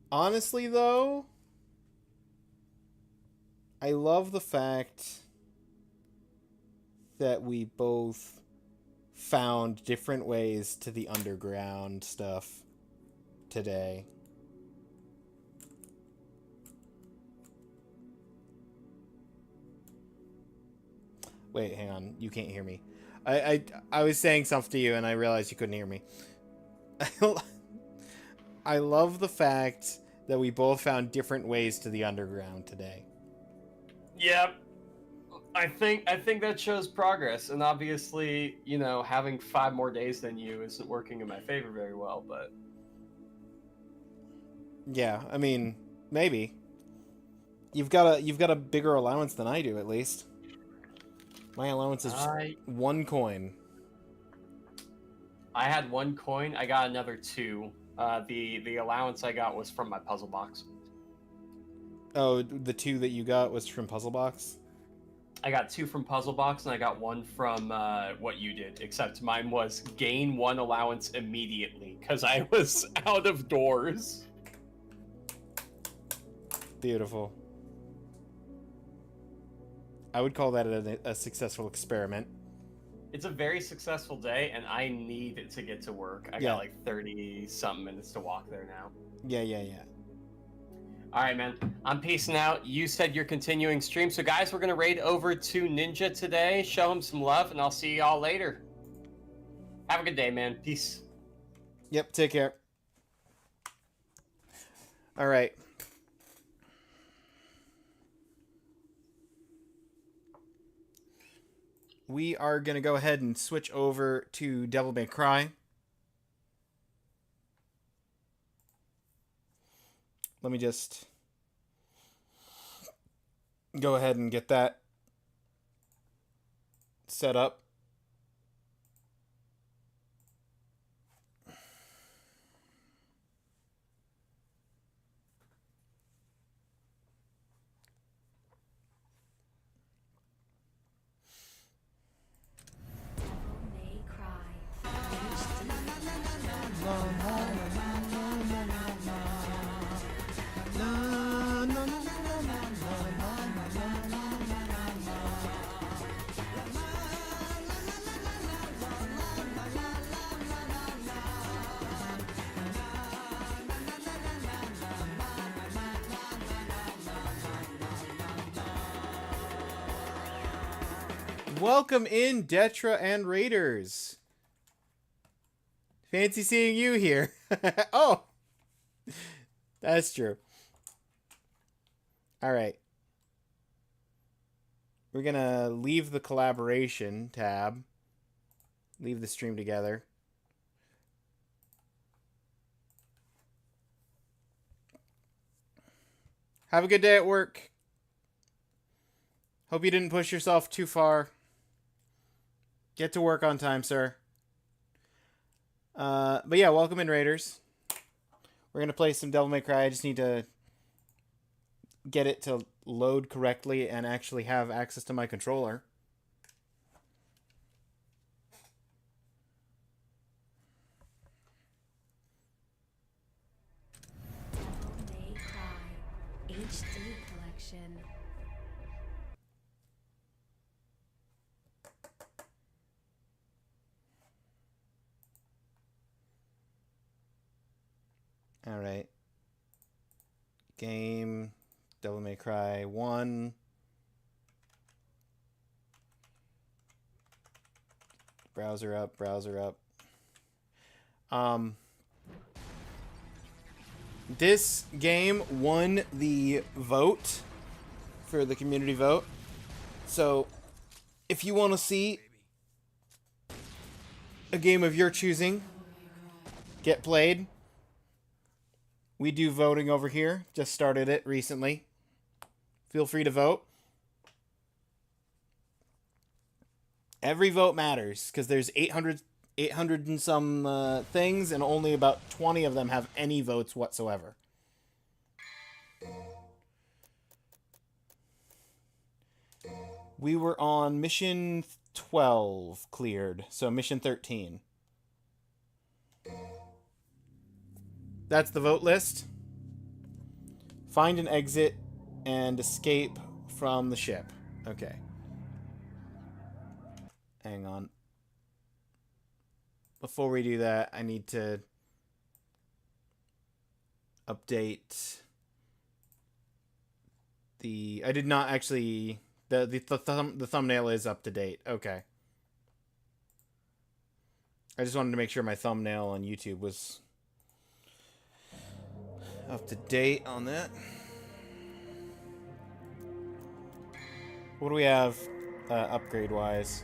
Honestly, though, I love the fact that we both found different ways to the underground stuff today. Wait, hang on. You can't hear me. I was saying something to you and I realized you couldn't hear me. I love the fact that we both found different ways to the underground today. Yep. I think that shows progress, and obviously, you know, having 5 more days than you isn't working in my favor very well, but yeah, I mean, maybe. You've got a bigger allowance than I do, at least. My allowance is just 1 coin. I had 1 coin. I got another 2. The allowance I got was from my puzzle box. Oh, the 2 that you got was from Puzzle Box? I got 2 from Puzzle Box, and I got 1 from what you did, except mine was gain 1 allowance immediately, because I was out of doors. Beautiful. I would call that a successful experiment. It's a very successful day, and I need to get to work. I got like 30-something minutes to walk there now. Yeah. All right, man. I'm peacing out. You said you're continuing stream. So, guys, we're going to raid over to Ninja today. Show him some love, and I'll see y'all later. Have a good day, man. Peace. Yep, take care. All right. We are going to go ahead and switch over to Devil May Cry. Let me just go ahead and get that set up. Welcome in, Detra and Raiders. Fancy seeing you here. Oh, that's true. All right. We're going to leave the collaboration tab. Leave the stream together. Have a good day at work. Hope you didn't push yourself too far. Get to work on time, sir. But yeah, welcome in, Raiders. We're going to play some Devil May Cry. I just need to get it to load correctly and actually have access to my controller. destruction. All right. Game. Devil May Cry 1. Browser up, browser up. This game won the vote for the community vote. So, if you want to see a game of your choosing get played, we do voting over here. Just started it recently. Feel free to vote. Every vote matters because there's 800 and some things, and only about 20 of them have any votes whatsoever. We were on mission 12 cleared, so mission 13. That's the vote list. Find an exit and escape from the ship. Okay. Hang on. Before we do that, I need to update the... I did not actually... The thumbnail is up to date. Okay. I just wanted to make sure my thumbnail on YouTube was up to date on that. What do we have upgrade-wise?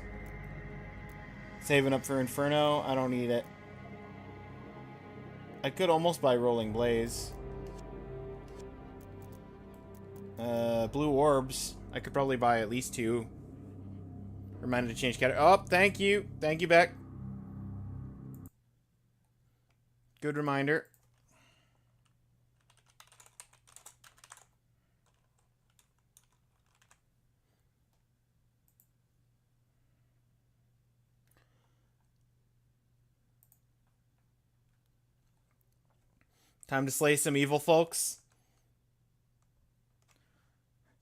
Saving up for Inferno? I don't need it. I could almost buy Rolling Blaze. Blue Orbs. I could probably buy at least 2. Reminder to change category. Oh, thank you. Thank you, Beck. Good reminder. Time to slay some evil folks.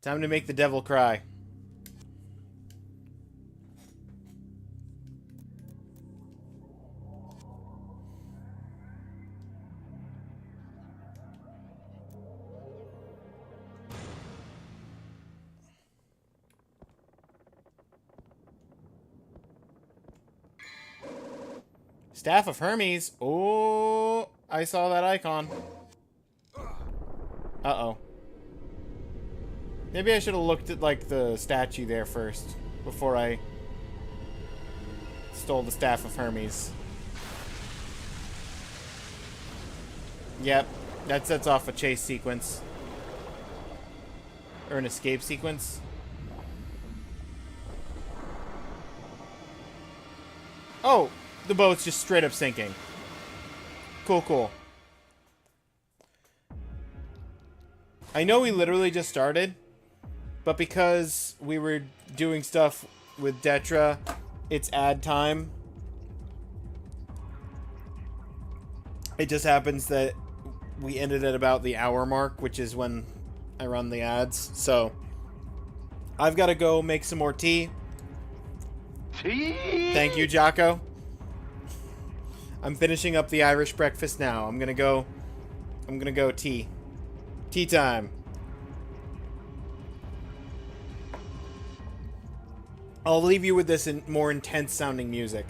Time to make the devil cry. Staff of Hermes. Oh, I saw that icon. Uh-oh. Maybe I should have looked at, like, the statue there first before I stole the Staff of Hermes. Yep, that sets off a chase sequence. Or an escape sequence. Oh, the boat's just straight up sinking. Cool, cool. I know we literally just started, but because we were doing stuff with Detra, it's ad time. It just happens that we ended at about the hour mark, which is when I run the ads. So, I've got to go make some more tea. Tea! Thank you, Jocko. I'm finishing up the Irish breakfast now. I'm gonna go tea. Tea time. I'll leave you with this more intense sounding music.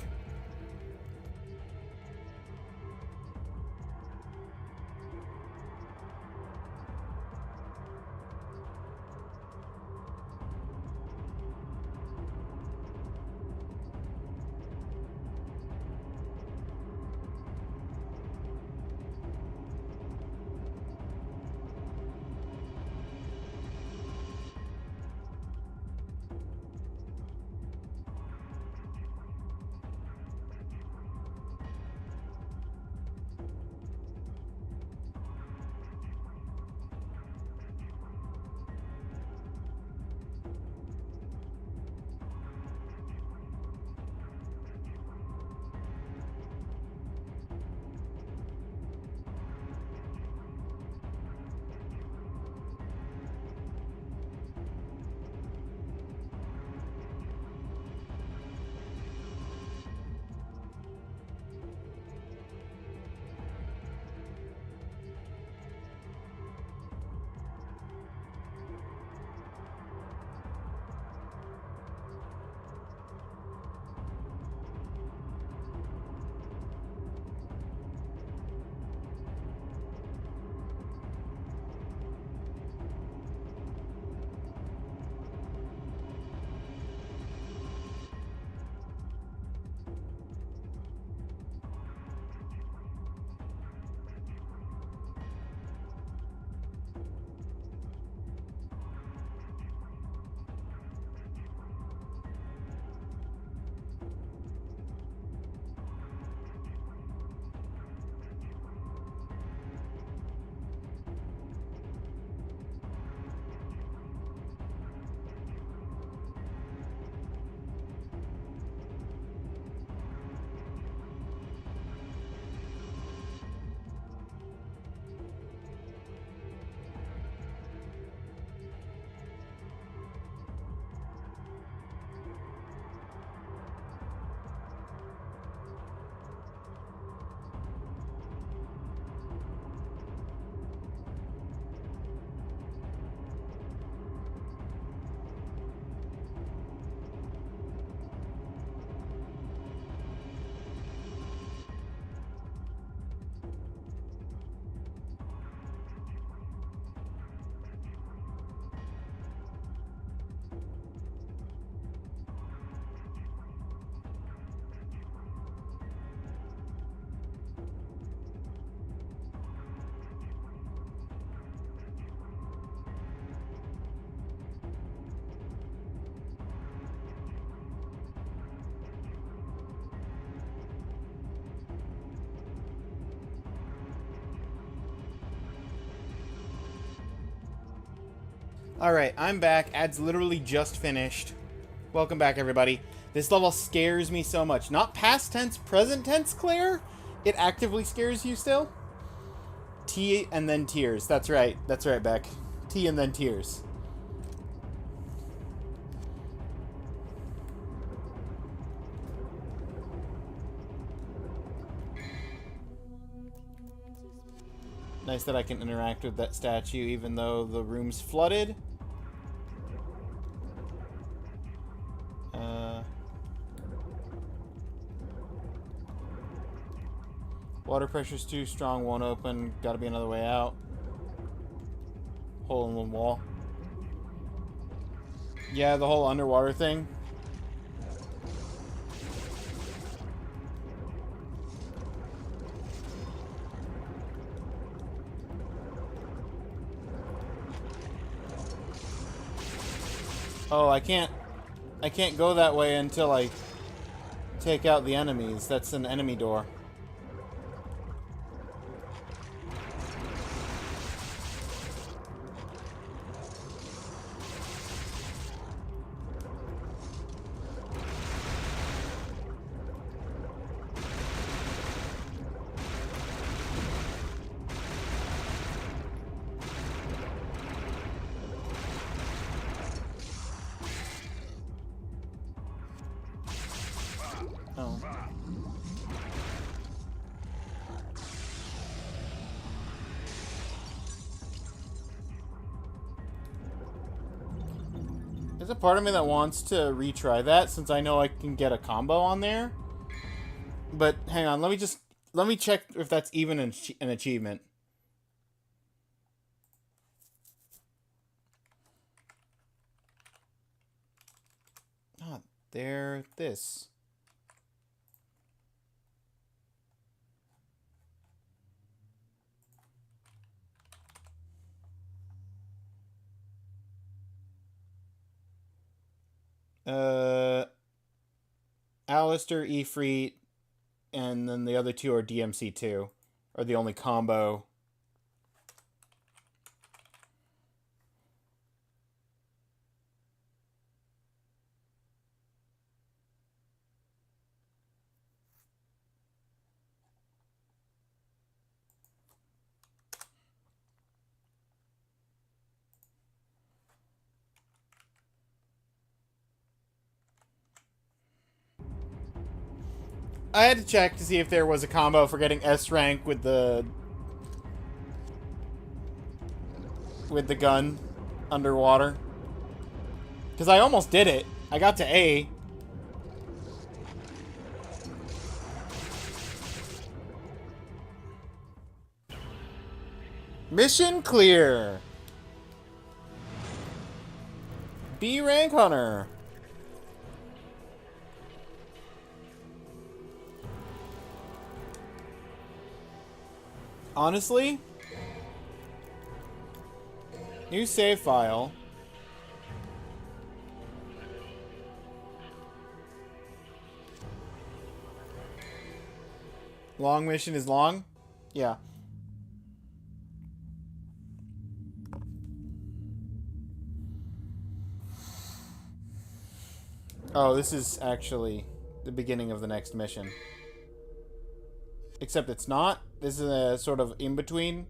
Alright, I'm back. Ad's literally just finished. Welcome back, everybody. This level scares me so much. Not past tense, present tense, Claire? It actively scares you still? T and then tears. That's right. That's right, Beck. T and then tears. Nice that I can interact with that statue even though the room's flooded. Water pressure's too strong, won't open. Gotta be another way out. Hole in one wall. Yeah, the whole underwater thing. Oh, I can't go that way until I take out the enemies. That's an enemy door. Oh. There's a part of me that wants to retry that since I know I can get a combo on there. But hang on, let me check if that's even an achievement. Ah, there, this. Alistair, Ifrit, and then the other two are DMC 2. Are the only combo. I had to check to see if there was a combo for getting S rank with the gun underwater. Because I almost did it. I got to A. Mission clear. B rank hunter. Honestly, new save file. Long mission is long? Yeah. Oh, this is actually the beginning of the next mission. Except it's not. This is a sort of in-between.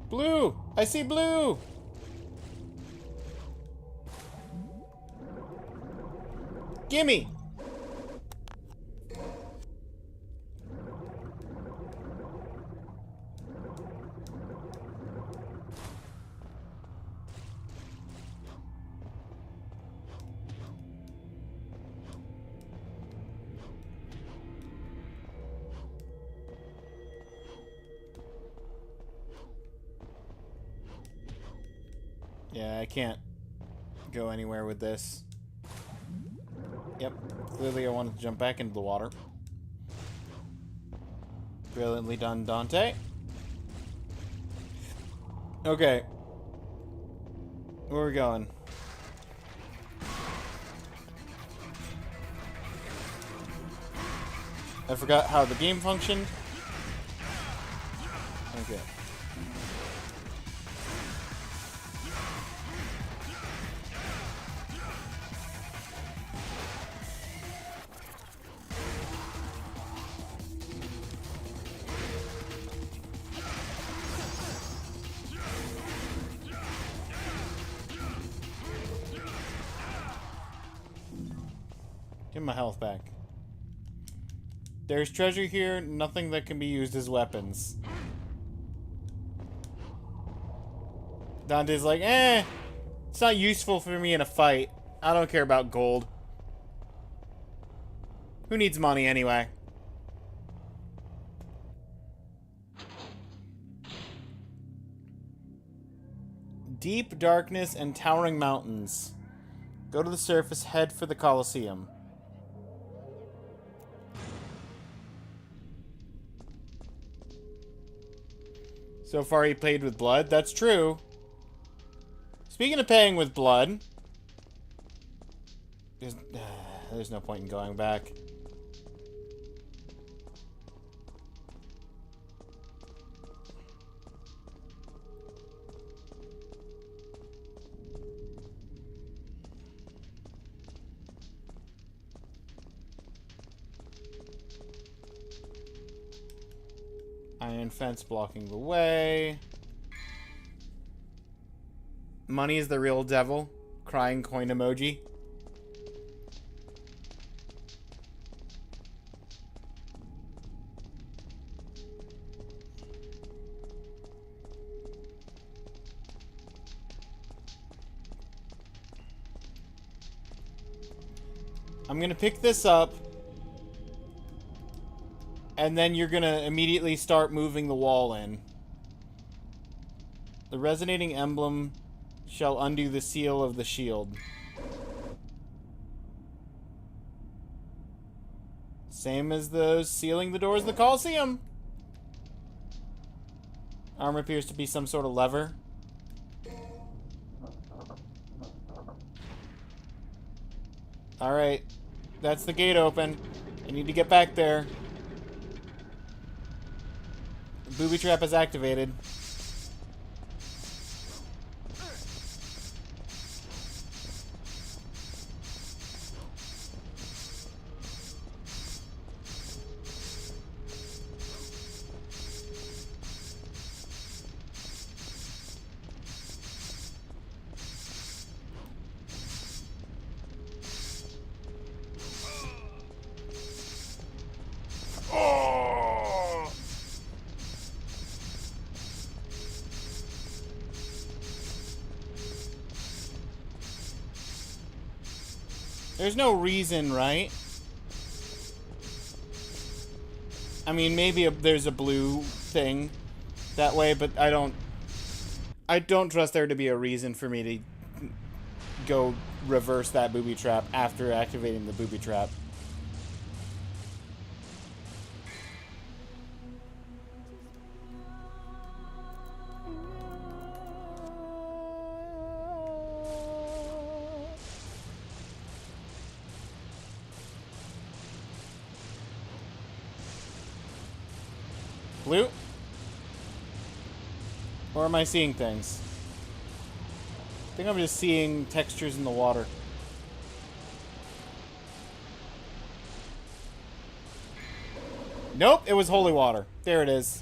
Blue! I see blue! Gimme! Yeah, I can't go anywhere with this. Yep, clearly I wanted to jump back into the water. Brilliantly done, Dante. Okay. Where are we going? I forgot how the game functioned. Okay. Give my health back. There's treasure here, nothing that can be used as weapons. Dante's like, it's not useful for me in a fight. I don't care about gold. Who needs money anyway? Deep darkness and towering mountains. Go to the surface, head for the Colosseum. So far he played with blood. That's true. Speaking of paying with blood, there's no point in going back. Iron fence blocking the way. Money is the real devil. Crying coin emoji. I'm gonna pick this up. And then you're gonna immediately start moving the wall in. The resonating emblem shall undo the seal of the shield. Same as those sealing the doors of the Colosseum. Arm appears to be some sort of lever. Alright. That's the gate open. I need to get back there. The booby trap is activated. There's no reason, right? I mean, maybe there's a blue thing that way, but I don't trust there to be a reason for me to go reverse that booby trap after activating the booby trap. Blue? Or am I seeing things? I think I'm just seeing textures in the water. Nope, it was holy water. There it is.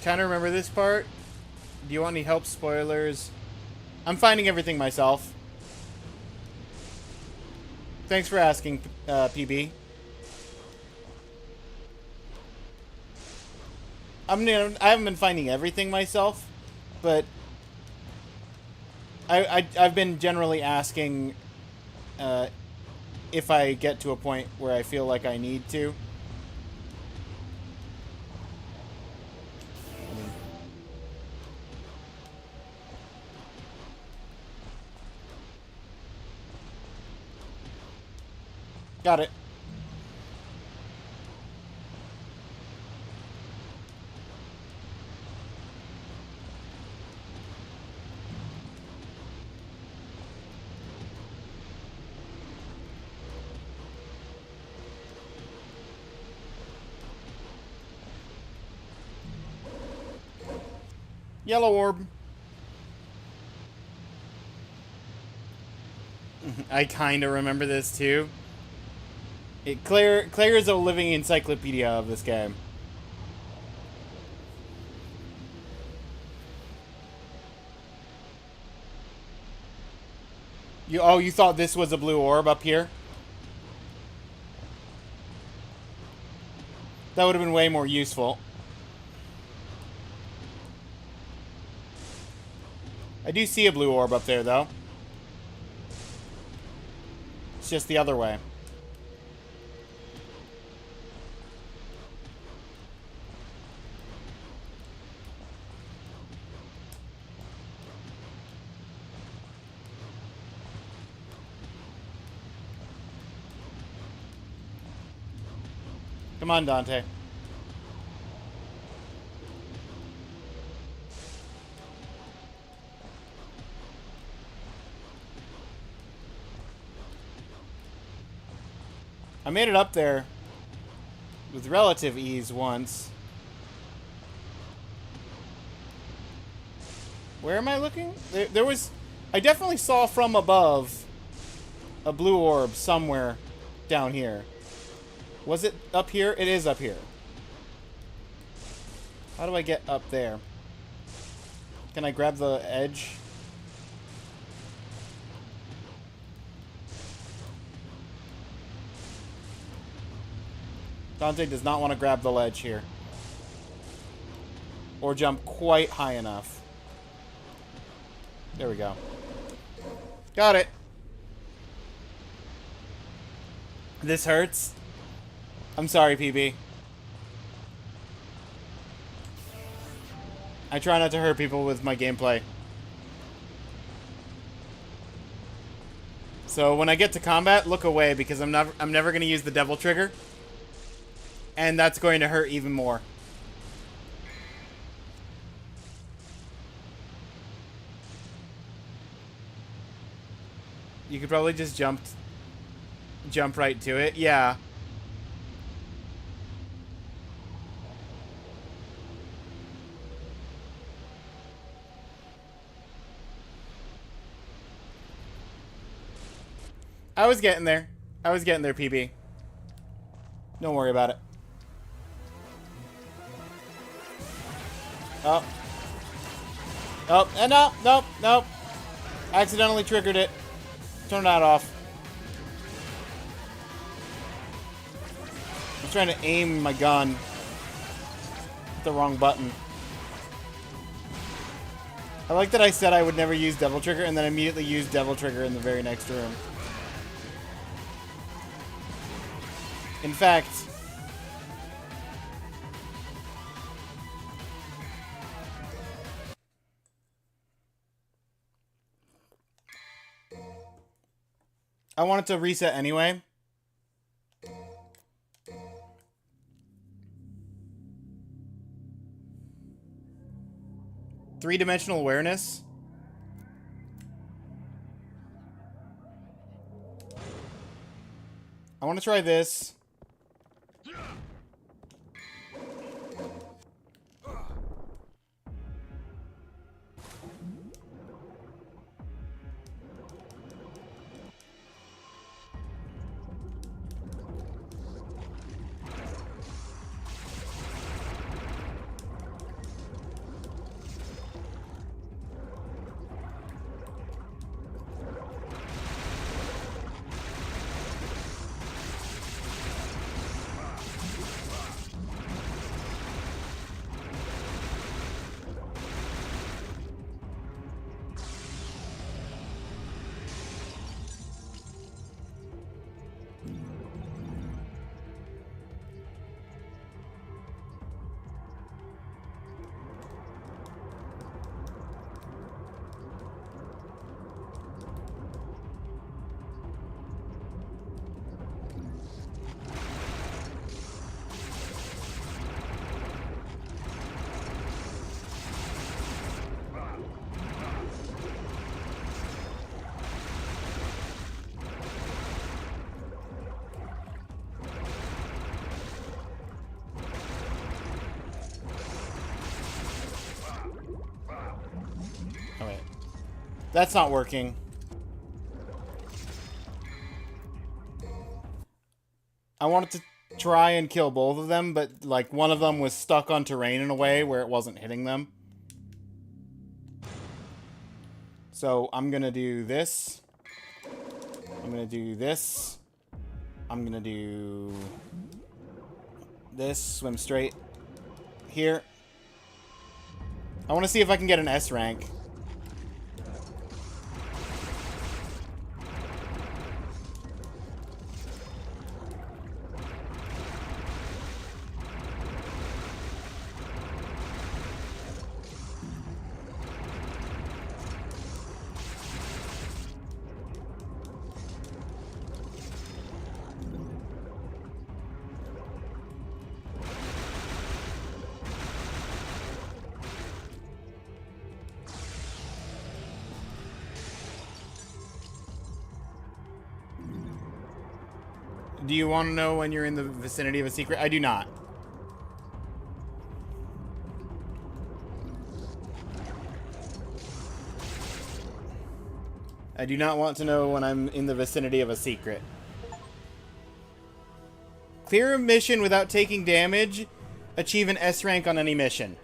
Kind of remember this part. Do you want any help? Spoilers. I'm finding everything myself. Thanks for asking, PB. I haven't been finding everything myself, but I've been generally asking if I get to a point where I feel like I need to. Got it. Yellow orb. I kind of remember this too. Claire is a living encyclopedia of this game. You thought this was a blue orb up here? That would have been way more useful. I do see a blue orb up there, though. It's just the other way. Come on, Dante. I made it up there with relative ease once. Where am I looking? There was... I definitely saw from above a blue orb somewhere down here. Was it up here? It is up here. How do I get up there? Can I grab the edge? Dante does not want to grab the ledge here. Or jump quite high enough. There we go. Got it. This hurts. I'm sorry, PB. I try not to hurt people with my gameplay. So when I get to combat, look away because I'm never going to use the devil trigger. And that's going to hurt even more. You could probably just jump right to it. Yeah. I was getting there. PB. Don't worry about it. Oh. Oh, and nope. Accidentally triggered it. Turn that off. I'm trying to aim my gun. Hit the wrong button. I like that I said I would never use Devil Trigger and then immediately used Devil Trigger in the very next room. In fact... I want it to reset anyway. Three-dimensional awareness. I want to try this. That's not working. I wanted to try and kill both of them, but, like, one of them was stuck on terrain in a way where it wasn't hitting them. So, I'm gonna do this. I'm gonna do this. I'm gonna do this. Swim straight here. I want to see if I can get an S rank. Do you want to know when you're in the vicinity of a secret? I do not. I do not want to know when I'm in the vicinity of a secret. Clear a mission without taking damage. Achieve an S rank on any mission.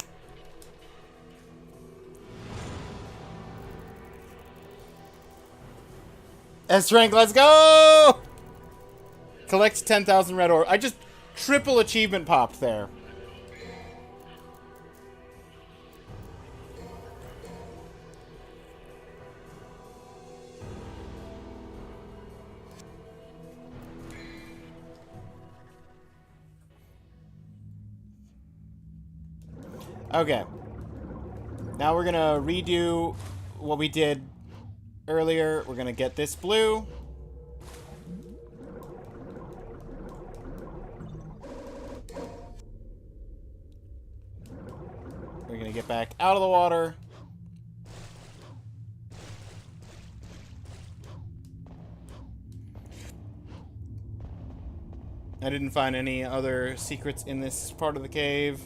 S rank, let's go! Collect 10,000 red ore. I just triple achievement popped there. Okay. Now we're gonna redo what we did earlier. We're gonna get this blue. We're gonna get back out of the water. I didn't find any other secrets in this part of the cave.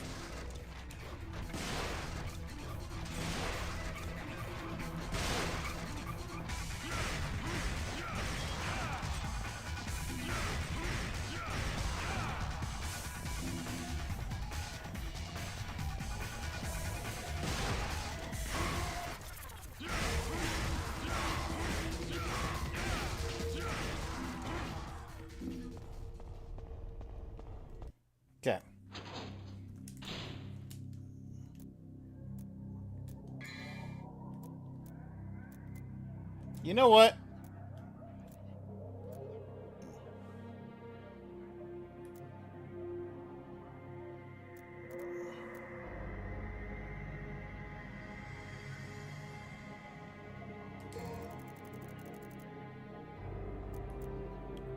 Okay. You know what?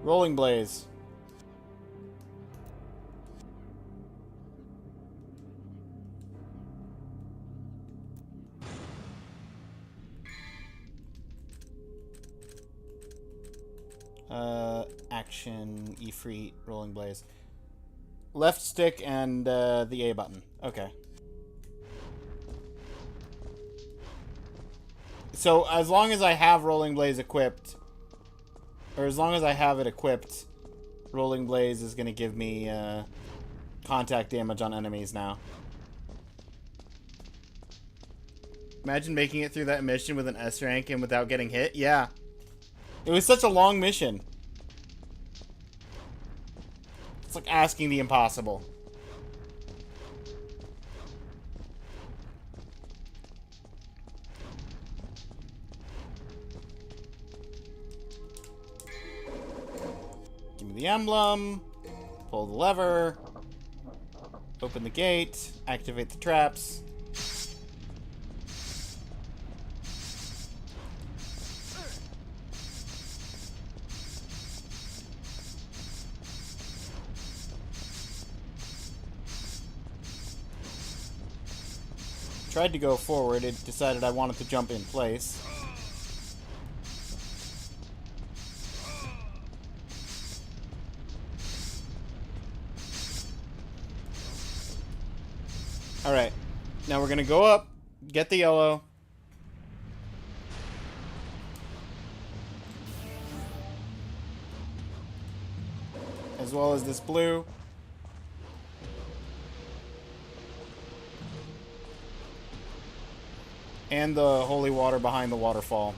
Rolling Blaze. Action, Ifrit, Rolling Blaze. Left stick and the A button. Okay. So as long as I have Rolling Blaze equipped, or as long as I have it equipped, Rolling Blaze is going to give me contact damage on enemies now. Imagine making it through that mission with an S rank and without getting hit. Yeah. It was such a long mission. It's like asking the impossible. Give me the emblem. Pull the lever. Open the gate. Activate the traps. Tried to go forward, it decided I wanted to jump in place. Alright, now we're gonna go up, get the yellow. as well as this blue. And the holy water behind the waterfall.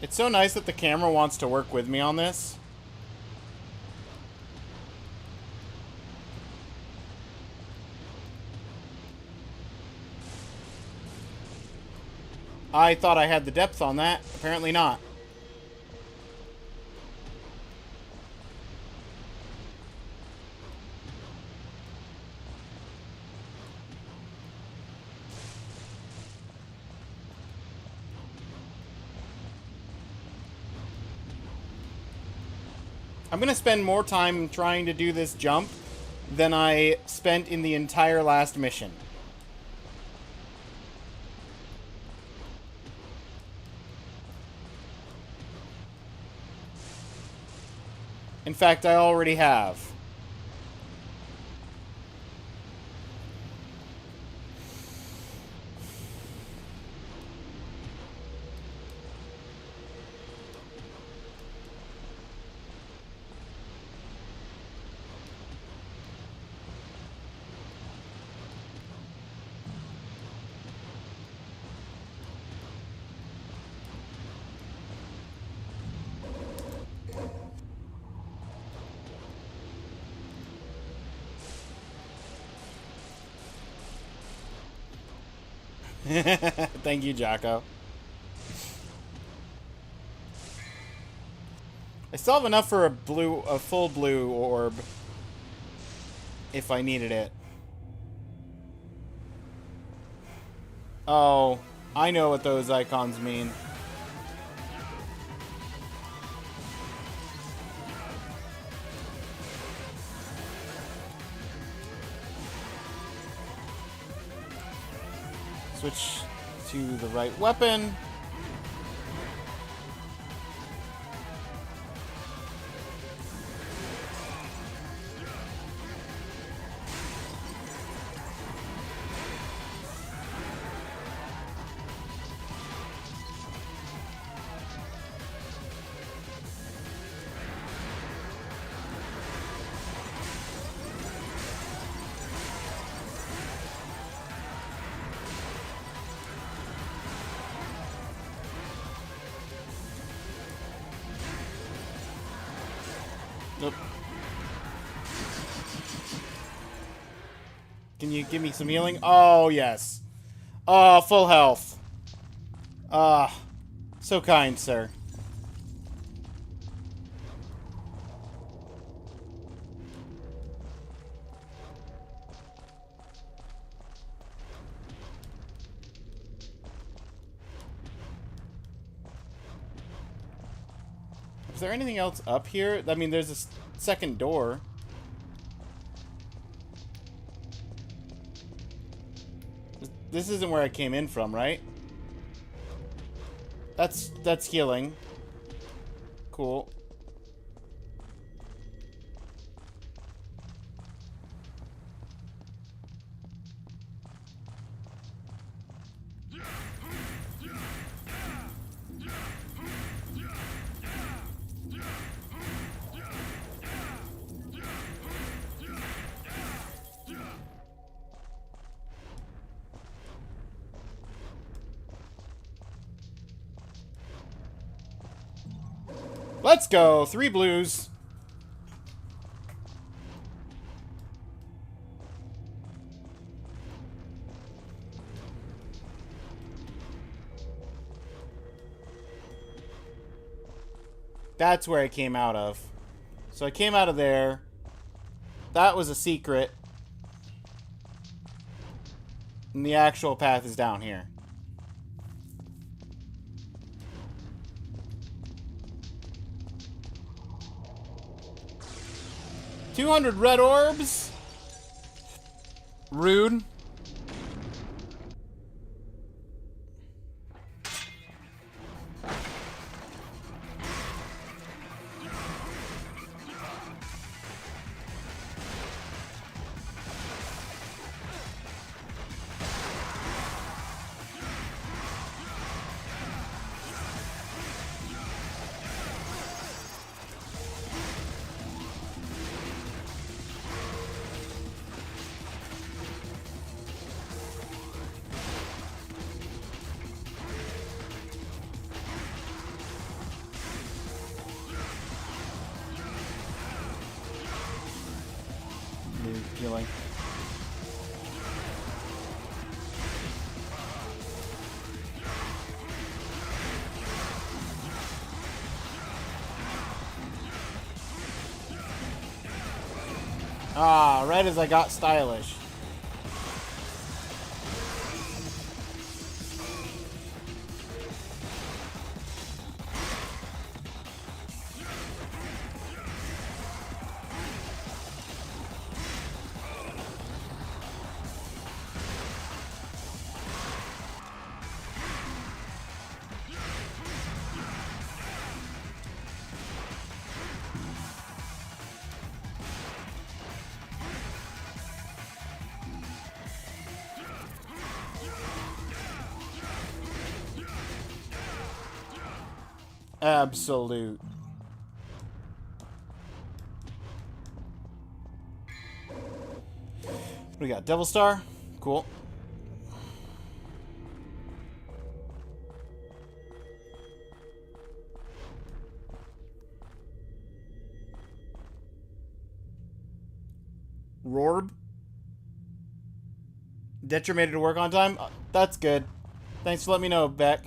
It's so nice that the camera wants to work with me on this. I thought I had the depth on that. Apparently not. I'm going to spend more time trying to do this jump than I spent in the entire last mission. In fact, I already have. Thank you, Jocko. I still have enough for a full blue orb if I needed it. Oh, I know what those icons mean. Switch to the right weapon. Nope. Can you give me some healing? Oh, yes. Oh, full health. Ah, so kind, sir. Is there anything else up here? I mean, there's a second door. This isn't where I came in from, right? That's healing. Cool. Let's go! 3 blues. That's where I came out of. So I came out of there. That was a secret. And the actual path is down here. $200 red orbs. Rude. healing. Ah, right as I got stylish. Absolute. What do we got? Devil Star? Cool. Rorb? Detra made it to work on time? That's good. Thanks for letting me know, Beck.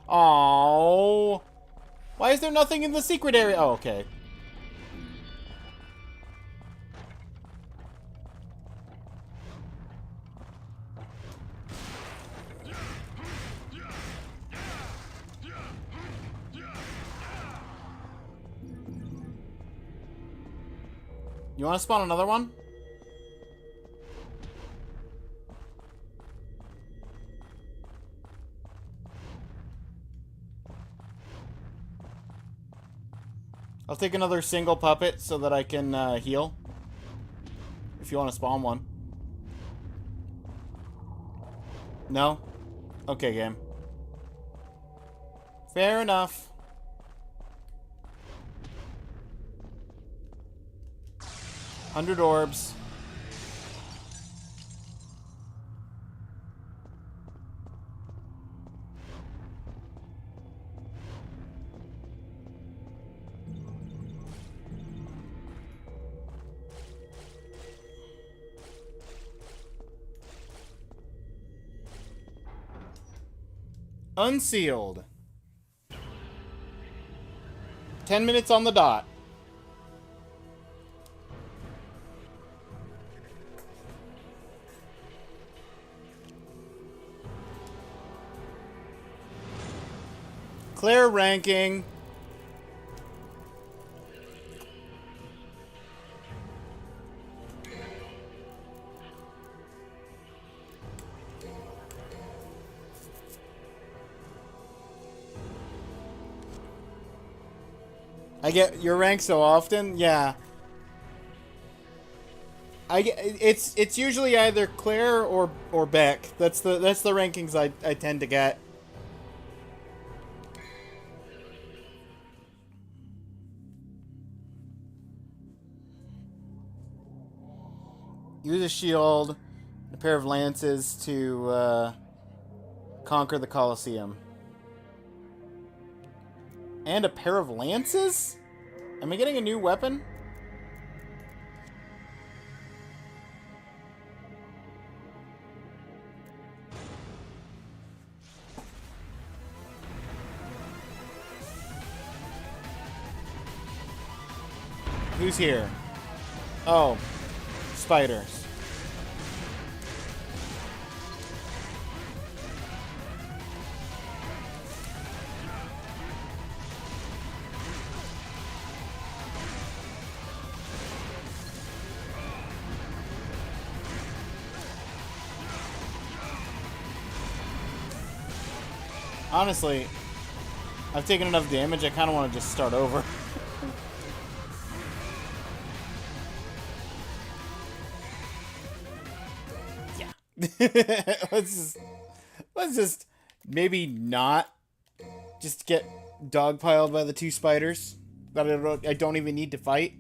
Oh, why is there nothing in the secret area? Oh, okay. You want to spawn another one? I'll take another single puppet so that I can heal. If you want to spawn one. No? Okay, game. Fair enough. $100 orbs. Unsealed. 10 minutes on the dot. Clear ranking. I get your rank so often, yeah. It's usually either Claire or Beck. That's the rankings I tend to get. Use a shield, a pair of lances to conquer the Colosseum. And a pair of lances? Am I getting a new weapon? Who's here? Oh, spiders. Honestly, I've taken enough damage, I kind of want to just start over. Yeah. let's just maybe not just get dogpiled by the two spiders that I don't even need to fight.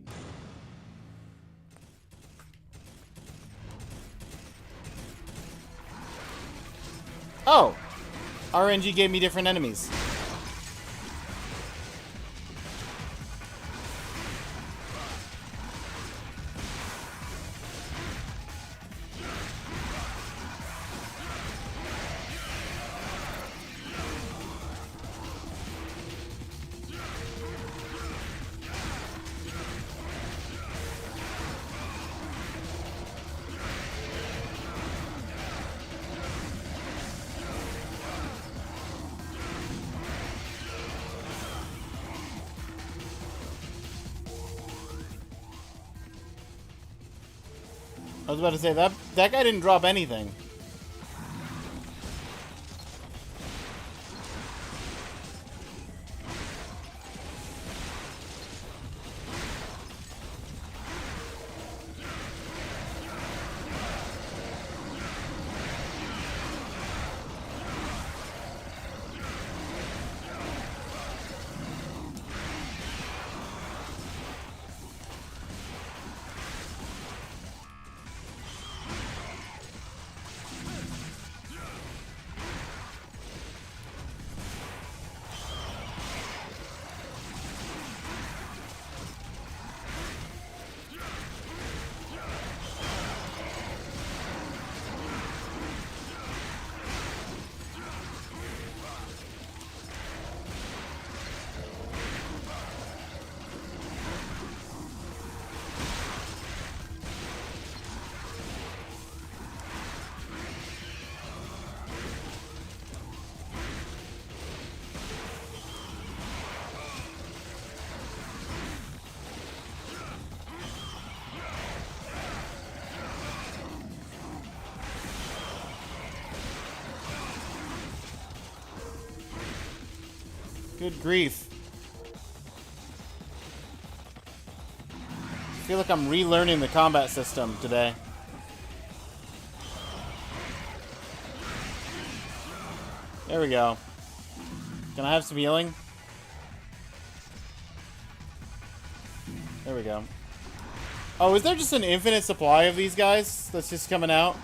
Oh! RNG gave me different enemies. I was about to say, that guy didn't drop anything. Good grief. I feel like I'm relearning the combat system today. There we go. Can I have some healing? There we go. Oh, is there just an infinite supply of these guys that's just coming out?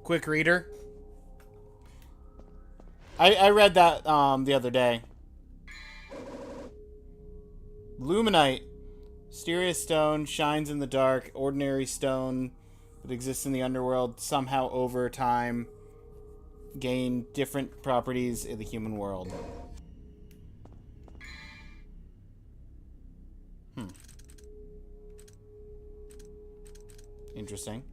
Quick reader. I read that the other day. Luminite. Mysterious stone, shines in the dark, ordinary stone that exists in the underworld, somehow over time gain different properties in the human world. Interesting.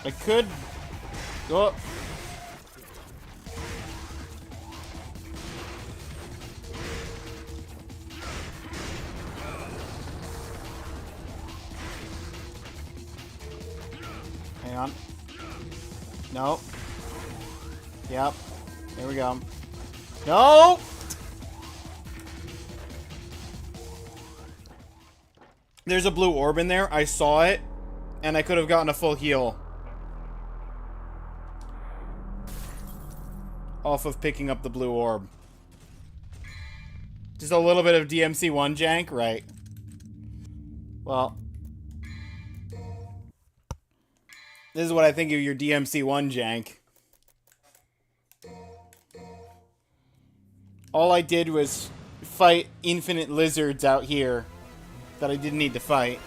I could go up. Hang on. No. Yep. There we go. No! There's a blue orb in there. I saw it, and I could have gotten a full heal off of picking up the blue orb. Just a little bit of DMC 1 jank, right? Well, this is what I think of your DMC 1 jank. All I did was fight infinite lizards out here that I didn't need to fight.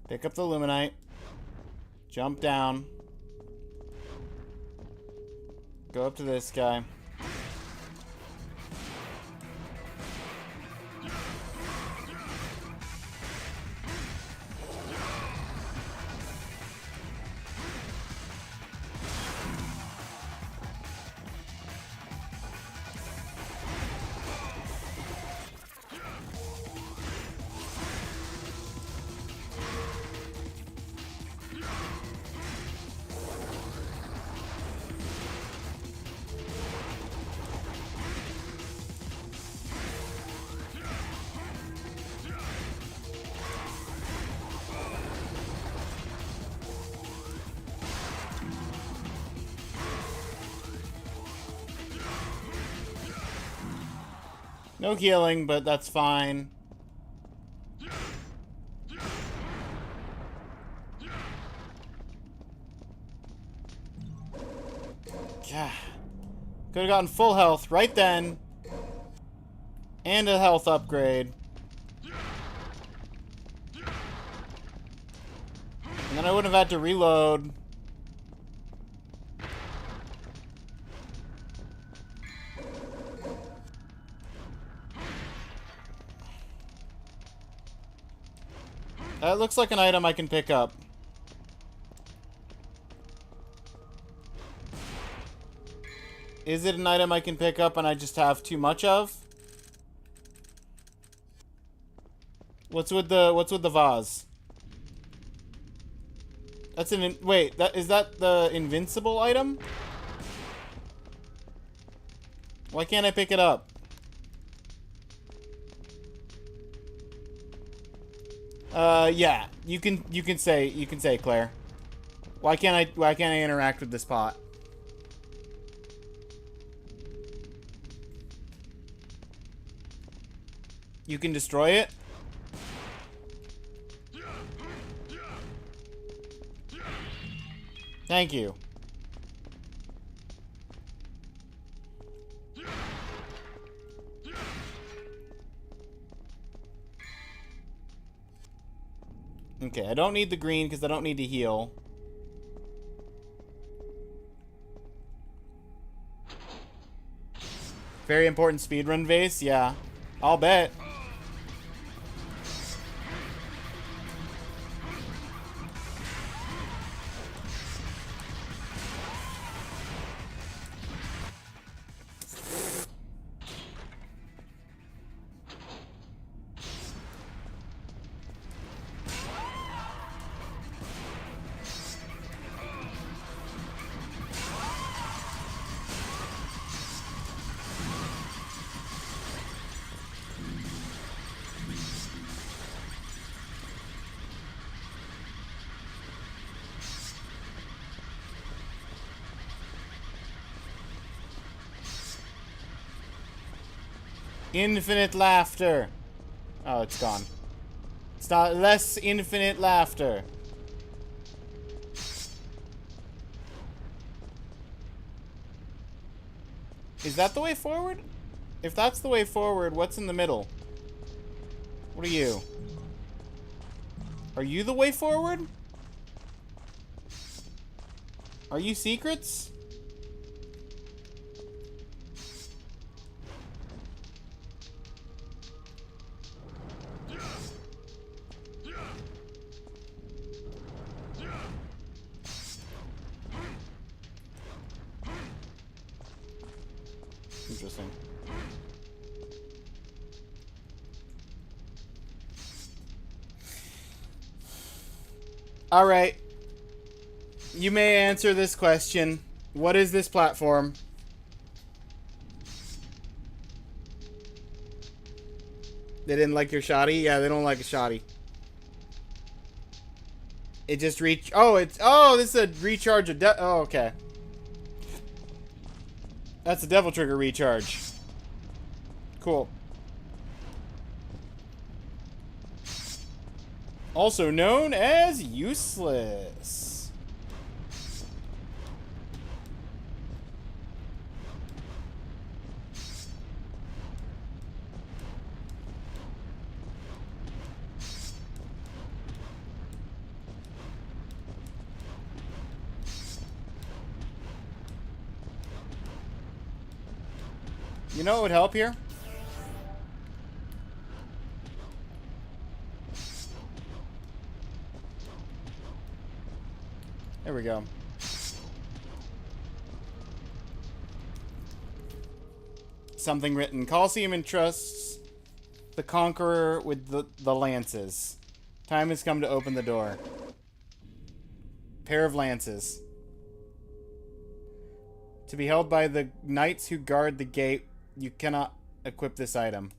Pick up the Luminite. Jump down. Go up to this guy. No healing, but that's fine. Yeah. Could have gotten full health right then. And a health upgrade. And then I wouldn't have had to reload. That looks like an item I can pick up. Is it an item I can pick up and I just have too much of? What's with the vase? That's an wait, is that the invincible item? Why can't I pick it up? Yeah. You can say Claire. Why can't I interact with this pot? You can destroy it? Thank you. Okay, I don't need the green because I don't need to heal. Very important speedrun vase, yeah. I'll bet. Infinite laughter. Oh, it's gone. It's not less infinite laughter. Is that the way forward? If that's the way forward, what's in the middle? What are you? Are you the way forward? Are you secrets? Interesting. All right. You may answer this question. What is this platform? They didn't like your shoddy? Yeah, they don't like a shoddy. It just oh, this is a recharge of oh, okay. That's a devil trigger recharge. Cool. Also known as useless. You know what would help here? There we go. Something written. Coliseum entrusts the Conqueror with the lances. Time has come to open the door. Pair of lances. To be held by the knights who guard the gate, you cannot equip this item.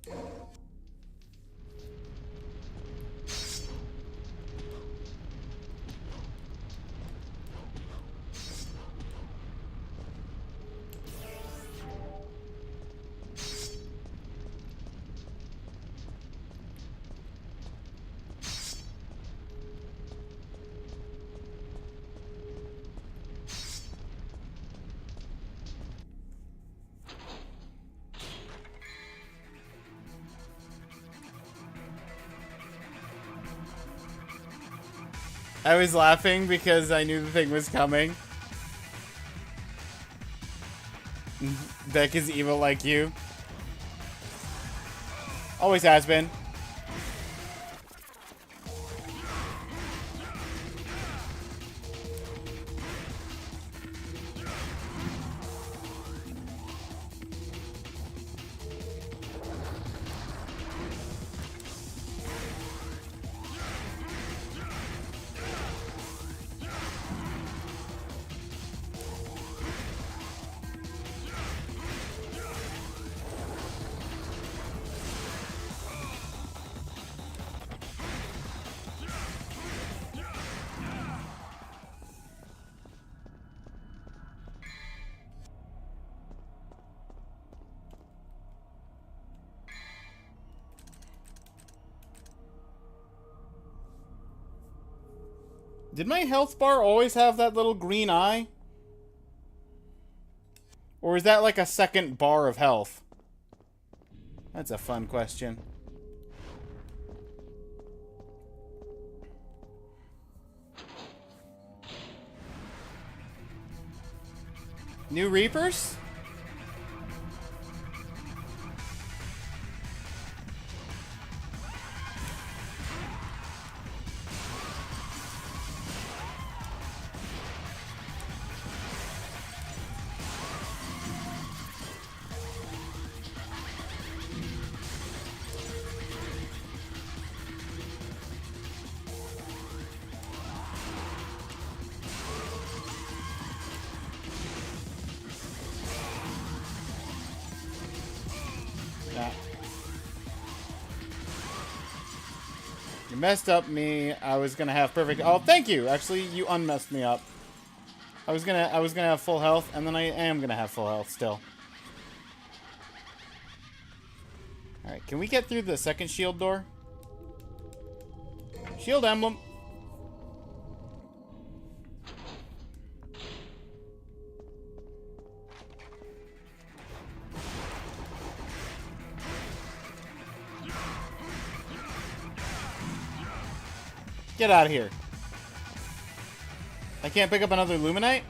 I was laughing because I knew the thing was coming. Beck is evil like you. Always has been. Did my health bar always have that little green eye? Or is that like a second bar of health? That's a fun question. New Reapers? You messed up me. I was gonna have perfect. Oh, thank you. Actually, you unmessed me up. I was gonna have full health, and then I am gonna have full health still. All right, can we get through the second shield door? Shield emblem. Get out of here. I can't pick up another Luminite?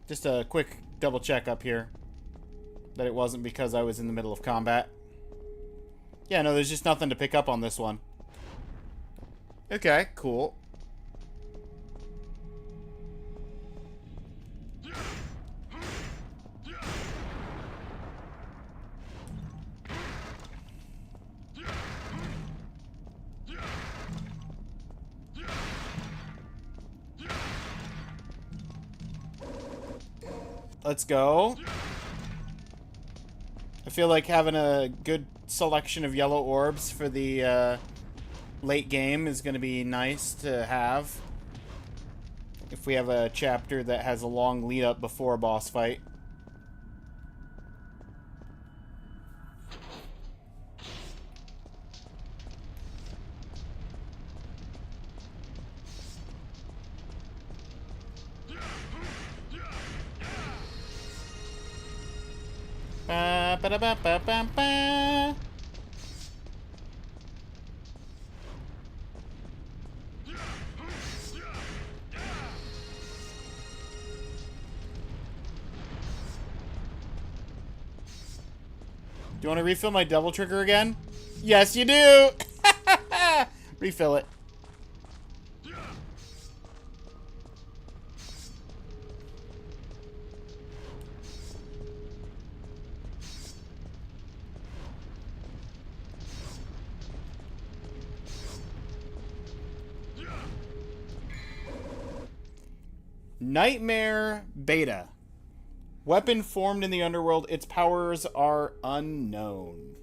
Just a quick double check up here that it wasn't because I was in the middle of combat. Yeah, no, there's just nothing to pick up on this one. Okay, cool. Let's go. I feel like having a good selection of yellow orbs for the late game is going to be nice to have. If we have a chapter that has a long lead up before a boss fight. Ba ba da ba ba ba ba. Do you want to refill my double trigger again? Yes, you do! Refill it. Nightmare Beta. Weapon formed in the underworld. Its powers are unknown.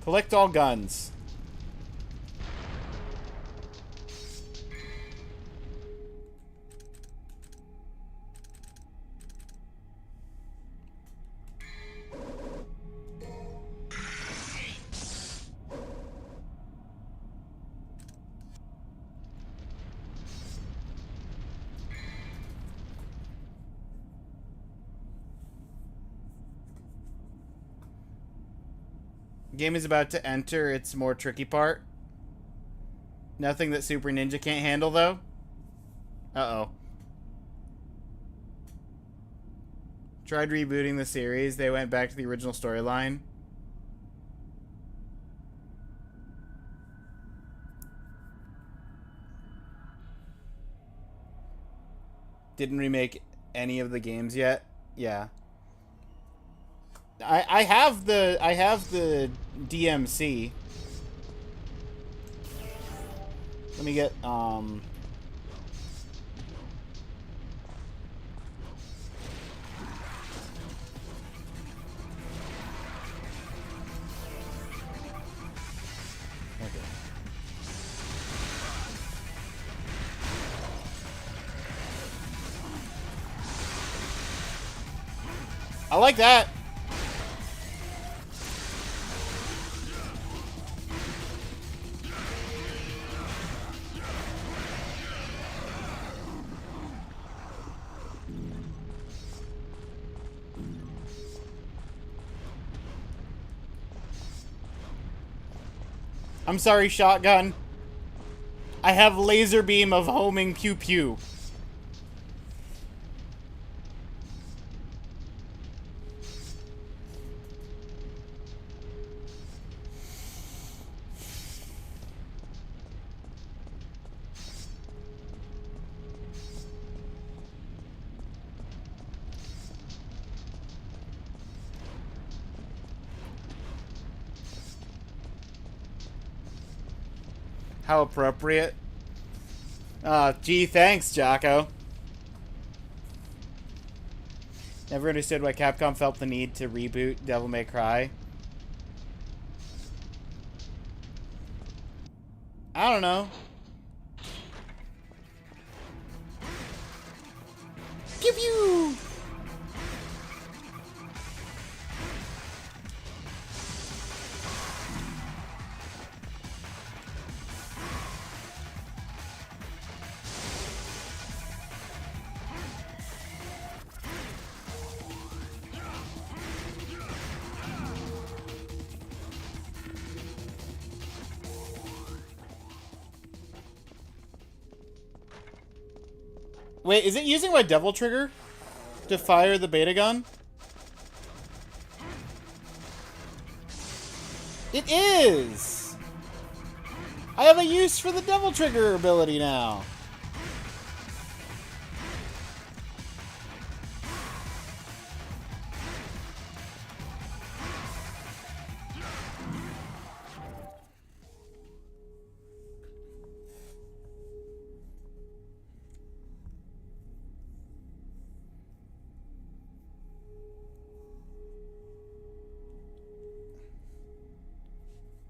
Collect all guns. Game is about to enter its more tricky part. Nothing that Super Ninja can't handle, though. Uh-oh. Tried rebooting the series. They went back to the original storyline. Didn't remake any of the games yet. Yeah. I have the DMC. Let me get okay. I like that. I'm sorry, shotgun. I have laser beam of homing pew pew. How appropriate. Gee, thanks, Jocko. Never understood why Capcom felt the need to reboot Devil May Cry. I don't know. Pew pew! Wait, is it using my Devil Trigger to fire the beta gun? It is! I have a use for the Devil Trigger ability now.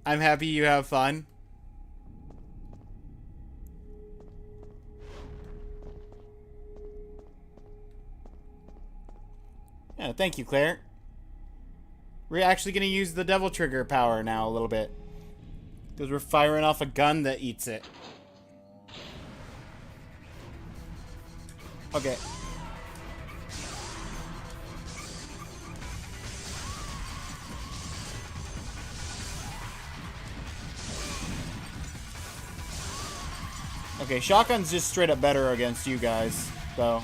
I'm happy you have fun. Yeah, thank you, Claire. We're actually going to use the Devil Trigger power now a little bit. Because we're firing off a gun that eats it. Okay. Okay, shotgun's just straight up better against you guys, though.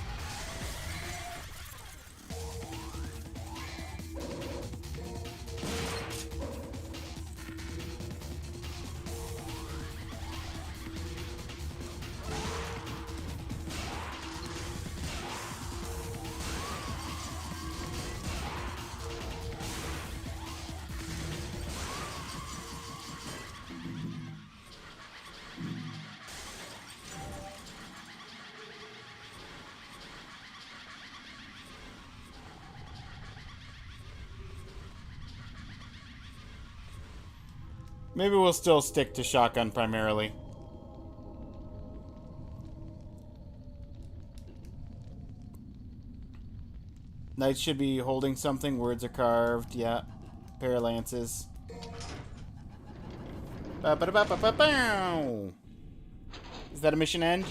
Maybe we'll still stick to shotgun primarily. Knights should be holding something. Words are carved. Yeah. Pair of lances. Ba-ba-da-ba-ba-ba-bow. Is that a mission end?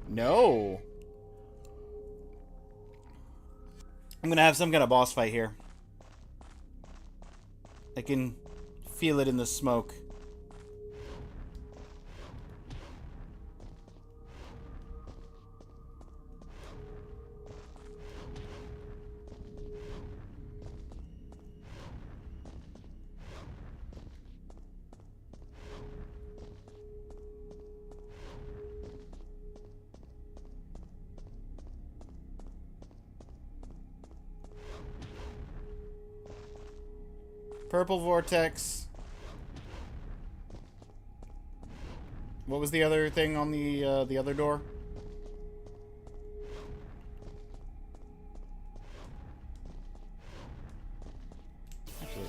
No. I'm gonna have some kind of boss fight here. I can feel it in the smoke. Purple vortex. What was the other thing on the other door? Actually.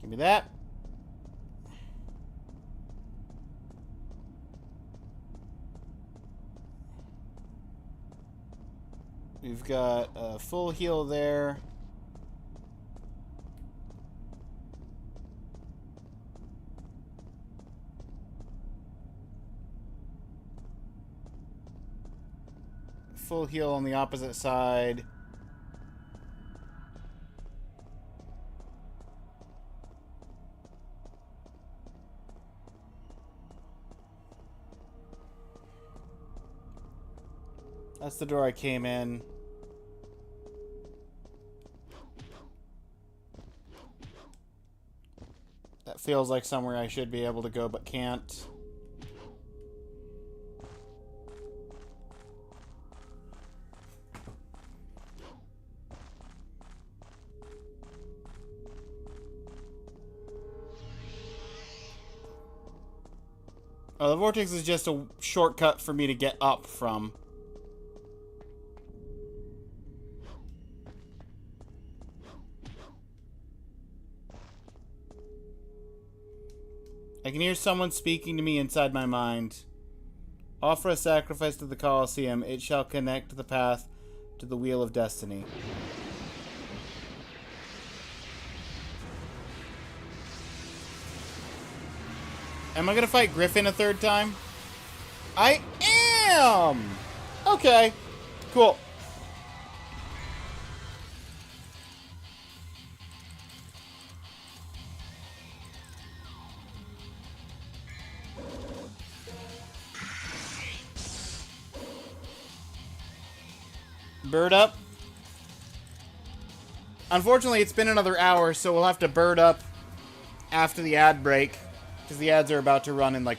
Give me that. We've got a full heal there. Full heal on the opposite side. That's the door I came in. That feels like somewhere I should be able to go but can't. Oh, the vortex is just a shortcut for me to get up from. I can hear someone speaking to me inside my mind. Offer a sacrifice to the Colosseum. It shall connect the path to the Wheel of Destiny. Am I gonna fight Griffin a third time? I am! Okay. Cool. Bird up. Unfortunately, it's been another hour, so we'll have to bird up after the ad break, because the ads are about to run in like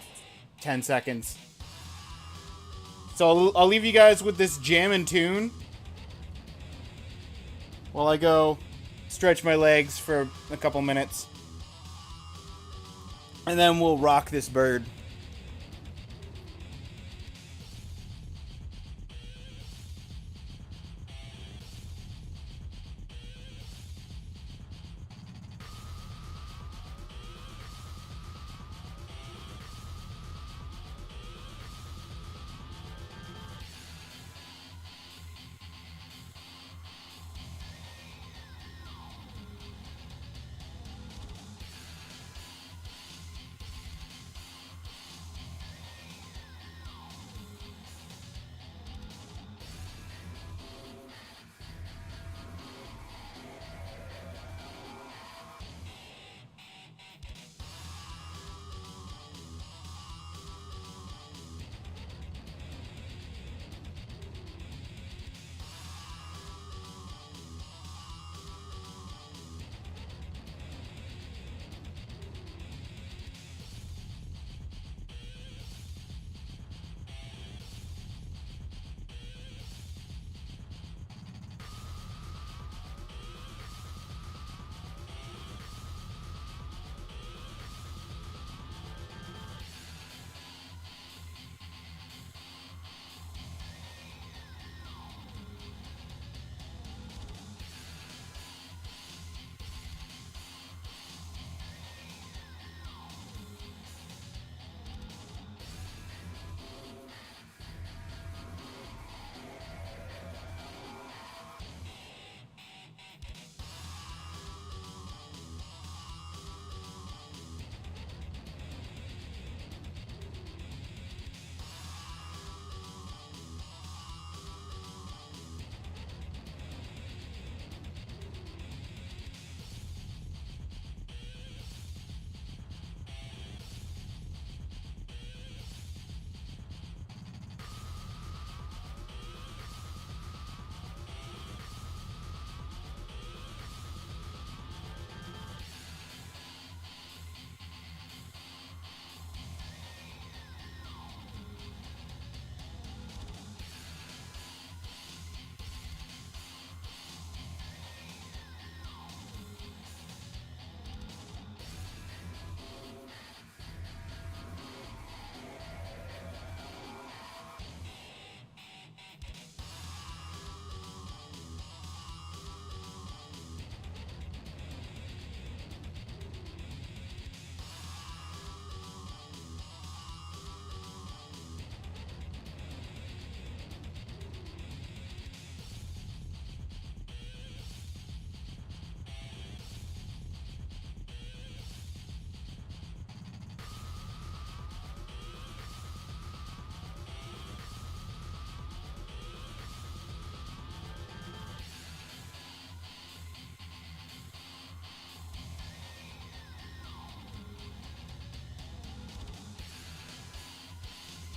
10 seconds. So I'll leave you guys with this jammin' tune while I go stretch my legs for a couple minutes. And then we'll rock this bird.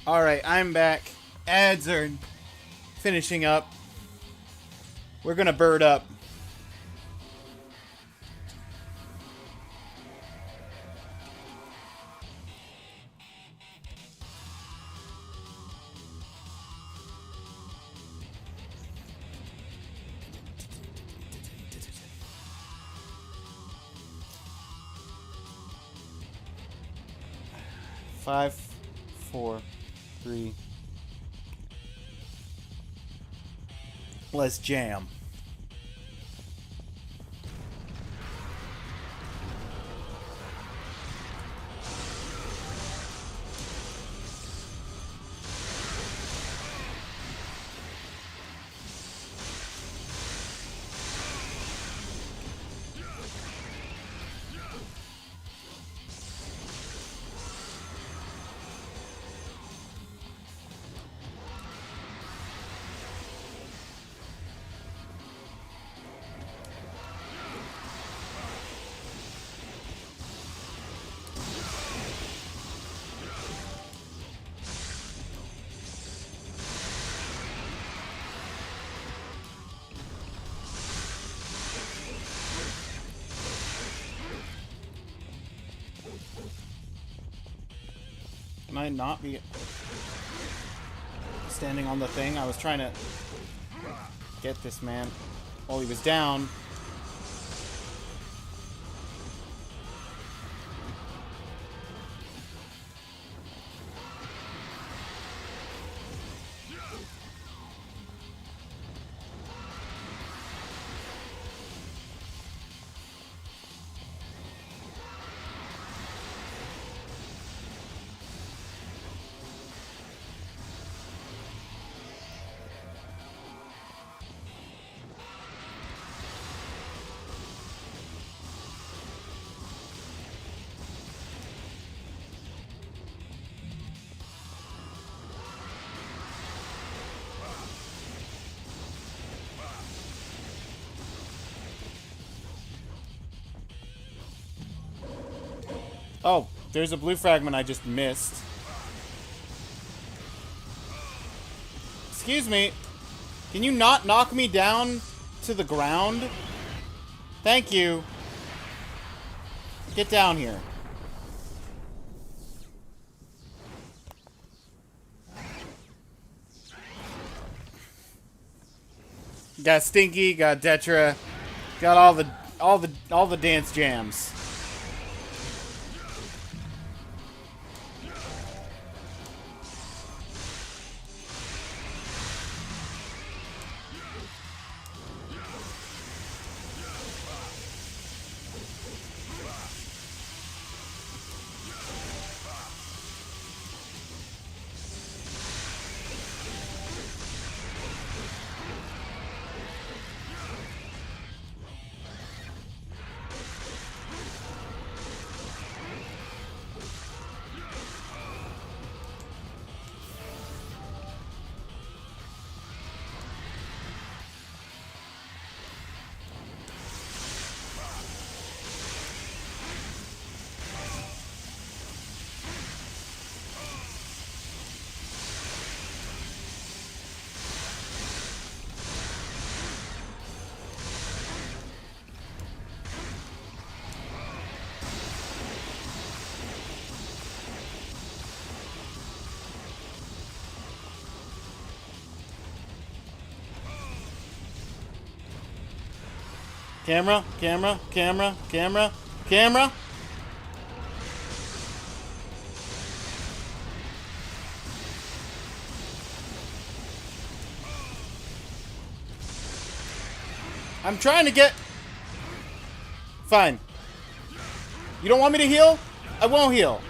Alright, I'm back. Ads are finishing up. We're gonna bird up. Five, 4, 3. Let's jam. Can I not be standing on the thing? I was trying to get this man while he was down. Oh, there's a blue fragment I just missed. Excuse me. Can you not knock me down to the ground? Thank you. Get down here. Got Stinky, got Detra, got all the dance jams. Camera, camera, camera, camera, camera. I'm trying to get... Fine. You don't want me to heal? I won't heal.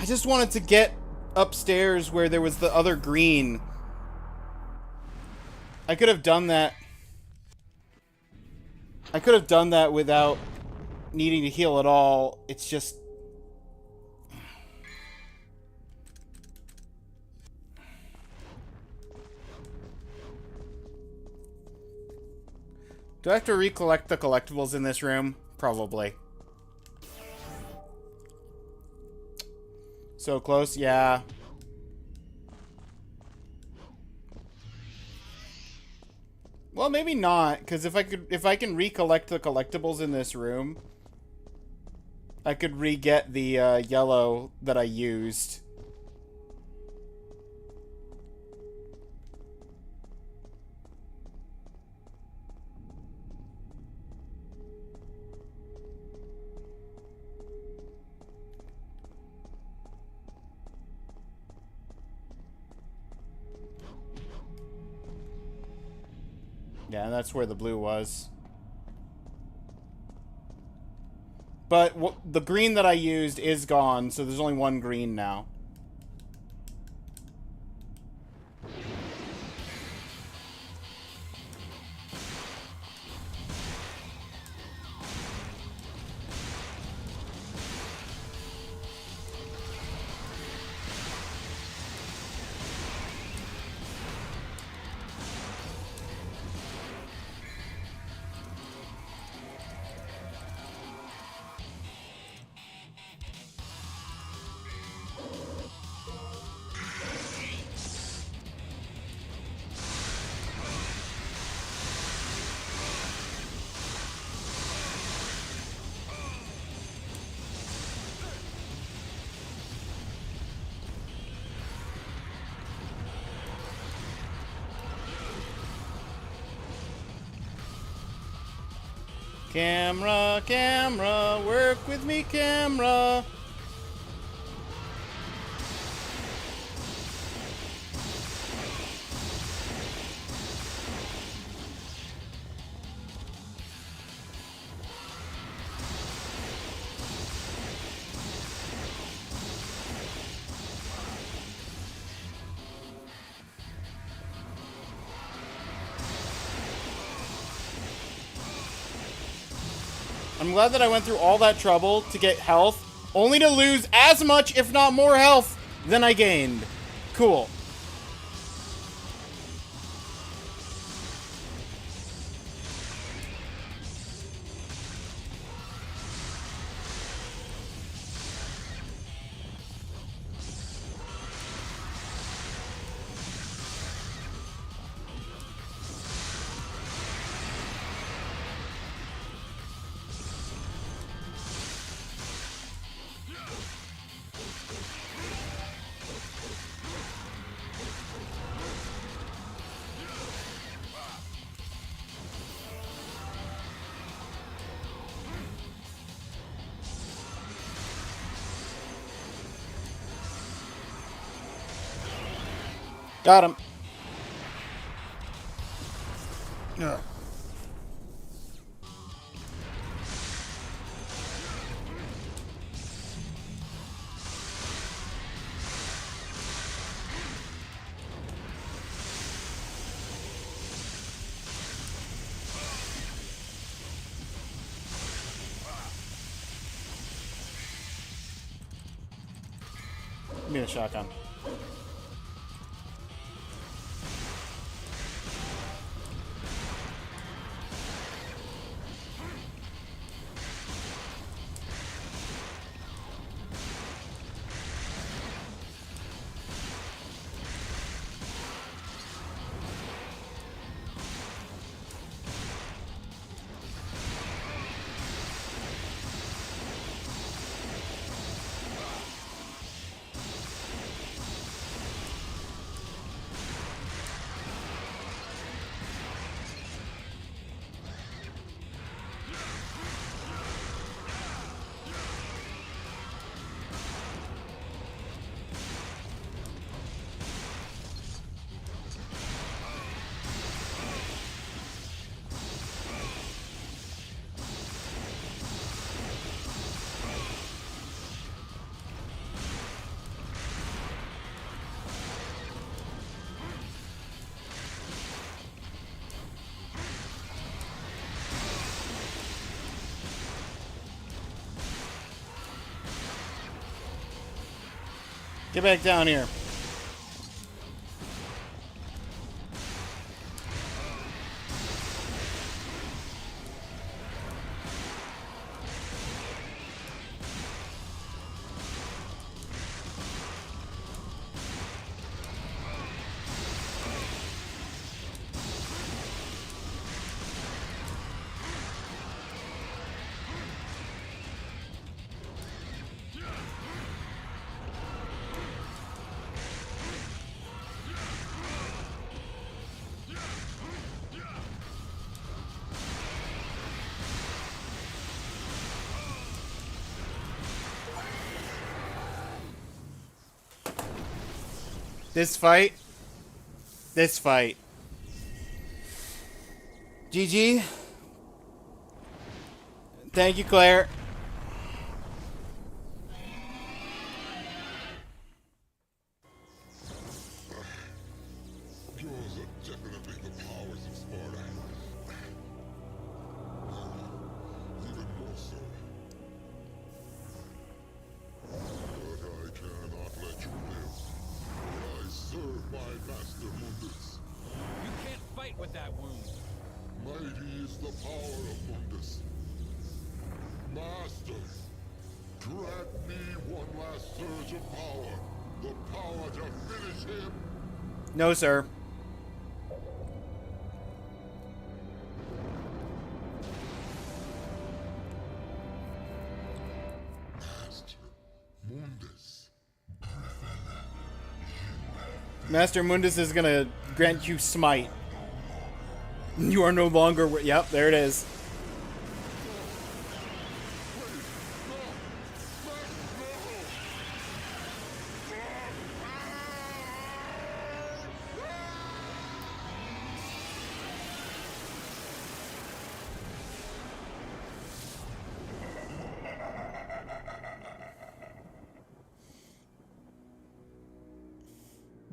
I just wanted to get upstairs where there was the other green. I could have done that I could have done that without needing to heal at all. It's just... Do I have to recollect the collectibles in this room? Probably. So close, yeah. Well, maybe not, because if I can recollect the collectibles in this room, I could re-get the yellow that I used. Yeah, and that's where the blue was. But the green that I used is gone, so there's only one green now. Camera, camera, work with me, camera. I'm glad that I went through all that trouble to get health, only to lose as much, if not more health, than I gained. Cool. Got him. Ugh. Give me a shotgun. Get back down here. This fight. GG. Thank you, Claire. Yours are definitely the powers of Sparta. Even more so. But I cannot let you live. I serve my master Mundus. You can't fight with that wound. Mighty is the power of Mundus. Master, grant me one last surge of power. The power to finish him. No, sir. Master Mundus. Master Mundus is gonna grant you smite. You are no longer. Yep, there it is.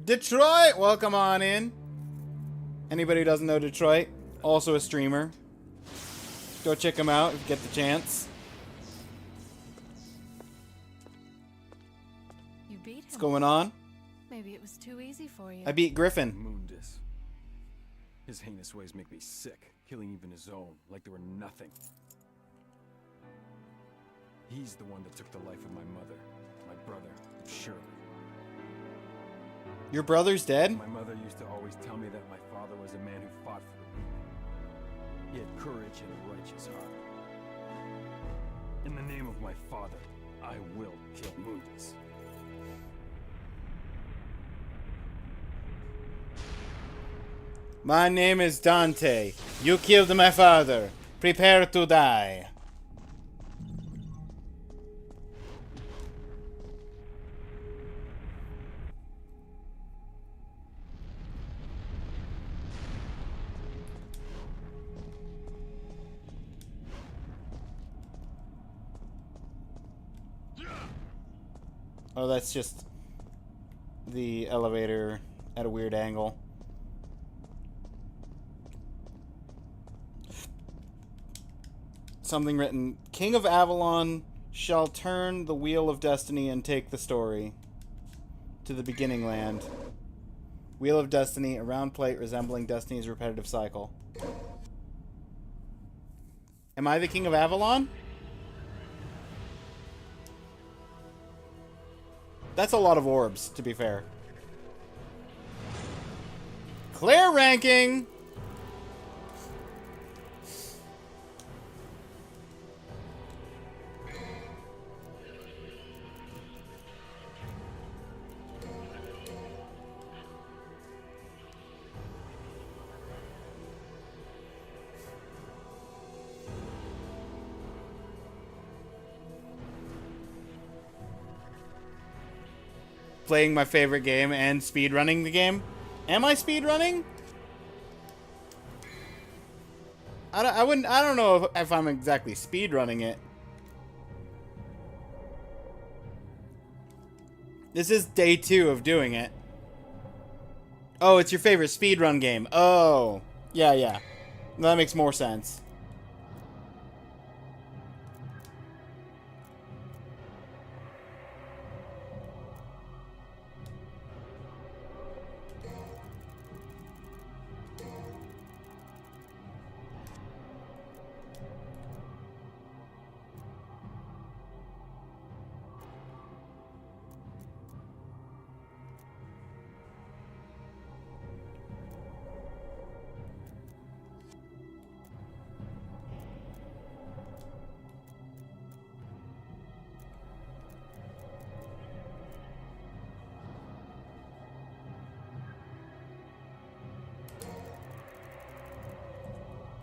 Detroit, welcome on in. Anybody who doesn't know Detroit, also a streamer. Go check him out if you get the chance. You beat him. What's going on? Maybe it was too easy for you. I beat Griffin. Mundus. His heinous ways make me sick, killing even his own, like they were nothing. He's the one that took the life of my mother, my brother, Shirley. Your brother's dead? My mother used to always tell me that my father was a man who fought for the weak. He had courage and a righteous heart. In the name of my father, I will kill Mundus. My name is Dante. You killed my father. Prepare to die. Oh, that's just the elevator at a weird angle. Something written, King of Avalon shall turn the wheel of destiny and take the story to the beginning land. Wheel of Destiny, a round plate resembling Destiny's repetitive cycle. Am I the King of Avalon? That's a lot of orbs, to be fair. Clear ranking! Playing my favorite game and speedrunning the game. Am I speedrunning? I don't know if I'm exactly speedrunning it. This is day 2 of doing it. Oh, it's your favorite speedrun game. Oh, yeah. That makes more sense.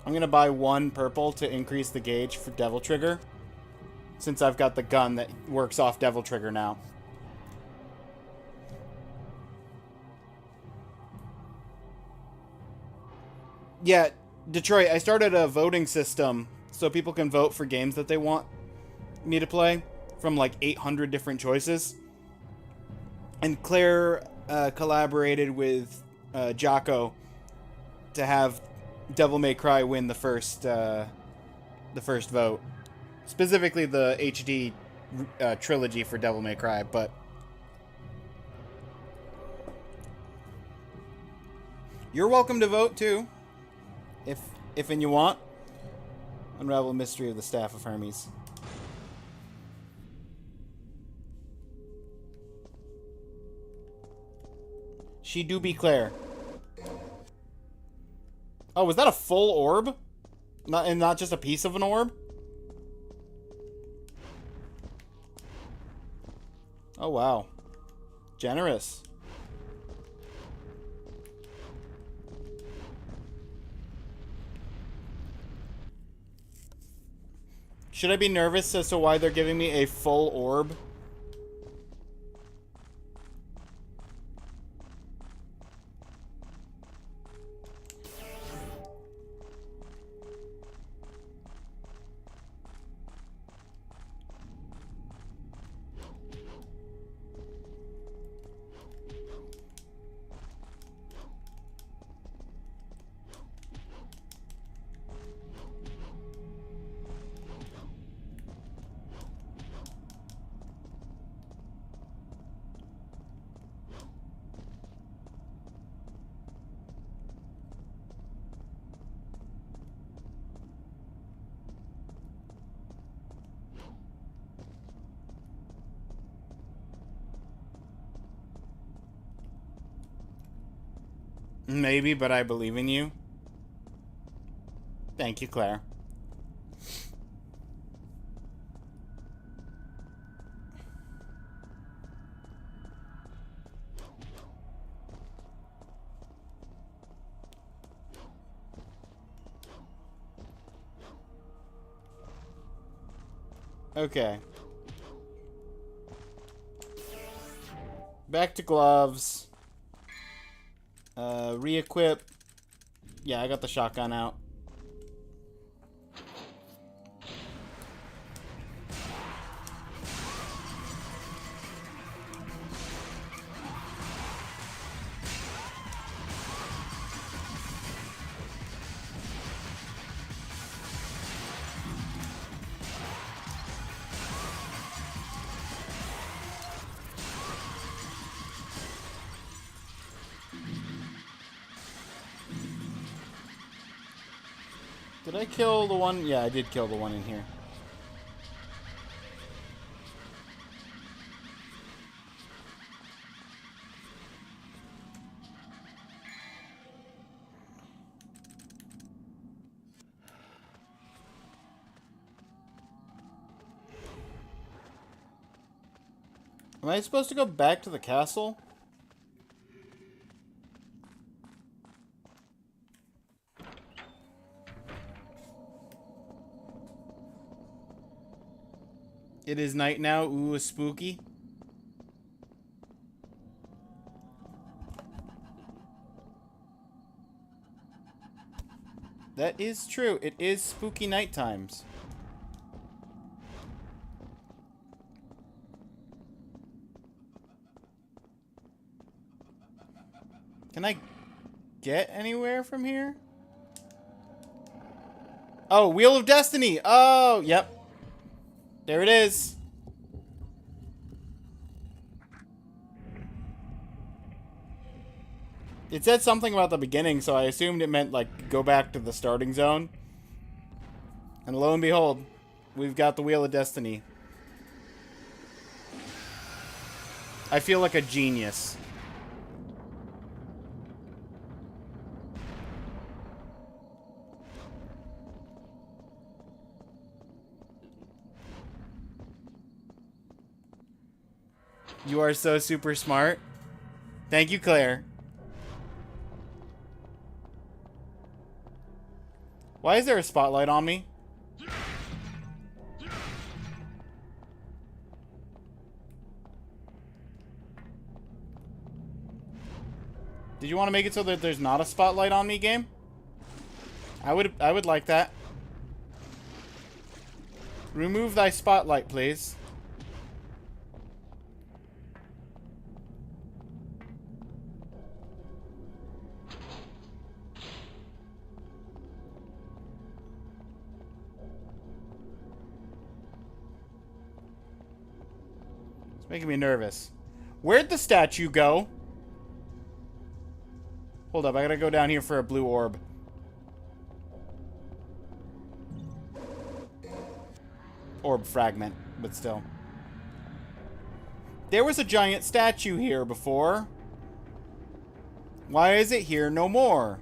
I'm gonna buy 1 purple to increase the gauge for Devil Trigger, since I've got the gun that works off Devil Trigger now. Yeah, Detroit, I started a voting system so people can vote for games that they want me to play from like 800 different choices. And Claire collaborated with Jocko to have Devil May Cry win the first vote. Specifically the HD trilogy for Devil May Cry, but you're welcome to vote too. If and you want. Unravel the mystery of the Staff of Hermes. She do be Claire. Oh, was that a full orb? Not just a piece of an orb? Oh, wow. Generous. Should I be nervous as to why they're giving me a full orb? Maybe, but I believe in you. Thank you, Claire. Okay. Back to gloves. Re-equip. Yeah, I got the shotgun out. Did I kill the one? Yeah, I did kill the one in here. Am I supposed to go back to the castle? It is night now. Ooh, spooky. That is true. It is spooky night times. Can I get anywhere from here? Oh, Wheel of Destiny. Oh, yep. There it is. It said something about the beginning, so I assumed it meant, like, go back to the starting zone. And lo and behold, we've got the Wheel of Destiny. I feel like a genius. You are so super smart. Thank you, Claire. Why is there a spotlight on me? Did you want to make it so that there's not a spotlight on me, game? I would like that. Remove thy spotlight, please. It's making me nervous. Where'd the statue go? Hold up, I gotta go down here for a blue orb. Orb fragment, but still. There was a giant statue here before. Why is it here no more?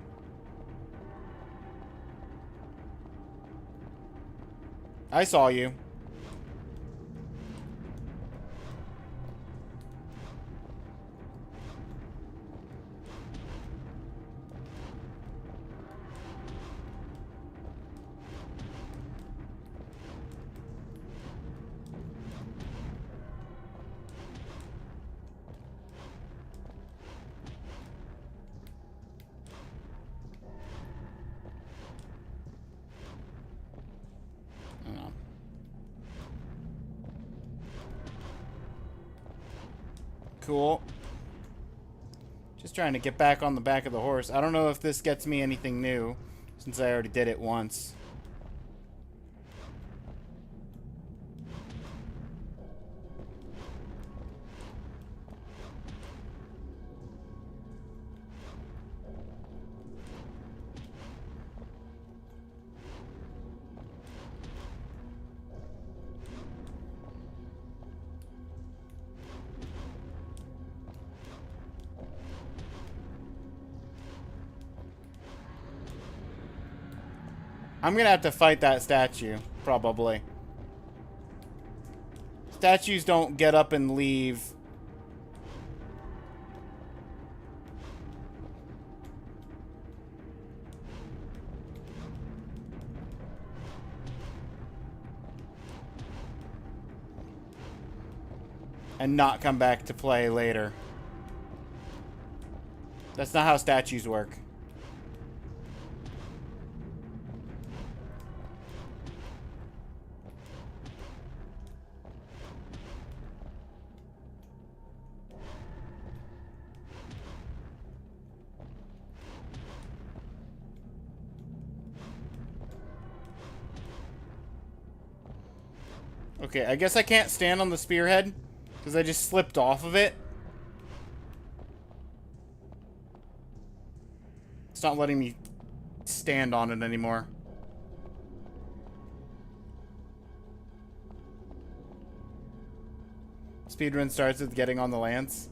I saw you. Cool. Just trying to get back on the back of the horse. I don't know if this gets me anything new, since I already did it once. I'm gonna have to fight that statue, probably. Statues don't get up and leave. And not come back to play later. That's not how statues work. Okay, I guess I can't stand on the spearhead because I just slipped off of it. It's not letting me stand on it anymore. Speedrun starts with getting on the lance.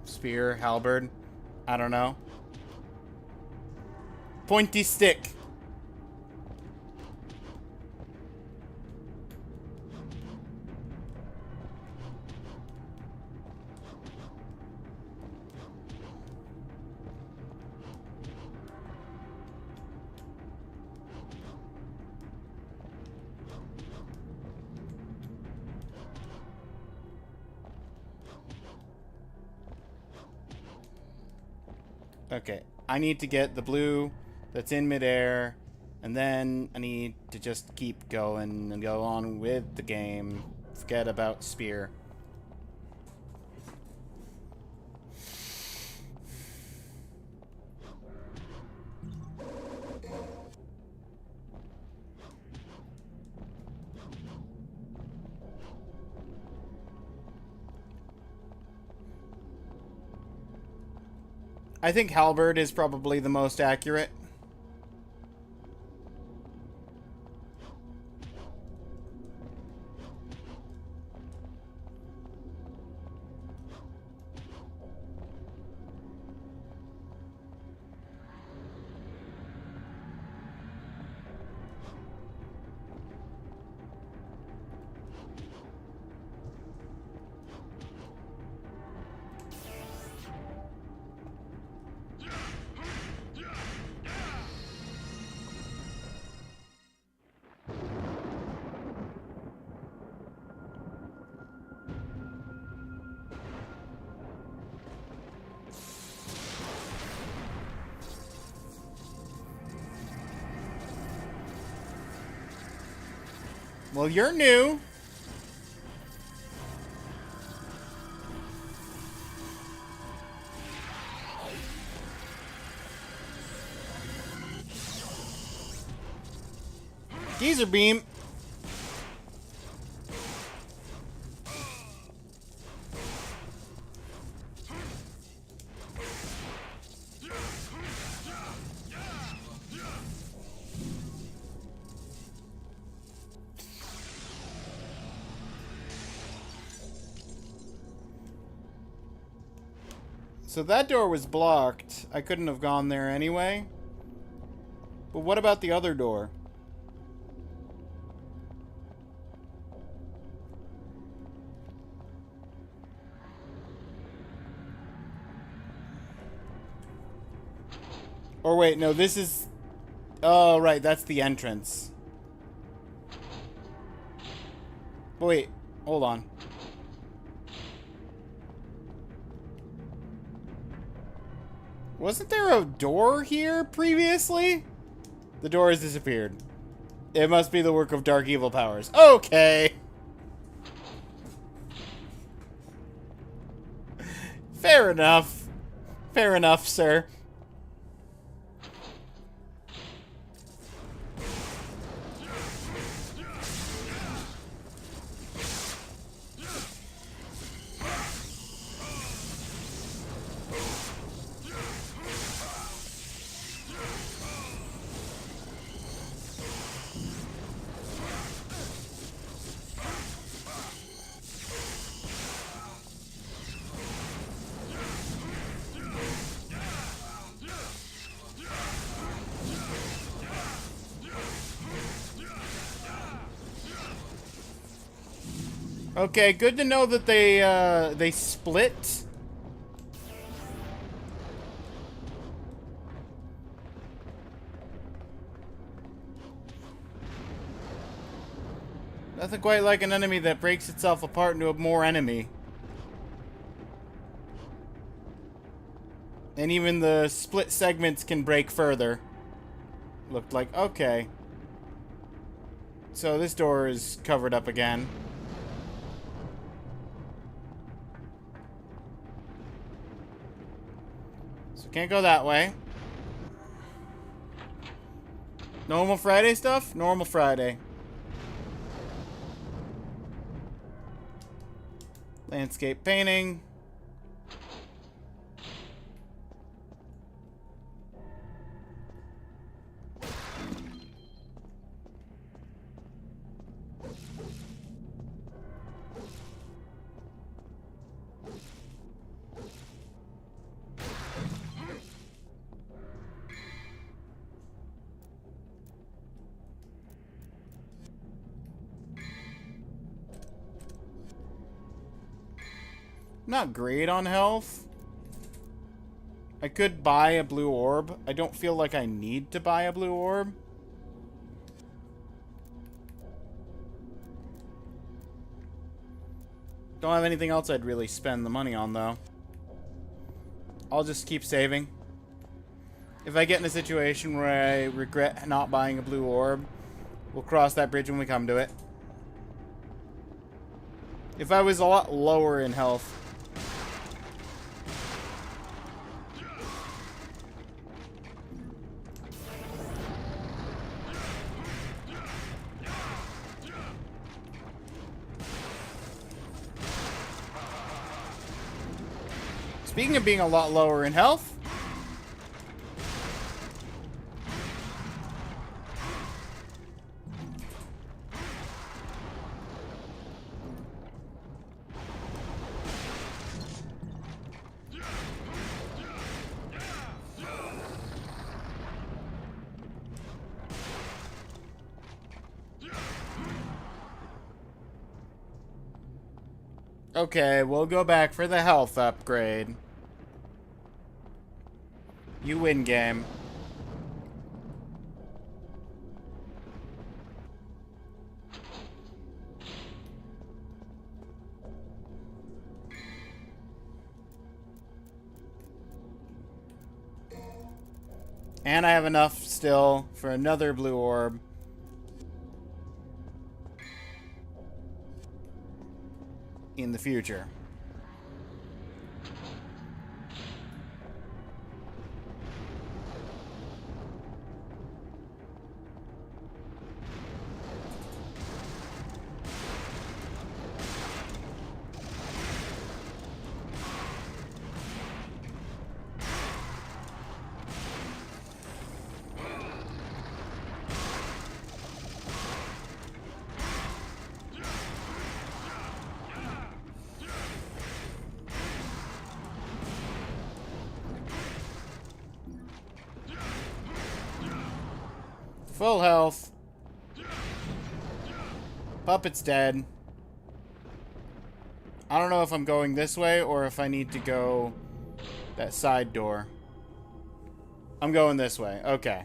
Spear, halberd, I don't know. Pointy stick. Okay, I need to get the blue that's in midair, and then I need to just keep going and go on with the game. Forget about spear. I think halberd is probably the most accurate. Well, you're new. Geezer beam. So that door was blocked. I couldn't have gone there anyway. But what about the other door? Or wait, no, this is... Oh, right, that's the entrance. Wait, hold on. Wasn't there a door here previously? The door has disappeared. It must be the work of dark evil powers. Okay. Fair enough. Fair enough, sir. Okay, good to know that they split. Nothing quite like an enemy that breaks itself apart into a more enemy. And even the split segments can break further. Looked like, okay. So this door is covered up again. So can't go that way. Normal Friday stuff? Normal Friday. Landscape painting. Not great on health. I could buy a blue orb. I don't feel like I need to buy a blue orb. Don't have anything else I'd really spend the money on, though. I'll just keep saving. If I get in a situation where I regret not buying a blue orb, we'll cross that bridge when we come to it. If I was a lot lower in health... Speaking of being a lot lower in health... Okay, we'll go back for the health upgrade. You win, game. And I have enough still for another blue orb. in the future. Full health. Puppet's dead. I don't know if I'm going this way or if I need to go that side door. I'm going this way. Okay.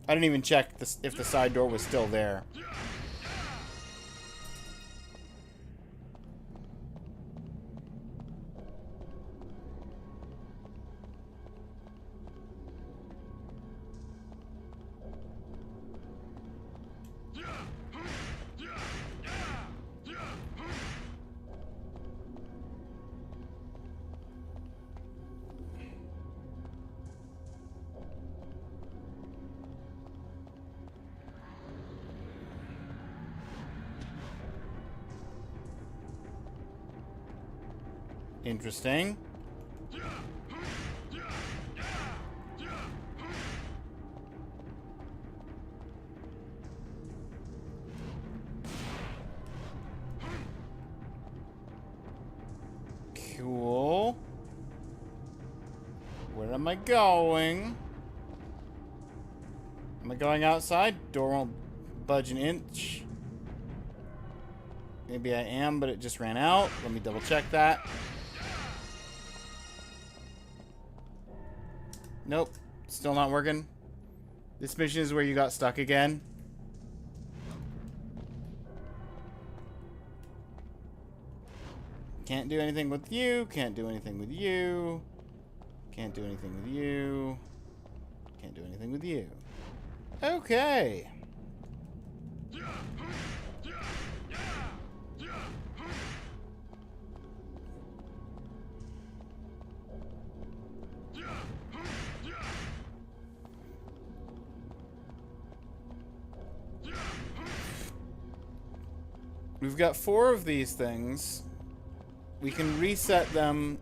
I didn't even check if the side door was still there. Interesting. Cool. Where am I going? Am I going outside? Door won't budge an inch. Maybe I am, but it just ran out. Let me double check that. Nope. Still not working. This mission is where you got stuck again. Can't do anything with you. Can't do anything with you. Can't do anything with you. Can't do anything with you. Okay. We've got 4 of these things. We can reset them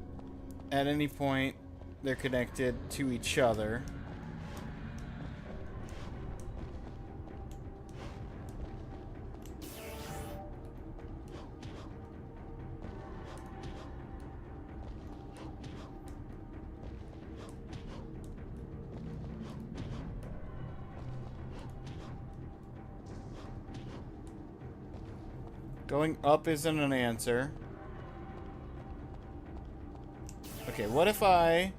at any point they're connected to each other. Going up isn't an answer. Okay, what if I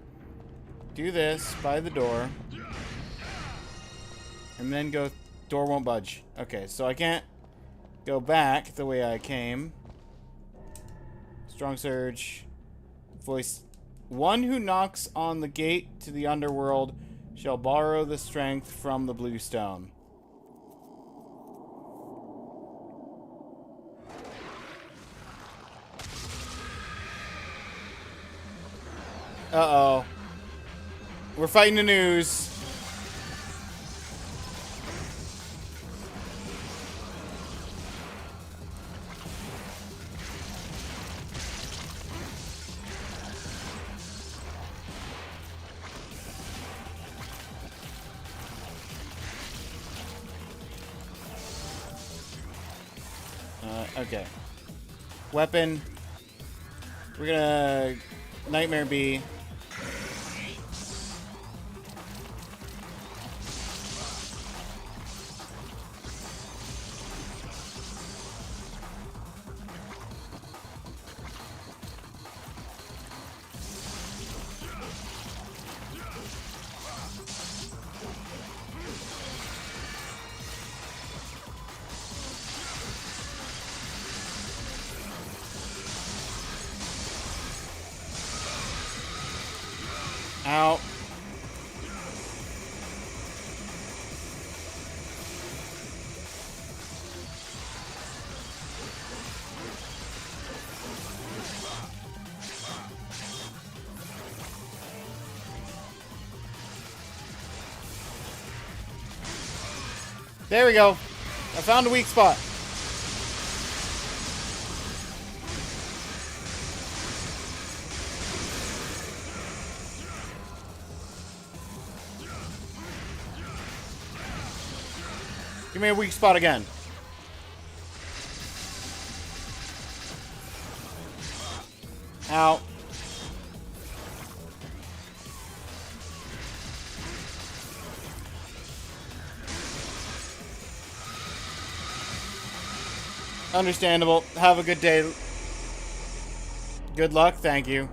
do this by the door and then go, door won't budge. Okay, so I can't go back the way I came. Strong surge. Voice. One who knocks on the gate to the underworld shall borrow the strength from the blue stone. Uh-oh. We're fighting the news. Okay. Weapon. We're gonna Nightmare Bee. Out. There we go. I found a weak spot. Give me a weak spot again. Ow. Understandable. Have a good day. Good luck. Thank you.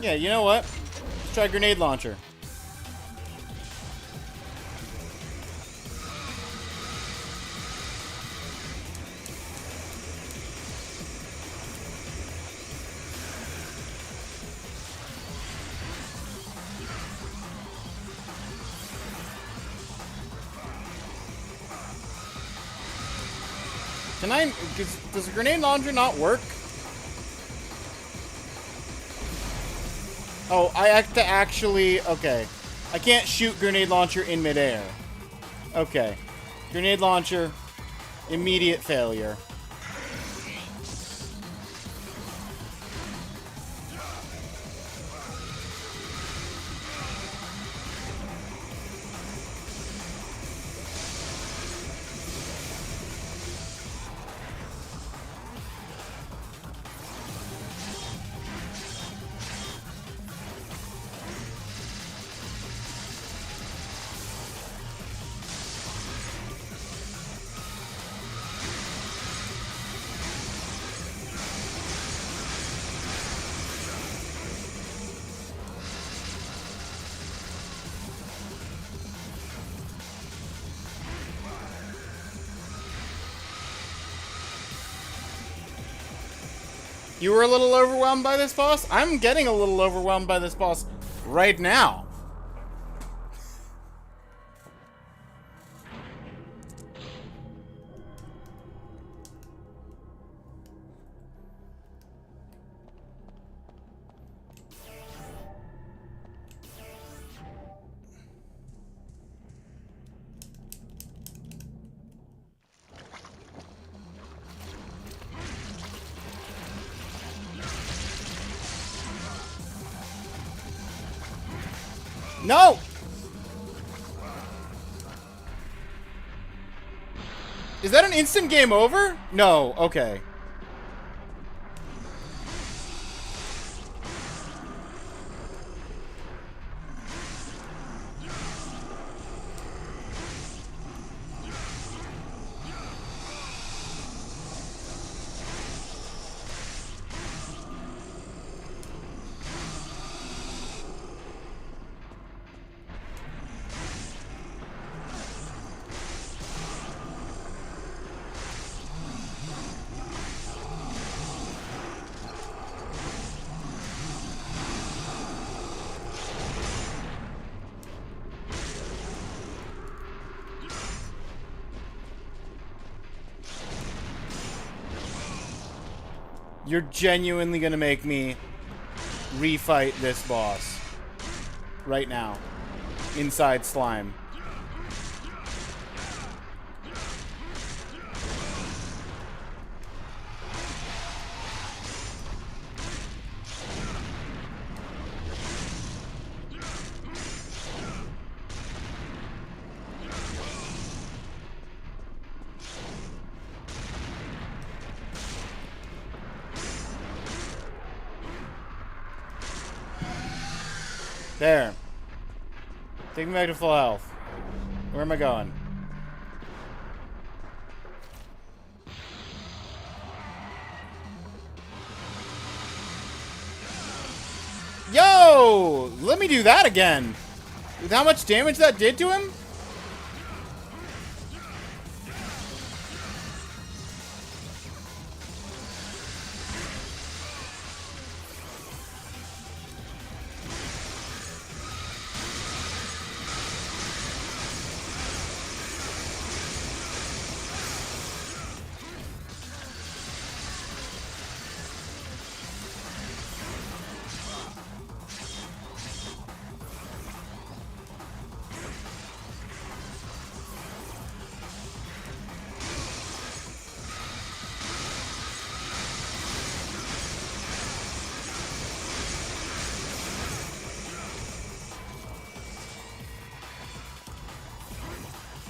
Yeah, you know what? Let's try grenade launcher. Can I... Does the grenade launcher not work? Oh, I have to actually... Okay. I can't shoot grenade launcher in midair. Okay. Grenade launcher. Immediate failure. You were a little overwhelmed by this boss? I'm getting a little overwhelmed by this boss right now. No! Is that an instant game over? No, okay. You're genuinely gonna make me refight this boss. Right now. Inside slime. There. Take me back to full health. Where am I going? Yo! Whoa! Let me do that again. With how much damage that did to him?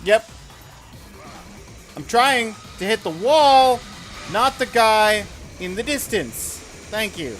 Yep. I'm trying to hit the wall, not the guy in the distance. Thank you.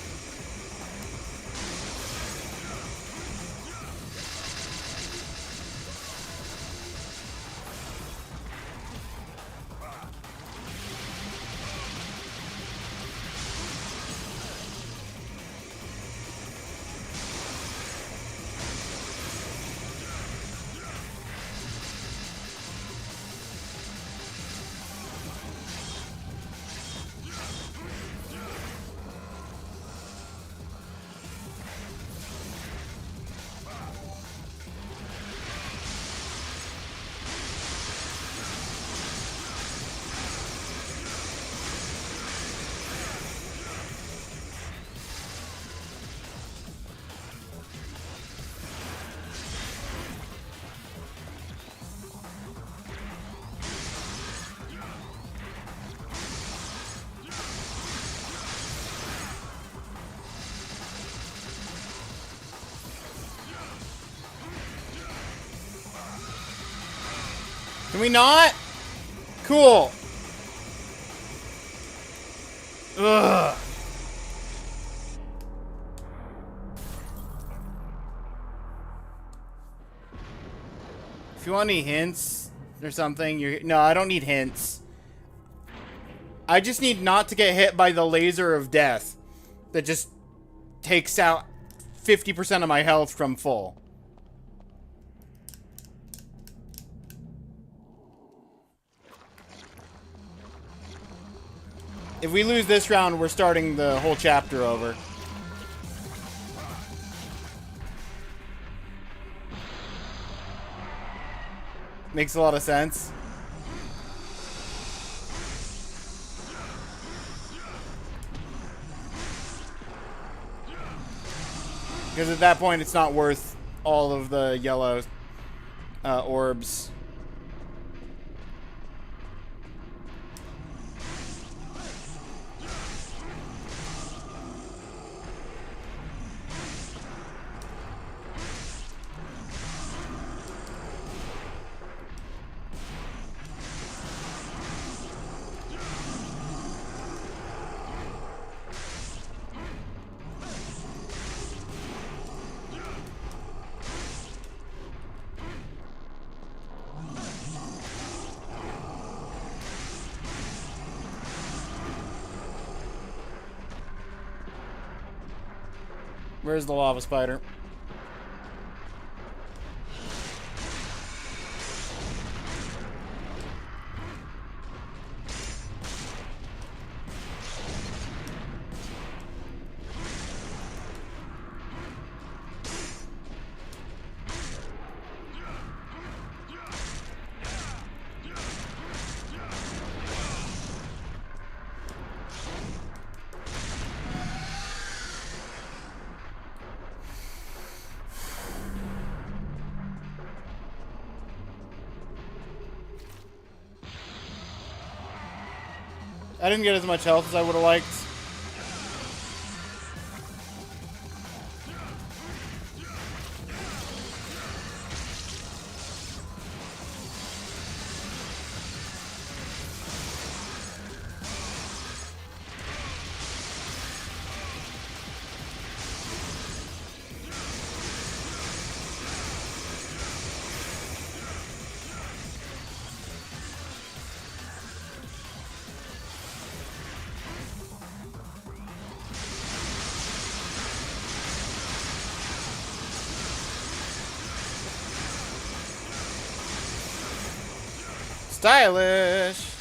Can we not? Cool. Ugh. If you want any hints or something, no, I don't need hints. I just need not to get hit by the laser of death that just takes out 50% of my health from full. If we lose this round, we're starting the whole chapter over. Makes a lot of sense. Because at that point, it's not worth all of the yellow orbs. Where's the lava spider? I didn't get as much health as I would have liked. Stylish.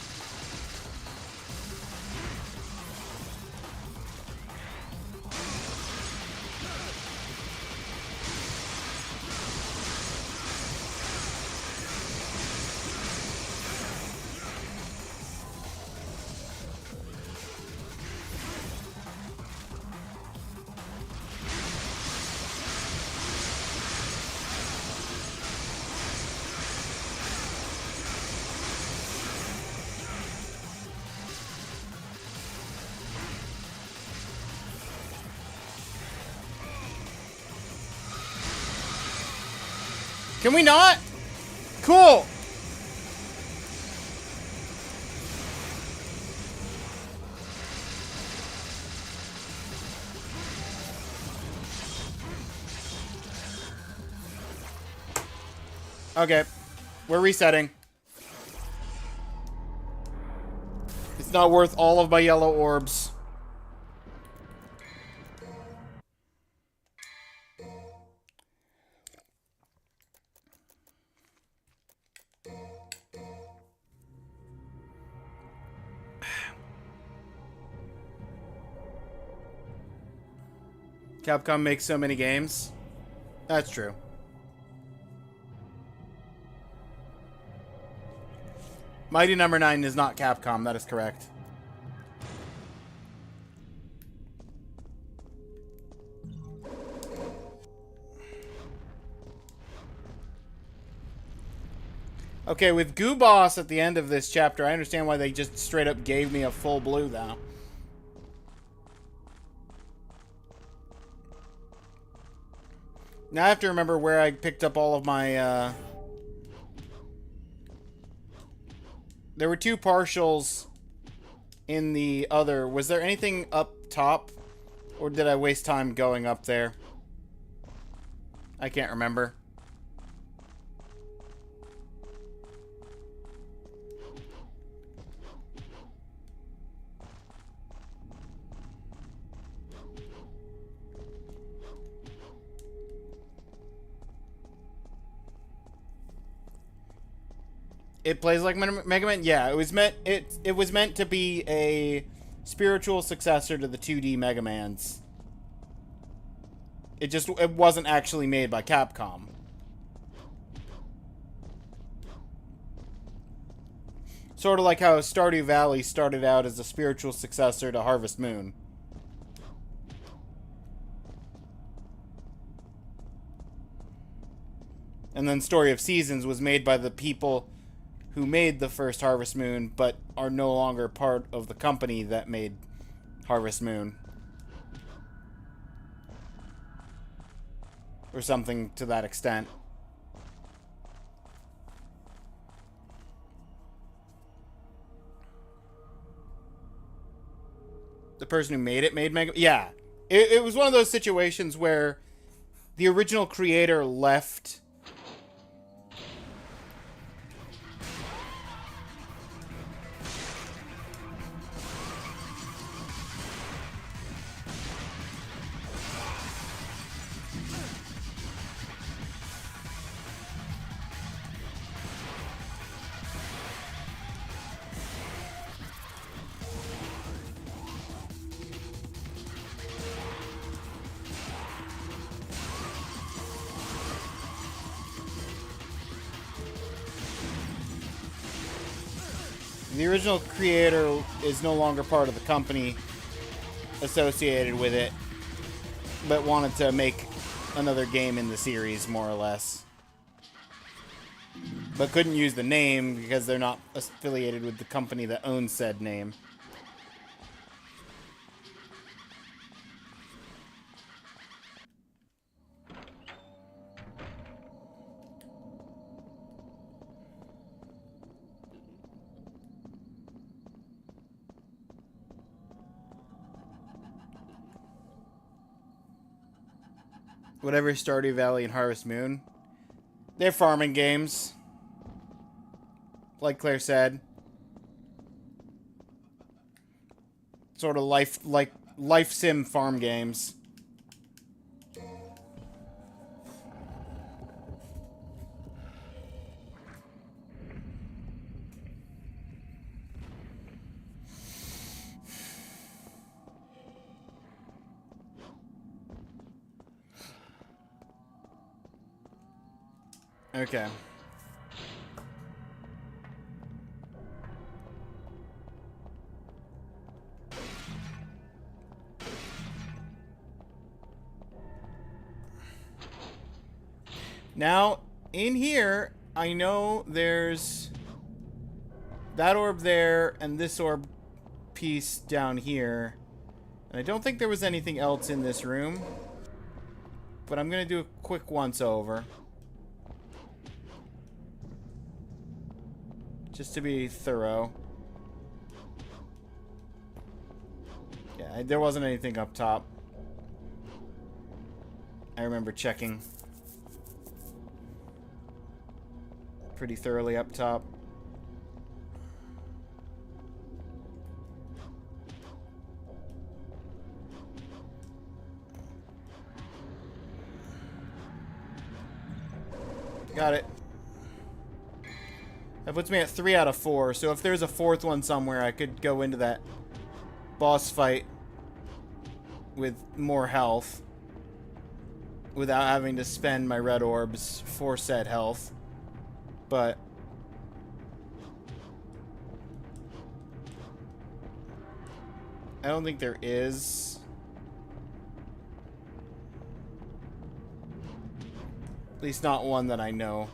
Can we not? Cool. Okay. We're resetting. It's not worth all of my yellow orbs. Capcom makes so many games. That's true. Mighty Number 9 is not Capcom, that is correct. Okay, with Goo Boss at the end of this chapter, I understand why they just straight up gave me a full blue now. Now I have to remember where I picked up all of my, There were 2 partials in the other. Was there anything up top? Or did I waste time going up there? I can't remember. It plays like Mega Man? Yeah, it was meant to be a spiritual successor to the 2D Mega Mans. It wasn't actually made by Capcom. Sort of like how Stardew Valley started out as a spiritual successor to Harvest Moon. And then Story of Seasons was made by the people who made the first Harvest Moon, but are no longer part of the company that made Harvest Moon. Or something to that extent. The person who made it made Mega... Yeah. It was one of those situations where the original creator left... The original creator is no longer part of the company associated with it, but wanted to make another game in the series, more or less. But couldn't use the name because they're not affiliated with the company that owns said name. Whatever Stardew Valley and Harvest Moon. They're farming games. Like Claire said. Sort of life sim farm games. Okay. Now, in here, I know there's that orb there and this orb piece down here. And I don't think there was anything else in this room. But I'm going to do a quick once-over. Just to be thorough. Yeah, there wasn't anything up top. I remember checking pretty thoroughly up top. Got it. That puts me at 3 out of 4. So if there's a 4th one somewhere, I could go into that boss fight with more health without having to spend my red orbs for said health. But I don't think there is. At least not one that I know.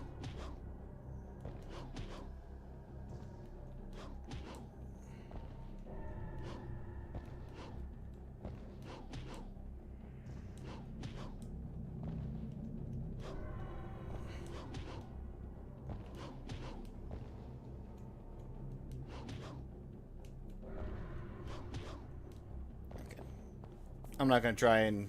Okay. I'm not gonna try and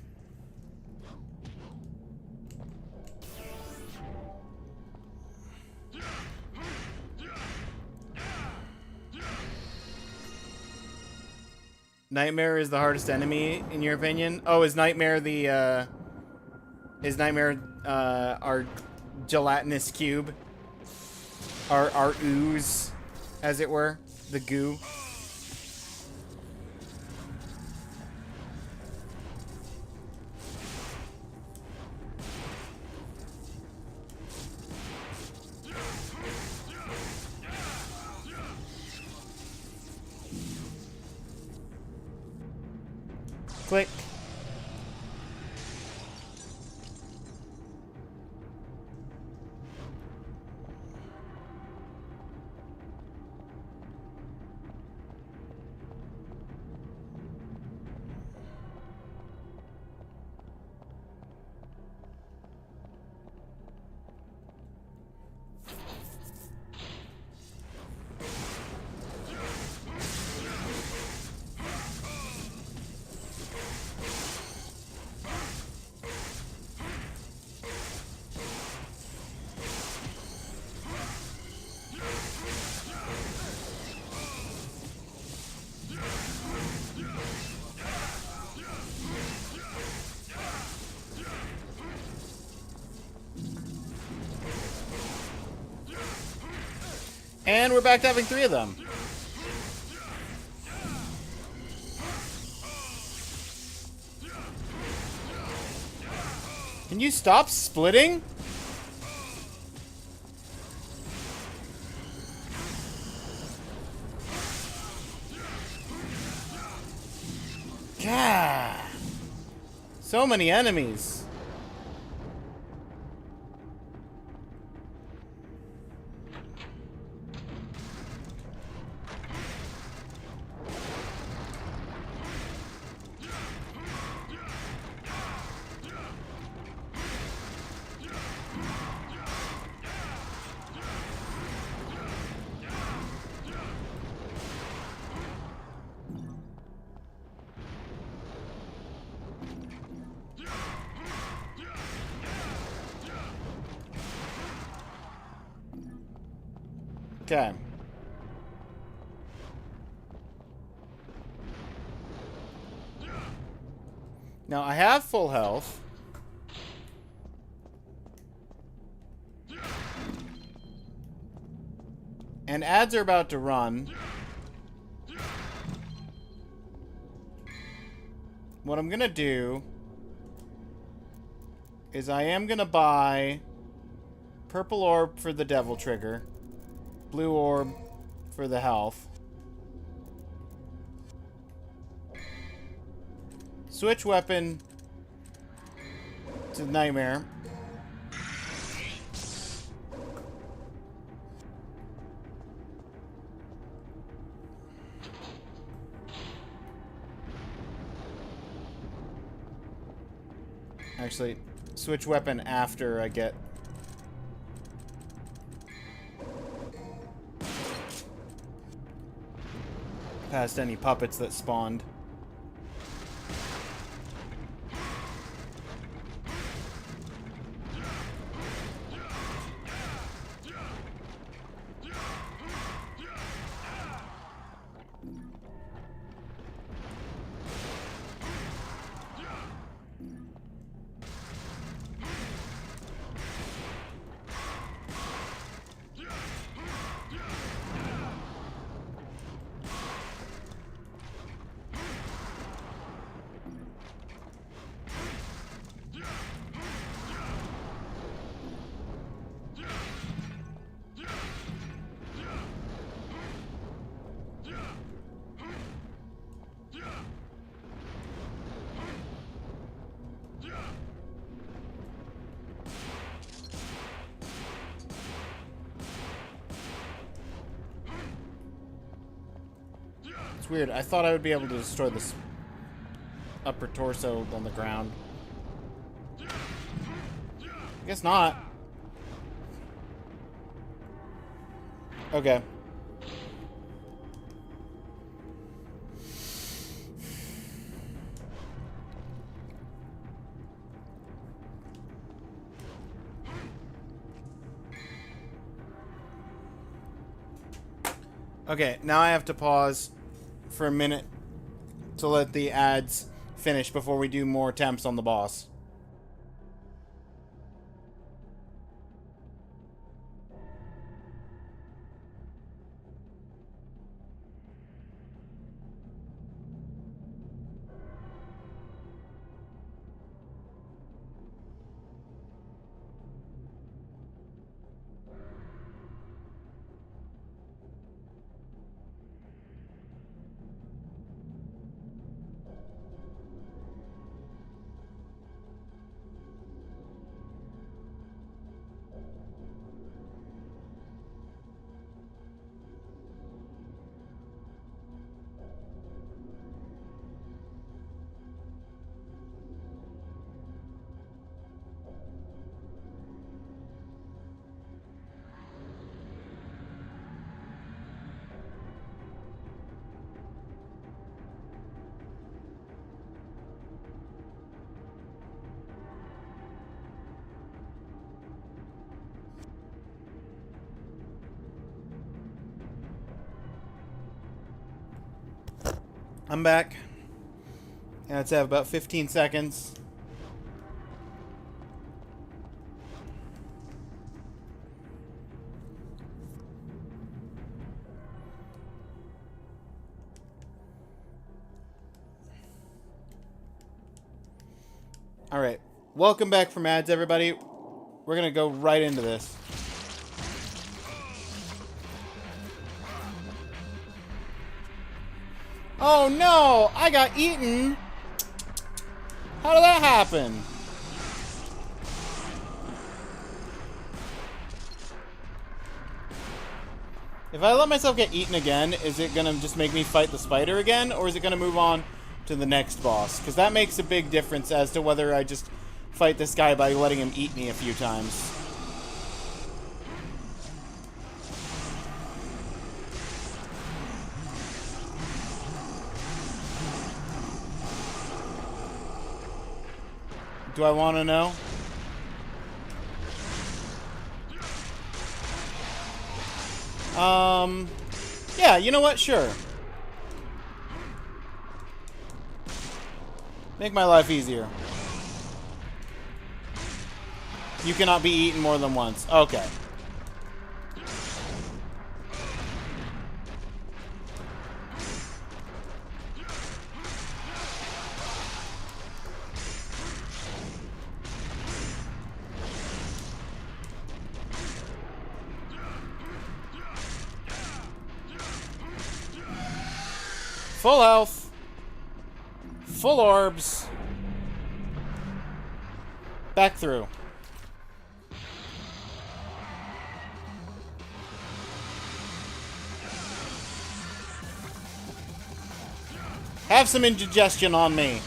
Nightmare is the hardest enemy, in your opinion? Oh, is Nightmare the, our gelatinous cube? Our ooze, as it were? The goo? Click. And we're back to having 3 of them. Can you stop splitting? God. So many enemies. Okay. Now I have full health. And ads are about to run. What I'm gonna do is I am gonna buy Purple orb for the devil trigger. Blue orb for the health. Switch weapon to nightmare. Actually, switch weapon after I get... past any puppets that spawned. It's weird. I thought I would be able to destroy this upper torso on the ground. Guess not. Okay. Okay, now I have to pause for a minute to let the ads finish before we do more attempts on the boss. I'm back. And let's have about 15 seconds. Alright. Welcome back from ads, everybody. We're gonna go right into this. Oh no! I got eaten! How did that happen? If I let myself get eaten again, is it gonna just make me fight the spider again? Or is it gonna move on to the next boss? Because that makes a big difference as to whether I just fight this guy by letting him eat me a few times. Do I want to know? Yeah, you know what? Sure. Make my life easier. You cannot be eaten more than once. Okay. Full health. Full orbs. Back through. Have some indigestion on me.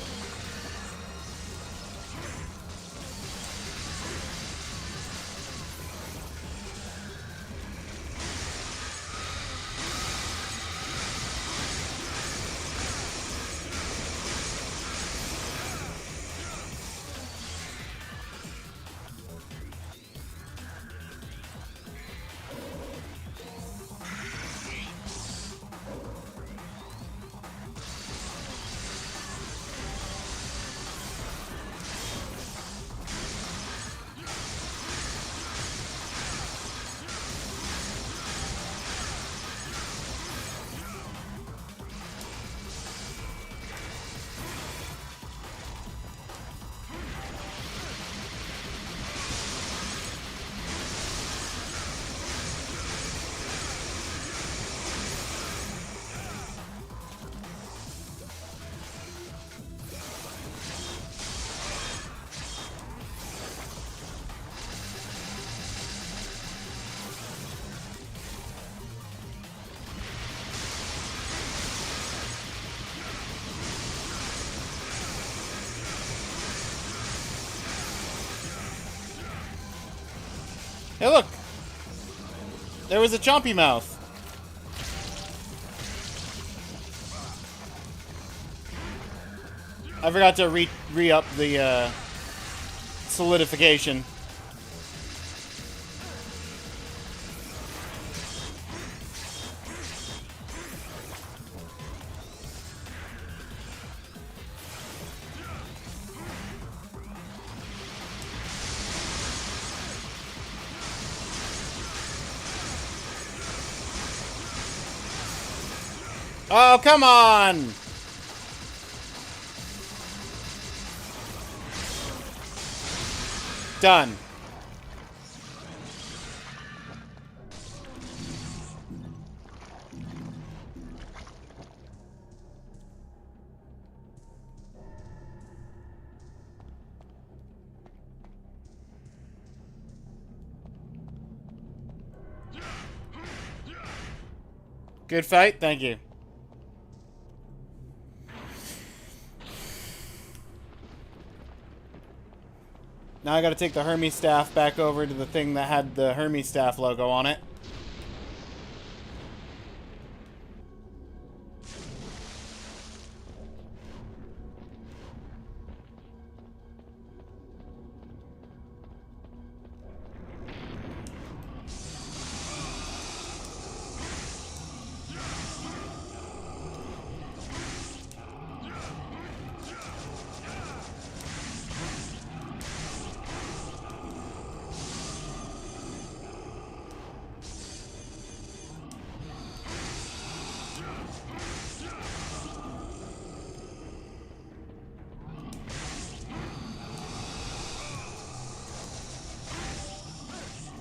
Hey, look! There was a chompy mouth. I forgot to re-up the solidification. Oh, come on! Done. Good fight, thank you. Now I gotta take the Hermes staff back over to the thing that had the Hermes staff logo on it.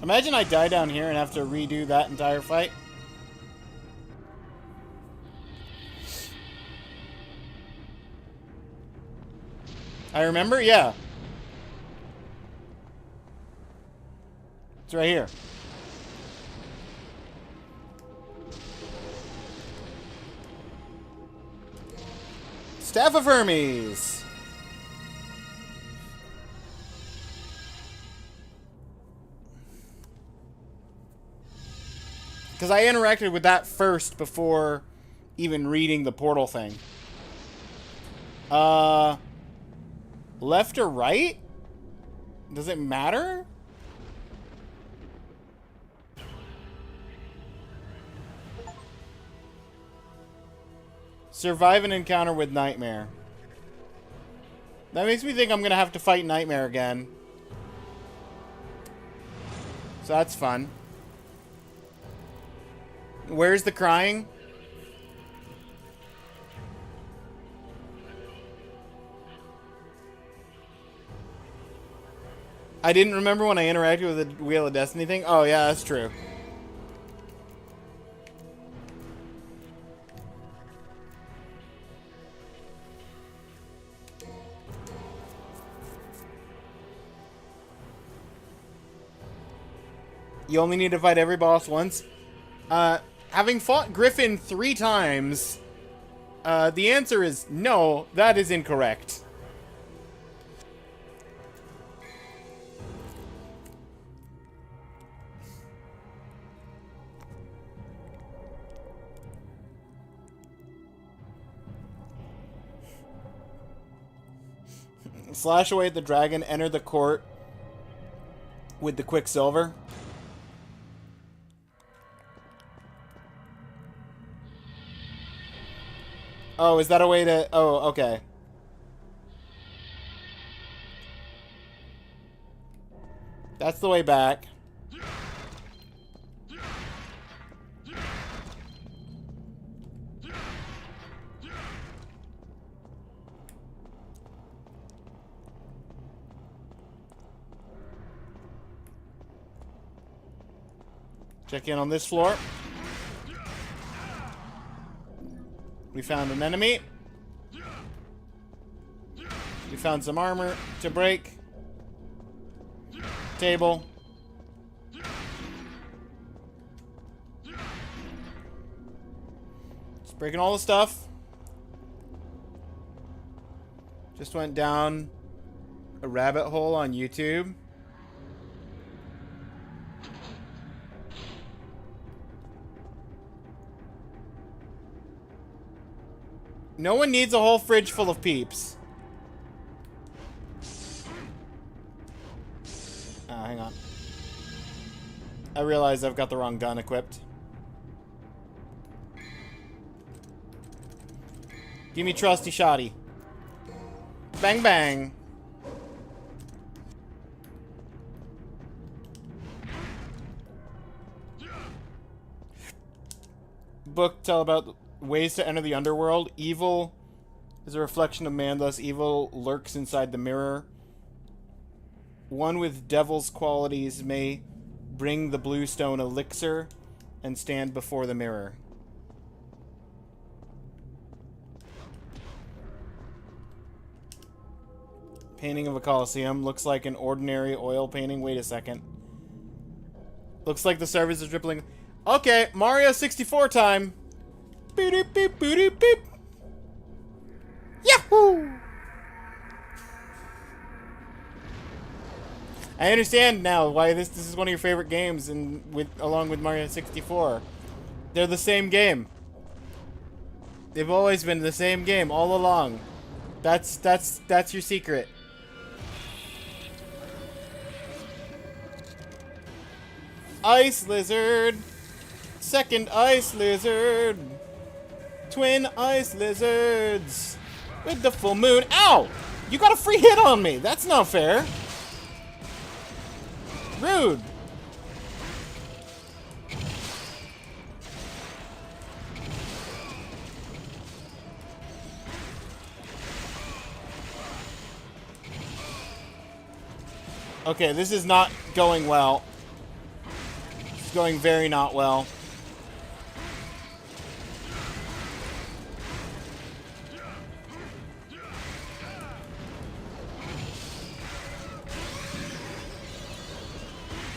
Imagine I die down here and have to redo that entire fight. I remember? Yeah. It's right here. Staff of Hermes. Because I interacted with that first before even reading the portal thing. Left or right? Does it matter? Survive an encounter with Nightmare. That makes me think I'm going to have to fight Nightmare again. So that's fun. Where's the crying? I didn't remember when I interacted with the Wheel of Destiny thing. Oh, yeah, that's true. You only need to fight every boss once. Having fought Griffin 3 times, the answer is no, that is incorrect. Slash away at the dragon, enter the court with the Quicksilver. Oh, is that a way to... Oh, okay. That's the way back. Check in on this floor. We found an enemy. We found some armor to break. Table. Just breaking all the stuff. Just went down a rabbit hole on YouTube. No one needs a whole fridge full of peeps. Oh, hang on. I realize I've got the wrong gun equipped. Give me trusty shotty. Bang bang. Book tell about ways to enter the underworld. Evil is a reflection of man, thus evil lurks inside the mirror. One with devil's qualities may bring the bluestone elixir and stand before the mirror. Painting of a Colosseum. Looks like an ordinary oil painting. Wait a second. Looks like the surface is dripping. Okay, Mario 64 time. Beep, beep, beep, beep. Yahoo! I understand now why this is one of your favorite games, and along with Mario 64. They're the same game. They've always been the same game all along. That's your secret. Ice lizard. Second ice lizard. Twin ice lizards. With the full moon. Ow! You got a free hit on me. That's not fair. Rude. Okay, this is not going well. It's going very not well.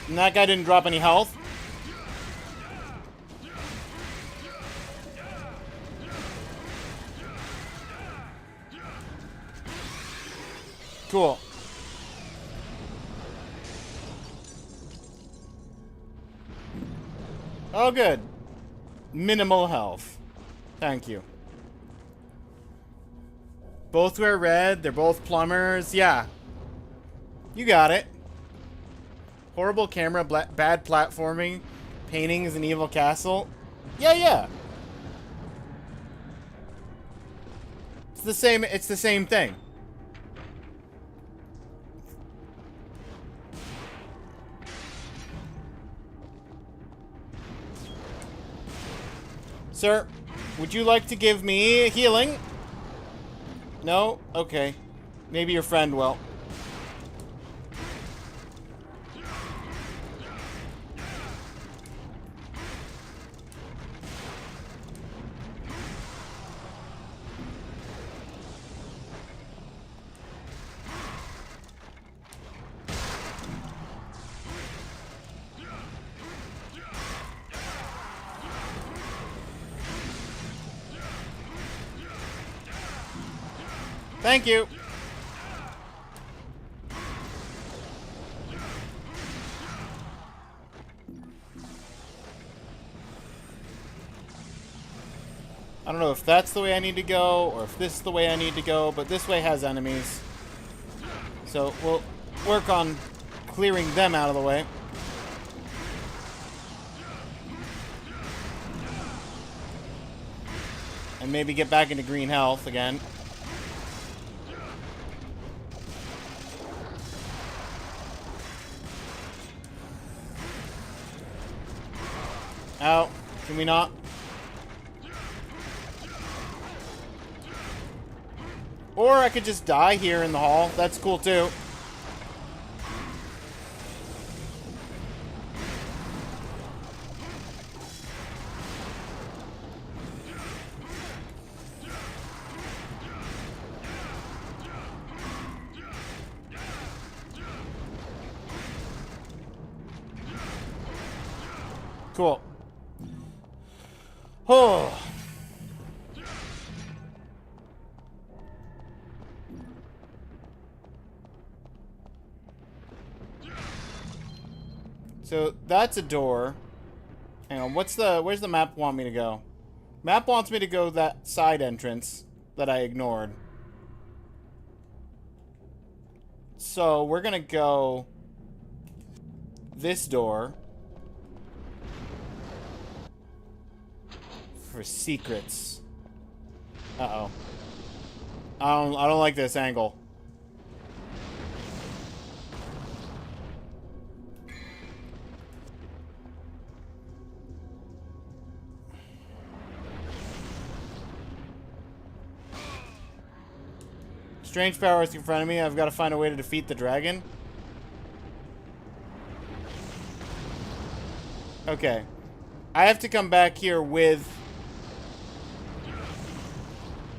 And that guy didn't drop any health. Cool. Oh, good. Minimal health. Thank you. Both wear red. They're both plumbers. Yeah. You got it. Horrible camera, bad platforming, paintings, an evil castle. Yeah. It's the same thing. Sir, would you like to give me healing? No? Okay. Maybe your friend will. Thank you. I don't know if that's the way I need to go or if this is the way I need to go, but this way has enemies. So we'll work on clearing them out of the way. And maybe get back into green health again. Ow. Can we not? Or I could just die here in the hall. That's cool too. Cool. Oh. So that's a door. Hang on, where's the map want me to go? Map wants me to go that side entrance that I ignored. So we're gonna go this door for secrets. Uh-oh. I don't like this angle. Strange power is in front of me. I've got to find a way to defeat the dragon. Okay. I have to come back here with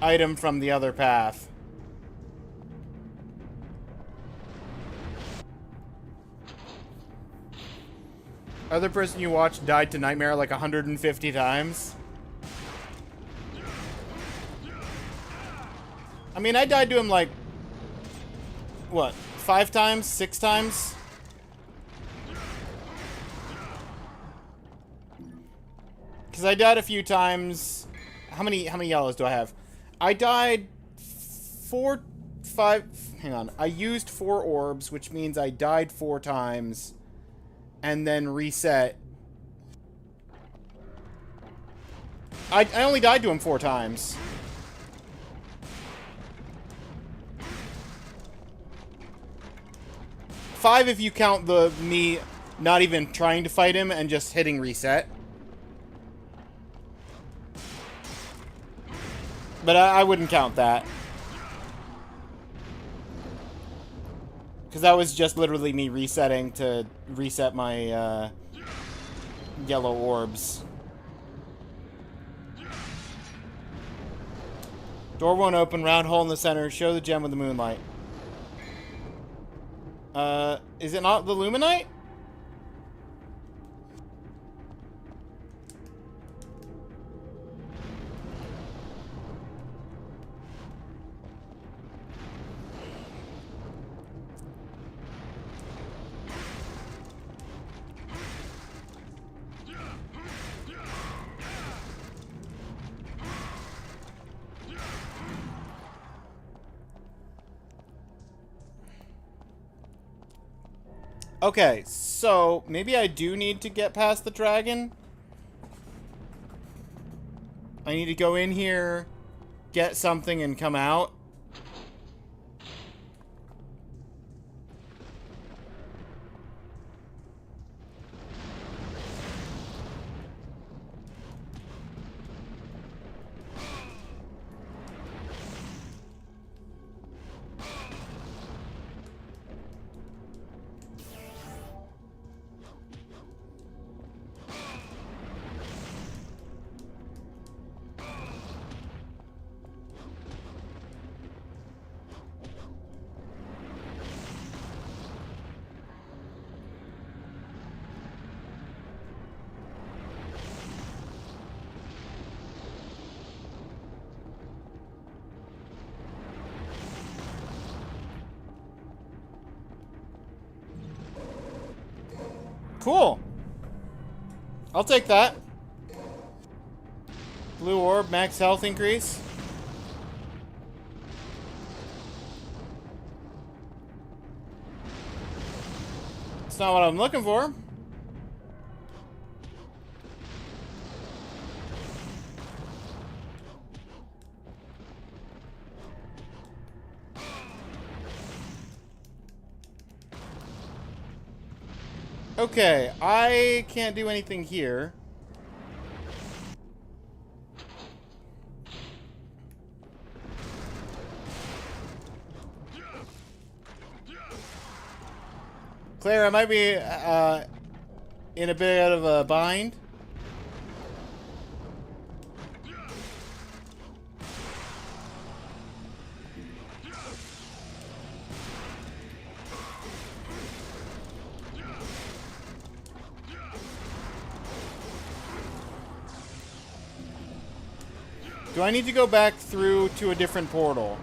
item from the other path. Other person you watched died to Nightmare like 150 times. I mean, I died to him like, what, 5 times? 6 times? Because I died a few times. How many yellows do I have? I died 4, 5, hang on. I used 4 orbs, which means I died 4 times. And then reset. I only died to him 4 times. Five if you count me not even trying to fight him and just hitting reset. But I wouldn't count that. Because that was just literally me resetting to reset my yellow orbs. Door won't open, round hole in the center, show the gem with the moonlight. Is it not the Luminite? Okay, so maybe I do need to get past the dragon. I need to go in here, get something, and come out. Cool. I'll take that. Blue orb, max health increase. It's not what I'm looking for. Okay, I can't do anything here. Claire, I might be in a bit of a bind. Do I need to go back through to a different portal?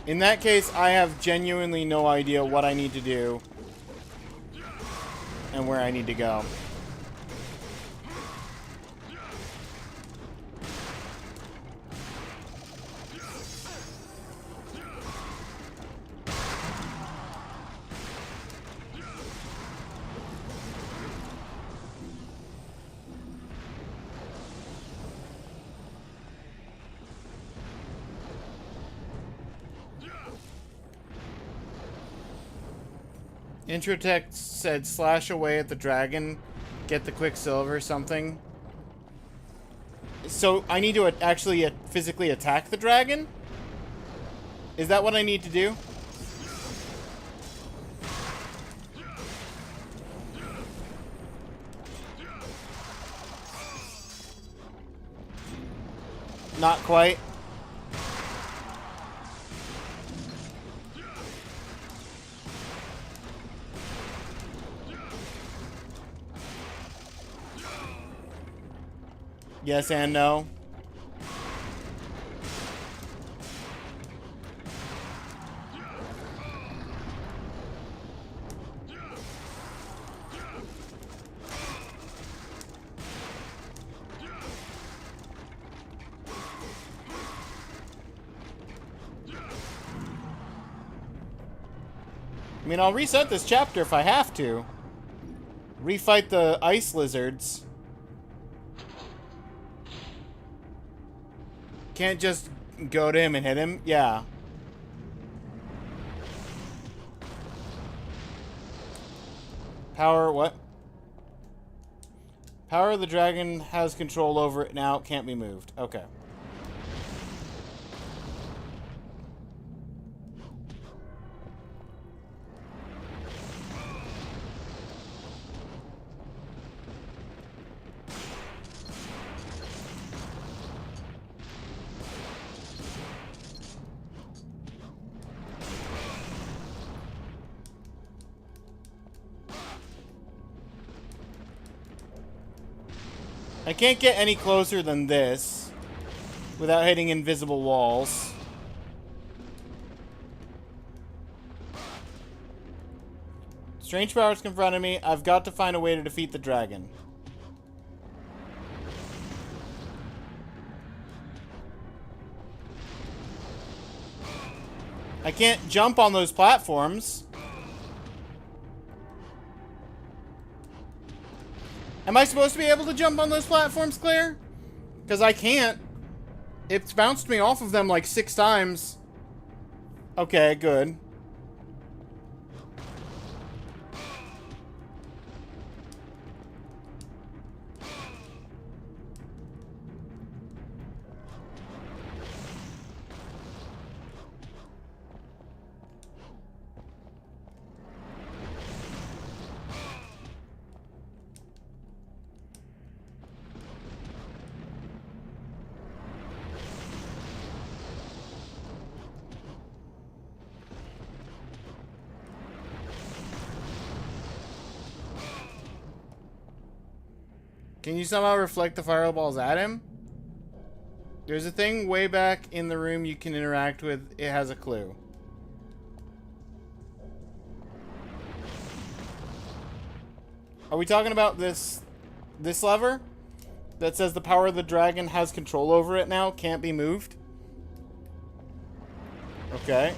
In that case, I have genuinely no idea what I need to do and where I need to go. Intro text said slash away at the dragon, get the quicksilver, something. So I need to actually physically attack the dragon? Is that what I need to do? Not quite. Yes and no. I mean, I'll reset this chapter if I have to. Refight the ice lizards. Can't just go to him and hit him? Yeah. Power, what? Power of the dragon has control over it now. Can't be moved. Okay. I can't get any closer than this without hitting invisible walls. Strange powers confronted me. I've got to find a way to defeat the dragon. I can't jump on those platforms. Am I supposed to be able to jump on those platforms, Claire? Because I can't. It's bounced me off of them like 6 times. Okay, good. Can you somehow reflect the fireballs at him? There's a thing way back in the room you can interact with. It has a clue. Are we talking about this lever? That says the power of the dragon has control over it now, can't be moved? Okay.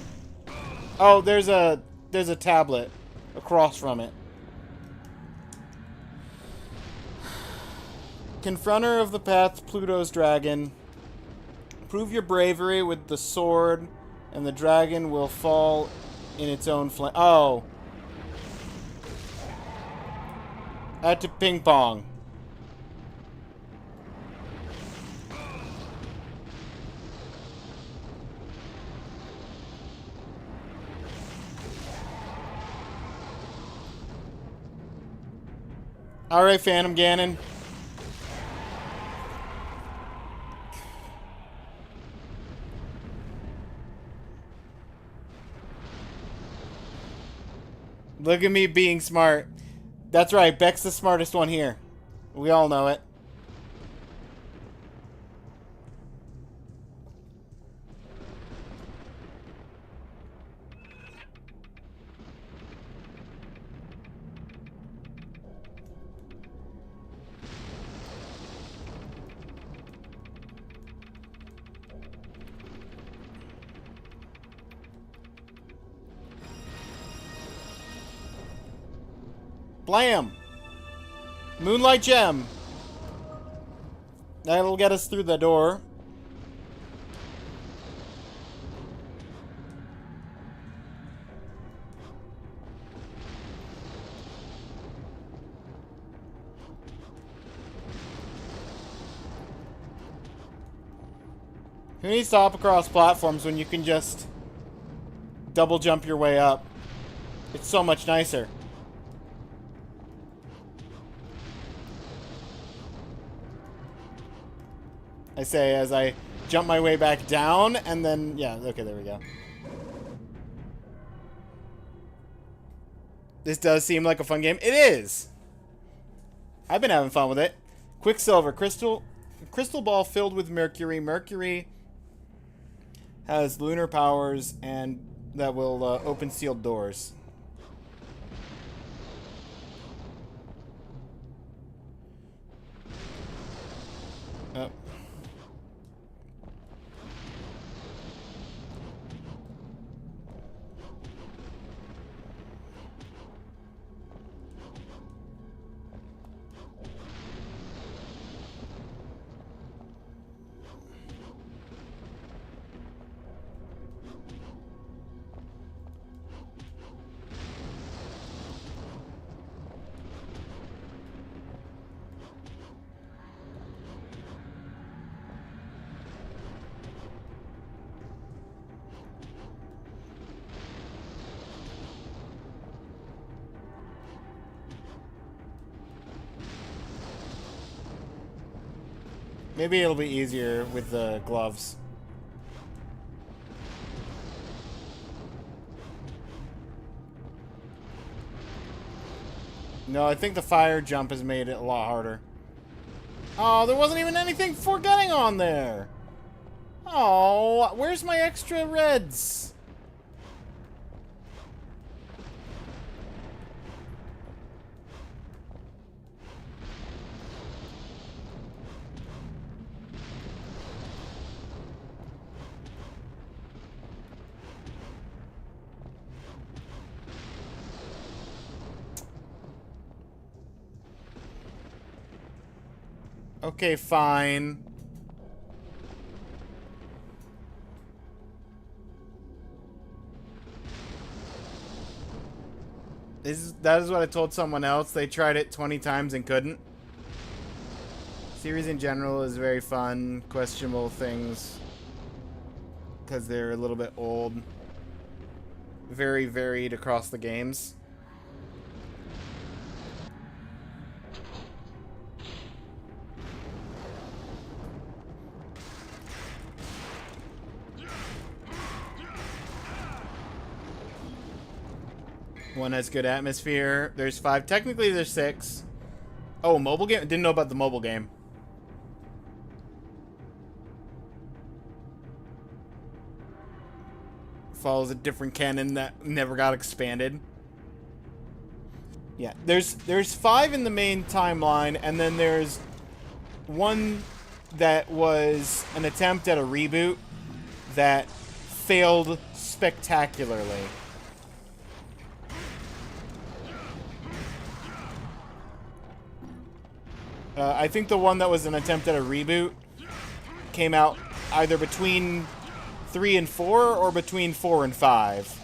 Oh, there's a tablet across from it. Confronter of the path, Pluto's dragon. Prove your bravery with the sword, and the dragon will fall in its own flame. Oh. Add to ping pong. Alright, Phantom Ganon. Look at me being smart. That's right, Beck's the smartest one here. We all know it. Blam! Moonlight Gem! That'll get us through the door. Who needs to hop across platforms when you can just double jump your way up? It's so much nicer. I say as I jump my way back down, and then, yeah, okay, there we go. This does seem like a fun game. It is! I've been having fun with it. Quicksilver, crystal ball filled with mercury. Mercury has lunar powers, and that will open sealed doors. Oh. Maybe it'll be easier with the gloves. No, I think the fire jump has made it a lot harder. Oh, there wasn't even anything for getting on there. Oh, where's my extra reds? Okay, fine. That is what I told someone else. They tried it 20 times and couldn't. Series in general is very fun. Questionable things, because they're a little bit old. Very varied across the games. One has good atmosphere. There's 5. Technically, there's 6. Oh, mobile game? Didn't know about the mobile game. follows a different canon that never got expanded. Yeah, there's 5 in the main timeline, and then there's one that was an attempt at a reboot that failed spectacularly. I think the one that was an attempt at a reboot came out either between 3 and 4 or between 4 and 5.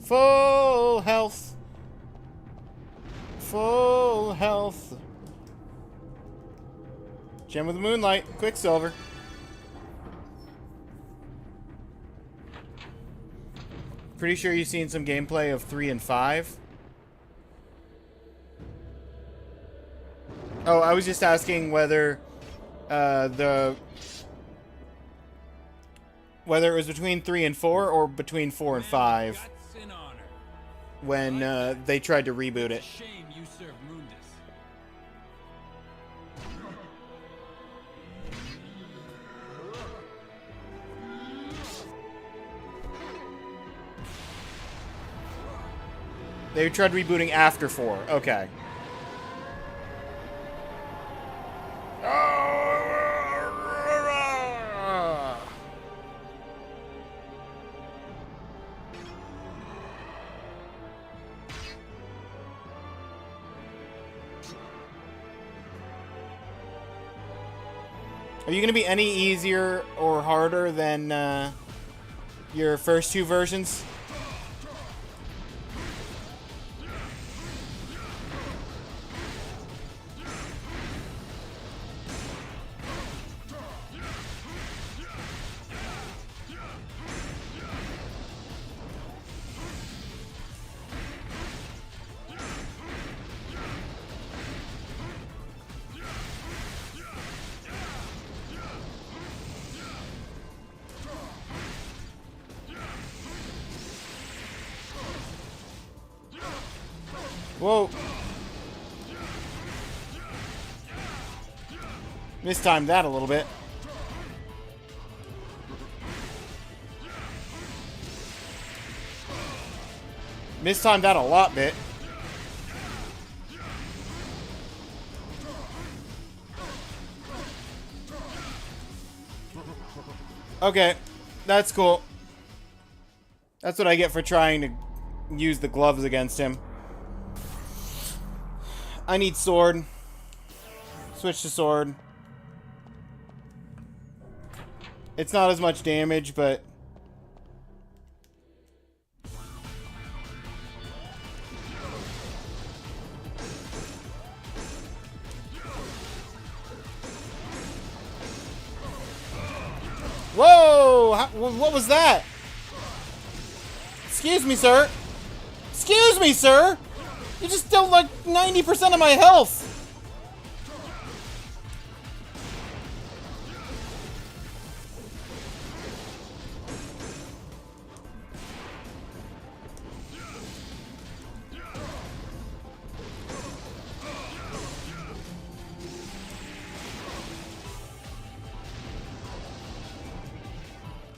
Full health. Full health. Gem with the Moonlight. Quicksilver. Pretty sure you've seen some gameplay of 3 and 5. Oh, I was just asking whether whether it was between 3 and 4 or between 4 and 5 when they tried to reboot it. Shame you serve Mundus. They tried rebooting after 4. Okay. Are you going to be any easier or harder than your first 2 versions? Whoa. Mistimed that a little bit. Mistimed that a lot bit. Okay, that's cool. That's what I get for trying to use the gloves against him. I need sword. Switch to sword. It's not as much damage, but... Whoa! What was that? Excuse me, sir. Excuse me, sir! You just dealt like 90% of my health!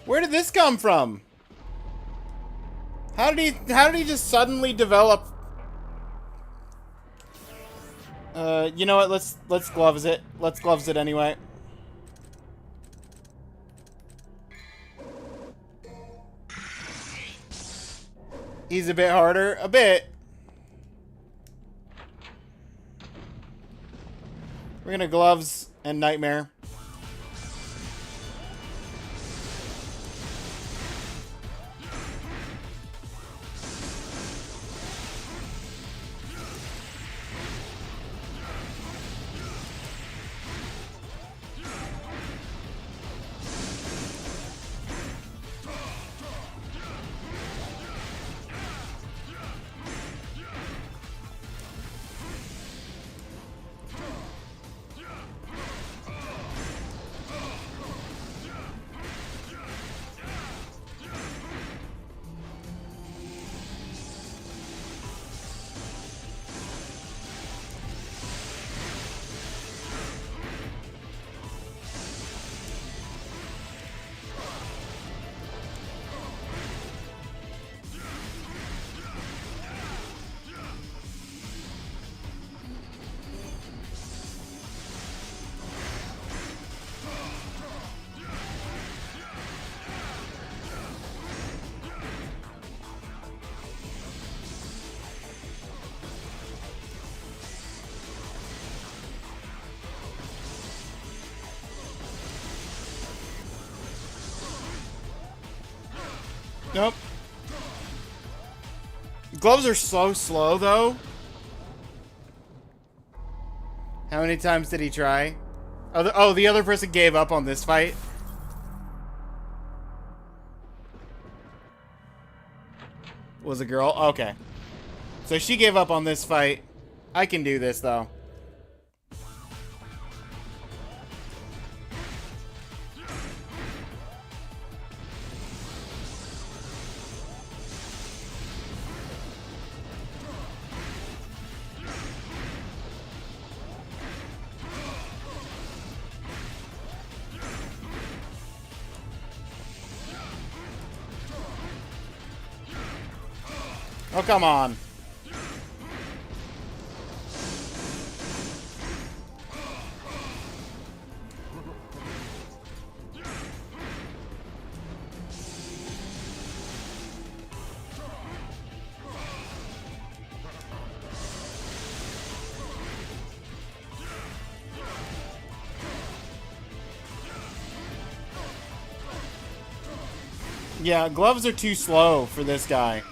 Where did this come from? How did he just suddenly develop? You know what? Let's gloves it. Let's gloves it anyway. He's a bit harder, a bit. We're gonna gloves and nightmare. Nope. Gloves are so slow, though. How many times did he try? Oh, the other person gave up on this fight. Was a girl? Okay. So she gave up on this fight. I can do this, though. Oh, come on. Yeah, gloves are too slow for this guy.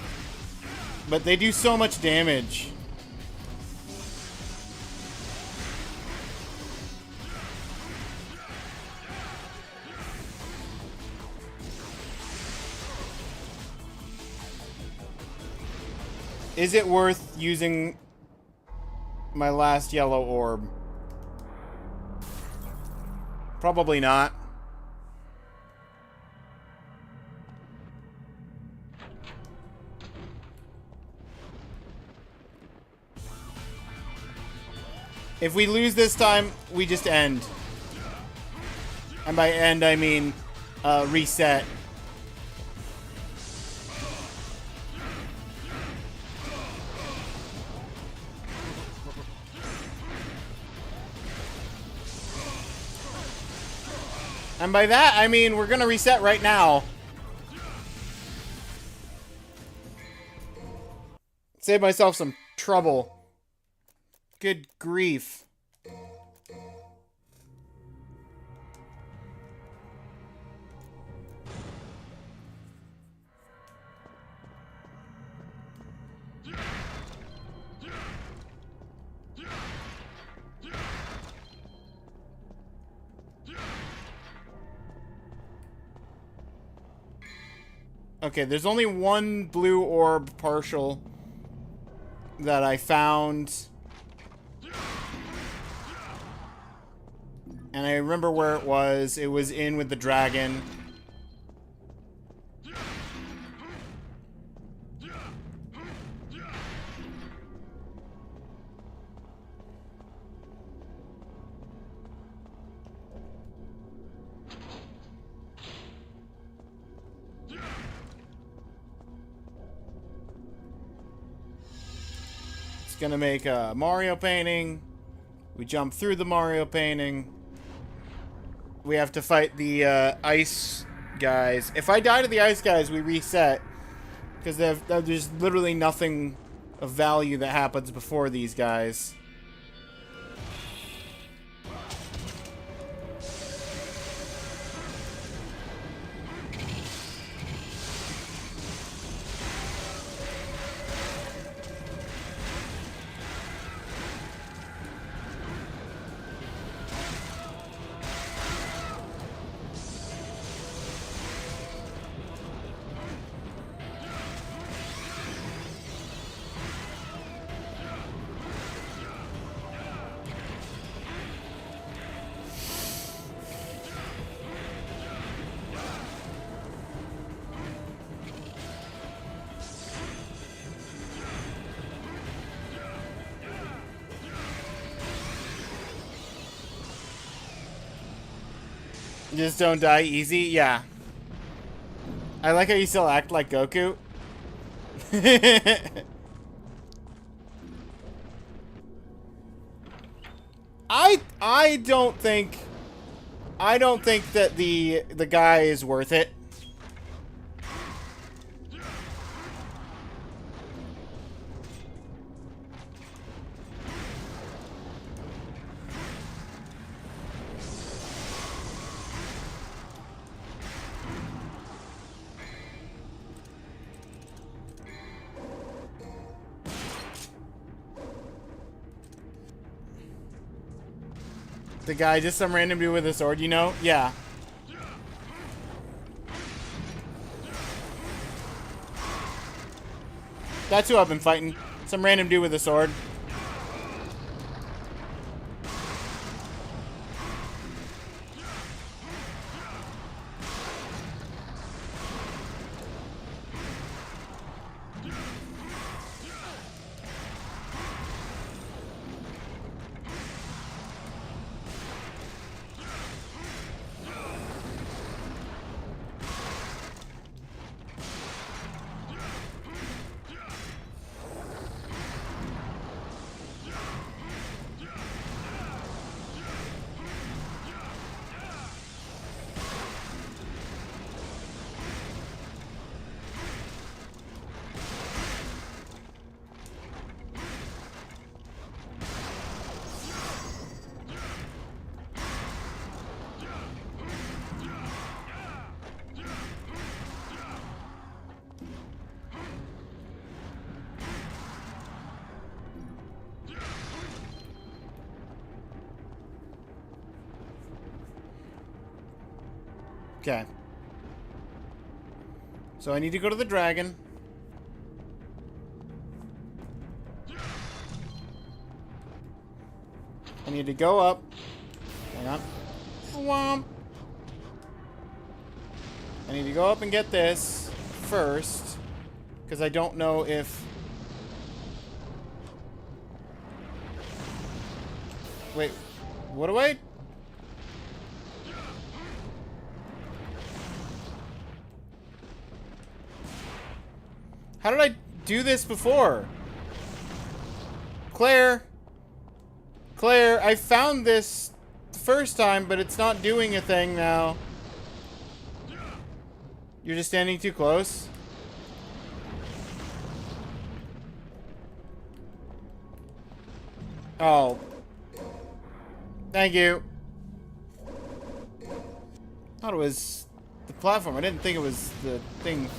But they do so much damage. Is it worth using my last yellow orb? Probably not. If we lose this time, we just end. And by end, I mean reset. And by that, I mean we're gonna reset right now. Save myself some trouble. Good grief. Okay, there's only one blue orb partial that I found. And I remember where it was. It was in with the dragon. It's gonna make a Mario painting. We jump through the Mario painting. We have to fight the ice guys. If I die to the ice guys, we reset. Because there's literally nothing of value that happens before these guys. Just don't die easy? Yeah. I like how you still act like Goku. I don't think that the guy is worth it. The guy, just some random dude with a sword, you know? Yeah. That's who I've been fighting. Some random dude with a sword. Okay. So I need to go to the dragon. I need to go up. Hang on. Swamp. I need to go up and get this first. Because I don't know if... Wait. What do I... How did I do this before? Claire! Claire, I found this the first time, but it's not doing a thing now. You're just standing too close? Oh. Thank you. Thought it was the platform. I didn't think it was the thing.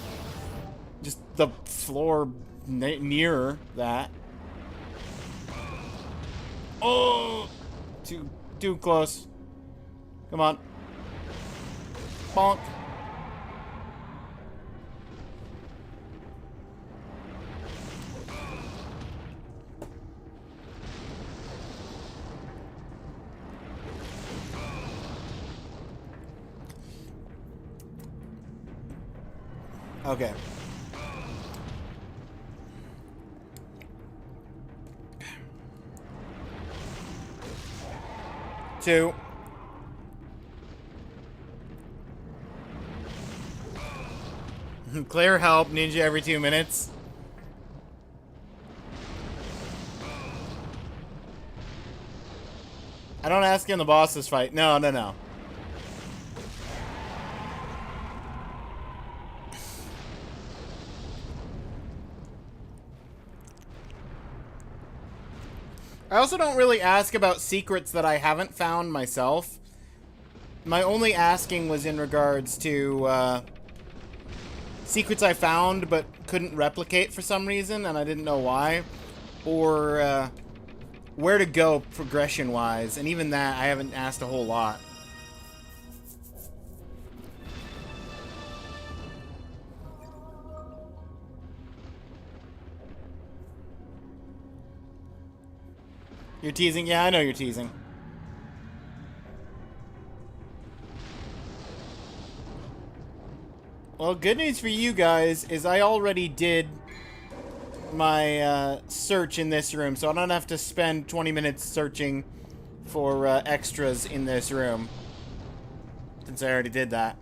Just the floor near that. Oh! Too close. Come on. Bonk. Okay. Two. Claire help ninja every 2 minutes. I don't ask in the boss's fight. No. I also don't really ask about secrets that I haven't found myself. My only asking was in regards to secrets I found but couldn't replicate for some reason, and I didn't know why. Or where to go progression-wise, and even that I haven't asked a whole lot. You're teasing? Yeah, I know you're teasing. Well, good news for you guys is I already did my search in this room, so I don't have to spend 20 minutes searching for extras in this room, since I already did that.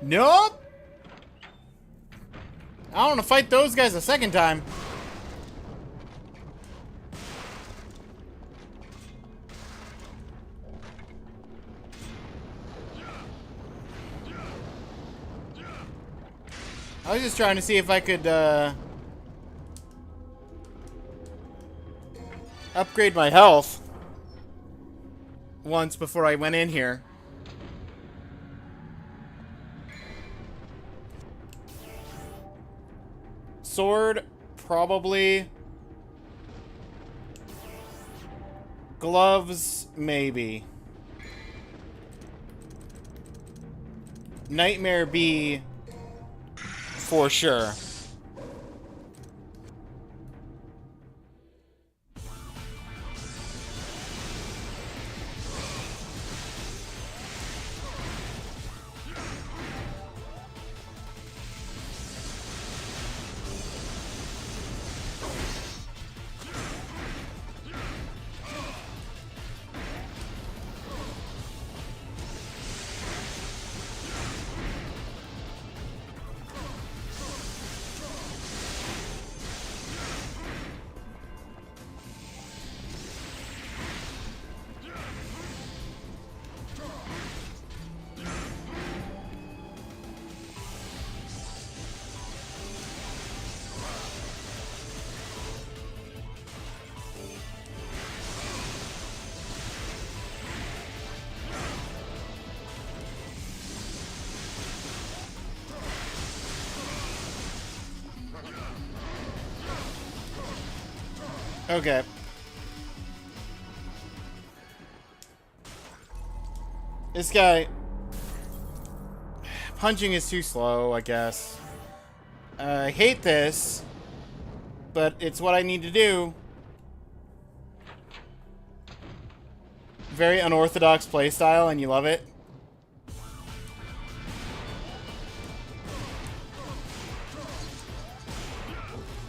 Nope! I don't want to fight those guys a second time. I was just trying to see if I could, upgrade my health once before I went in here. Sword, probably. Gloves, maybe. Nightmare B, for sure. Okay. This guy... Punching is too slow, I guess. I hate this, but it's what I need to do. Very unorthodox playstyle, and you love it.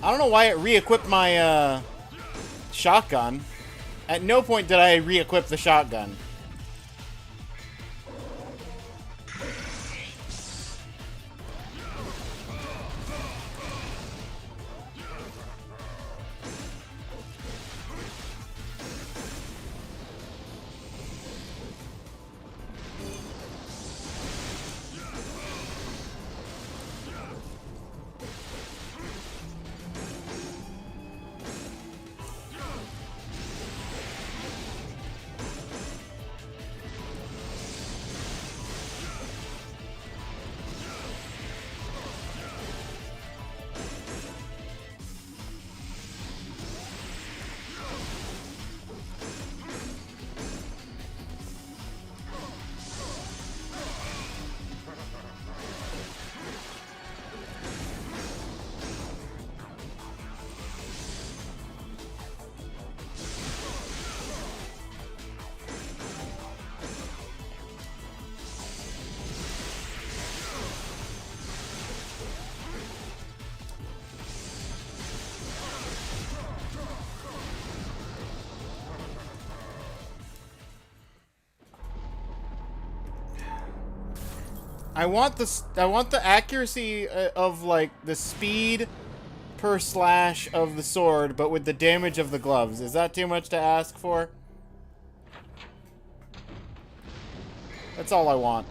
I don't know why it re-equipped my, shotgun. At no point did I re-equip the shotgun. I want the accuracy of like the speed per slash of the sword, but with the damage of the gloves. Is that too much to ask for? That's all I want.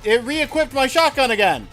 It re-equipped my shotgun again.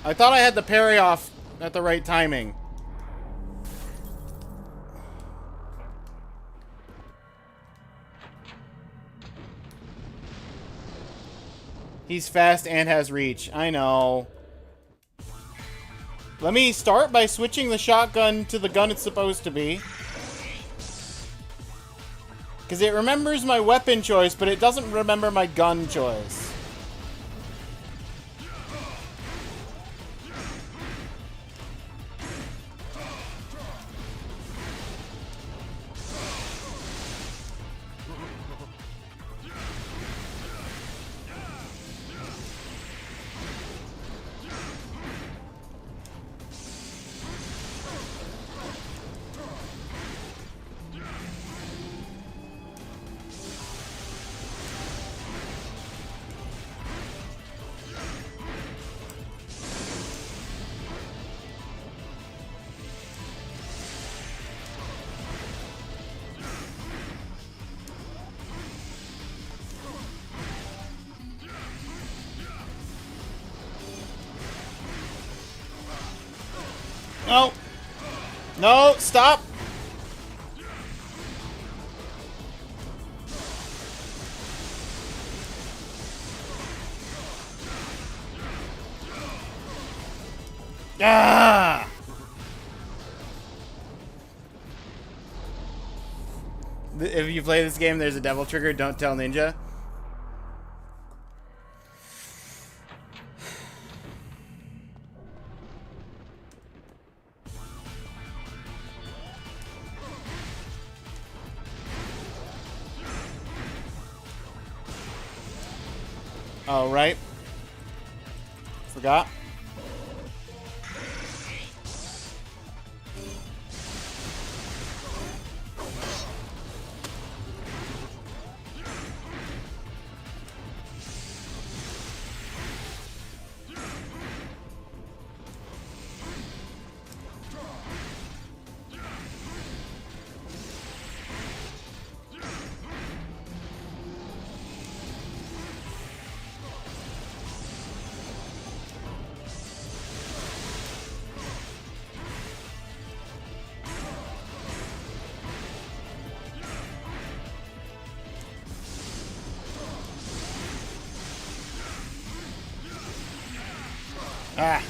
I thought I had the parry off at the right timing. He's fast and has reach. I know. Let me start by switching the shotgun to the gun it's supposed to be. Because it remembers my weapon choice, but it doesn't remember my gun choice. No! No! Stop! Ah! If you play this game, there's a devil trigger. Don't tell Ninja. Oh, right. Forgot. Ah.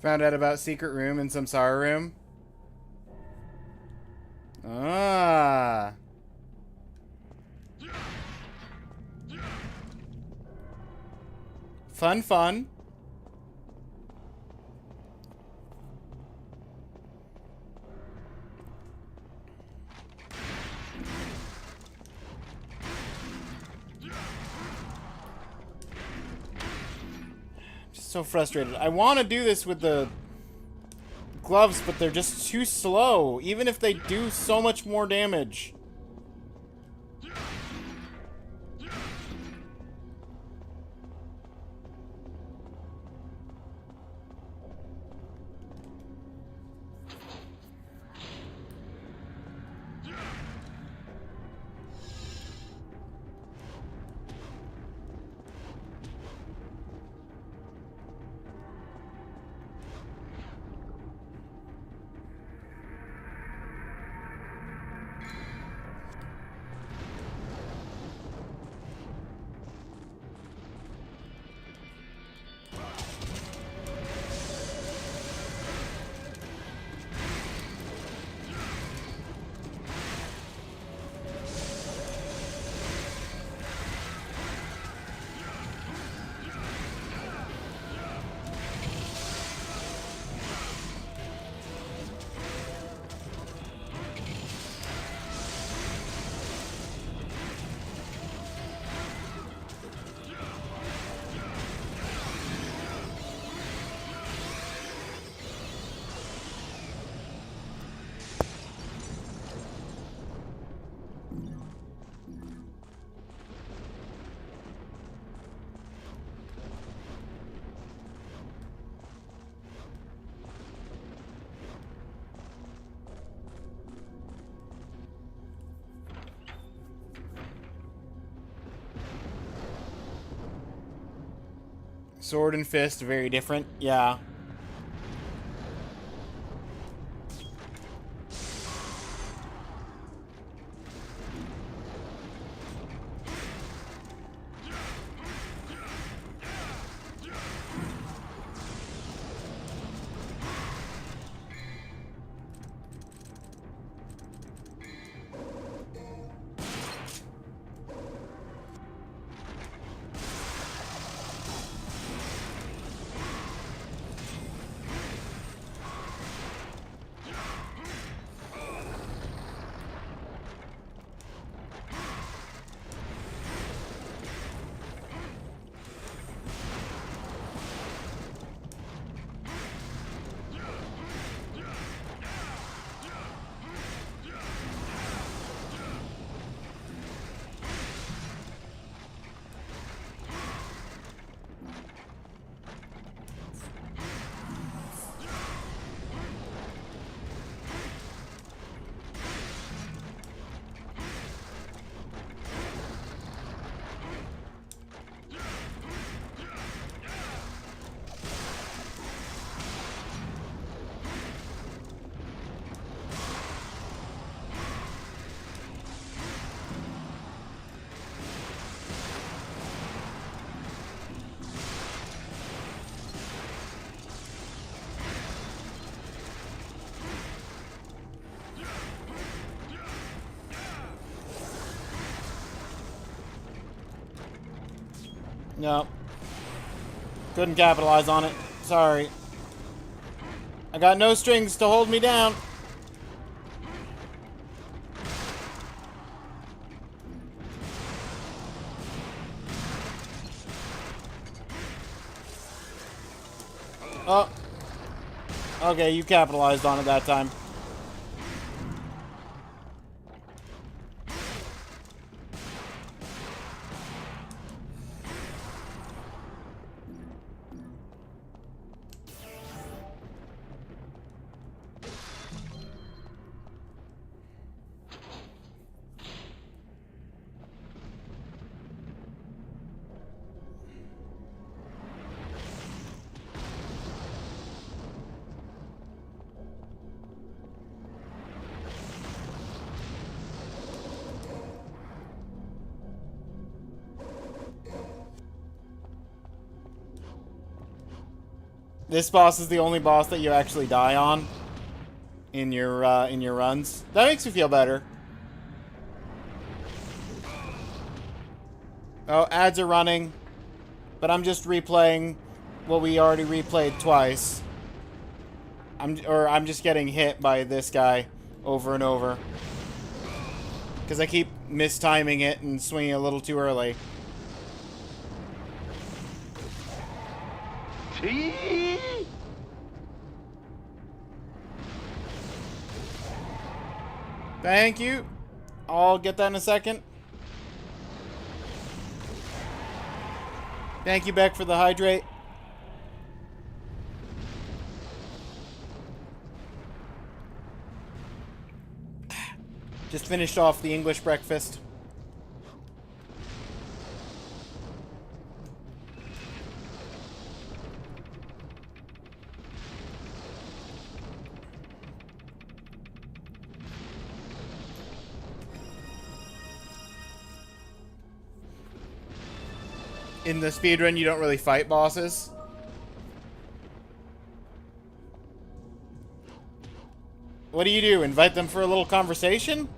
Found out about secret room in Samsara room. Ah. Fun, fun. So frustrated. I want to do this with the gloves, but they're just too slow, even if they do so much more damage. Sword and fist, very different. Yeah. No. Couldn't capitalize on it. Sorry. I got no strings to hold me down. Oh. Okay, you capitalized on it that time. This boss is the only boss that you actually die on in your runs. That makes me feel better. Oh, ads are running, but I'm just replaying what we already replayed twice. I'm just getting hit by this guy over and over because I keep mistiming it and swinging a little too early. Thank you. I'll get that in a second. Thank you, Beck, for the hydrate. Just finished off the English breakfast. In the speedrun, you don't really fight bosses. What do? Invite them for a little conversation?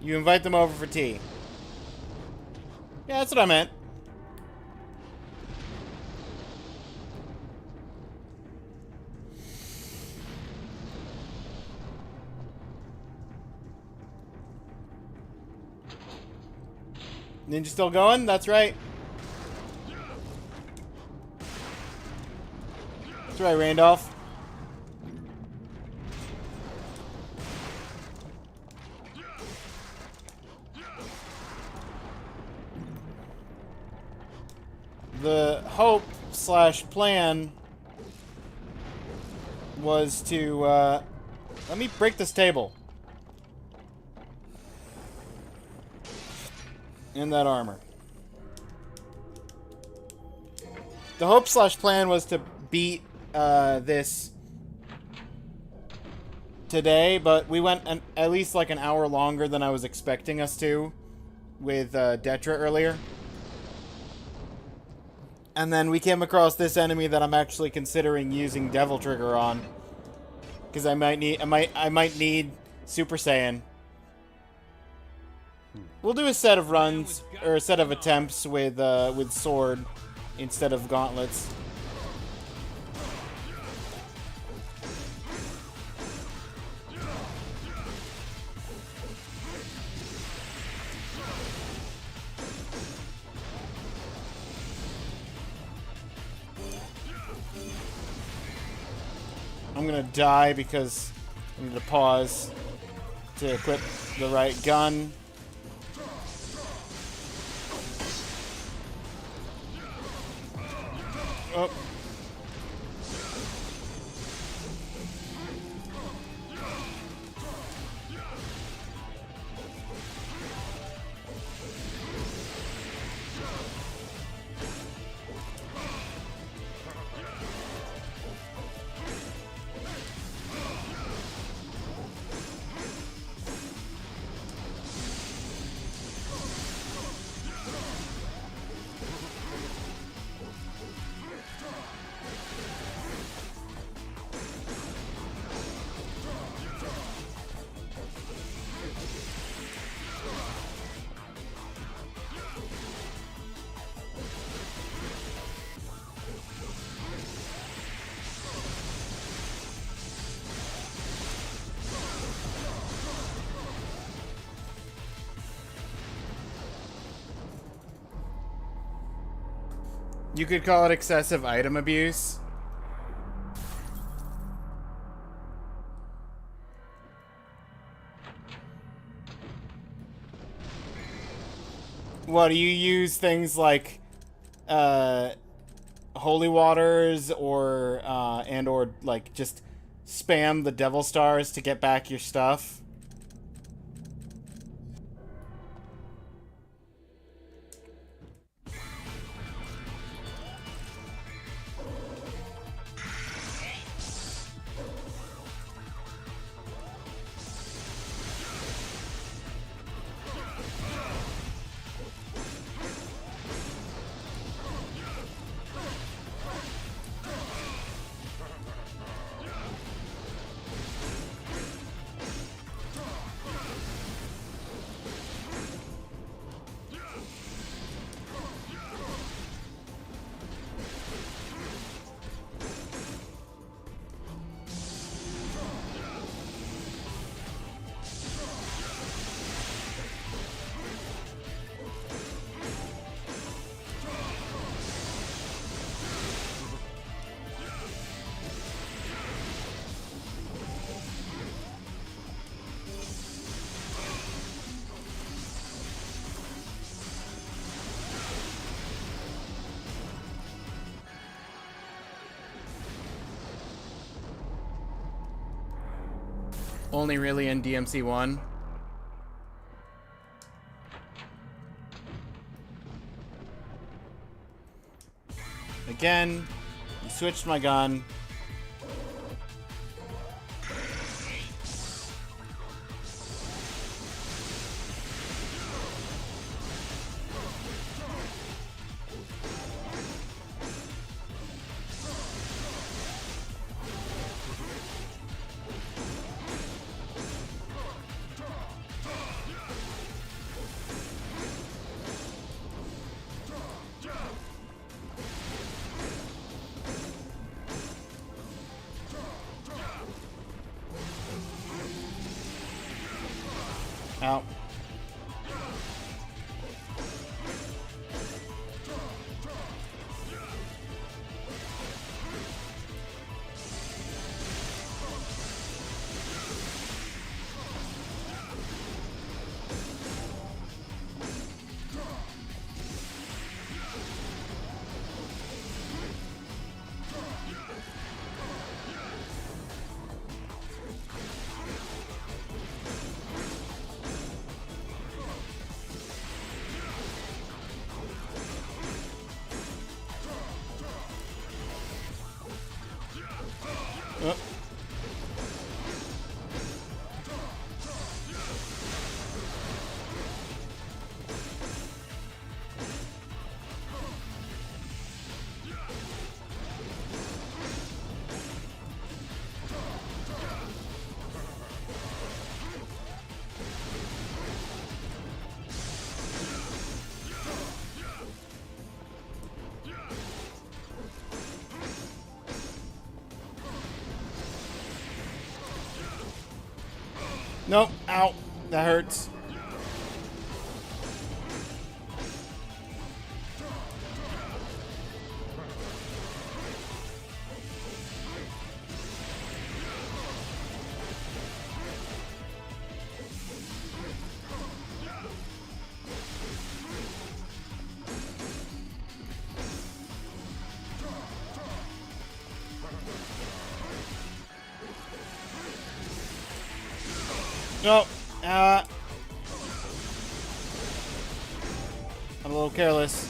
You invite them over for tea. Yeah, that's what I meant. Ninja still going? That's right. That's right, Randolph. The hope / plan was to, let me break this table. In that armor. The hope/plan was to beat, this today, but we went at least like an hour longer than I was expecting us to with, Detra earlier. And then we came across this enemy that I'm actually considering using Devil Trigger on. Because I might need Super Saiyan. We'll do a set of runs, or a set of attempts with Sword instead of Gauntlets. I'm gonna die because I need to pause to equip the right gun. Oh. You could call it excessive item abuse. What, do you use things like holy waters or and/or like just spam the devil stars to get back your stuff? Only really in DMC 1. Again, you switched my gun. Out. Nope. Ow. That hurts. No. I'm a little careless.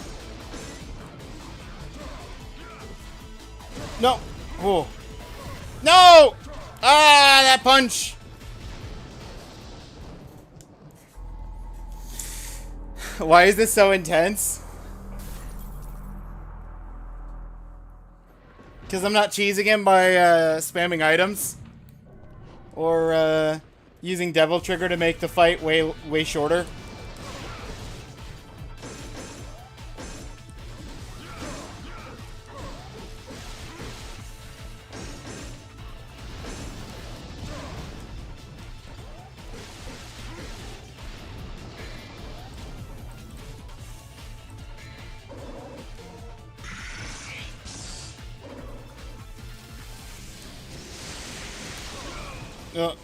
No. Oh. No! Ah, that punch. Why is this so intense? Because I'm not cheesing him by spamming items. Or using Devil Trigger to make the fight way shorter. Uh.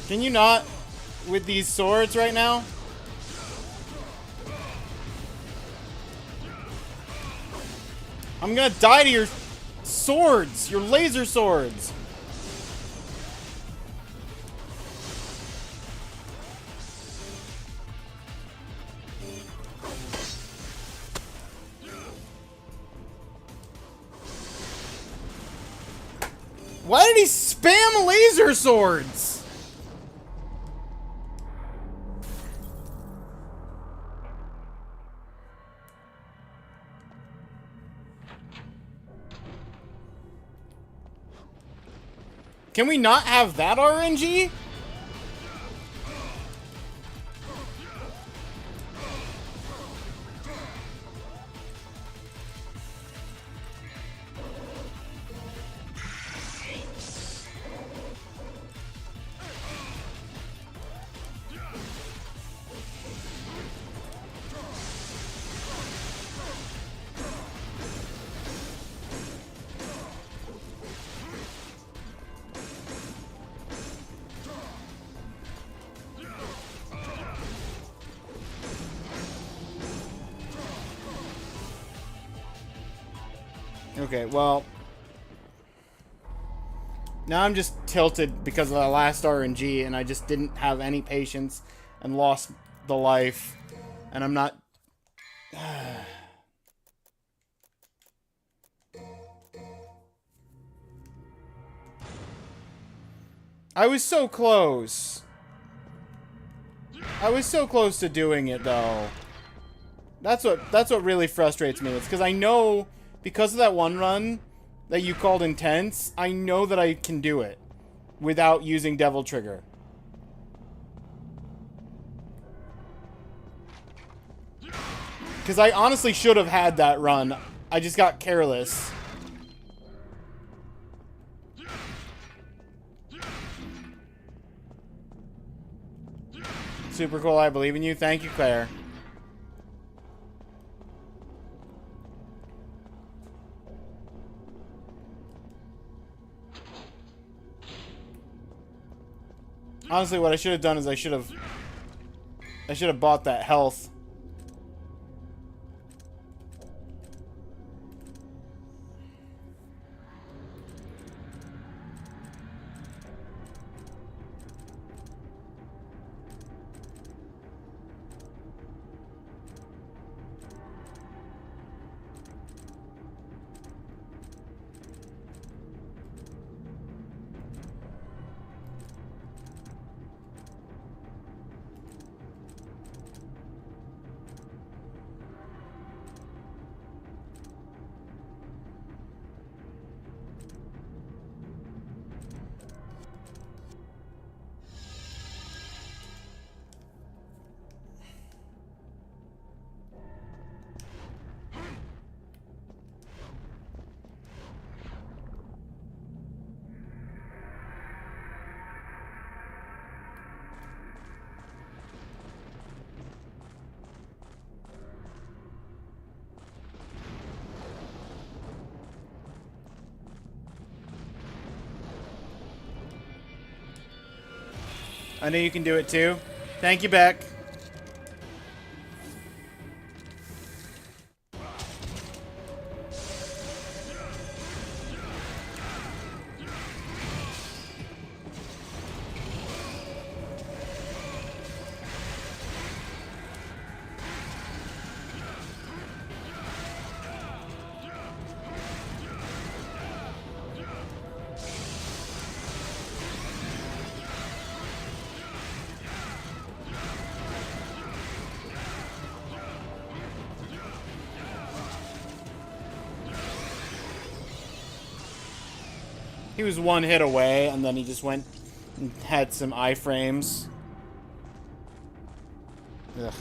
Can you not with these swords right now? I'm gonna die to your swords, your laser swords. Why did he spam laser swords? Can we not have that RNG? Okay, well, now I'm just tilted because of the last RNG, and I just didn't have any patience and lost the life, and I'm not... I was so close. I was so close to doing it, though. That's what really frustrates me. It's because I know... Because of that one run that you called intense, I know that I can do it without using Devil Trigger. Because I honestly should have had that run. I just got careless. Super cool, I believe in you. Thank you, Claire. Honestly, what I should have done is I should have bought that health. I know you can do it too. Thank you, Beck. He was one hit away, and then he just went and had some iframes. Ugh.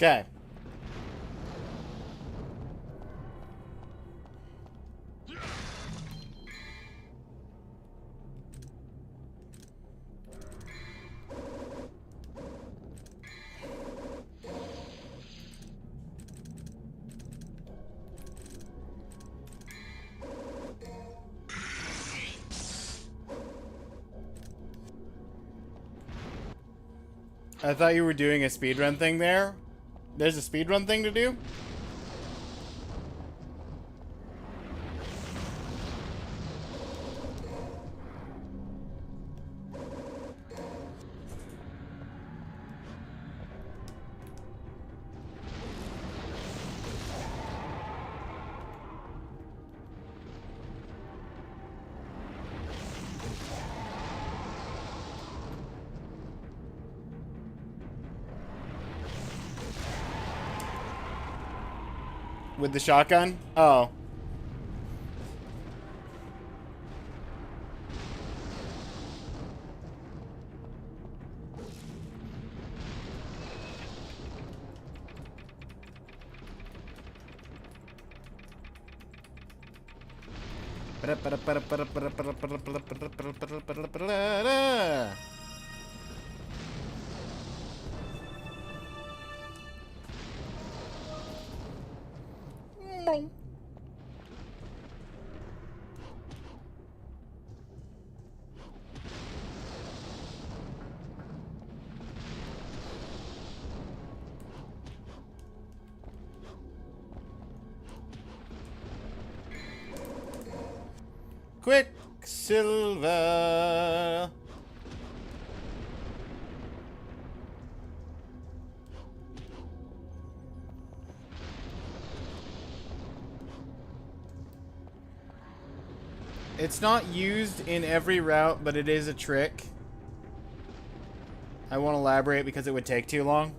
Okay. I thought you were doing a speedrun thing there. There's a speedrun thing to do? With the shotgun? Oh. Quicksilver. It's not used in every route, but it is a trick. I won't elaborate because it would take too long.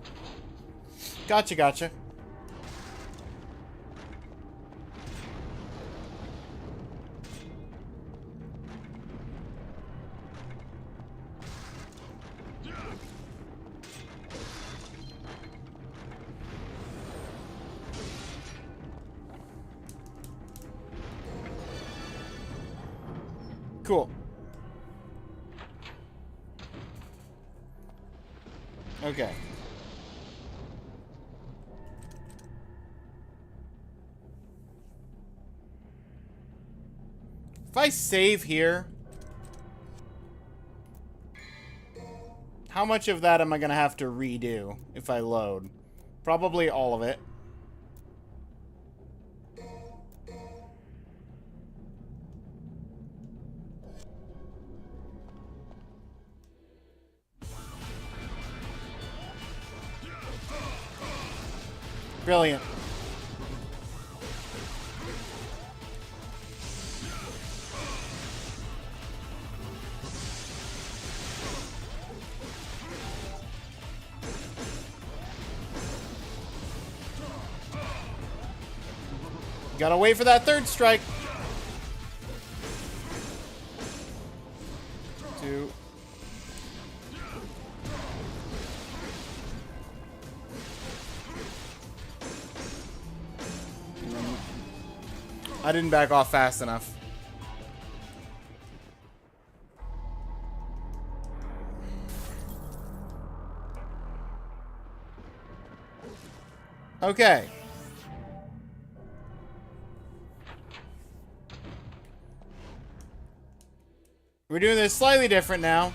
Gotcha, gotcha. Okay. If I save here, how much of that am I going to have to redo if I load? Probably all of it. Brilliant. Gotta wait for that third strike. 2. I didn't back off fast enough. Okay. We're doing this slightly different now.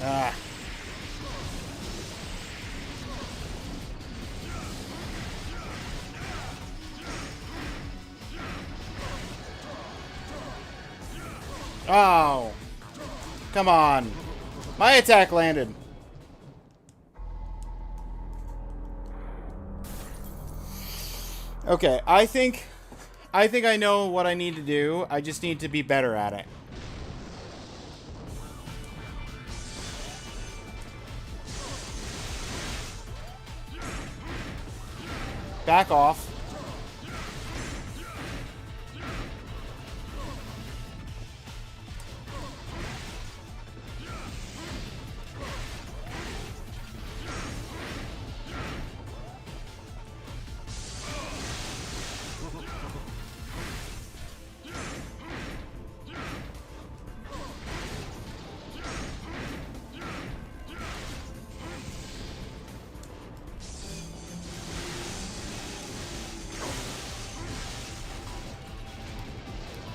Ah. Oh. Come on. My attack landed. Okay, I think I know what I need to do. I just need to be better at it. Back off.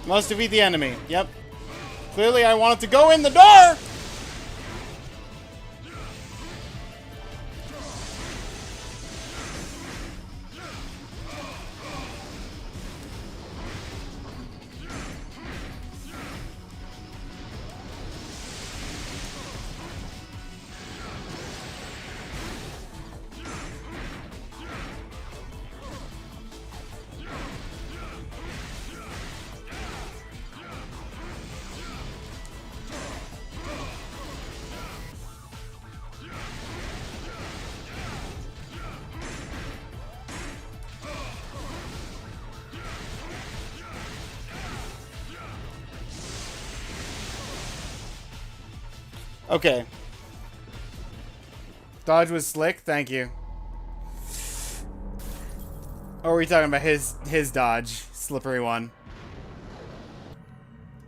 Must defeat the enemy. Yep. Clearly I wanted to go in the door! Okay. Dodge was slick, thank you. Or are we talking about his dodge? Slippery one.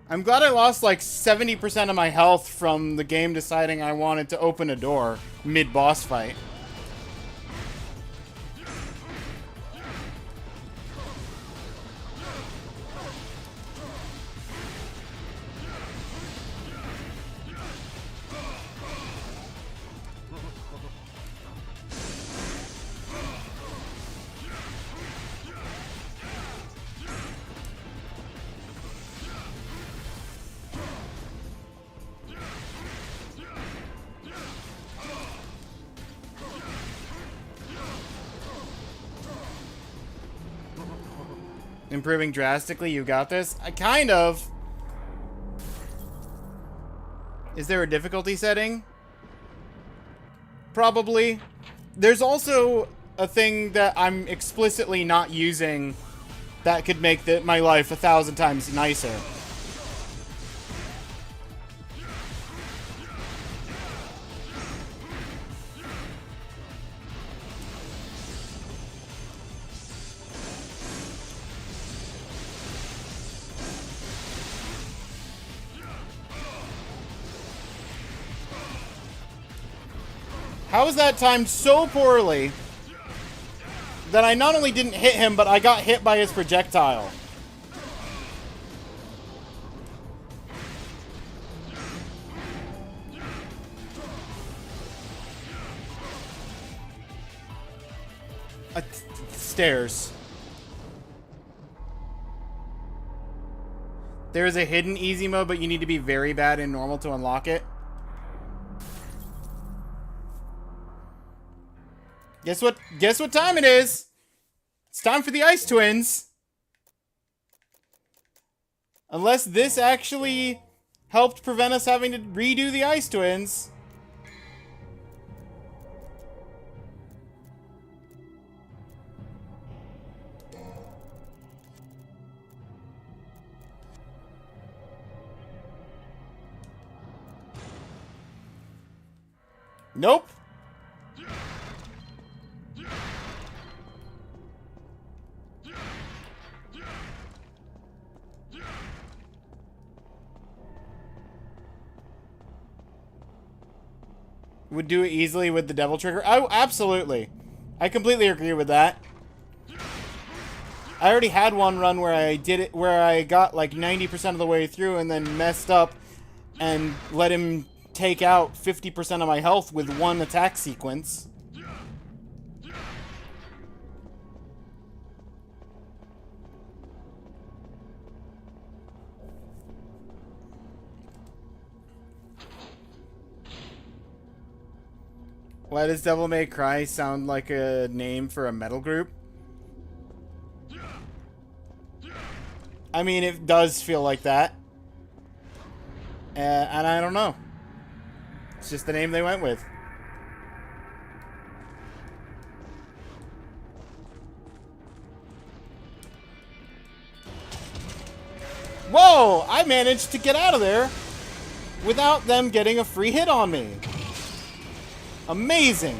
I'm glad I lost like 70% of my health from the game deciding I wanted to open a door mid-boss fight. Improving drastically, you got this? I kind of. Is there a difficulty setting? Probably. There's also a thing that I'm explicitly not using that could make my life 1,000 times nicer. How was that timed so poorly that I not only didn't hit him, but I got hit by his projectile? Stairs. There is a hidden easy mode, but you need to be very bad in normal to unlock it. Guess what time it is? It's time for the Ice Twins. Unless this actually helped prevent us having to redo the Ice Twins. Nope. Would do it easily with the devil trigger. Oh, absolutely. I completely agree with that. I already had one run where I did it, where I got like 90% of the way through and then messed up and let him take out 50% of my health with one attack sequence. Why does Devil May Cry sound like a name for a metal group? I mean, it does feel like that. And I don't know. It's just the name they went with. Whoa! I managed to get out of there without them getting a free hit on me. Amazing!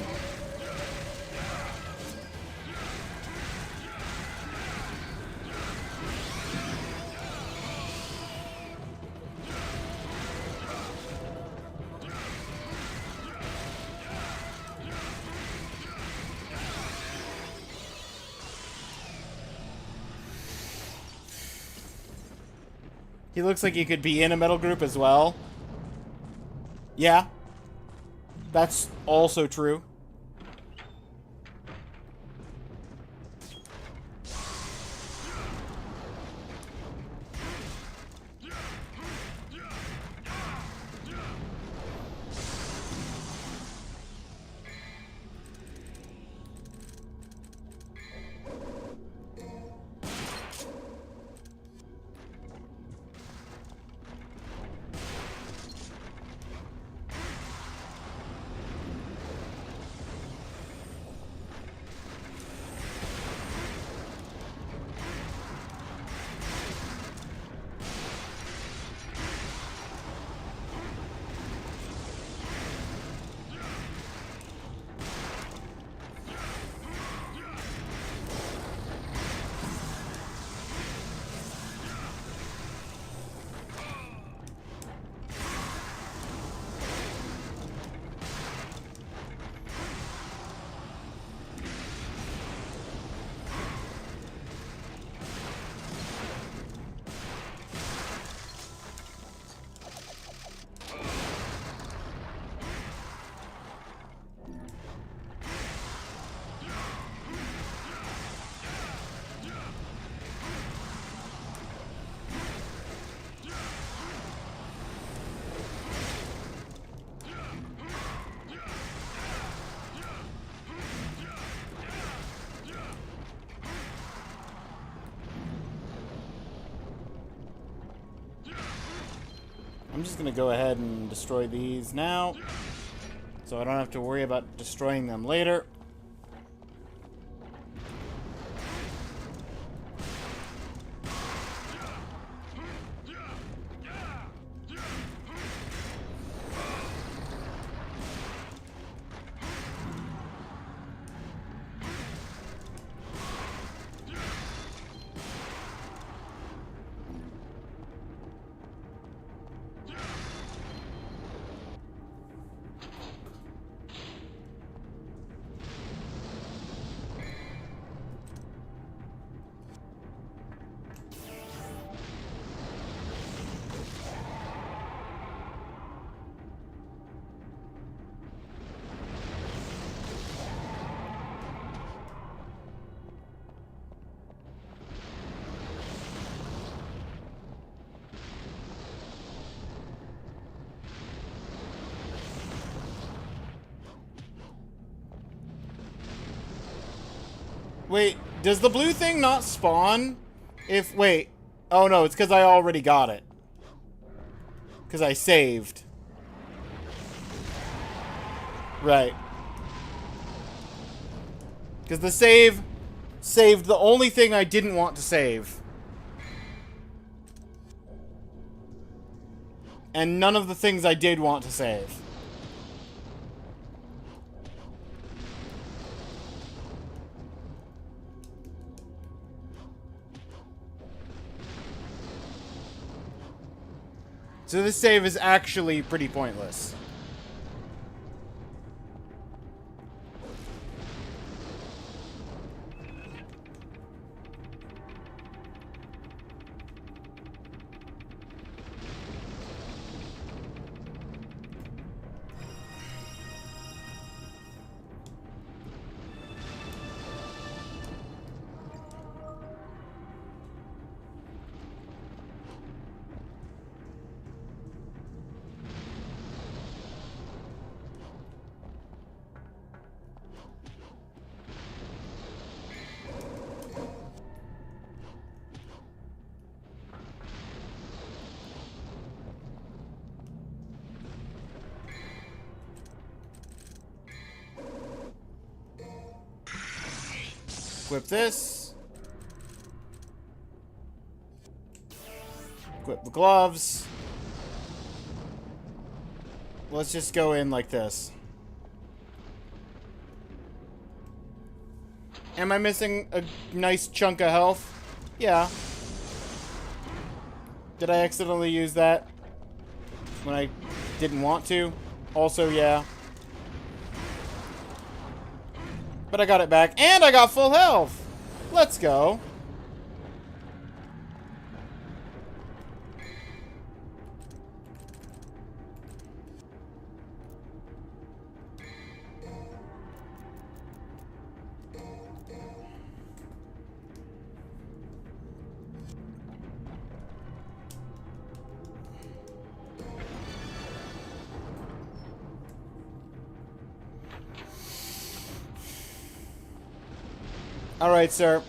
He looks like he could be in a metal group as well. Yeah. That's also true. I'm just gonna go ahead and destroy these now, so I don't have to worry about destroying them later. Wait, does the blue thing not spawn? Wait. Oh no, it's because I already got it. Because I saved. Right. Because the save saved the only thing I didn't want to save. And none of the things I did want to save. So this save is actually pretty pointless. Equip this. Equip the gloves. Let's just go in like this. Am I missing a nice chunk of health? Yeah. Did I accidentally use that when I didn't want to? Also, yeah. But I got it back, and I got full health! Let's go. All right, sir.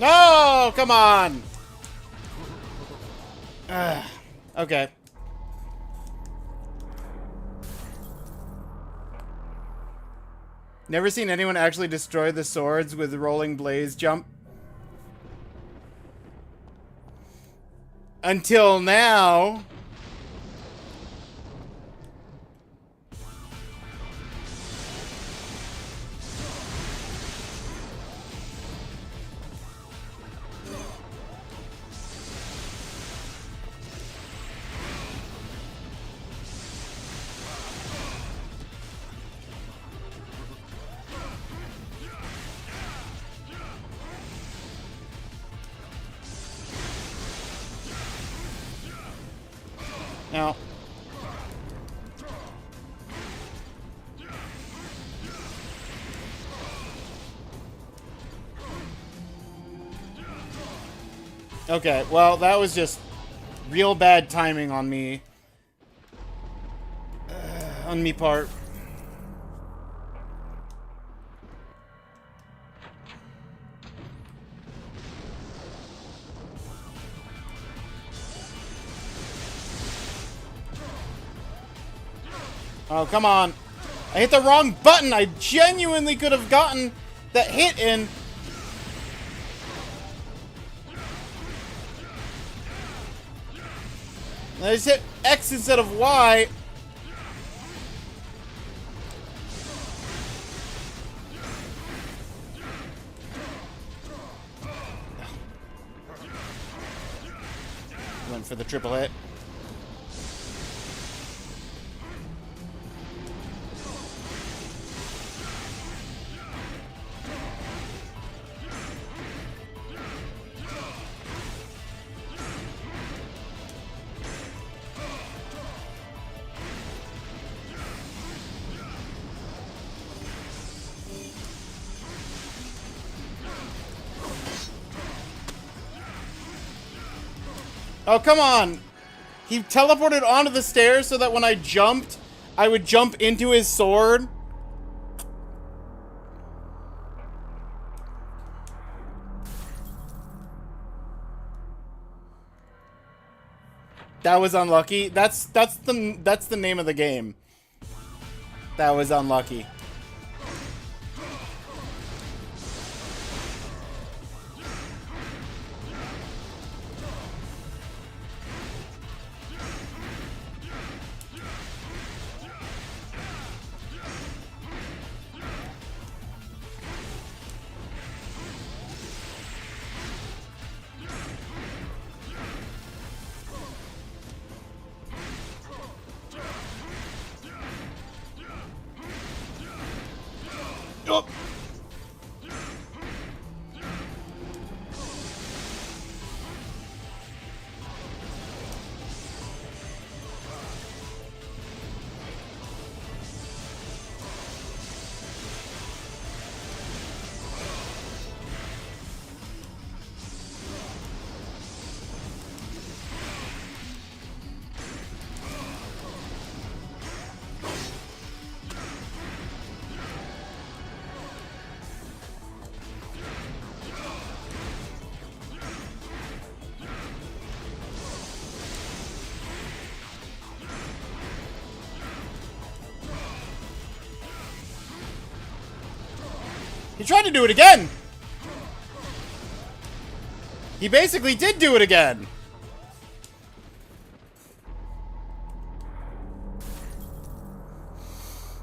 No, come on. Okay. Never seen anyone actually destroy the swords with rolling blaze jump. Until now. Now. Okay, well, that was just real bad timing on me. On me part. Oh, come on. I hit the wrong button. I genuinely could have gotten that hit in. I just hit X instead of Y. Went for the triple hit. Oh, come on! He teleported onto the stairs so that when I jumped, I would jump into his sword. That was unlucky. That's the name of the game. That was unlucky. Oh. He tried to do it again! He basically did do it again!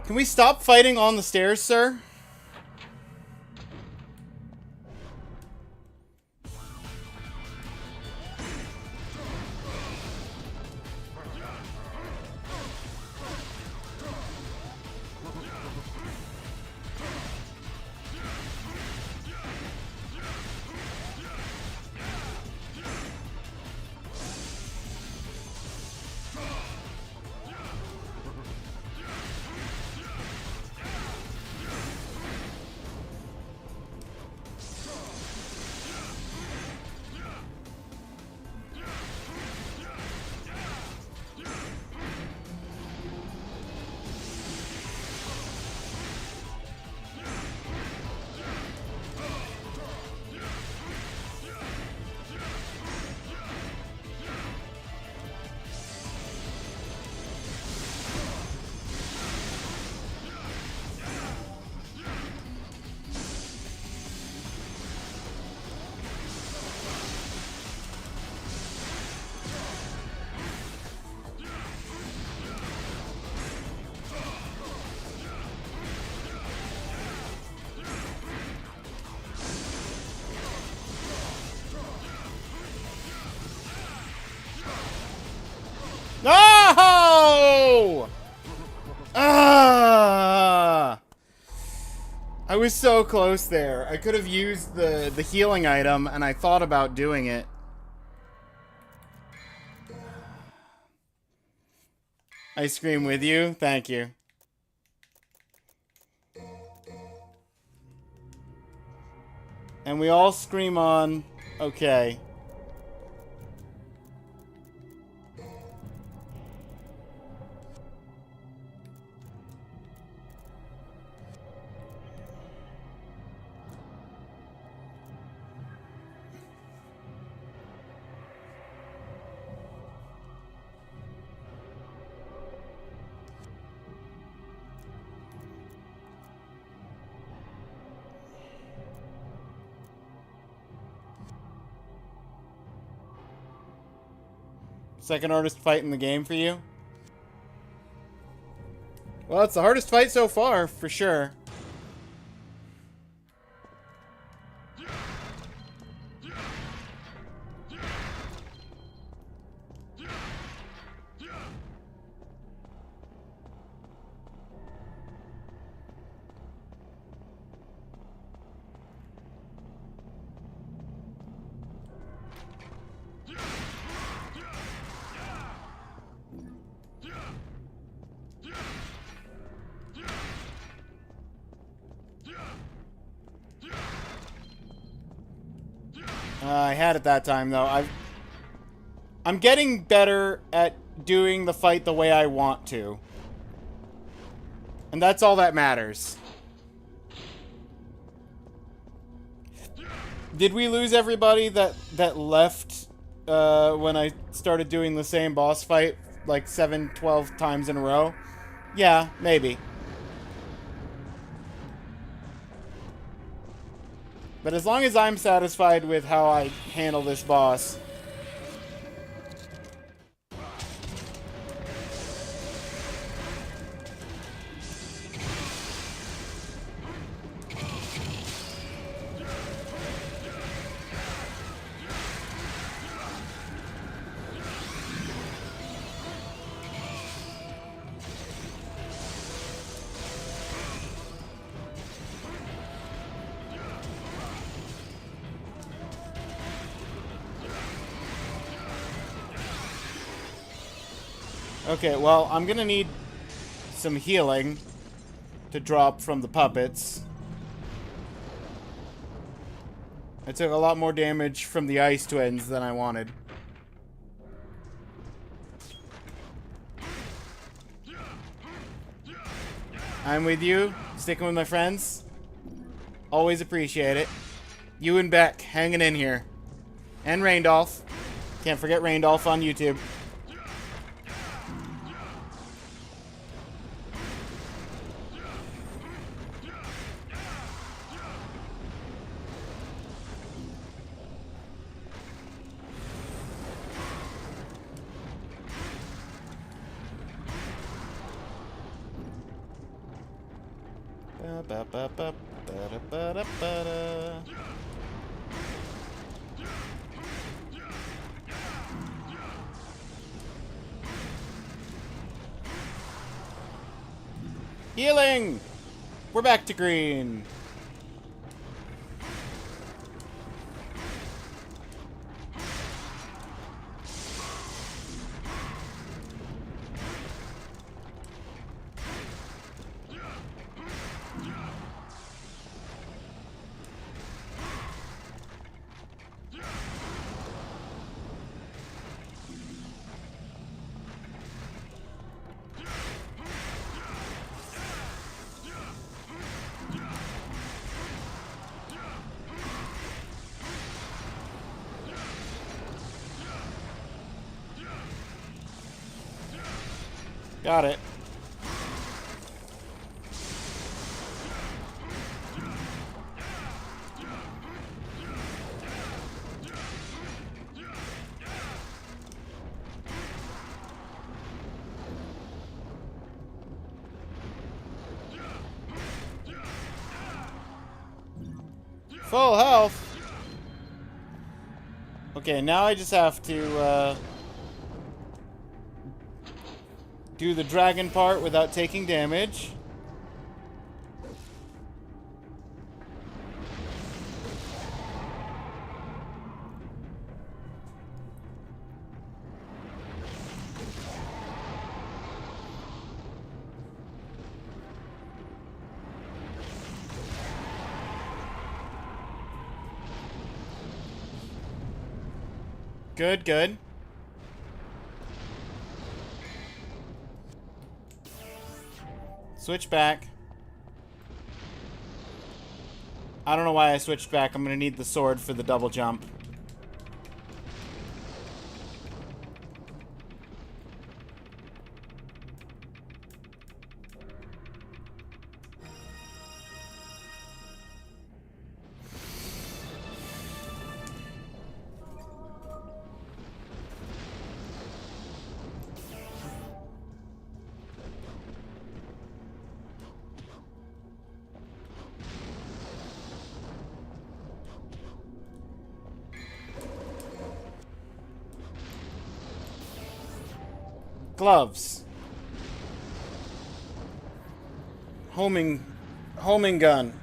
Can we stop fighting on the stairs, sir? I was so close there. I could have used the healing item, and I thought about doing it. Ice cream with you? Thank you. And we all scream on, okay. Second hardest fight in the game for you? Well, it's the hardest fight so far, for sure. I had it that time, though. I'm getting better at doing the fight the way I want to. And that's all that matters. Did we lose everybody that left when I started doing the same boss fight like 7, 12 times in a row? Yeah, maybe. But as long as I'm satisfied with how I handle this boss. Okay, well, I'm gonna need some healing to drop from the puppets. I took a lot more damage from the ice twins than I wanted. I'm with you, sticking with my friends. Always appreciate it. You and Beck hanging in here. And Raindolph. Can't forget Raindolph on YouTube. Healing! We're back to green. Got it. Full health. Okay, now I just have to do the dragon part without taking damage. Good, good. Switch back. I don't know why I switched back. I'm gonna need the sword for the double jump. Gloves. Homing gun.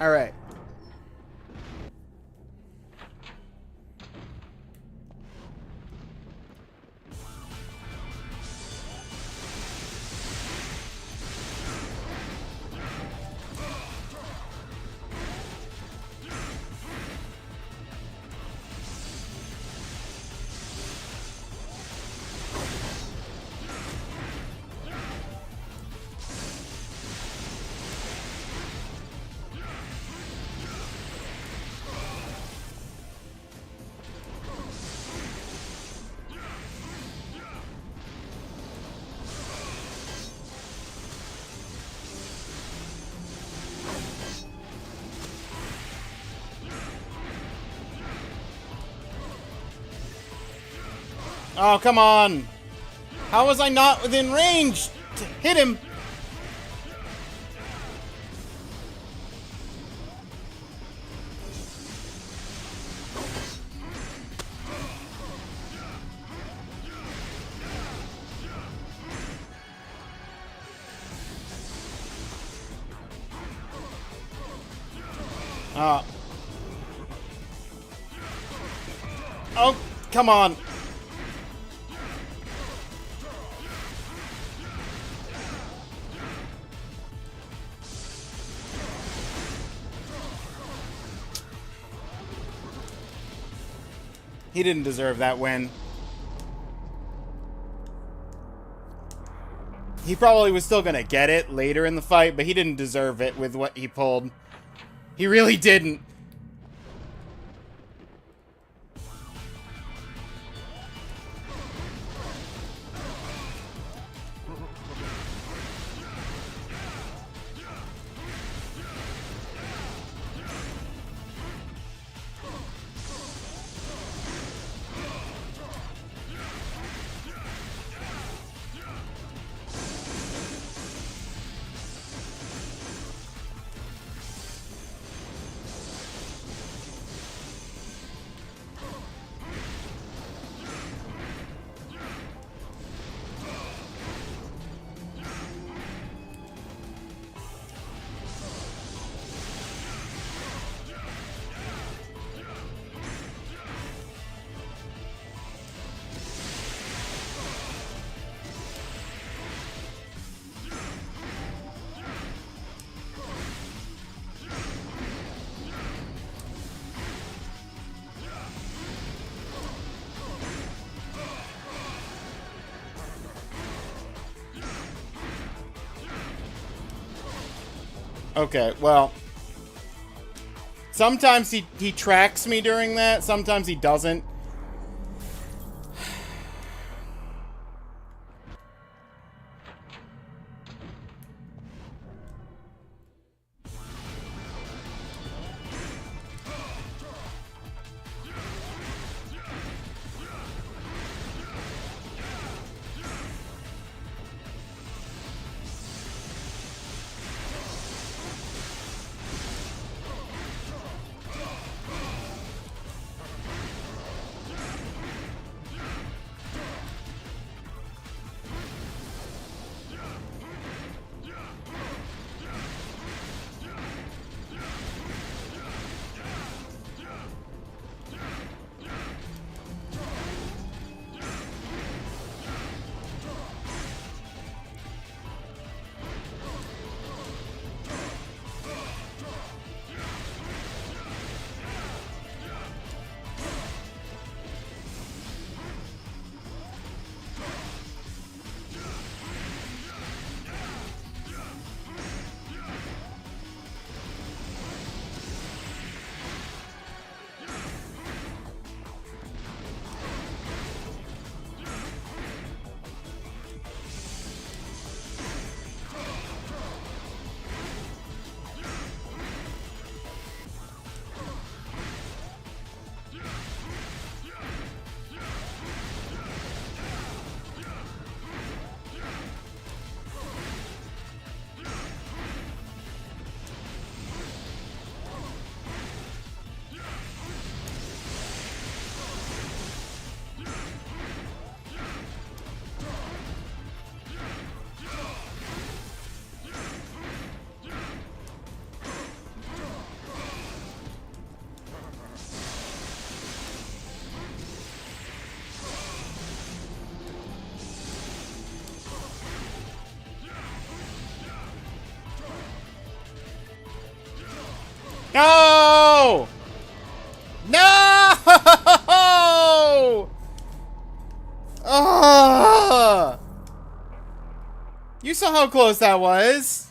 All right. Oh, come on. How was I not within range to hit him? Oh, come on. He didn't deserve that win. He probably was still gonna get it later in the fight, but he didn't deserve it with what he pulled. He really didn't. Okay, well, sometimes he tracks me during that, sometimes he doesn't. No! No! Ugh! You saw how close that was.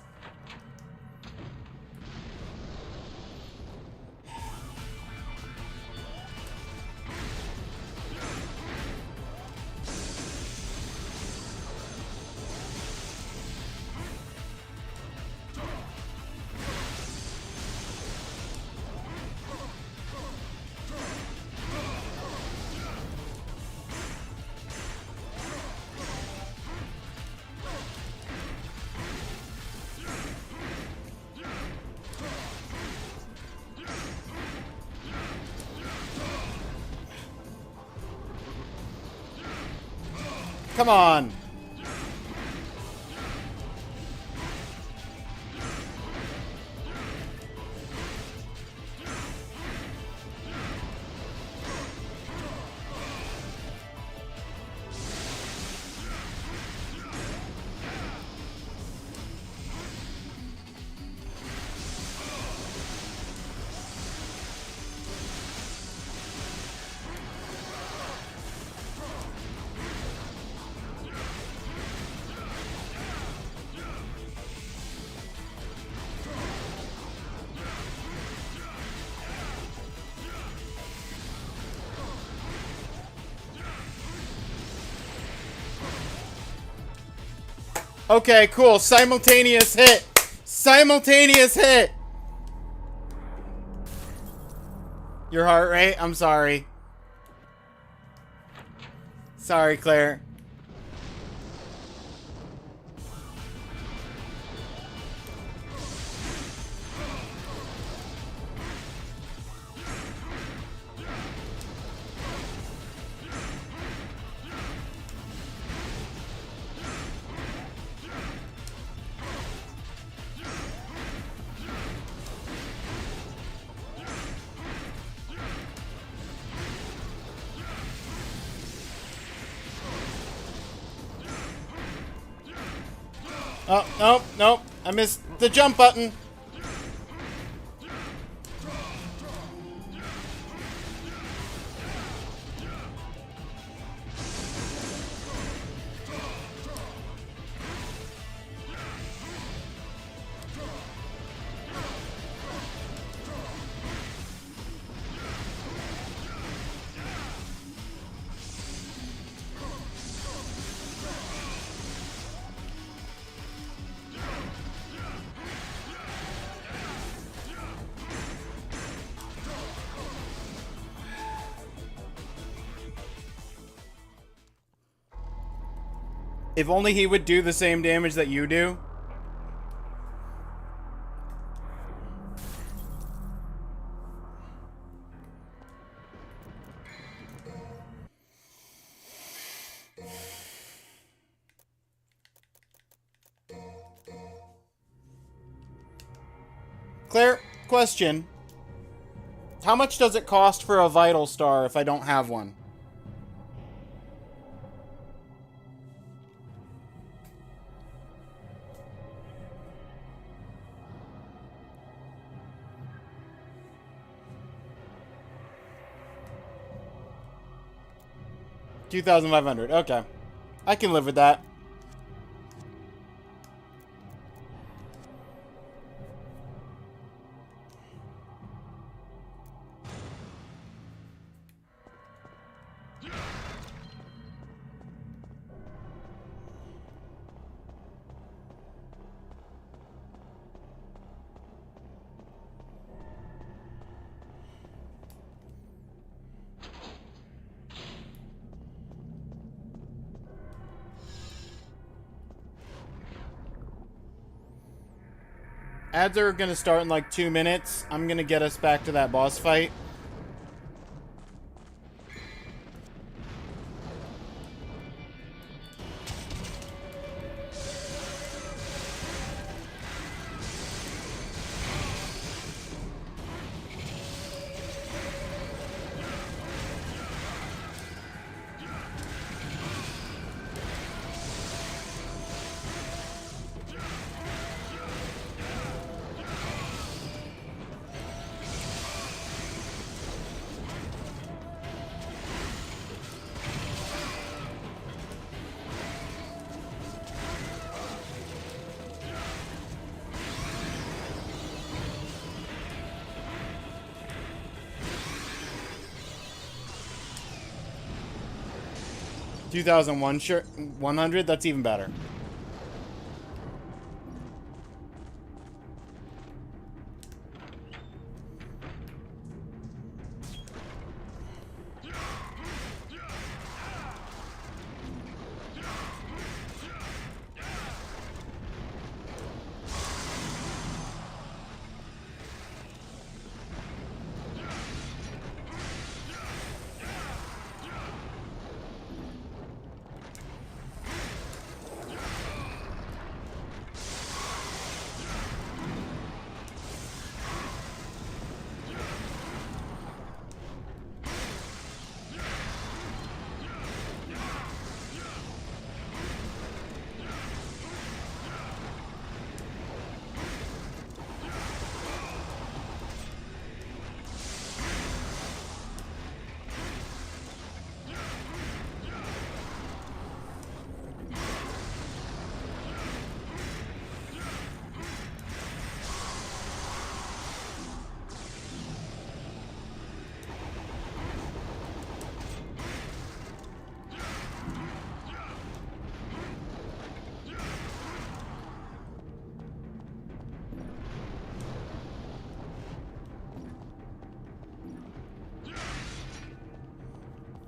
Come on. Okay, cool. Simultaneous hit. Simultaneous hit. Your heart rate? I'm sorry. Sorry, Claire. Oh, nope, nope. I missed the jump button. If only he would do the same damage that you do. Claire, question. How much does it cost for a Vital Star if I don't have one? $2,500. Okay. I can live with that. Ads are gonna start in like 2 minutes. I'm gonna get us back to that boss fight. 2001 sure 100. That's even better.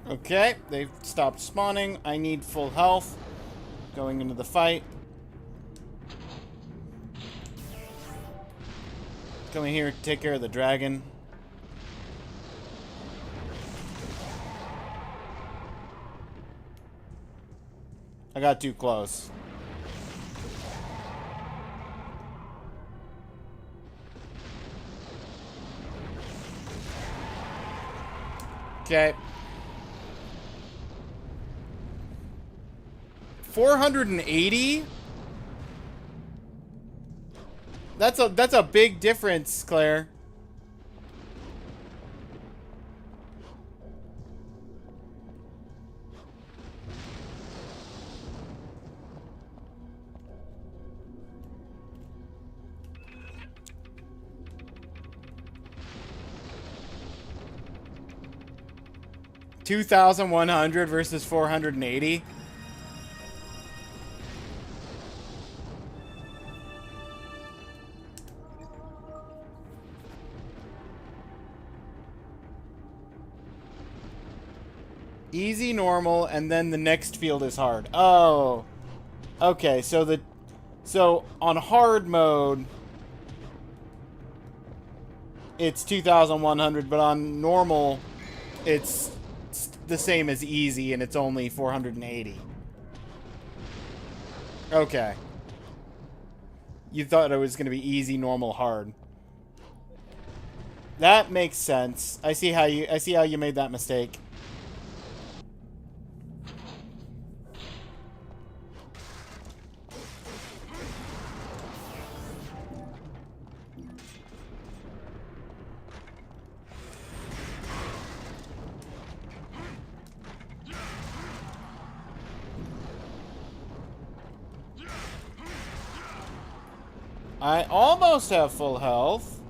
Okay, they've stopped spawning. I need full health going into the fight. Coming here to take care of the dragon. I got too close. Okay. 480? That's a big difference, Claire. $2,100 versus 480. Easy, normal, and then the next field is hard. Oh. Okay, so on hard mode it's 2,100, but on normal it's the same as easy and it's only 480. Okay. You thought it was going to be easy, normal, hard. That makes sense. I see how you made that mistake. I almost have full health.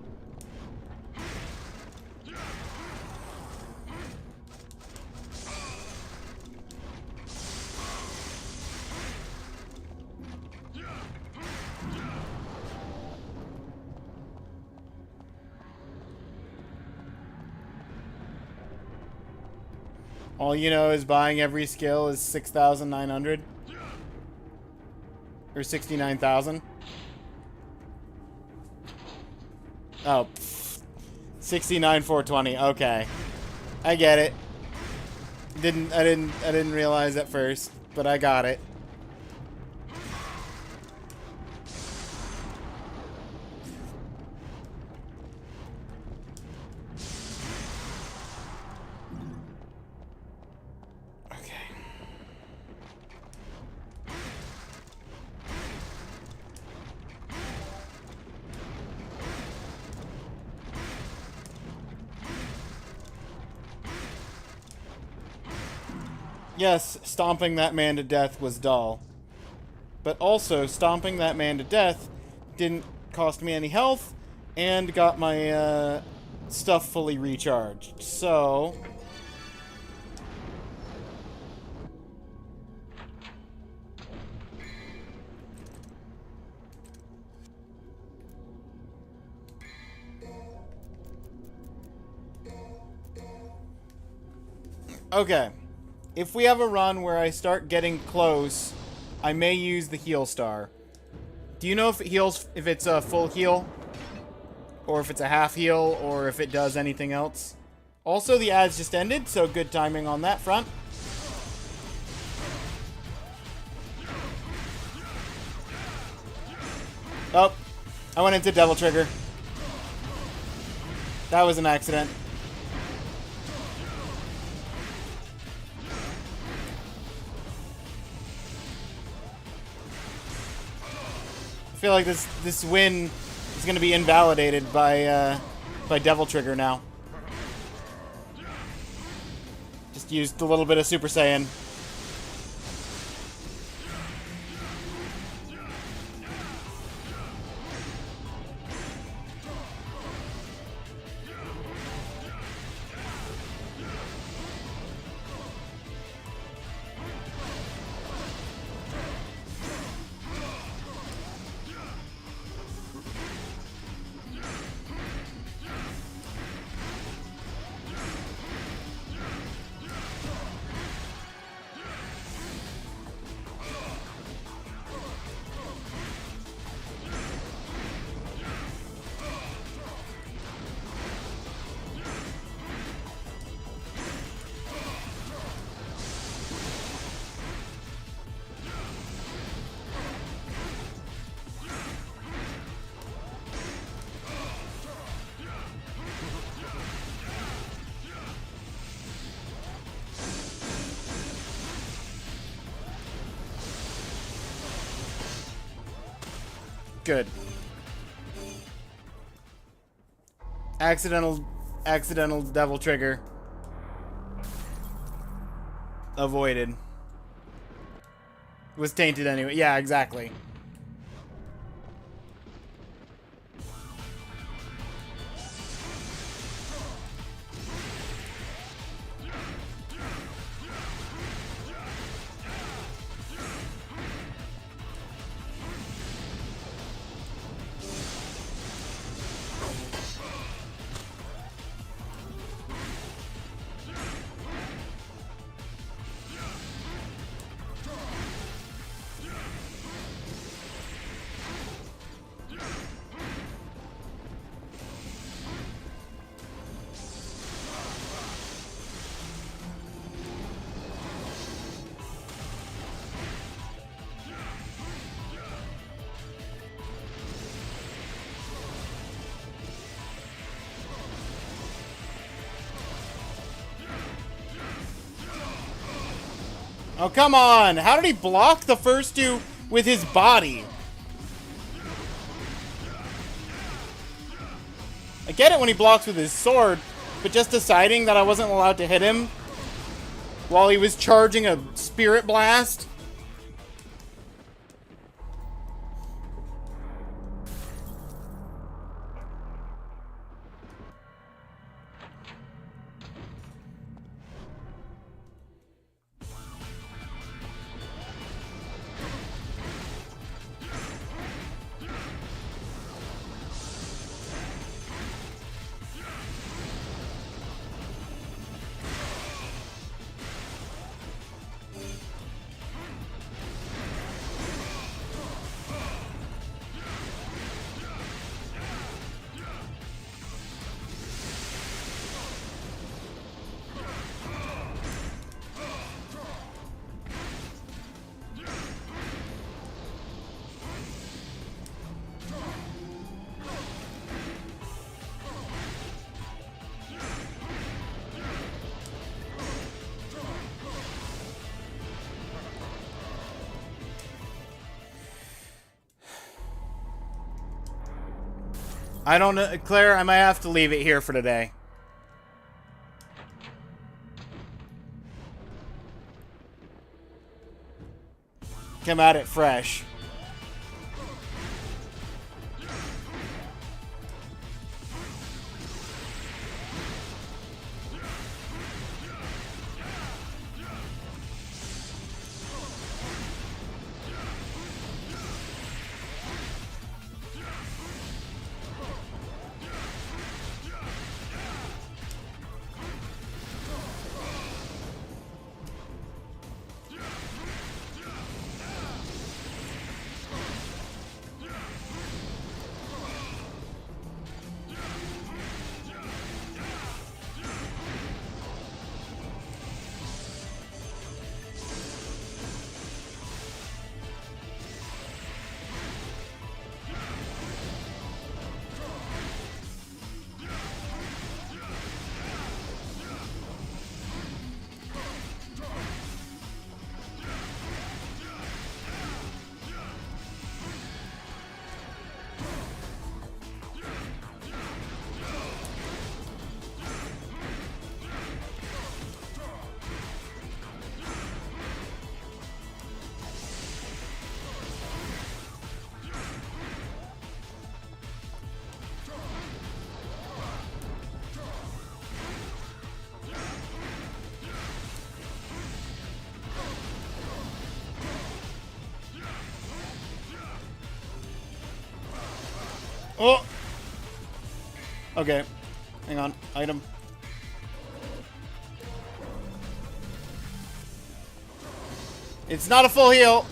All you know is buying every skill is 6,900 or 69,000. Oh, 69,420. Okay, I get it. I didn't realize at first, but I got it. Yes, stomping that man to death was dull. But also, stomping that man to death didn't cost me any health and got my stuff fully recharged. So Okay. If we have a run where I start getting close, I may use the heal star. Do you know if it heals, if it's a full heal? Or if it's a half heal, or if it does anything else? Also, the ads just ended, so good timing on that front. Oh, I went into Devil Trigger. That was an accident. I feel like this win is going to be invalidated by Devil Trigger now. Just used a little bit of Super Saiyan. Good. Accidental Devil Trigger. Avoided. Was tainted anyway. Yeah, exactly. Oh, come on! How did he block the first two with his body? I get it when he blocks with his sword, but just deciding that I wasn't allowed to hit him while he was charging a spirit blast? I don't know, Claire, I might have to leave it here for today. Come at it fresh. Oh! Okay. Hang on. Item. It's not a full heal.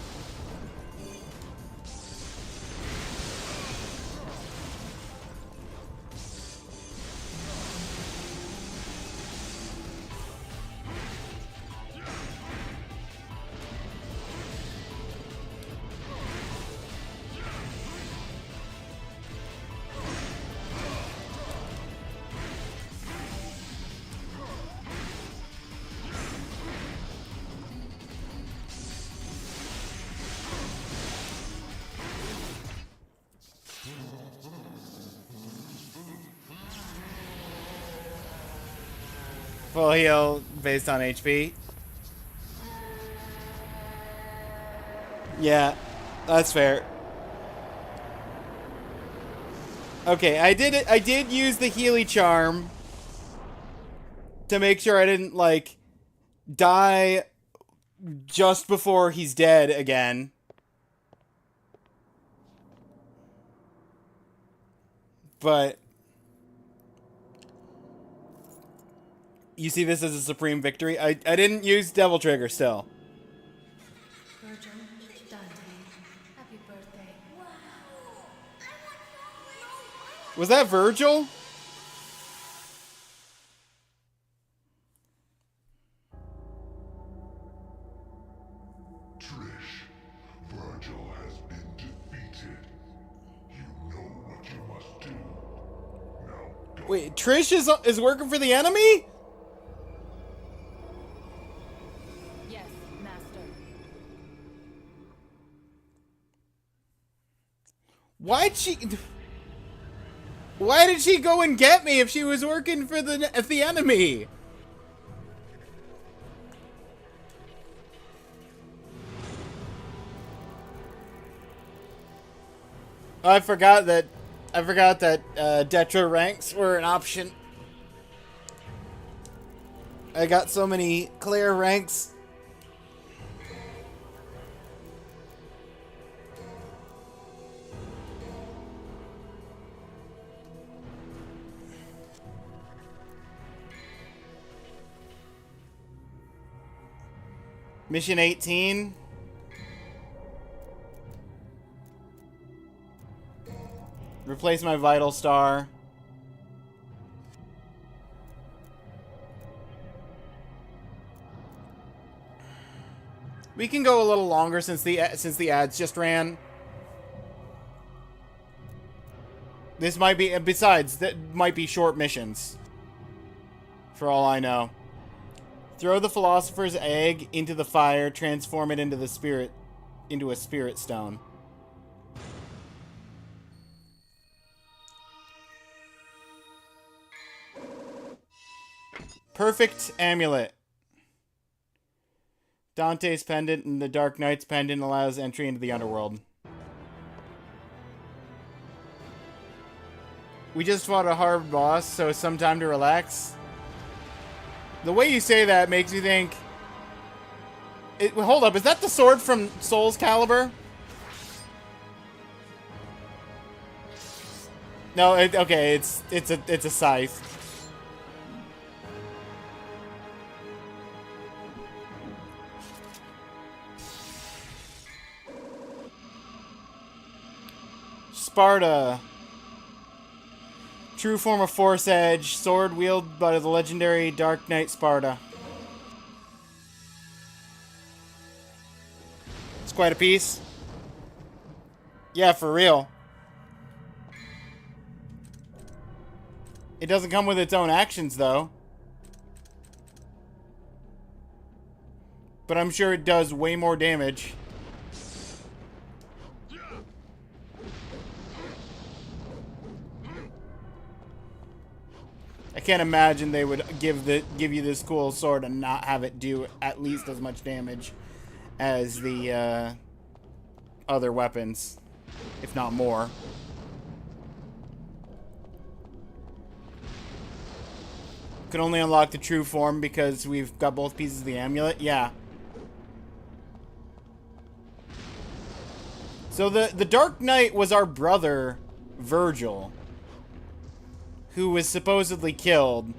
Full heal based on HP. Yeah, that's fair. Okay, I did it. I did use the Healy charm to make sure I didn't like die just before he's dead again. But you see this as a supreme victory. I didn't use Devil Trigger still. Virgil, Dante, happy birthday. Was that Virgil? Trish, Virgil has been defeated. You know what you must do. Now go. Wait, Trish is working for the enemy? Yes, master. Why did she go and get me if she was working for the enemy? I forgot that Detra ranks were an option. I got so many clear ranks. Mission 18. Replace my vital star. We can go a little longer since the ads just ran. This might be, besides, that might be short missions. For all I know. Throw the philosopher's egg into the fire, transform it into a spirit stone. Perfect amulet. Dante's pendant and the Dark Knight's pendant allows entry into the underworld. We just fought a hard boss, so it's some time to relax. The way you say that makes me think... hold up, is that the sword from Soul's Calibur? No, okay, it's a scythe. Sparta. True form of Force Edge. Sword wielded by the legendary Dark Knight Sparta. It's quite a piece. Yeah, for real. It doesn't come with its own actions, though. But I'm sure it does way more damage. I can't imagine they would give you this cool sword and not have it do at least as much damage as the other weapons, if not more. Can only unlock the true form because we've got both pieces of the amulet. Yeah. So the Dark Knight was our brother Virgil, who was supposedly killed.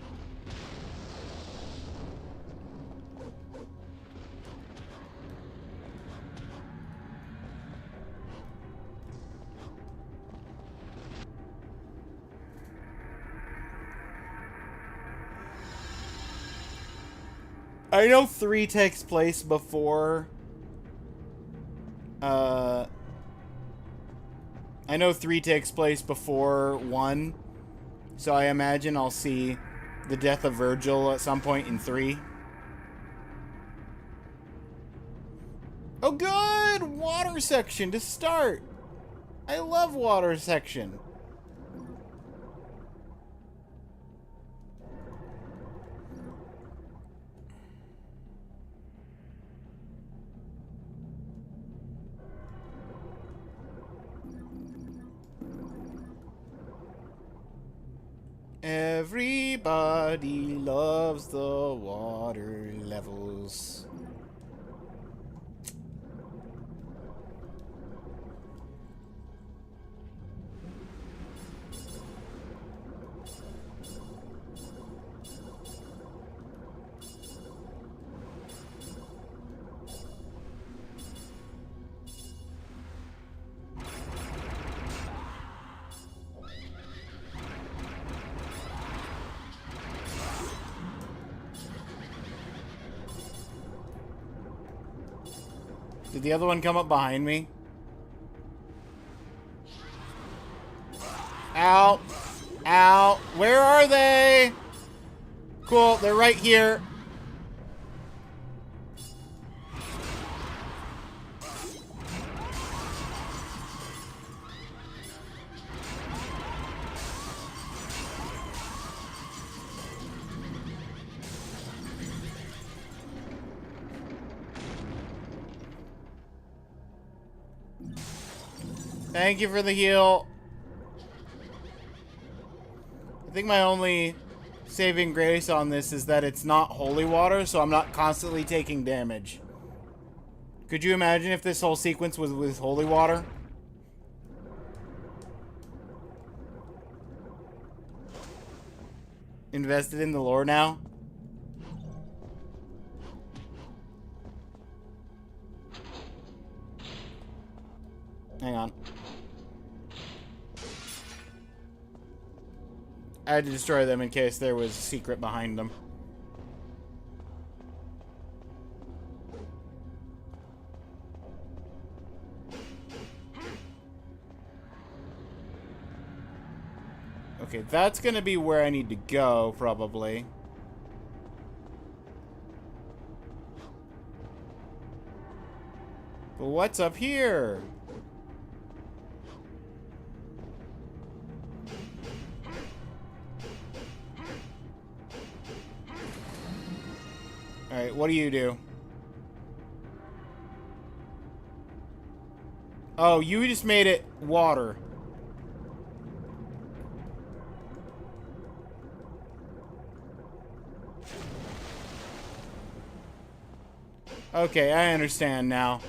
I know 3 takes place before... I know 3 takes place before 1, so I imagine I'll see the death of Virgil at some point in 3. Oh good! Water section to start! I love water section. Everybody loves the water levels. Did the other one come up behind me? Ow. Ow. Where are they? Cool, they're right here. Thank you for the heal. I think my only saving grace on this is that it's not holy water, so I'm not constantly taking damage. Could you imagine if this whole sequence was with holy water? Invested in the lore now? Hang on. I had to destroy them in case there was a secret behind them. Okay, that's gonna be where I need to go, probably. But what's up here? Alright, what do you do? Oh, you just made it water. Okay, I understand now.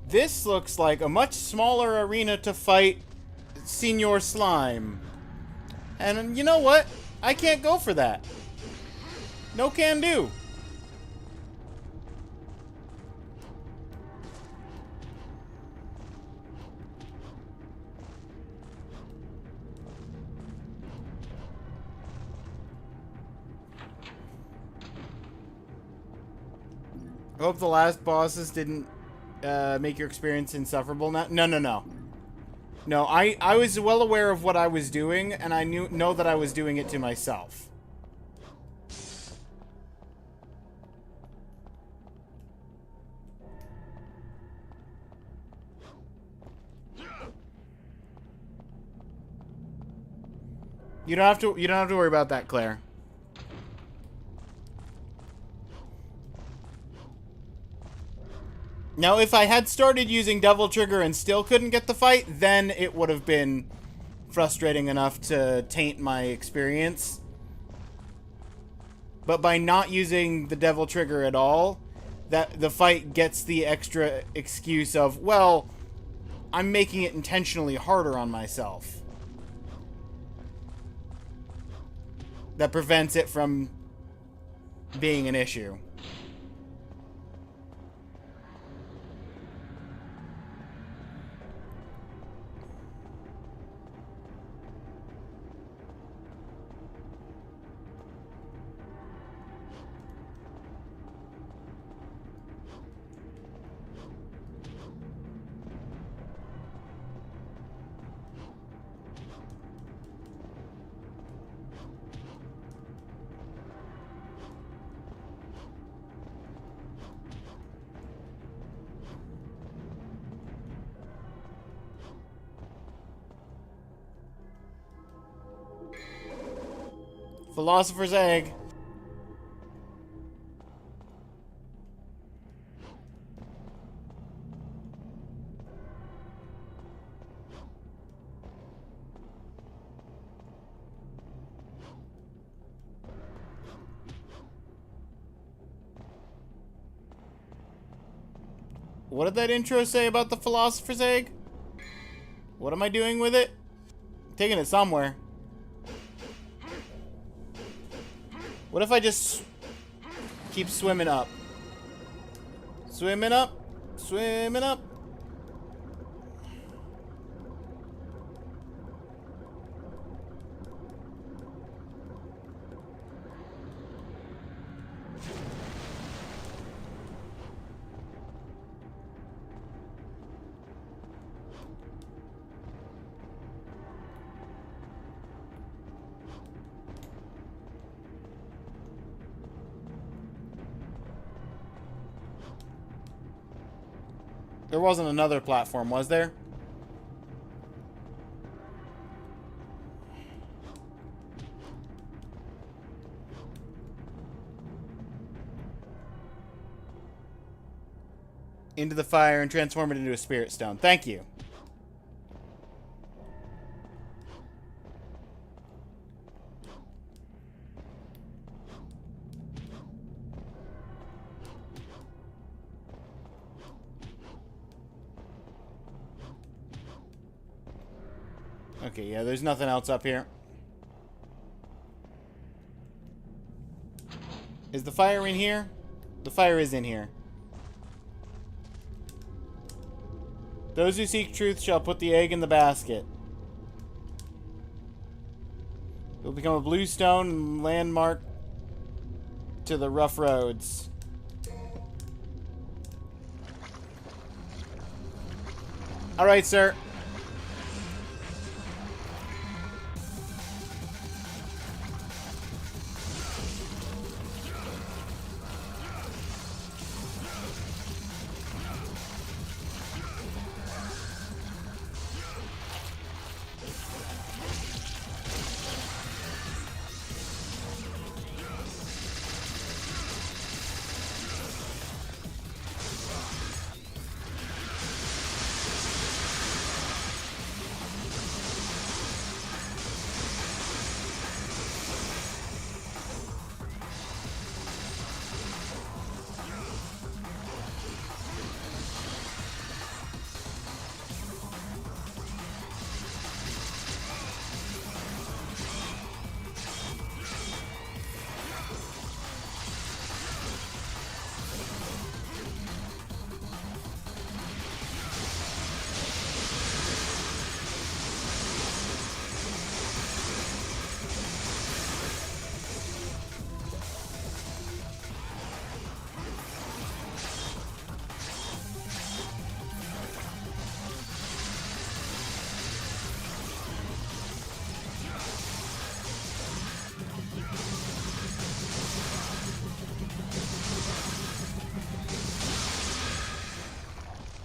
This looks like a much smaller arena to fight Senior Slime. And you know what? I can't go for that. No can do. I hope the last bosses didn't make your experience insufferable now. No. No, I was well aware of what I was doing, and I know that I was doing it to myself. You don't have to. You don't have to worry about that, Claire. Now, if I had started using Devil Trigger and still couldn't get the fight, then it would have been frustrating enough to taint my experience. But by not using the Devil Trigger at all, that the fight gets the extra excuse of, well, I'm making it intentionally harder on myself. That prevents it from being an issue. Philosopher's Egg. What did that intro say about the Philosopher's Egg? What am I doing with it? I'm taking it somewhere. What if I just keep swimming up? Swimming up, swimming up. There wasn't another platform, was there? Into the fire and transform it into a spirit stone. Thank you. Okay, yeah, there's nothing else up here. Is the fire in here? The fire is in here. Those who seek truth shall put the egg in the basket. It will become a blue stone landmark to the rough roads. All right, sir.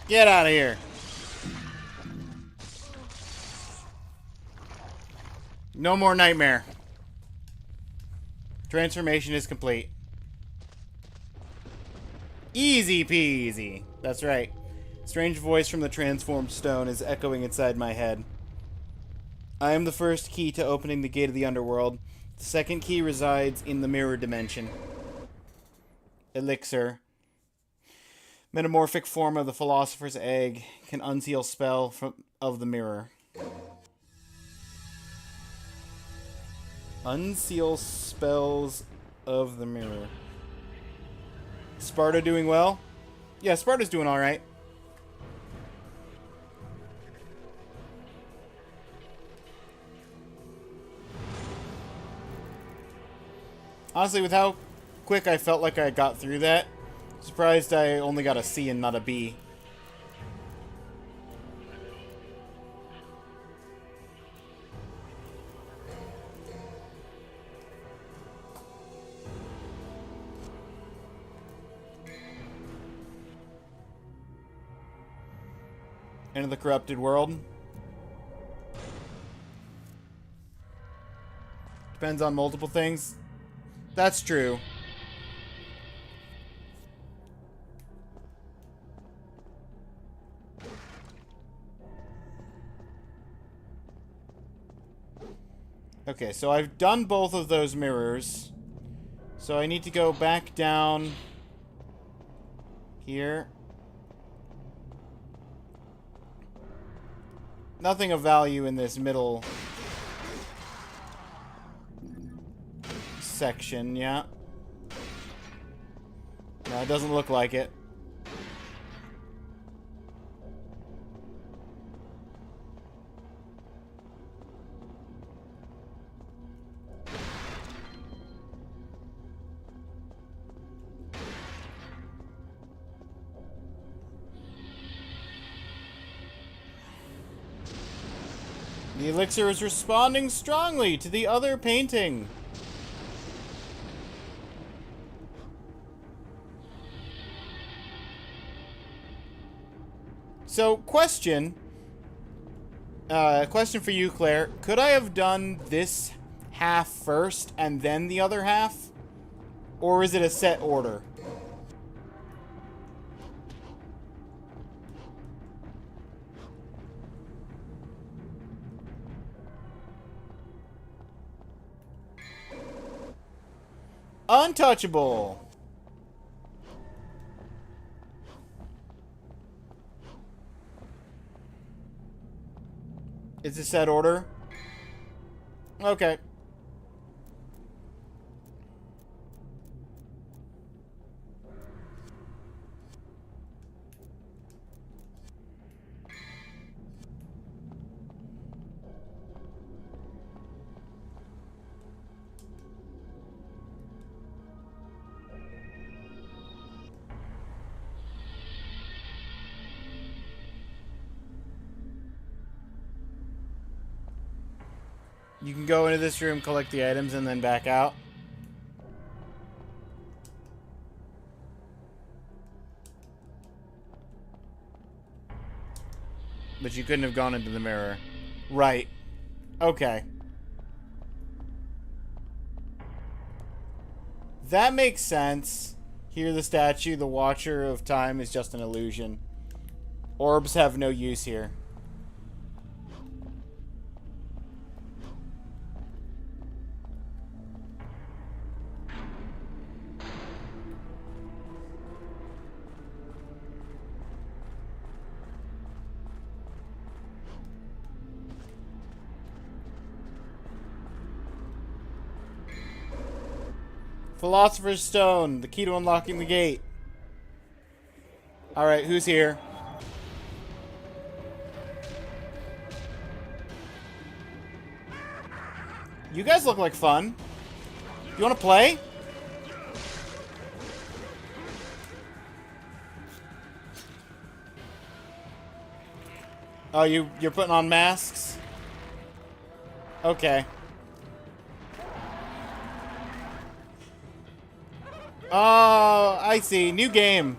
Get out of here. No more nightmare. Transformation is complete. Easy peasy. That's right. Strange voice from the transformed stone is echoing inside my head. I am the first key to opening the gate of the underworld. The second key resides in the mirror dimension. Elixir. Metamorphic form of the philosopher's egg can unseal spell of the mirror. Unseal spells of the mirror. Sparta doing well? Yeah, Sparta's doing alright. Honestly, with how quick I felt like I got through that, surprised I only got a C and not a B. Into the corrupted world. Depends on multiple things. That's true. Okay, so I've done both of those mirrors. So I need to go back down here. Nothing of value in this middle section, yeah. No, it doesn't look like it. The elixir is responding strongly to the other painting. So, question for you, Claire. Could I have done this half first and then the other half? Or is it a set order? Untouchable. It's a set order? Okay. You can go into this room, collect the items, and then back out. But you couldn't have gone into the mirror. Right. Okay. That makes sense. Here the statue, the Watcher of Time, is just an illusion. Orbs have no use here. Philosopher's Stone, the key to unlocking the gate. Alright, who's here? You guys look like fun. You wanna play? Oh, you're putting on masks? Okay. Oh, I see. New game.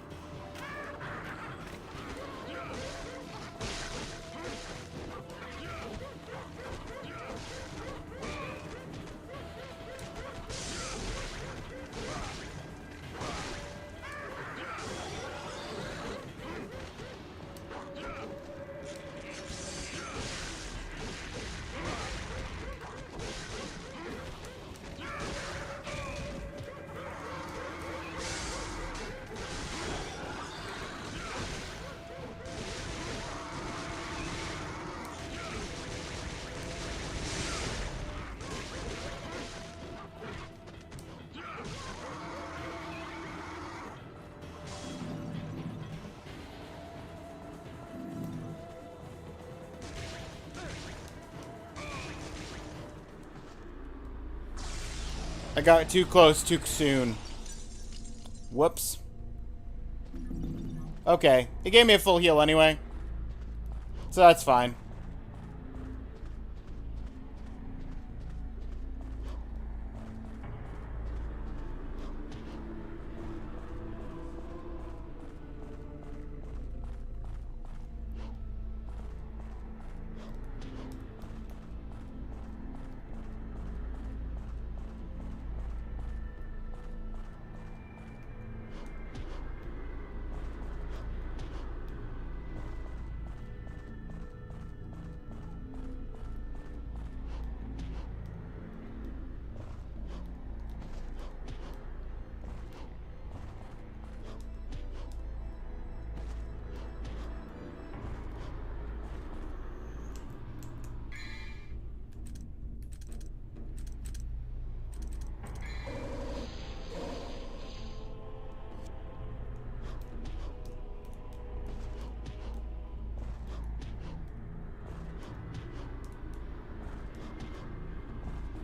I got too close too soon. Whoops. Okay. It gave me a full heal anyway. So that's fine.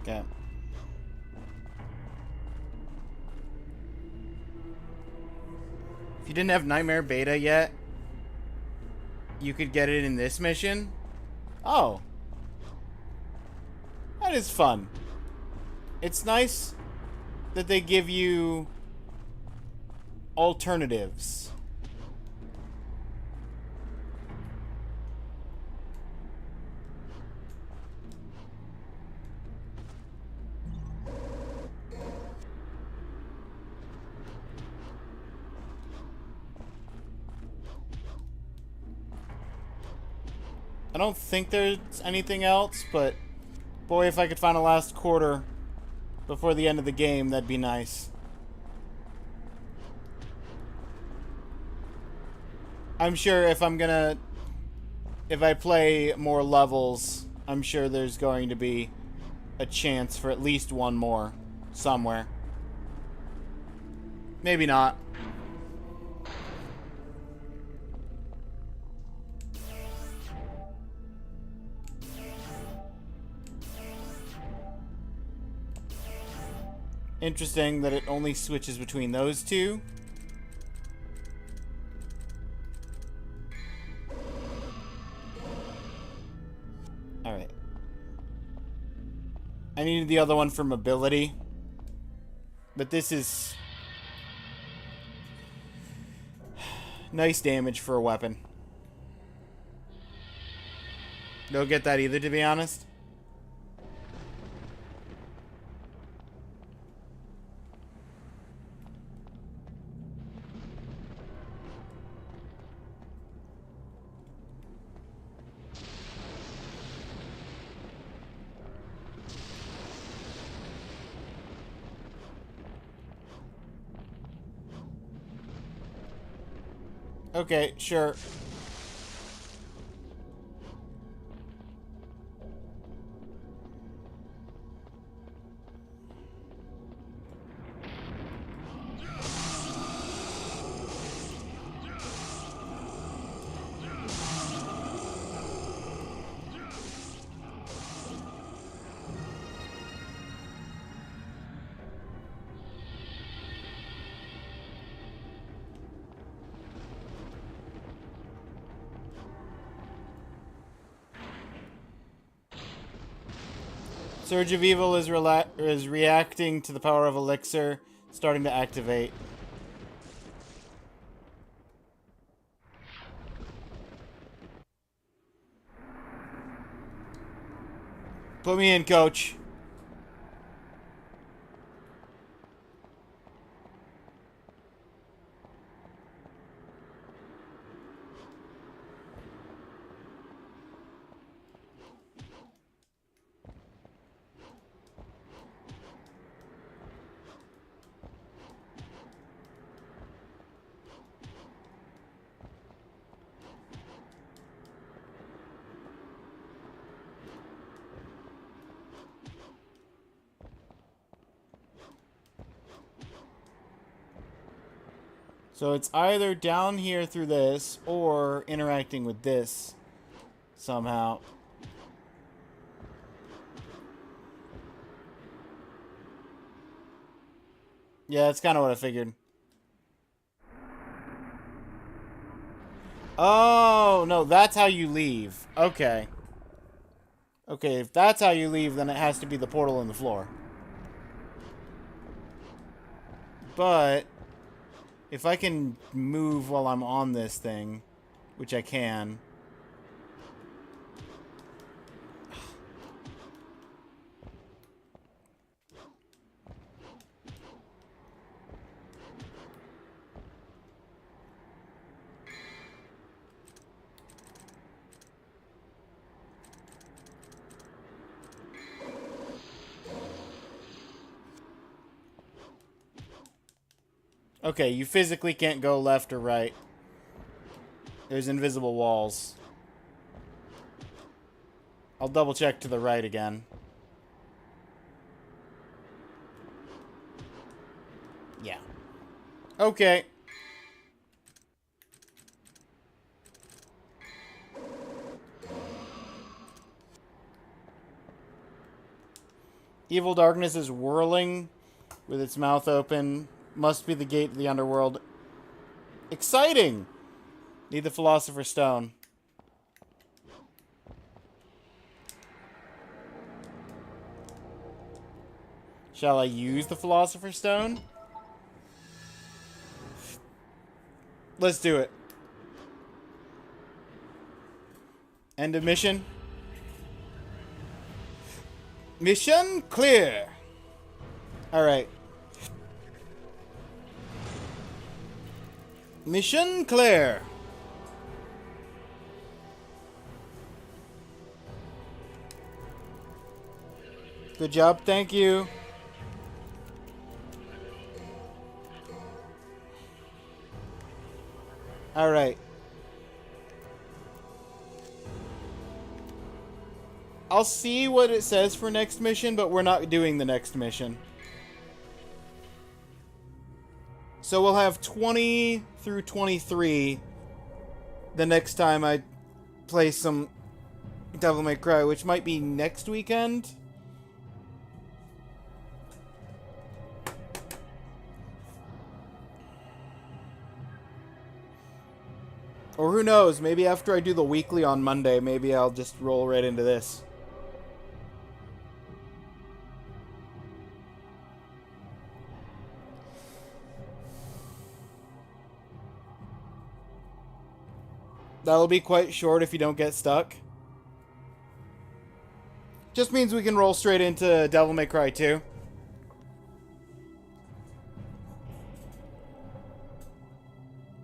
Okay. If you didn't have Nightmare Beta yet, you could get it in this mission. Oh. That is fun. It's nice that they give you alternatives. I don't think there's anything else, but boy, if I could find a last quarter before the end of the game, that'd be nice. I'm sure if I play more levels, I'm sure there's going to be a chance for at least one more somewhere. Maybe not. Interesting that it only switches between those two. Alright. I needed the other one for mobility. But this is nice damage for a weapon. Don't get that either, to be honest. Okay, sure. Surge of Evil is reacting to the power of Elixir, starting to activate. Put me in, coach. So it's either down here through this or interacting with this somehow. Yeah, that's kind of what I figured. Oh, no, that's how you leave. Okay. Okay, if that's how you leave, then it has to be the portal in the floor. But if I can move while I'm on this thing, which I can. Okay, you physically can't go left or right. There's invisible walls. I'll double check to the right again. Yeah. Okay. Evil darkness is whirling with its mouth open. Must be the gate to the underworld. Exciting! Need the Philosopher's Stone. Shall I use the Philosopher's Stone? Let's do it. End of mission. Mission clear. Alright. Mission clear. Good job, thank you. Alright. I'll see what it says for next mission, but we're not doing the next mission. So we'll have 20 through 23 the next time I play some Devil May Cry, which might be next weekend. Or who knows, maybe after I do the weekly on Monday, maybe I'll just roll right into this. That'll be quite short if you don't get stuck. Just means we can roll straight into Devil May Cry 2.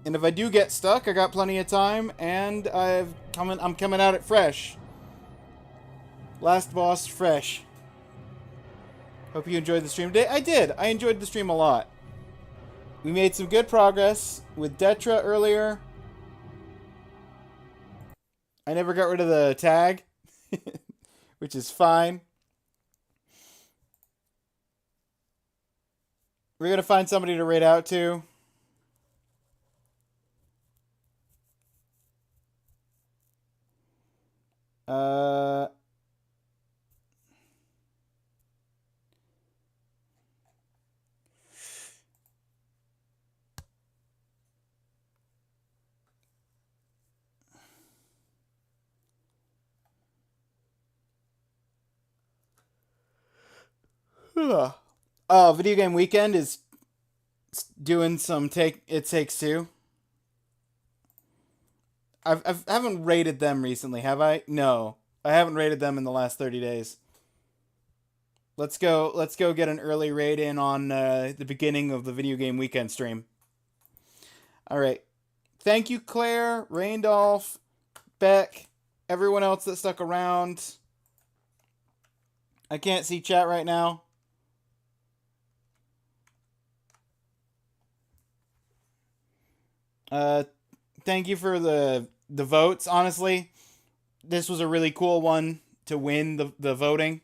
And if I do get stuck, I got plenty of time, and I'm coming at it fresh. Last boss fresh. Hope you enjoyed the stream today. I did. I enjoyed the stream a lot. We made some good progress with Detra earlier. I never got rid of the tag, which is fine. We're going to find somebody to raid out to. Video Game Weekend is doing some It Takes Two. I haven't rated them recently, have I? No, I haven't rated them in the last 30 days. Let's go get an early raid in on the beginning of the Video Game Weekend stream. All right. Thank you, Claire, Raindolph, Beck, everyone else that stuck around. I can't see chat right now. Thank you for the votes. Honestly, this was a really cool one to win the voting.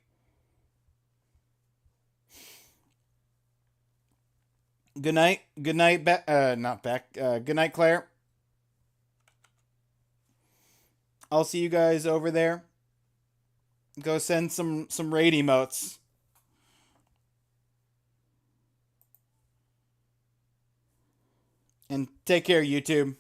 Good night. Good night, not Beck. Good night, Claire. I'll see you guys over there. Go send some raid emotes. And take care, YouTube.